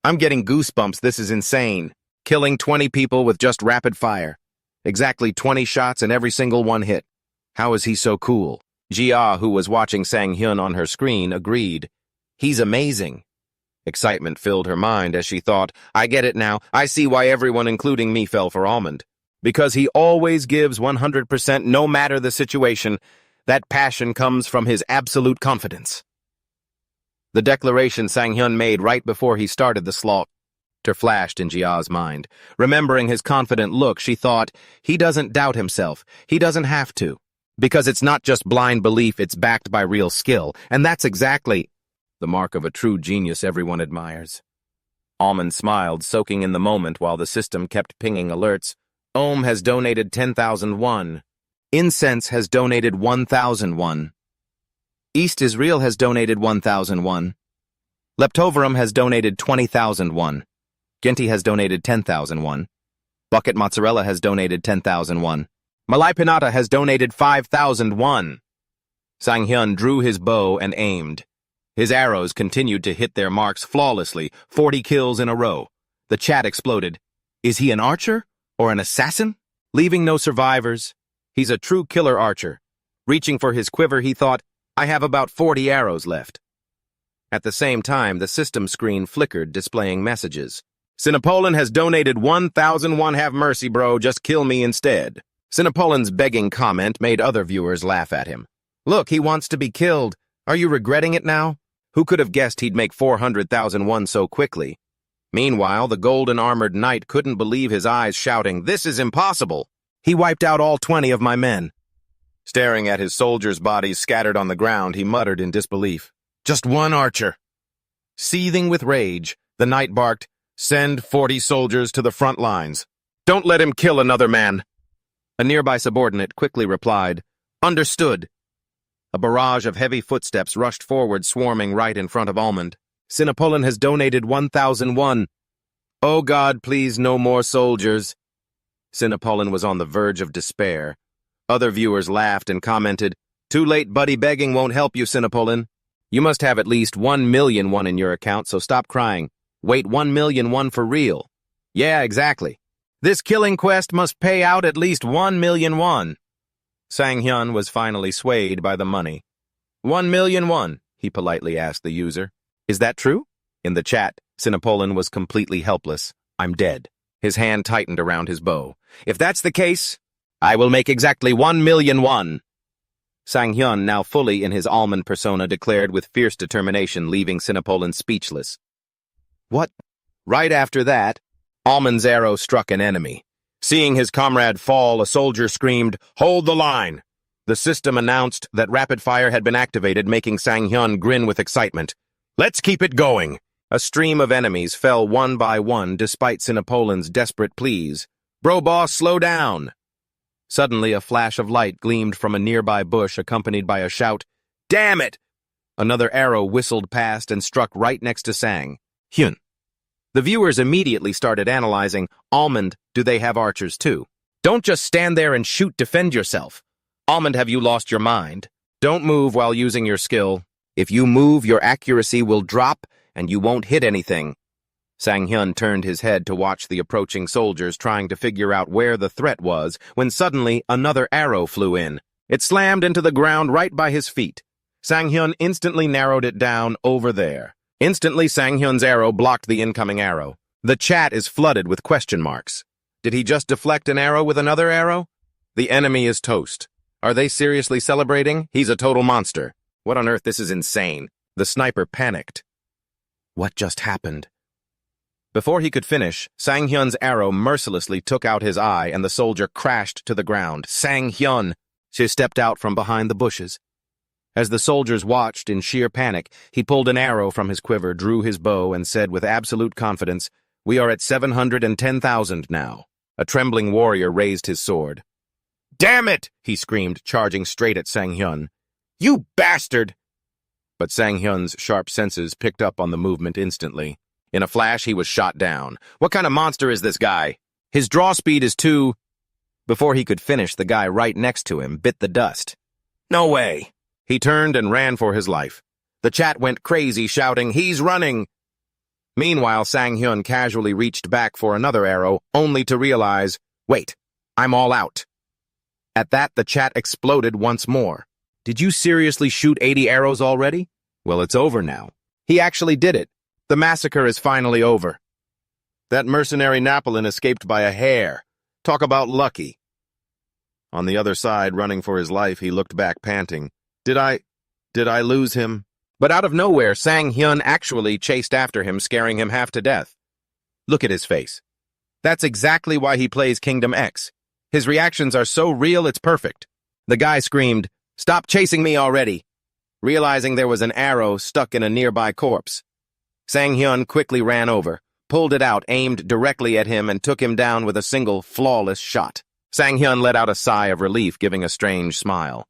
I'm getting goosebumps. This is insane. Killing 20 people with just rapid fire. Exactly 20 shots and every single one hit. How is he so cool?" Jia, who was watching Sang Hyun on her screen, agreed. "He's amazing." Excitement filled her mind as she thought, "I get it now. I see why everyone, including me, fell for Almond. Because he always gives 100% no matter the situation. That passion comes from his absolute confidence." The declaration Sang Hyun made right before he started the slaughter flashed in Jia's mind. Remembering his confident look, she thought, he doesn't doubt himself. He doesn't have to. Because it's not just blind belief, it's backed by real skill. And that's exactly the mark of a true genius everyone admires. Almond smiled, soaking in the moment while the system kept pinging alerts. Ohm has donated 10,001. Incense has donated 1,001. East Israel has donated 1,001. Leptoverum has donated 20,001. Genti has donated 10,001. Bucket Mozzarella has donated 10,001. Malai Pinata has donated 5,001. Sang Hyun drew his bow and aimed. His arrows continued to hit their marks flawlessly, 40 kills in a row. The chat exploded. Is he an archer or an assassin? Leaving no survivors. He's a true killer archer. Reaching for his quiver, he thought, I have about 40 arrows left. At the same time, the system screen flickered, displaying messages. Sinopolan has donated 1,001. Have mercy, bro. Just kill me instead. Sinopolan's begging comment made other viewers laugh at him. Look, he wants to be killed. Are you regretting it now? Who could have guessed he'd make 400,001 so quickly? Meanwhile, the golden-armored knight couldn't believe his eyes, shouting, This is impossible! He wiped out all 20 of my men. Staring at his soldiers' bodies scattered on the ground, he muttered in disbelief. Just one archer. Seething with rage, the knight barked, Send 40 soldiers to the front lines. Don't let him kill another man. A nearby subordinate quickly replied, Understood. A barrage of heavy footsteps rushed forward, swarming right in front of Almond. Sinopolan has donated 1,001. Oh God, please, no more soldiers. Sinopolan was on the verge of despair. Other viewers laughed and commented, Too late, buddy, begging won't help you, Sinopolan. You must have at least 1,000,001 in your account, so stop crying. Wait, 1,000,001 for real. Yeah, exactly. This killing quest must pay out at least 1,000,001. Sang Hyun was finally swayed by the money. 1,000,001, he politely asked the user. Is that true? In the chat, Sinopolan was completely helpless. I'm dead. His hand tightened around his bow. If that's the case, I will make exactly 1,000,001. Sang Hyun, now fully in his almond persona, declared with fierce determination, leaving Sinopolan speechless. What? Right after that, Almond's arrow struck an enemy. Seeing his comrade fall, a soldier screamed, Hold the line! The system announced that rapid fire had been activated, making Sang Hyun grin with excitement. Let's keep it going! A stream of enemies fell one by one despite Sinopolan's desperate pleas. Bro boss, slow down! Suddenly a flash of light gleamed from a nearby bush, accompanied by a shout, Damn it! Another arrow whistled past and struck right next to Sang Hyun. The viewers immediately started analyzing, Almond, do they have archers too? Don't just stand there and shoot, defend yourself. Almond, have you lost your mind? Don't move while using your skill. If you move, your accuracy will drop and you won't hit anything. Sang Hyun turned his head to watch the approaching soldiers, trying to figure out where the threat was, when suddenly another arrow flew in. It slammed into the ground right by his feet. Sang Hyun instantly narrowed it down over there. Instantly, Sang Hyun's arrow blocked the incoming arrow. The chat is flooded with question marks. Did he just deflect an arrow with another arrow? The enemy is toast. Are they seriously celebrating? He's a total monster. What on earth? This is insane. The sniper panicked. What just happened? Before he could finish, Sang Hyun's arrow mercilessly took out his eye and the soldier crashed to the ground. Sang Hyun! She stepped out from behind the bushes. As the soldiers watched in sheer panic, he pulled an arrow from his quiver, drew his bow, and said with absolute confidence, We are at 710,000 now. A trembling warrior raised his sword. Damn it! He screamed, charging straight at Sang Hyun. You bastard! But Sang Hyun's sharp senses picked up on the movement instantly. In a flash, he was shot down. What kind of monster is this guy? His draw speed is too... Before he could finish, the guy right next to him bit the dust. No way! He turned and ran for his life. The chat went crazy, shouting, He's running! Meanwhile, Sang Hyun casually reached back for another arrow, only to realize, Wait, I'm all out. At that, the chat exploded once more. Did you seriously shoot 80 arrows already? Well, it's over now. He actually did it. The massacre is finally over. That mercenary Napoleon escaped by a hair. Talk about lucky. On the other side, running for his life, he looked back, panting. Did I lose him? But out of nowhere, Sang Hyun actually chased after him, scaring him half to death. Look at his face. That's exactly why he plays Kingdom X. His reactions are so real, it's perfect. The guy screamed, Stop chasing me already, realizing there was an arrow stuck in a nearby corpse. Sang Hyun quickly ran over, pulled it out, aimed directly at him, and took him down with a single, flawless shot. Sang Hyun let out a sigh of relief, giving a strange smile.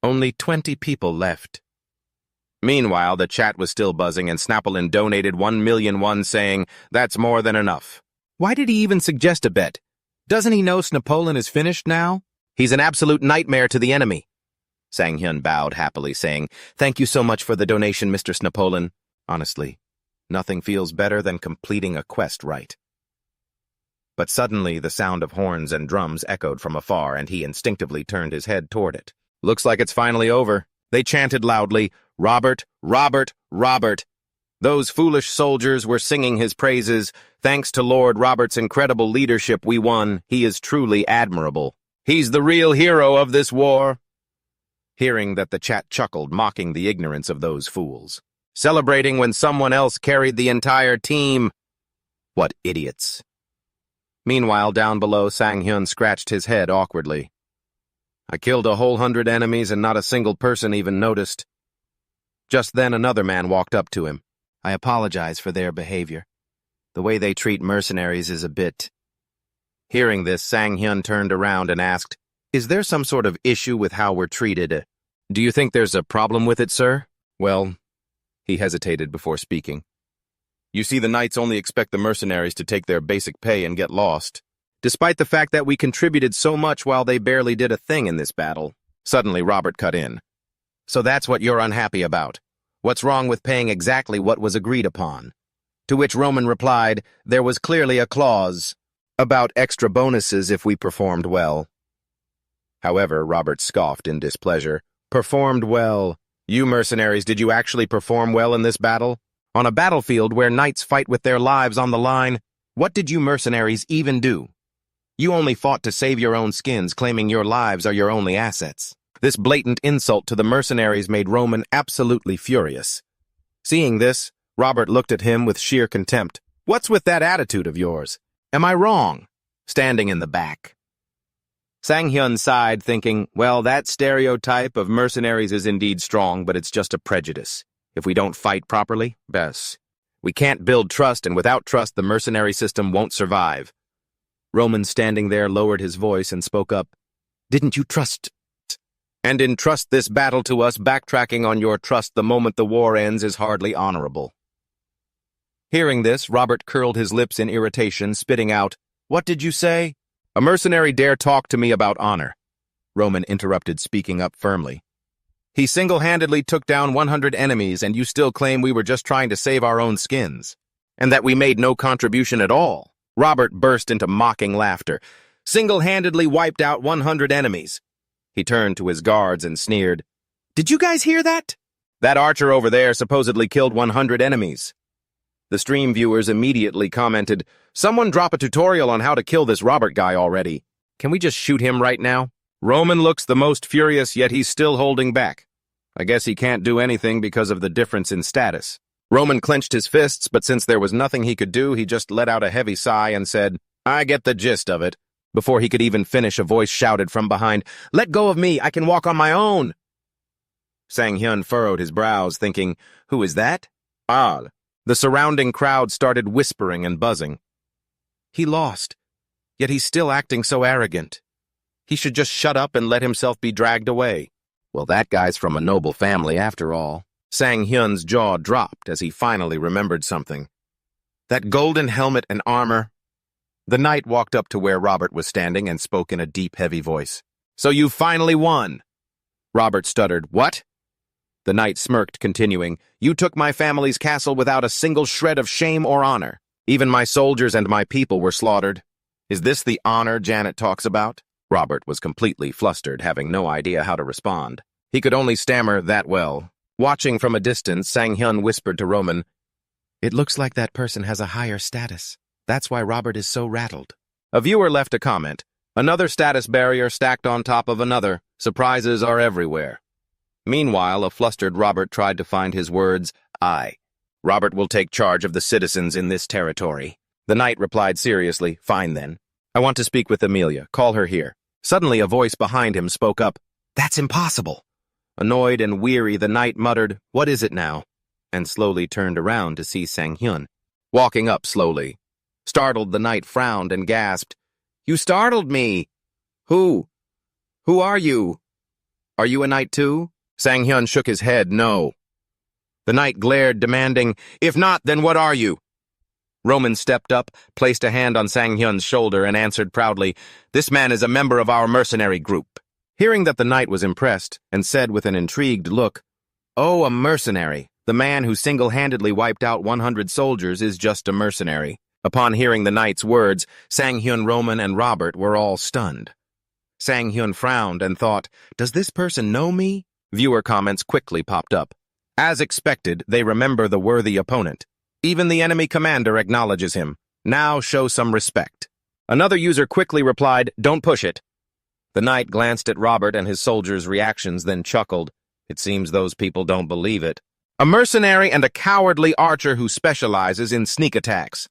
Only 20 people left. Meanwhile, the chat was still buzzing, and Snapolin donated 1,000,001, saying, That's more than enough. Why did he even suggest a bet? Doesn't he know Snapolin is finished now? He's an absolute nightmare to the enemy. Sang Hyun bowed happily, saying, Thank you so much for the donation, Mr. Snapolin. Honestly, nothing feels better than completing a quest right. But suddenly the sound of horns and drums echoed from afar, and he instinctively turned his head toward it. Looks like it's finally over. They chanted loudly, "Robert, Robert, Robert." Those foolish soldiers were singing his praises. "Thanks to Lord Robert's incredible leadership, we won. He is truly admirable. He's the real hero of this war." Hearing that, the chat chuckled, mocking the ignorance of those fools. Celebrating when someone else carried the entire team. What idiots. Meanwhile, down below, Sang Hyun scratched his head awkwardly. "I killed a whole 100 enemies and not a single person even noticed." Just then another man walked up to him. "I apologize for their behavior. The way they treat mercenaries is a bit..." Hearing this, Sang Hyun turned around and asked, "Is there some sort of issue with how we're treated? Do you think there's a problem with it, sir?" "Well," he hesitated before speaking. "You see, the knights only expect the mercenaries to take their basic pay and get lost, despite the fact that we contributed so much while they barely did a thing in this battle." Suddenly, Robert cut in. "So that's what you're unhappy about? What's wrong with paying exactly what was agreed upon?" To which Roman replied, there was clearly a clause about extra bonuses if we performed well. However, Robert scoffed in displeasure. "Performed well? You mercenaries, did you actually perform well in this battle? On a battlefield where knights fight with their lives on the line, what did you mercenaries even do? You only fought to save your own skins, claiming your lives are your only assets." This blatant insult to the mercenaries made Roman absolutely furious. Seeing this, Robert looked at him with sheer contempt. "What's with that attitude of yours? Am I wrong? Standing in the back." Sang Hyun sighed, thinking, well, that stereotype of mercenaries is indeed strong, but it's just a prejudice. If we don't fight properly, best. We can't build trust, and without trust, the mercenary system won't survive. Roman, standing there, lowered his voice and spoke up. "Didn't you trust? And entrust this battle to us, backtracking on your trust the moment the war ends is hardly honorable." Hearing this, Robert curled his lips in irritation, spitting out, "What did you say?" "A mercenary dare talk to me about honor," Roman interrupted, speaking up firmly. "He single-handedly took down 100 enemies, and you still claim we were just trying to save our own skins, and that we made no contribution at all." Robert burst into mocking laughter. "Single-handedly wiped out 100 enemies." He turned to his guards and sneered. "Did you guys hear that? That archer over there supposedly killed 100 enemies. The stream viewers immediately commented, "Someone drop a tutorial on how to kill this Robert guy already. Can we just shoot him right now?" Roman looks the most furious, yet he's still holding back. I guess he can't do anything because of the difference in status. Roman clenched his fists, but since there was nothing he could do, he just let out a heavy sigh and said, "I get the gist of it." Before he could even finish, a voice shouted from behind, "Let go of me, I can walk on my own." Sang Hyun furrowed his brows, thinking, who is that? Odd. The surrounding crowd started whispering and buzzing. He lost, yet he's still acting so arrogant. He should just shut up and let himself be dragged away. Well, that guy's from a noble family after all. Sang Hyun's jaw dropped as he finally remembered something. That golden helmet and armor. The knight walked up to where Robert was standing and spoke in a deep, heavy voice. "So you finally won." Robert stuttered, "What?" The knight smirked, continuing, "You took my family's castle without a single shred of shame or honor. Even my soldiers and my people were slaughtered. Is this the honor Janet talks about?" Robert was completely flustered, having no idea how to respond. He could only stammer, "That well." Watching from a distance, Sang Hyun whispered to Roman, "It looks like that person has a higher status. That's why Robert is so rattled." A viewer left a comment. Another status barrier stacked on top of another. Surprises are everywhere. Meanwhile, a flustered Robert tried to find his words. Robert will take charge of the citizens in this territory." The knight replied seriously, "Fine then. I want to speak with Amelia. Call her here." Suddenly, a voice behind him spoke up. "That's impossible." Annoyed and weary, the knight muttered, "What is it now?" and slowly turned around to see Sang Hyun, walking up slowly. Startled, the knight frowned and gasped, "You startled me! Who are you? Are you a knight too?" Sang Hyun shook his head, "No." The knight glared, demanding, "If not, then what are you?" Roman stepped up, placed a hand on Sang Hyun's shoulder, and answered proudly, "This man is a member of our mercenary group." Hearing that the knight was impressed, and said with an intrigued look, "Oh, a mercenary. The man who single-handedly wiped out 100 soldiers is just a mercenary." Upon hearing the knight's words, Sang Hyun, Roman, and Robert were all stunned. Sang Hyun frowned and thought, does this person know me? Viewer comments quickly popped up. As expected, they remember the worthy opponent. Even the enemy commander acknowledges him. Now show some respect. Another user quickly replied, don't push it. The knight glanced at Robert and his soldiers' reactions, then chuckled. It seems those people don't believe it. A mercenary and a cowardly archer who specializes in sneak attacks.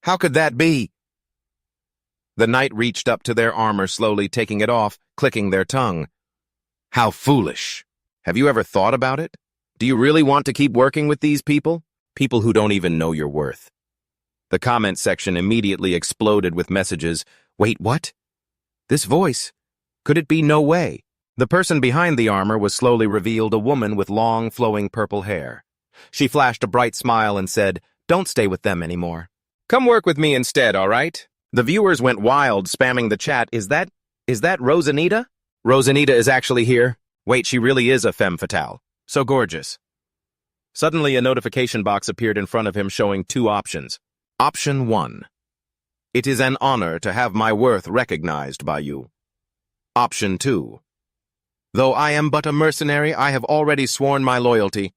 How could that be? The knight reached up to their armor, slowly taking it off, clicking their tongue. How foolish. Have you ever thought about it? Do you really want to keep working with these people? People who don't even know your worth. The comment section immediately exploded with messages. Wait, what? This voice? Could it be? No way. The person behind the armor was slowly revealed, a woman with long, flowing purple hair. She flashed a bright smile and said, don't stay with them anymore. Come work with me instead, all right? The viewers went wild, spamming the chat. Is that Rosanita? Rosanita is actually here. Wait, she really is a femme fatale. So gorgeous. Suddenly, a notification box appeared in front of him showing two options. Option 1. It is an honor to have my worth recognized by you. Option 2. Though I am but a mercenary, I have already sworn my loyalty.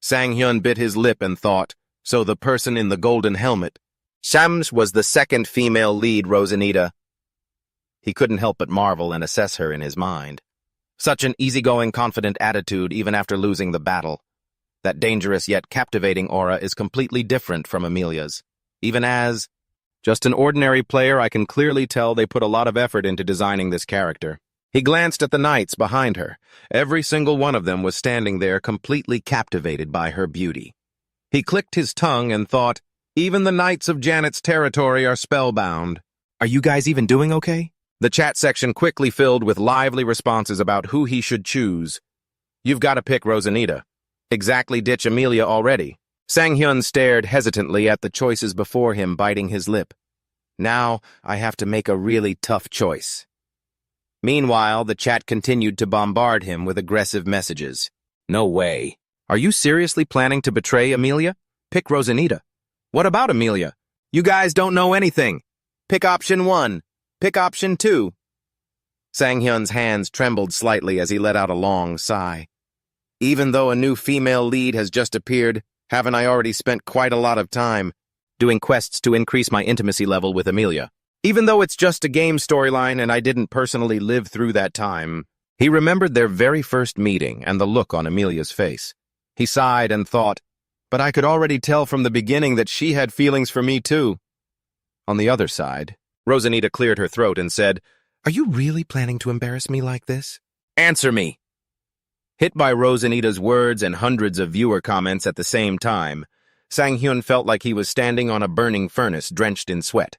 Sang Hyun bit his lip and thought, so the person in the golden helmet. Shams was the second female lead Rosanita. He couldn't help but marvel and assess her in his mind. Such an easygoing, confident attitude even after losing the battle. That dangerous yet captivating aura is completely different from Amelia's. Even as just an ordinary player, I can clearly tell they put a lot of effort into designing this character. He glanced at the knights behind her. Every single one of them was standing there completely captivated by her beauty. He clicked his tongue and thought, even the knights of Janet's territory are spellbound. Are you guys even doing okay? The chat section quickly filled with lively responses about who he should choose. You've got to pick Rosanita. Exactly, ditch Amelia already. Sang Hyun stared hesitantly at the choices before him, biting his lip. Now, I have to make a really tough choice. Meanwhile, the chat continued to bombard him with aggressive messages. No way. Are you seriously planning to betray Amelia? Pick Rosanita. What about Amelia? You guys don't know anything. Pick option 1. Pick option 2. Sang Hyun's hands trembled slightly as he let out a long sigh. Even though a new female lead has just appeared, haven't I already spent quite a lot of time doing quests to increase my intimacy level with Amelia? Even though it's just a game storyline and I didn't personally live through that time, he remembered their very first meeting and the look on Amelia's face. He sighed and thought, but I could already tell from the beginning that she had feelings for me too. On the other side, Rosanita cleared her throat and said, are you really planning to embarrass me like this? Answer me. Hit by Rosanita's words and hundreds of viewer comments at the same time, Sang Hyun felt like he was standing on a burning furnace drenched in sweat.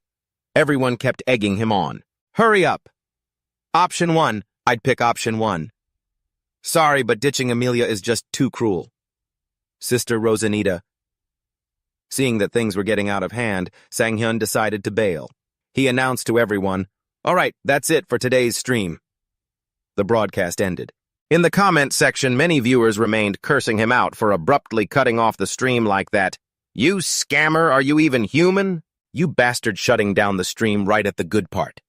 Everyone kept egging him on. Hurry up. Option 1. I'd pick option 1. Sorry, but ditching Amelia is just too cruel. Sister Rosanita. Seeing that things were getting out of hand, Sang Hyun decided to bail. He announced to everyone, all right, that's it for today's stream. The broadcast ended. In the comment section, many viewers remained cursing him out for abruptly cutting off the stream like that. You scammer, are you even human? You bastard, shutting down the stream right at the good part.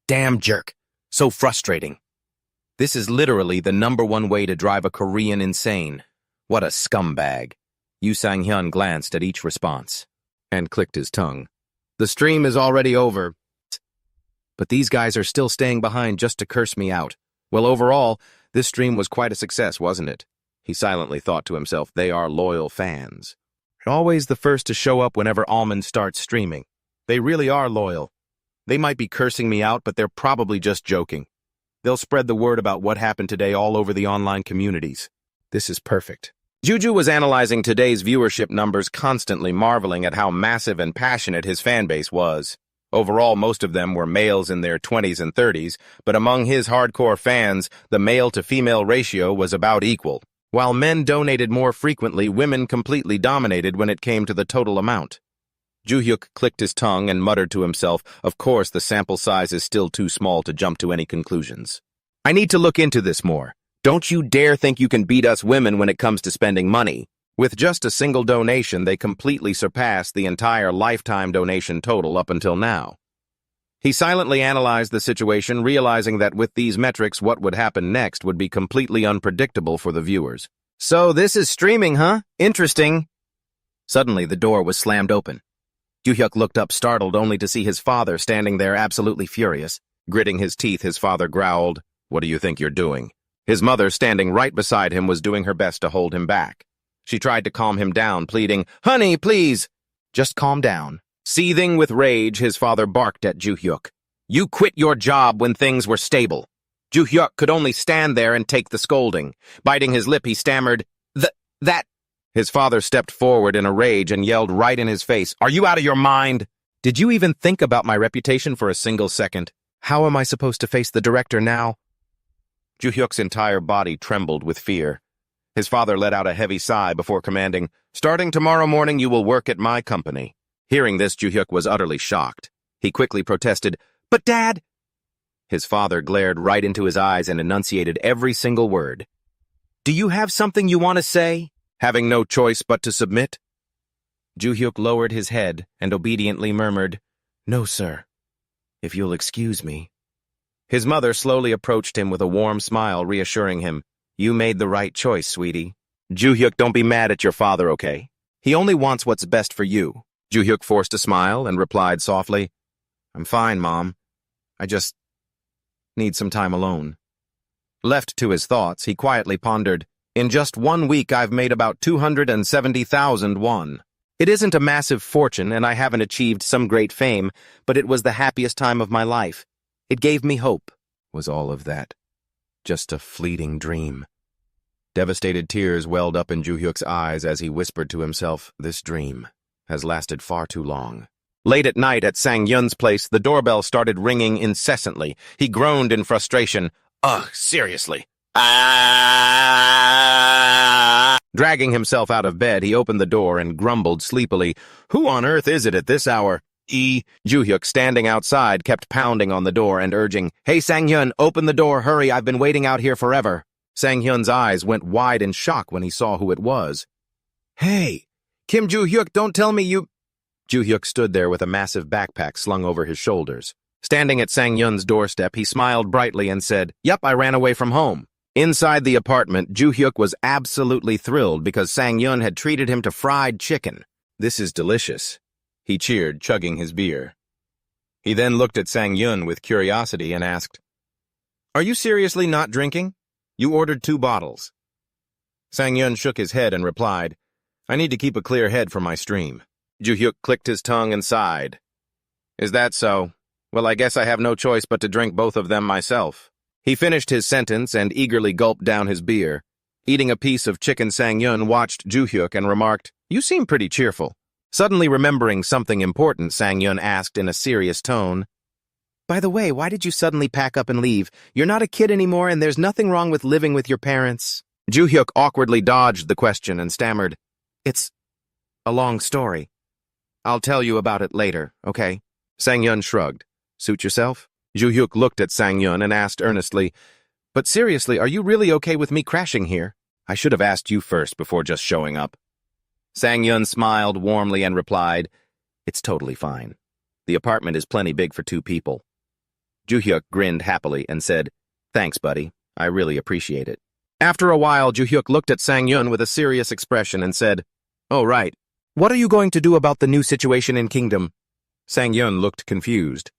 Damn jerk. So frustrating. This is literally the #1 way to drive a Korean insane. What a scumbag. Yu Sang-hyun glanced at each response and clicked his tongue. The stream is already over. But these guys are still staying behind just to curse me out. Well, overall, this stream was quite a success, wasn't it? He silently thought to himself, they are loyal fans. Always the first to show up whenever Almond starts streaming. They really are loyal. They might be cursing me out, but they're probably just joking. They'll spread the word about what happened today all over the online communities. This is perfect. Juju was analyzing today's viewership numbers, constantly marveling at how massive and passionate his fanbase was. Overall, most of them were males in their 20s and 30s, but among his hardcore fans, the male-to-female ratio was about equal. While men donated more frequently, women completely dominated when it came to the total amount. Ju-hyuk clicked his tongue and muttered to himself, of course the sample size is still too small to jump to any conclusions. I need to look into this more. Don't you dare think you can beat us women when it comes to spending money. With just a single donation, they completely surpassed the entire lifetime donation total up until now. He silently analyzed the situation, realizing that with these metrics, what would happen next would be completely unpredictable for the viewers. So this is streaming, huh? Interesting. Suddenly, the door was slammed open. Ju-hyuk looked up, startled, only to see his father standing there absolutely furious. Gritting his teeth, his father growled, "What do you think you're doing?" His mother, standing right beside him, was doing her best to hold him back. She tried to calm him down, pleading, "Honey, please." Just calm down. Seething with rage, his father barked at Ju-hyuk. "You quit your job when things were stable." Ju-hyuk could only stand there and take the scolding. Biting his lip, he stammered, that... His father stepped forward in a rage and yelled right in his face, "Are you out of your mind? Did you even think about my reputation for a single second? How am I supposed to face the director now?" Ju-hyuk's entire body trembled with fear. His father let out a heavy sigh before commanding, "Starting tomorrow morning, you will work at my company." Hearing this, Ju-hyuk was utterly shocked. He quickly protested, "But Dad—" His father glared right into his eyes and enunciated every single word. "Do you have something you want to say?" Having no choice but to submit, Ju-hyuk lowered his head and obediently murmured, "No, sir, if you'll excuse me." His mother slowly approached him with a warm smile, reassuring him, "You made the right choice, sweetie. Ju-hyuk, don't be mad at your father, okay? He only wants what's best for you." Ju-hyuk forced a smile and replied softly, "I'm fine, Mom. I just need some time alone." Left to his thoughts, he quietly pondered, "In just 1 week, I've made about 270,000 won. It isn't a massive fortune, and I haven't achieved some great fame, but it was the happiest time of my life. It gave me hope." Was all of that just a fleeting dream? Devastated tears welled up in Ju-hyuk's eyes as he whispered to himself, "This dream has lasted far too long." Late at night at Sang Hyun's place, the doorbell started ringing incessantly. He groaned in frustration. "Ugh, seriously." Dragging himself out of bed, he opened the door and grumbled sleepily, "Who on earth is it at this hour?" Ju-hyuk, standing outside, kept pounding on the door and urging, "Hey, Sang Hyun, open the door, hurry, I've been waiting out here forever." Sang Hyun's eyes went wide in shock when he saw who it was. "Hey, Kim Ju-hyuk, don't tell me you—" Ju-hyuk stood there with a massive backpack slung over his shoulders. Standing at Sang Hyun's doorstep, he smiled brightly and said, "Yup, I ran away from home." Inside the apartment, Ju-hyuk was absolutely thrilled because Sang Hyun had treated him to fried chicken. "This is delicious," he cheered, chugging his beer. He then looked at Sang Hyun with curiosity and asked, "Are you seriously not drinking? You ordered 2 bottles." Sang Hyun shook his head and replied, "I need to keep a clear head for my stream." Ju-hyuk clicked his tongue and sighed. "Is that so? Well, I guess I have no choice but to drink both of them myself." He finished his sentence and eagerly gulped down his beer. Eating a piece of chicken, Sang Hyun watched Ju-hyuk and remarked, "You seem pretty cheerful." Suddenly remembering something important, Sang Hyun asked in a serious tone, "By the way, why did you suddenly pack up and leave? You're not a kid anymore and there's nothing wrong with living with your parents." Ju-hyuk awkwardly dodged the question and stammered, "It's a long story. I'll tell you about it later, okay?" Sang Hyun shrugged. "Suit yourself?" Ju-hyuk looked at Sang Hyun and asked earnestly, "But seriously, are you really okay with me crashing here? I should have asked you first before just showing up." Sang Hyun smiled warmly and replied, "It's totally fine. The apartment is plenty big for 2 people. Ju-hyuk grinned happily and said, "Thanks, buddy. I really appreciate it." After a while, Ju-hyuk looked at Sang Hyun with a serious expression and said, "Oh, right. What are you going to do about the new situation in Kingdom?" Sang Hyun looked confused.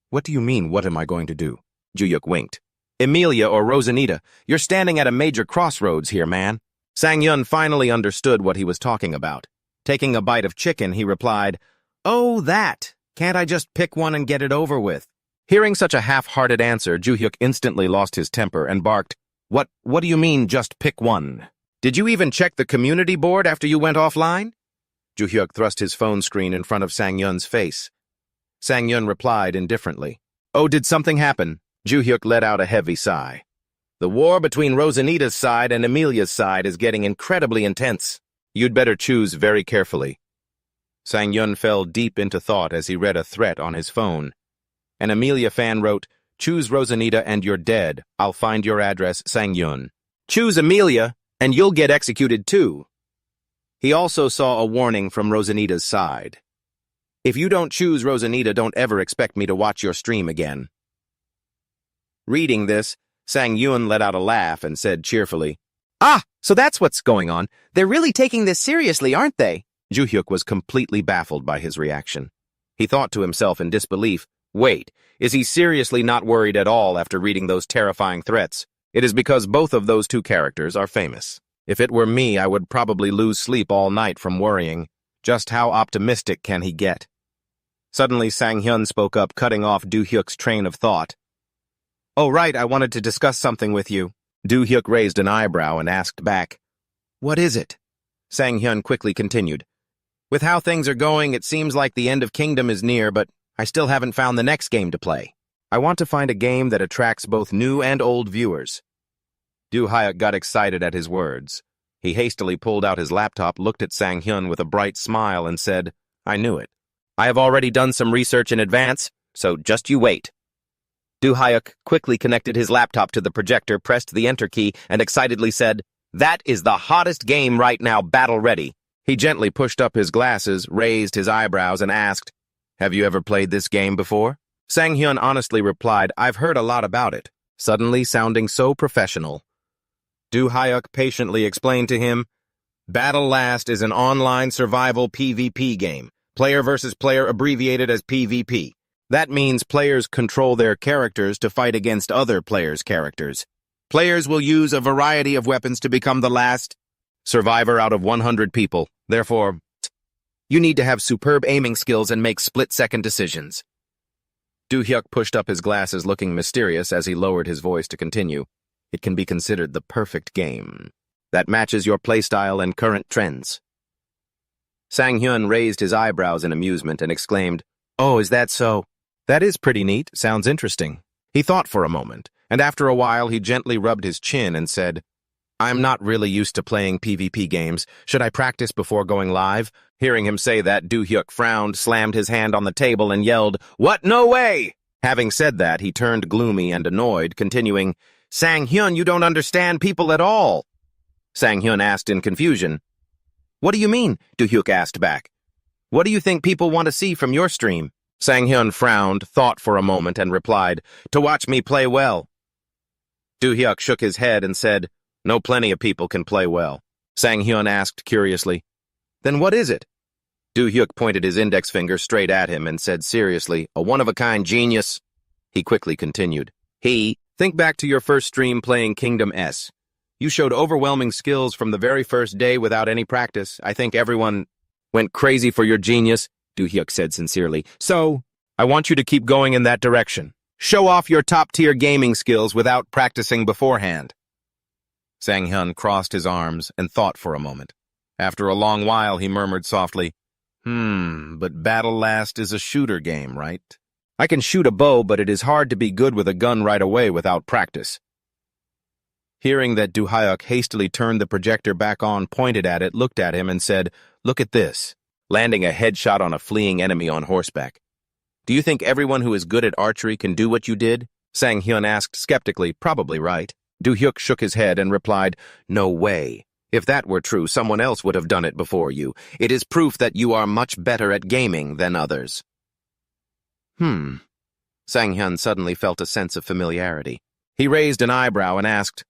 "What do you mean, what am I going to do?" Ju-hyuk winked. "Emilia or Rosanita, you're standing at a major crossroads here, man." Sang Hyun finally understood what he was talking about. Taking a bite of chicken, he replied, "Oh, that. Can't I just pick one and get it over with?" Hearing such a half-hearted answer, Ju-hyuk instantly lost his temper and barked, What do you mean, just pick one? Did you even check the community board after you went offline?" Ju-hyuk thrust his phone screen in front of Sang Hyun's face. Sang Hyun replied indifferently, "Oh, did something happen?" Ju-hyuk let out a heavy sigh. "The war between Rosanita's side and Emilia's side is getting incredibly intense. You'd better choose very carefully." Sang Hyun fell deep into thought as he read a threat on his phone. An Emilia fan wrote, "Choose Rosanita and you're dead. I'll find your address, Sang Hyun. Choose Emilia and you'll get executed too." He also saw a warning from Rosanita's side. If you don't choose Rosanita, don't ever expect me to watch your stream again. Reading this, Sang Hyun let out a laugh and said cheerfully, Ah, so that's what's going on. They're really taking this seriously, aren't they? Joo-hyuk was completely baffled by his reaction. He thought to himself in disbelief, wait, is he seriously not worried at all after reading those terrifying threats? It is because both of those two characters are famous. If it were me, I would probably lose sleep all night from worrying. Just how optimistic can he get? Suddenly, Sang Hyun spoke up, cutting off Do-hyuk's train of thought. Oh, right, I wanted to discuss something with you. Do-hyuk raised an eyebrow and asked back, What is it? Sang Hyun quickly continued. With how things are going, it seems like the end of Kingdom is near, but I still haven't found the next game to play. I want to find a game that attracts both new and old viewers. Do-hyuk got excited at his words. He hastily pulled out his laptop, looked at Sang Hyun with a bright smile, and said, I knew it. I have already done some research in advance, so just you wait. Do-hyuk quickly connected his laptop to the projector, pressed the enter key, and excitedly said, That is the hottest game right now, battle ready. He gently pushed up his glasses, raised his eyebrows, and asked, Have you ever played this game before? Sang Hyun honestly replied, I've heard a lot about it, suddenly sounding so professional. Do-hyuk patiently explained to him, Battle Last is an online survival PvP game, player versus player abbreviated as PvP. That means players control their characters to fight against other players' characters. Players will use a variety of weapons to become the last survivor out of 100 people. Therefore, you need to have superb aiming skills and make split-second decisions. Do-hyuk pushed up his glasses, looking mysterious as he lowered his voice to continue. It can be considered the perfect game that matches your playstyle and current trends. Sang Hyun raised his eyebrows in amusement and exclaimed, Oh, is that so? That is pretty neat. Sounds interesting. He thought for a moment, and after a while he gently rubbed his chin and said, I'm not really used to playing PvP games. Should I practice before going live? Hearing him say that, Do-hyuk frowned, slammed his hand on the table, and yelled, What? No way! Having said that, he turned gloomy and annoyed, continuing, Sang Hyun, you don't understand people at all. Sang Hyun asked in confusion. What do you mean? Do-hyuk asked back. What do you think people want to see from your stream? Sang Hyun frowned, thought for a moment, and replied, To watch me play well. Do-hyuk shook his head and said, No, plenty of people can play well. Sang Hyun asked curiously, Then what is it? Do-hyuk pointed his index finger straight at him and said seriously, A one-of-a-kind genius. He quickly continued, Think back to your first stream playing Kingdom S. You showed overwhelming skills from the very first day without any practice. I think everyone went crazy for your genius, Do-hyuk said sincerely. So, I want you to keep going in that direction. Show off your top-tier gaming skills without practicing beforehand. Sang Hyun crossed his arms and thought for a moment. After a long while, he murmured softly, But Battle Last is a shooter game, right? I can shoot a bow, but it is hard to be good with a gun right away without practice. Hearing that, Do-hyuk hastily turned the projector back on, pointed at it, looked at him, and said, Look at this, landing a headshot on a fleeing enemy on horseback. Do you think everyone who is good at archery can do what you did? Sang Hyun asked skeptically, probably right. Do-hyuk shook his head and replied, No way. If that were true, someone else would have done it before you. It is proof that you are much better at gaming than others. Sang Hyun suddenly felt a sense of familiarity. He raised an eyebrow and asked,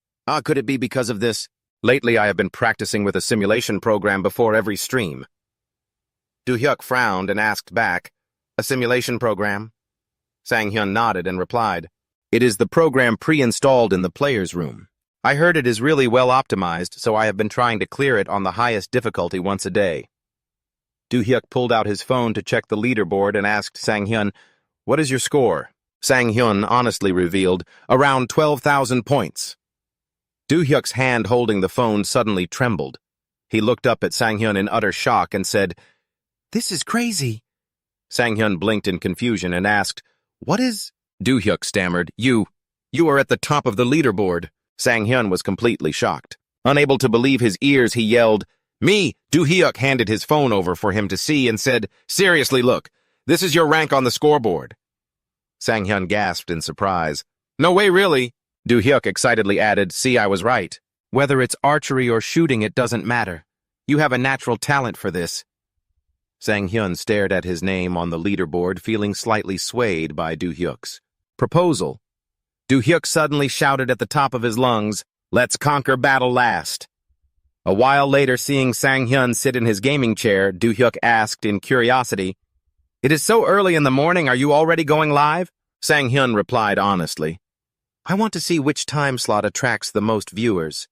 could it be because of this? Lately I have been practicing with a simulation program before every stream. Do-hyuk frowned and asked back, A simulation program? Sang Hyun nodded and replied, It is the program pre-installed in the player's room. I heard it is really well optimized, so I have been trying to clear it on the highest difficulty once a day. Do-hyuk pulled out his phone to check the leaderboard and asked Sang Hyun, What is your score? Sang Hyun honestly revealed, Around 12,000 points. Do-hyuk's hand holding the phone suddenly trembled. He looked up at Sang Hyun in utter shock and said, This is crazy. Sang Hyun blinked in confusion and asked, What is? Do-hyuk stammered, You are at the top of the leaderboard. Sang Hyun was completely shocked. Unable to believe his ears, he yelled, Me! Do-hyuk handed his phone over for him to see and said, Seriously, look, this is your rank on the scoreboard. Sang Hyun gasped in surprise. No way, really? Do-hyuk excitedly added, See, I was right. Whether it's archery or shooting, it doesn't matter. You have a natural talent for this. Sang Hyun stared at his name on the leaderboard, feeling slightly swayed by Do-hyuk's proposal. Do-hyuk suddenly shouted at the top of his lungs, "Let's conquer battle last." A while later, seeing Sang Hyun sit in his gaming chair, Do-hyuk asked in curiosity, "It is so early in the morning, are you already going live?" Sang Hyun replied honestly, "I want to see which time slot attracts the most viewers."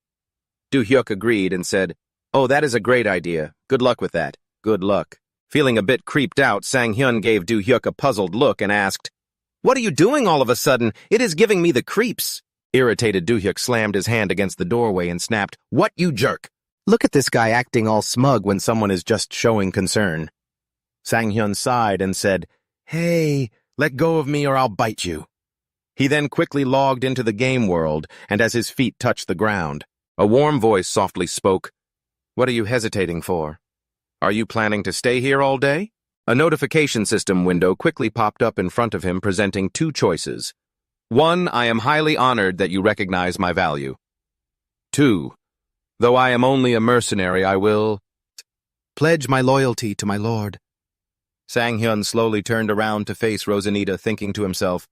Do-hyuk agreed and said, "Oh, that is a great idea. Good luck with that." "Good luck." Feeling a bit creeped out, Sang Hyun gave Do-hyuk a puzzled look and asked, "What are you doing all of a sudden? It is giving me the creeps." Irritated, Do-hyuk slammed his hand against the doorway and snapped, "What, you jerk? Look at this guy acting all smug when someone is just showing concern." Sang Hyun sighed and said, "Hey, let go of me or I'll bite you." He then quickly logged into the game world, and as his feet touched the ground, a warm voice softly spoke, "What are you hesitating for? Are you planning to stay here all day?" A notification system window quickly popped up in front of him, presenting two choices. 1. I am highly honored that you recognize my value. 2. Though I am only a mercenary, I will pledge my loyalty to my lord. Sang Hyun slowly turned around to face Rosanita, thinking to himself,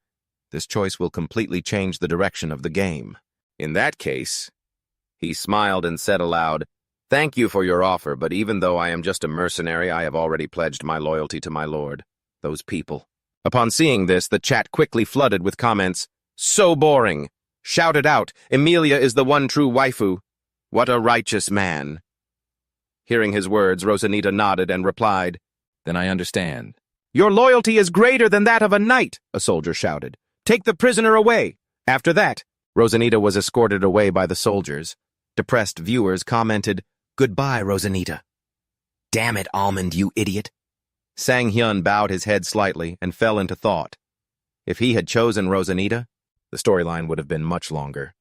this choice will completely change the direction of the game. In that case, he smiled and said aloud, "Thank you for your offer, but even though I am just a mercenary, I have already pledged my loyalty to my lord. Those people." Upon seeing this, the chat quickly flooded with comments, "So boring! Shouted out, Emilia is the one true waifu. What a righteous man." Hearing his words, Rosanita nodded and replied, "Then I understand." "Your loyalty is greater than that of a knight," a soldier shouted. "Take the prisoner away." After that, Rosanita was escorted away by the soldiers. Depressed viewers commented, "Goodbye, Rosanita." "Damn it, Almond, you idiot." Sang Hyun bowed his head slightly and fell into thought. If he had chosen Rosanita, the storyline would have been much longer.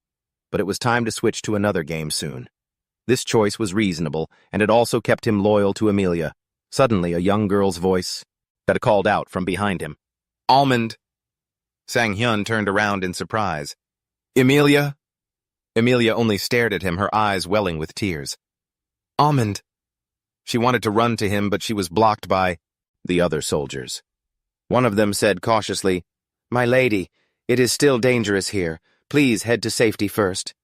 But it was time to switch to another game soon. This choice was reasonable, and it also kept him loyal to Emilia. Suddenly, a young girl's voice that called out from behind him, "Almond!" Sang Hyun turned around in surprise. "Emilia?" Emilia only stared at him, her eyes welling with tears. "Almond!" She wanted to run to him, but she was blocked by the other soldiers. One of them said cautiously, "My lady, it is still dangerous here. Please head to safety first."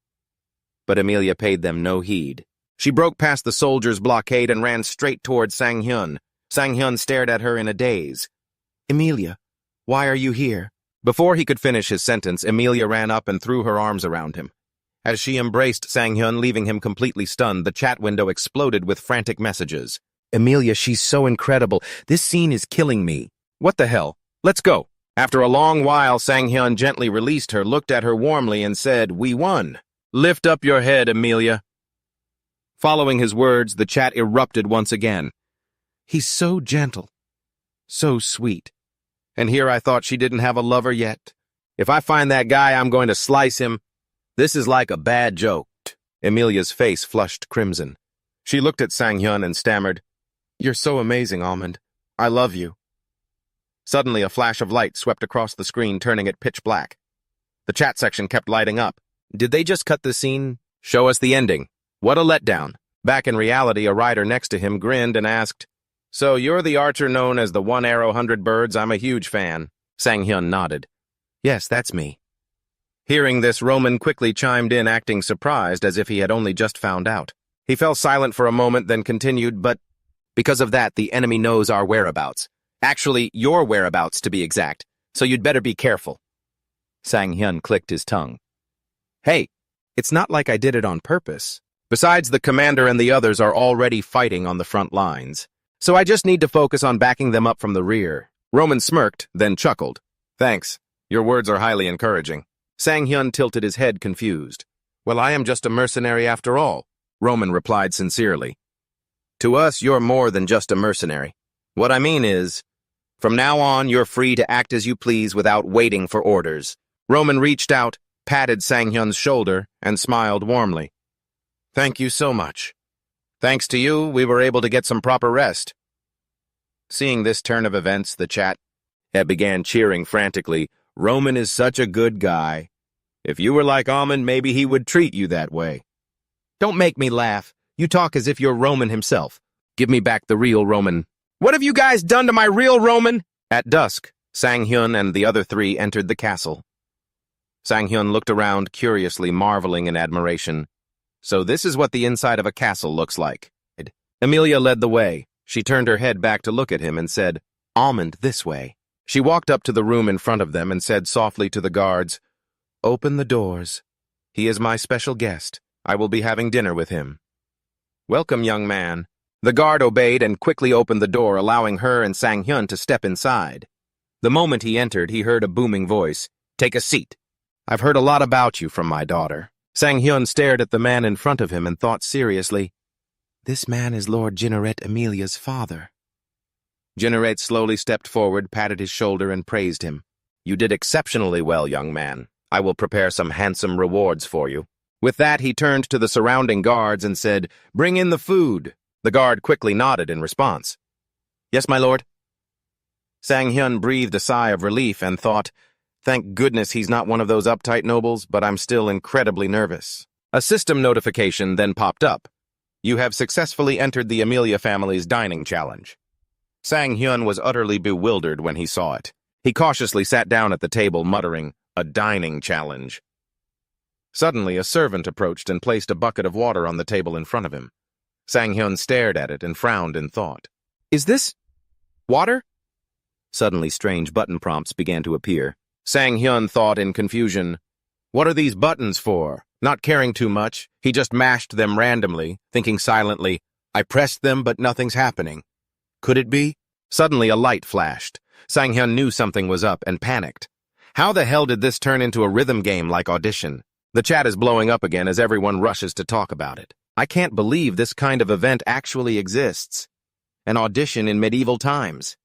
But Emilia paid them no heed. She broke past the soldiers' blockade and ran straight toward Sang Hyun. Sang Hyun stared at her in a daze. "Emilia, why are you here?" Before he could finish his sentence, Emilia ran up and threw her arms around him. As she embraced Sang Hyun, leaving him completely stunned, the chat window exploded with frantic messages. "Emilia, she's so incredible. This scene is killing me." "What the hell? Let's go." After a long while, Sang Hyun gently released her, looked at her warmly, and said, "We won. Lift up your head, Emilia." Following his words, the chat erupted once again. "He's so gentle. So sweet. And here I thought she didn't have a lover yet. If I find that guy, I'm going to slice him. This is like a bad joke." Emilia's face flushed crimson. She looked at Sang Hyun and stammered, "You're so amazing, Almond. I love you." Suddenly, a flash of light swept across the screen, turning it pitch black. The chat section kept lighting up. Did they just cut the scene? Show us the ending. What a letdown. Back in reality, a rider next to him grinned and asked, "So you're the archer known as the One Arrow 100 Birds? I'm a huge fan." Sang Hyun nodded. "Yes, that's me." Hearing this, Roman quickly chimed in, acting surprised as if he had only just found out. He fell silent for a moment, then continued, "But because of that, the enemy knows our whereabouts. Actually, your whereabouts, to be exact, so you'd better be careful." Sang Hyun clicked his tongue. "Hey, it's not like I did it on purpose. Besides, the commander and the others are already fighting on the front lines, so I just need to focus on backing them up from the rear." Roman smirked, then chuckled. "Thanks. Your words are highly encouraging." Sang Hyun tilted his head, confused. "Well, I am just a mercenary after all," Roman replied sincerely. "To us, you're more than just a mercenary. What I mean is, from now on, you're free to act as you please without waiting for orders." Roman reached out, patted Sang Hyun's shoulder, and smiled warmly. "Thank you so much. Thanks to you, we were able to get some proper rest." Seeing this turn of events, the chat began cheering frantically. "Roman is such a good guy. If you were like Almond, maybe he would treat you that way." "Don't make me laugh. You talk as if you're Roman himself. Give me back the real Roman." What have you guys done to my real Roman? At dusk, Sang Hyun and the other three entered the castle. Sang Hyun looked around curiously, marveling in admiration. So this is what the inside of a castle looks like. Amelia led the way. She turned her head back to look at him and said, "Almond, this way." She walked up to the room in front of them and said softly to the guards, "Open the doors. He is my special guest. I will be having dinner with him." "Welcome, young man." The guard obeyed and quickly opened the door, allowing her and Sang Hyun to step inside. The moment he entered, he heard a booming voice, "Take a seat. I've heard a lot about you from my daughter." Sang Hyun stared at the man in front of him and thought seriously, "This man is Lord Jinneret Amelia's father." Jinneret slowly stepped forward, patted his shoulder, and praised him. "You did exceptionally well, young man. I will prepare some handsome rewards for you." With that, he turned to the surrounding guards and said, "Bring in the food." The guard quickly nodded in response. "Yes, my lord." Sang Hyun breathed a sigh of relief and thought, "Thank goodness he's not one of those uptight nobles, but I'm still incredibly nervous." A system notification then popped up. "You have successfully entered the Amelia family's dining challenge." Sang Hyun was utterly bewildered when he saw it. He cautiously sat down at the table, muttering, "A dining challenge." Suddenly, a servant approached and placed a bucket of water on the table in front of him. Sang Hyun stared at it and frowned in thought. "Is this water?" Suddenly, strange button prompts began to appear. Sang Hyun thought in confusion, "What are these buttons for?" Not caring too much, he just mashed them randomly, thinking silently, "I pressed them, but nothing's happening. Could it be?" Suddenly, a light flashed. Sang Hyun knew something was up and panicked. How the hell did this turn into a rhythm game like Audition? The chat is blowing up again as everyone rushes to talk about it. I can't believe this kind of event actually exists. An audition in medieval times.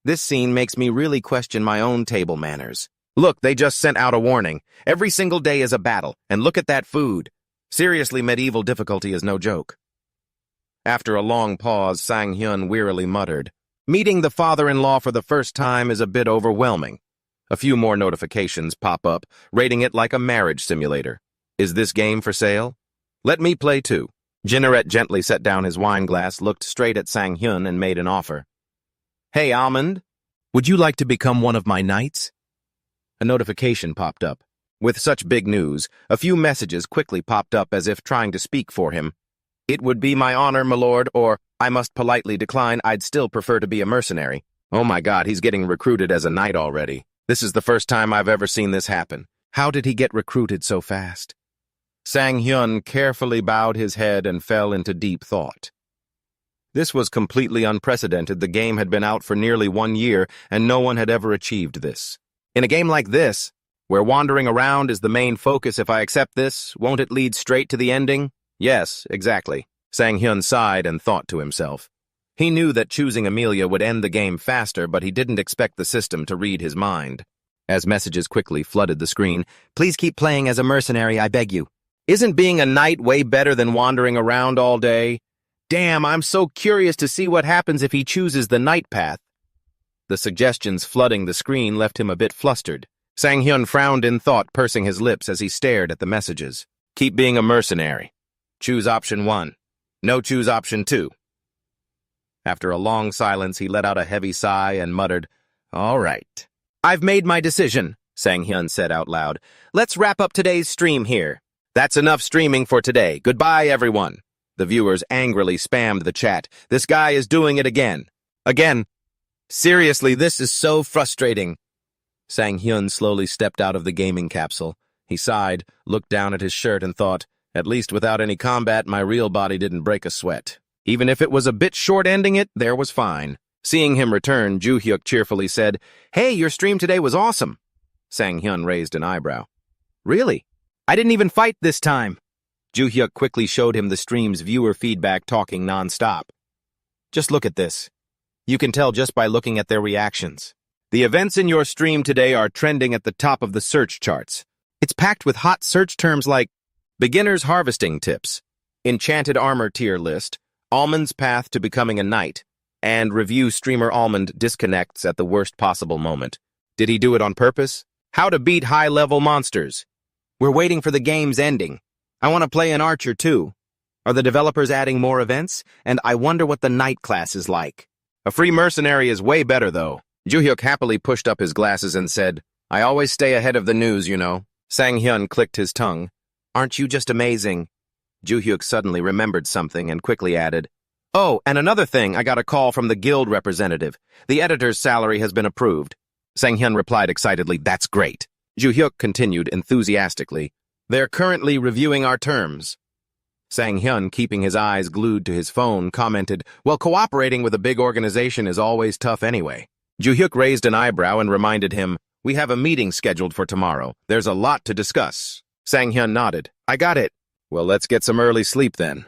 This scene makes me really question my own table manners. Look, they just sent out a warning. Every single day is a battle, and look at that food. Seriously, medieval difficulty is no joke. After a long pause, Sang Hyun wearily muttered, "Meeting the father-in-law for the first time is a bit overwhelming." A few more notifications pop up, rating it like a marriage simulator. Is this game for sale? Let me play too. Jinneret gently set down his wine glass, looked straight at Sang Hyun, and made an offer. "Hey, Almond, would you like to become one of my knights?" A notification popped up. With such big news, a few messages quickly popped up as if trying to speak for him. "It would be my honor, my lord," or "I must politely decline, I'd still prefer to be a mercenary." Oh my god, he's getting recruited as a knight already. This is the first time I've ever seen this happen. How did he get recruited so fast? Sang Hyun carefully bowed his head and fell into deep thought. This was completely unprecedented. The game had been out for nearly 1 year, and no one had ever achieved this. In a game like this, where wandering around is the main focus, if I accept this, won't it lead straight to the ending? Yes, exactly. Sang Hyun sighed and thought to himself. He knew that choosing Amelia would end the game faster, but he didn't expect the system to read his mind. As messages quickly flooded the screen, "Please keep playing as a mercenary, I beg you." Isn't being a knight way better than wandering around all day? Damn, I'm so curious to see what happens if he chooses the knight path. The suggestions flooding the screen left him a bit flustered. Sang Hyun frowned in thought, pursing his lips as he stared at the messages. Keep being a mercenary. Choose option 1. No, choose option 2. After a long silence, he let out a heavy sigh and muttered, "All right. I've made my decision," Sang Hyun said out loud. "Let's wrap up today's stream here." That's enough streaming for today. Goodbye, everyone. The viewers angrily spammed the chat. This guy is doing it again. Again. Seriously, this is so frustrating. Sang Hyun slowly stepped out of the gaming capsule. He sighed, looked down at his shirt, and thought, at least without any combat, my real body didn't break a sweat. Even if it was a bit short ending it, there was fine. Seeing him return, Joo-hyuk cheerfully said, "Hey, your stream today was awesome." Sang Hyun raised an eyebrow. "Really? I didn't even fight this time." Joo-hyuk quickly showed him the stream's viewer feedback talking non-stop. "Just look at this. You can tell just by looking at their reactions. The events in your stream today are trending at the top of the search charts. It's packed with hot search terms like beginner's harvesting tips, enchanted armor tier list, Almond's path to becoming a knight, and review streamer Almond disconnects at the worst possible moment. Did he do it on purpose? How to beat high-level monsters. We're waiting for the game's ending. I want to play an archer too. Are the developers adding more events? And I wonder what the knight class is like. A free mercenary is way better, though. Ju-hyuk happily pushed up his glasses and said, I always stay ahead of the news, you know. Sang Hyun clicked his tongue. Aren't you just amazing? Ju-hyuk suddenly remembered something and quickly added, Oh, and another thing, I got a call from the guild representative. The editor's salary has been approved. Sang Hyun replied excitedly, That's great. Ju-hyuk continued enthusiastically, They're currently reviewing our terms. Sang Hyun, keeping his eyes glued to his phone, commented, Well, cooperating with a big organization is always tough anyway. Ju-hyuk raised an eyebrow and reminded him, We have a meeting scheduled for tomorrow. There's a lot to discuss. Sang Hyun nodded. I got it. Well, let's get some early sleep then.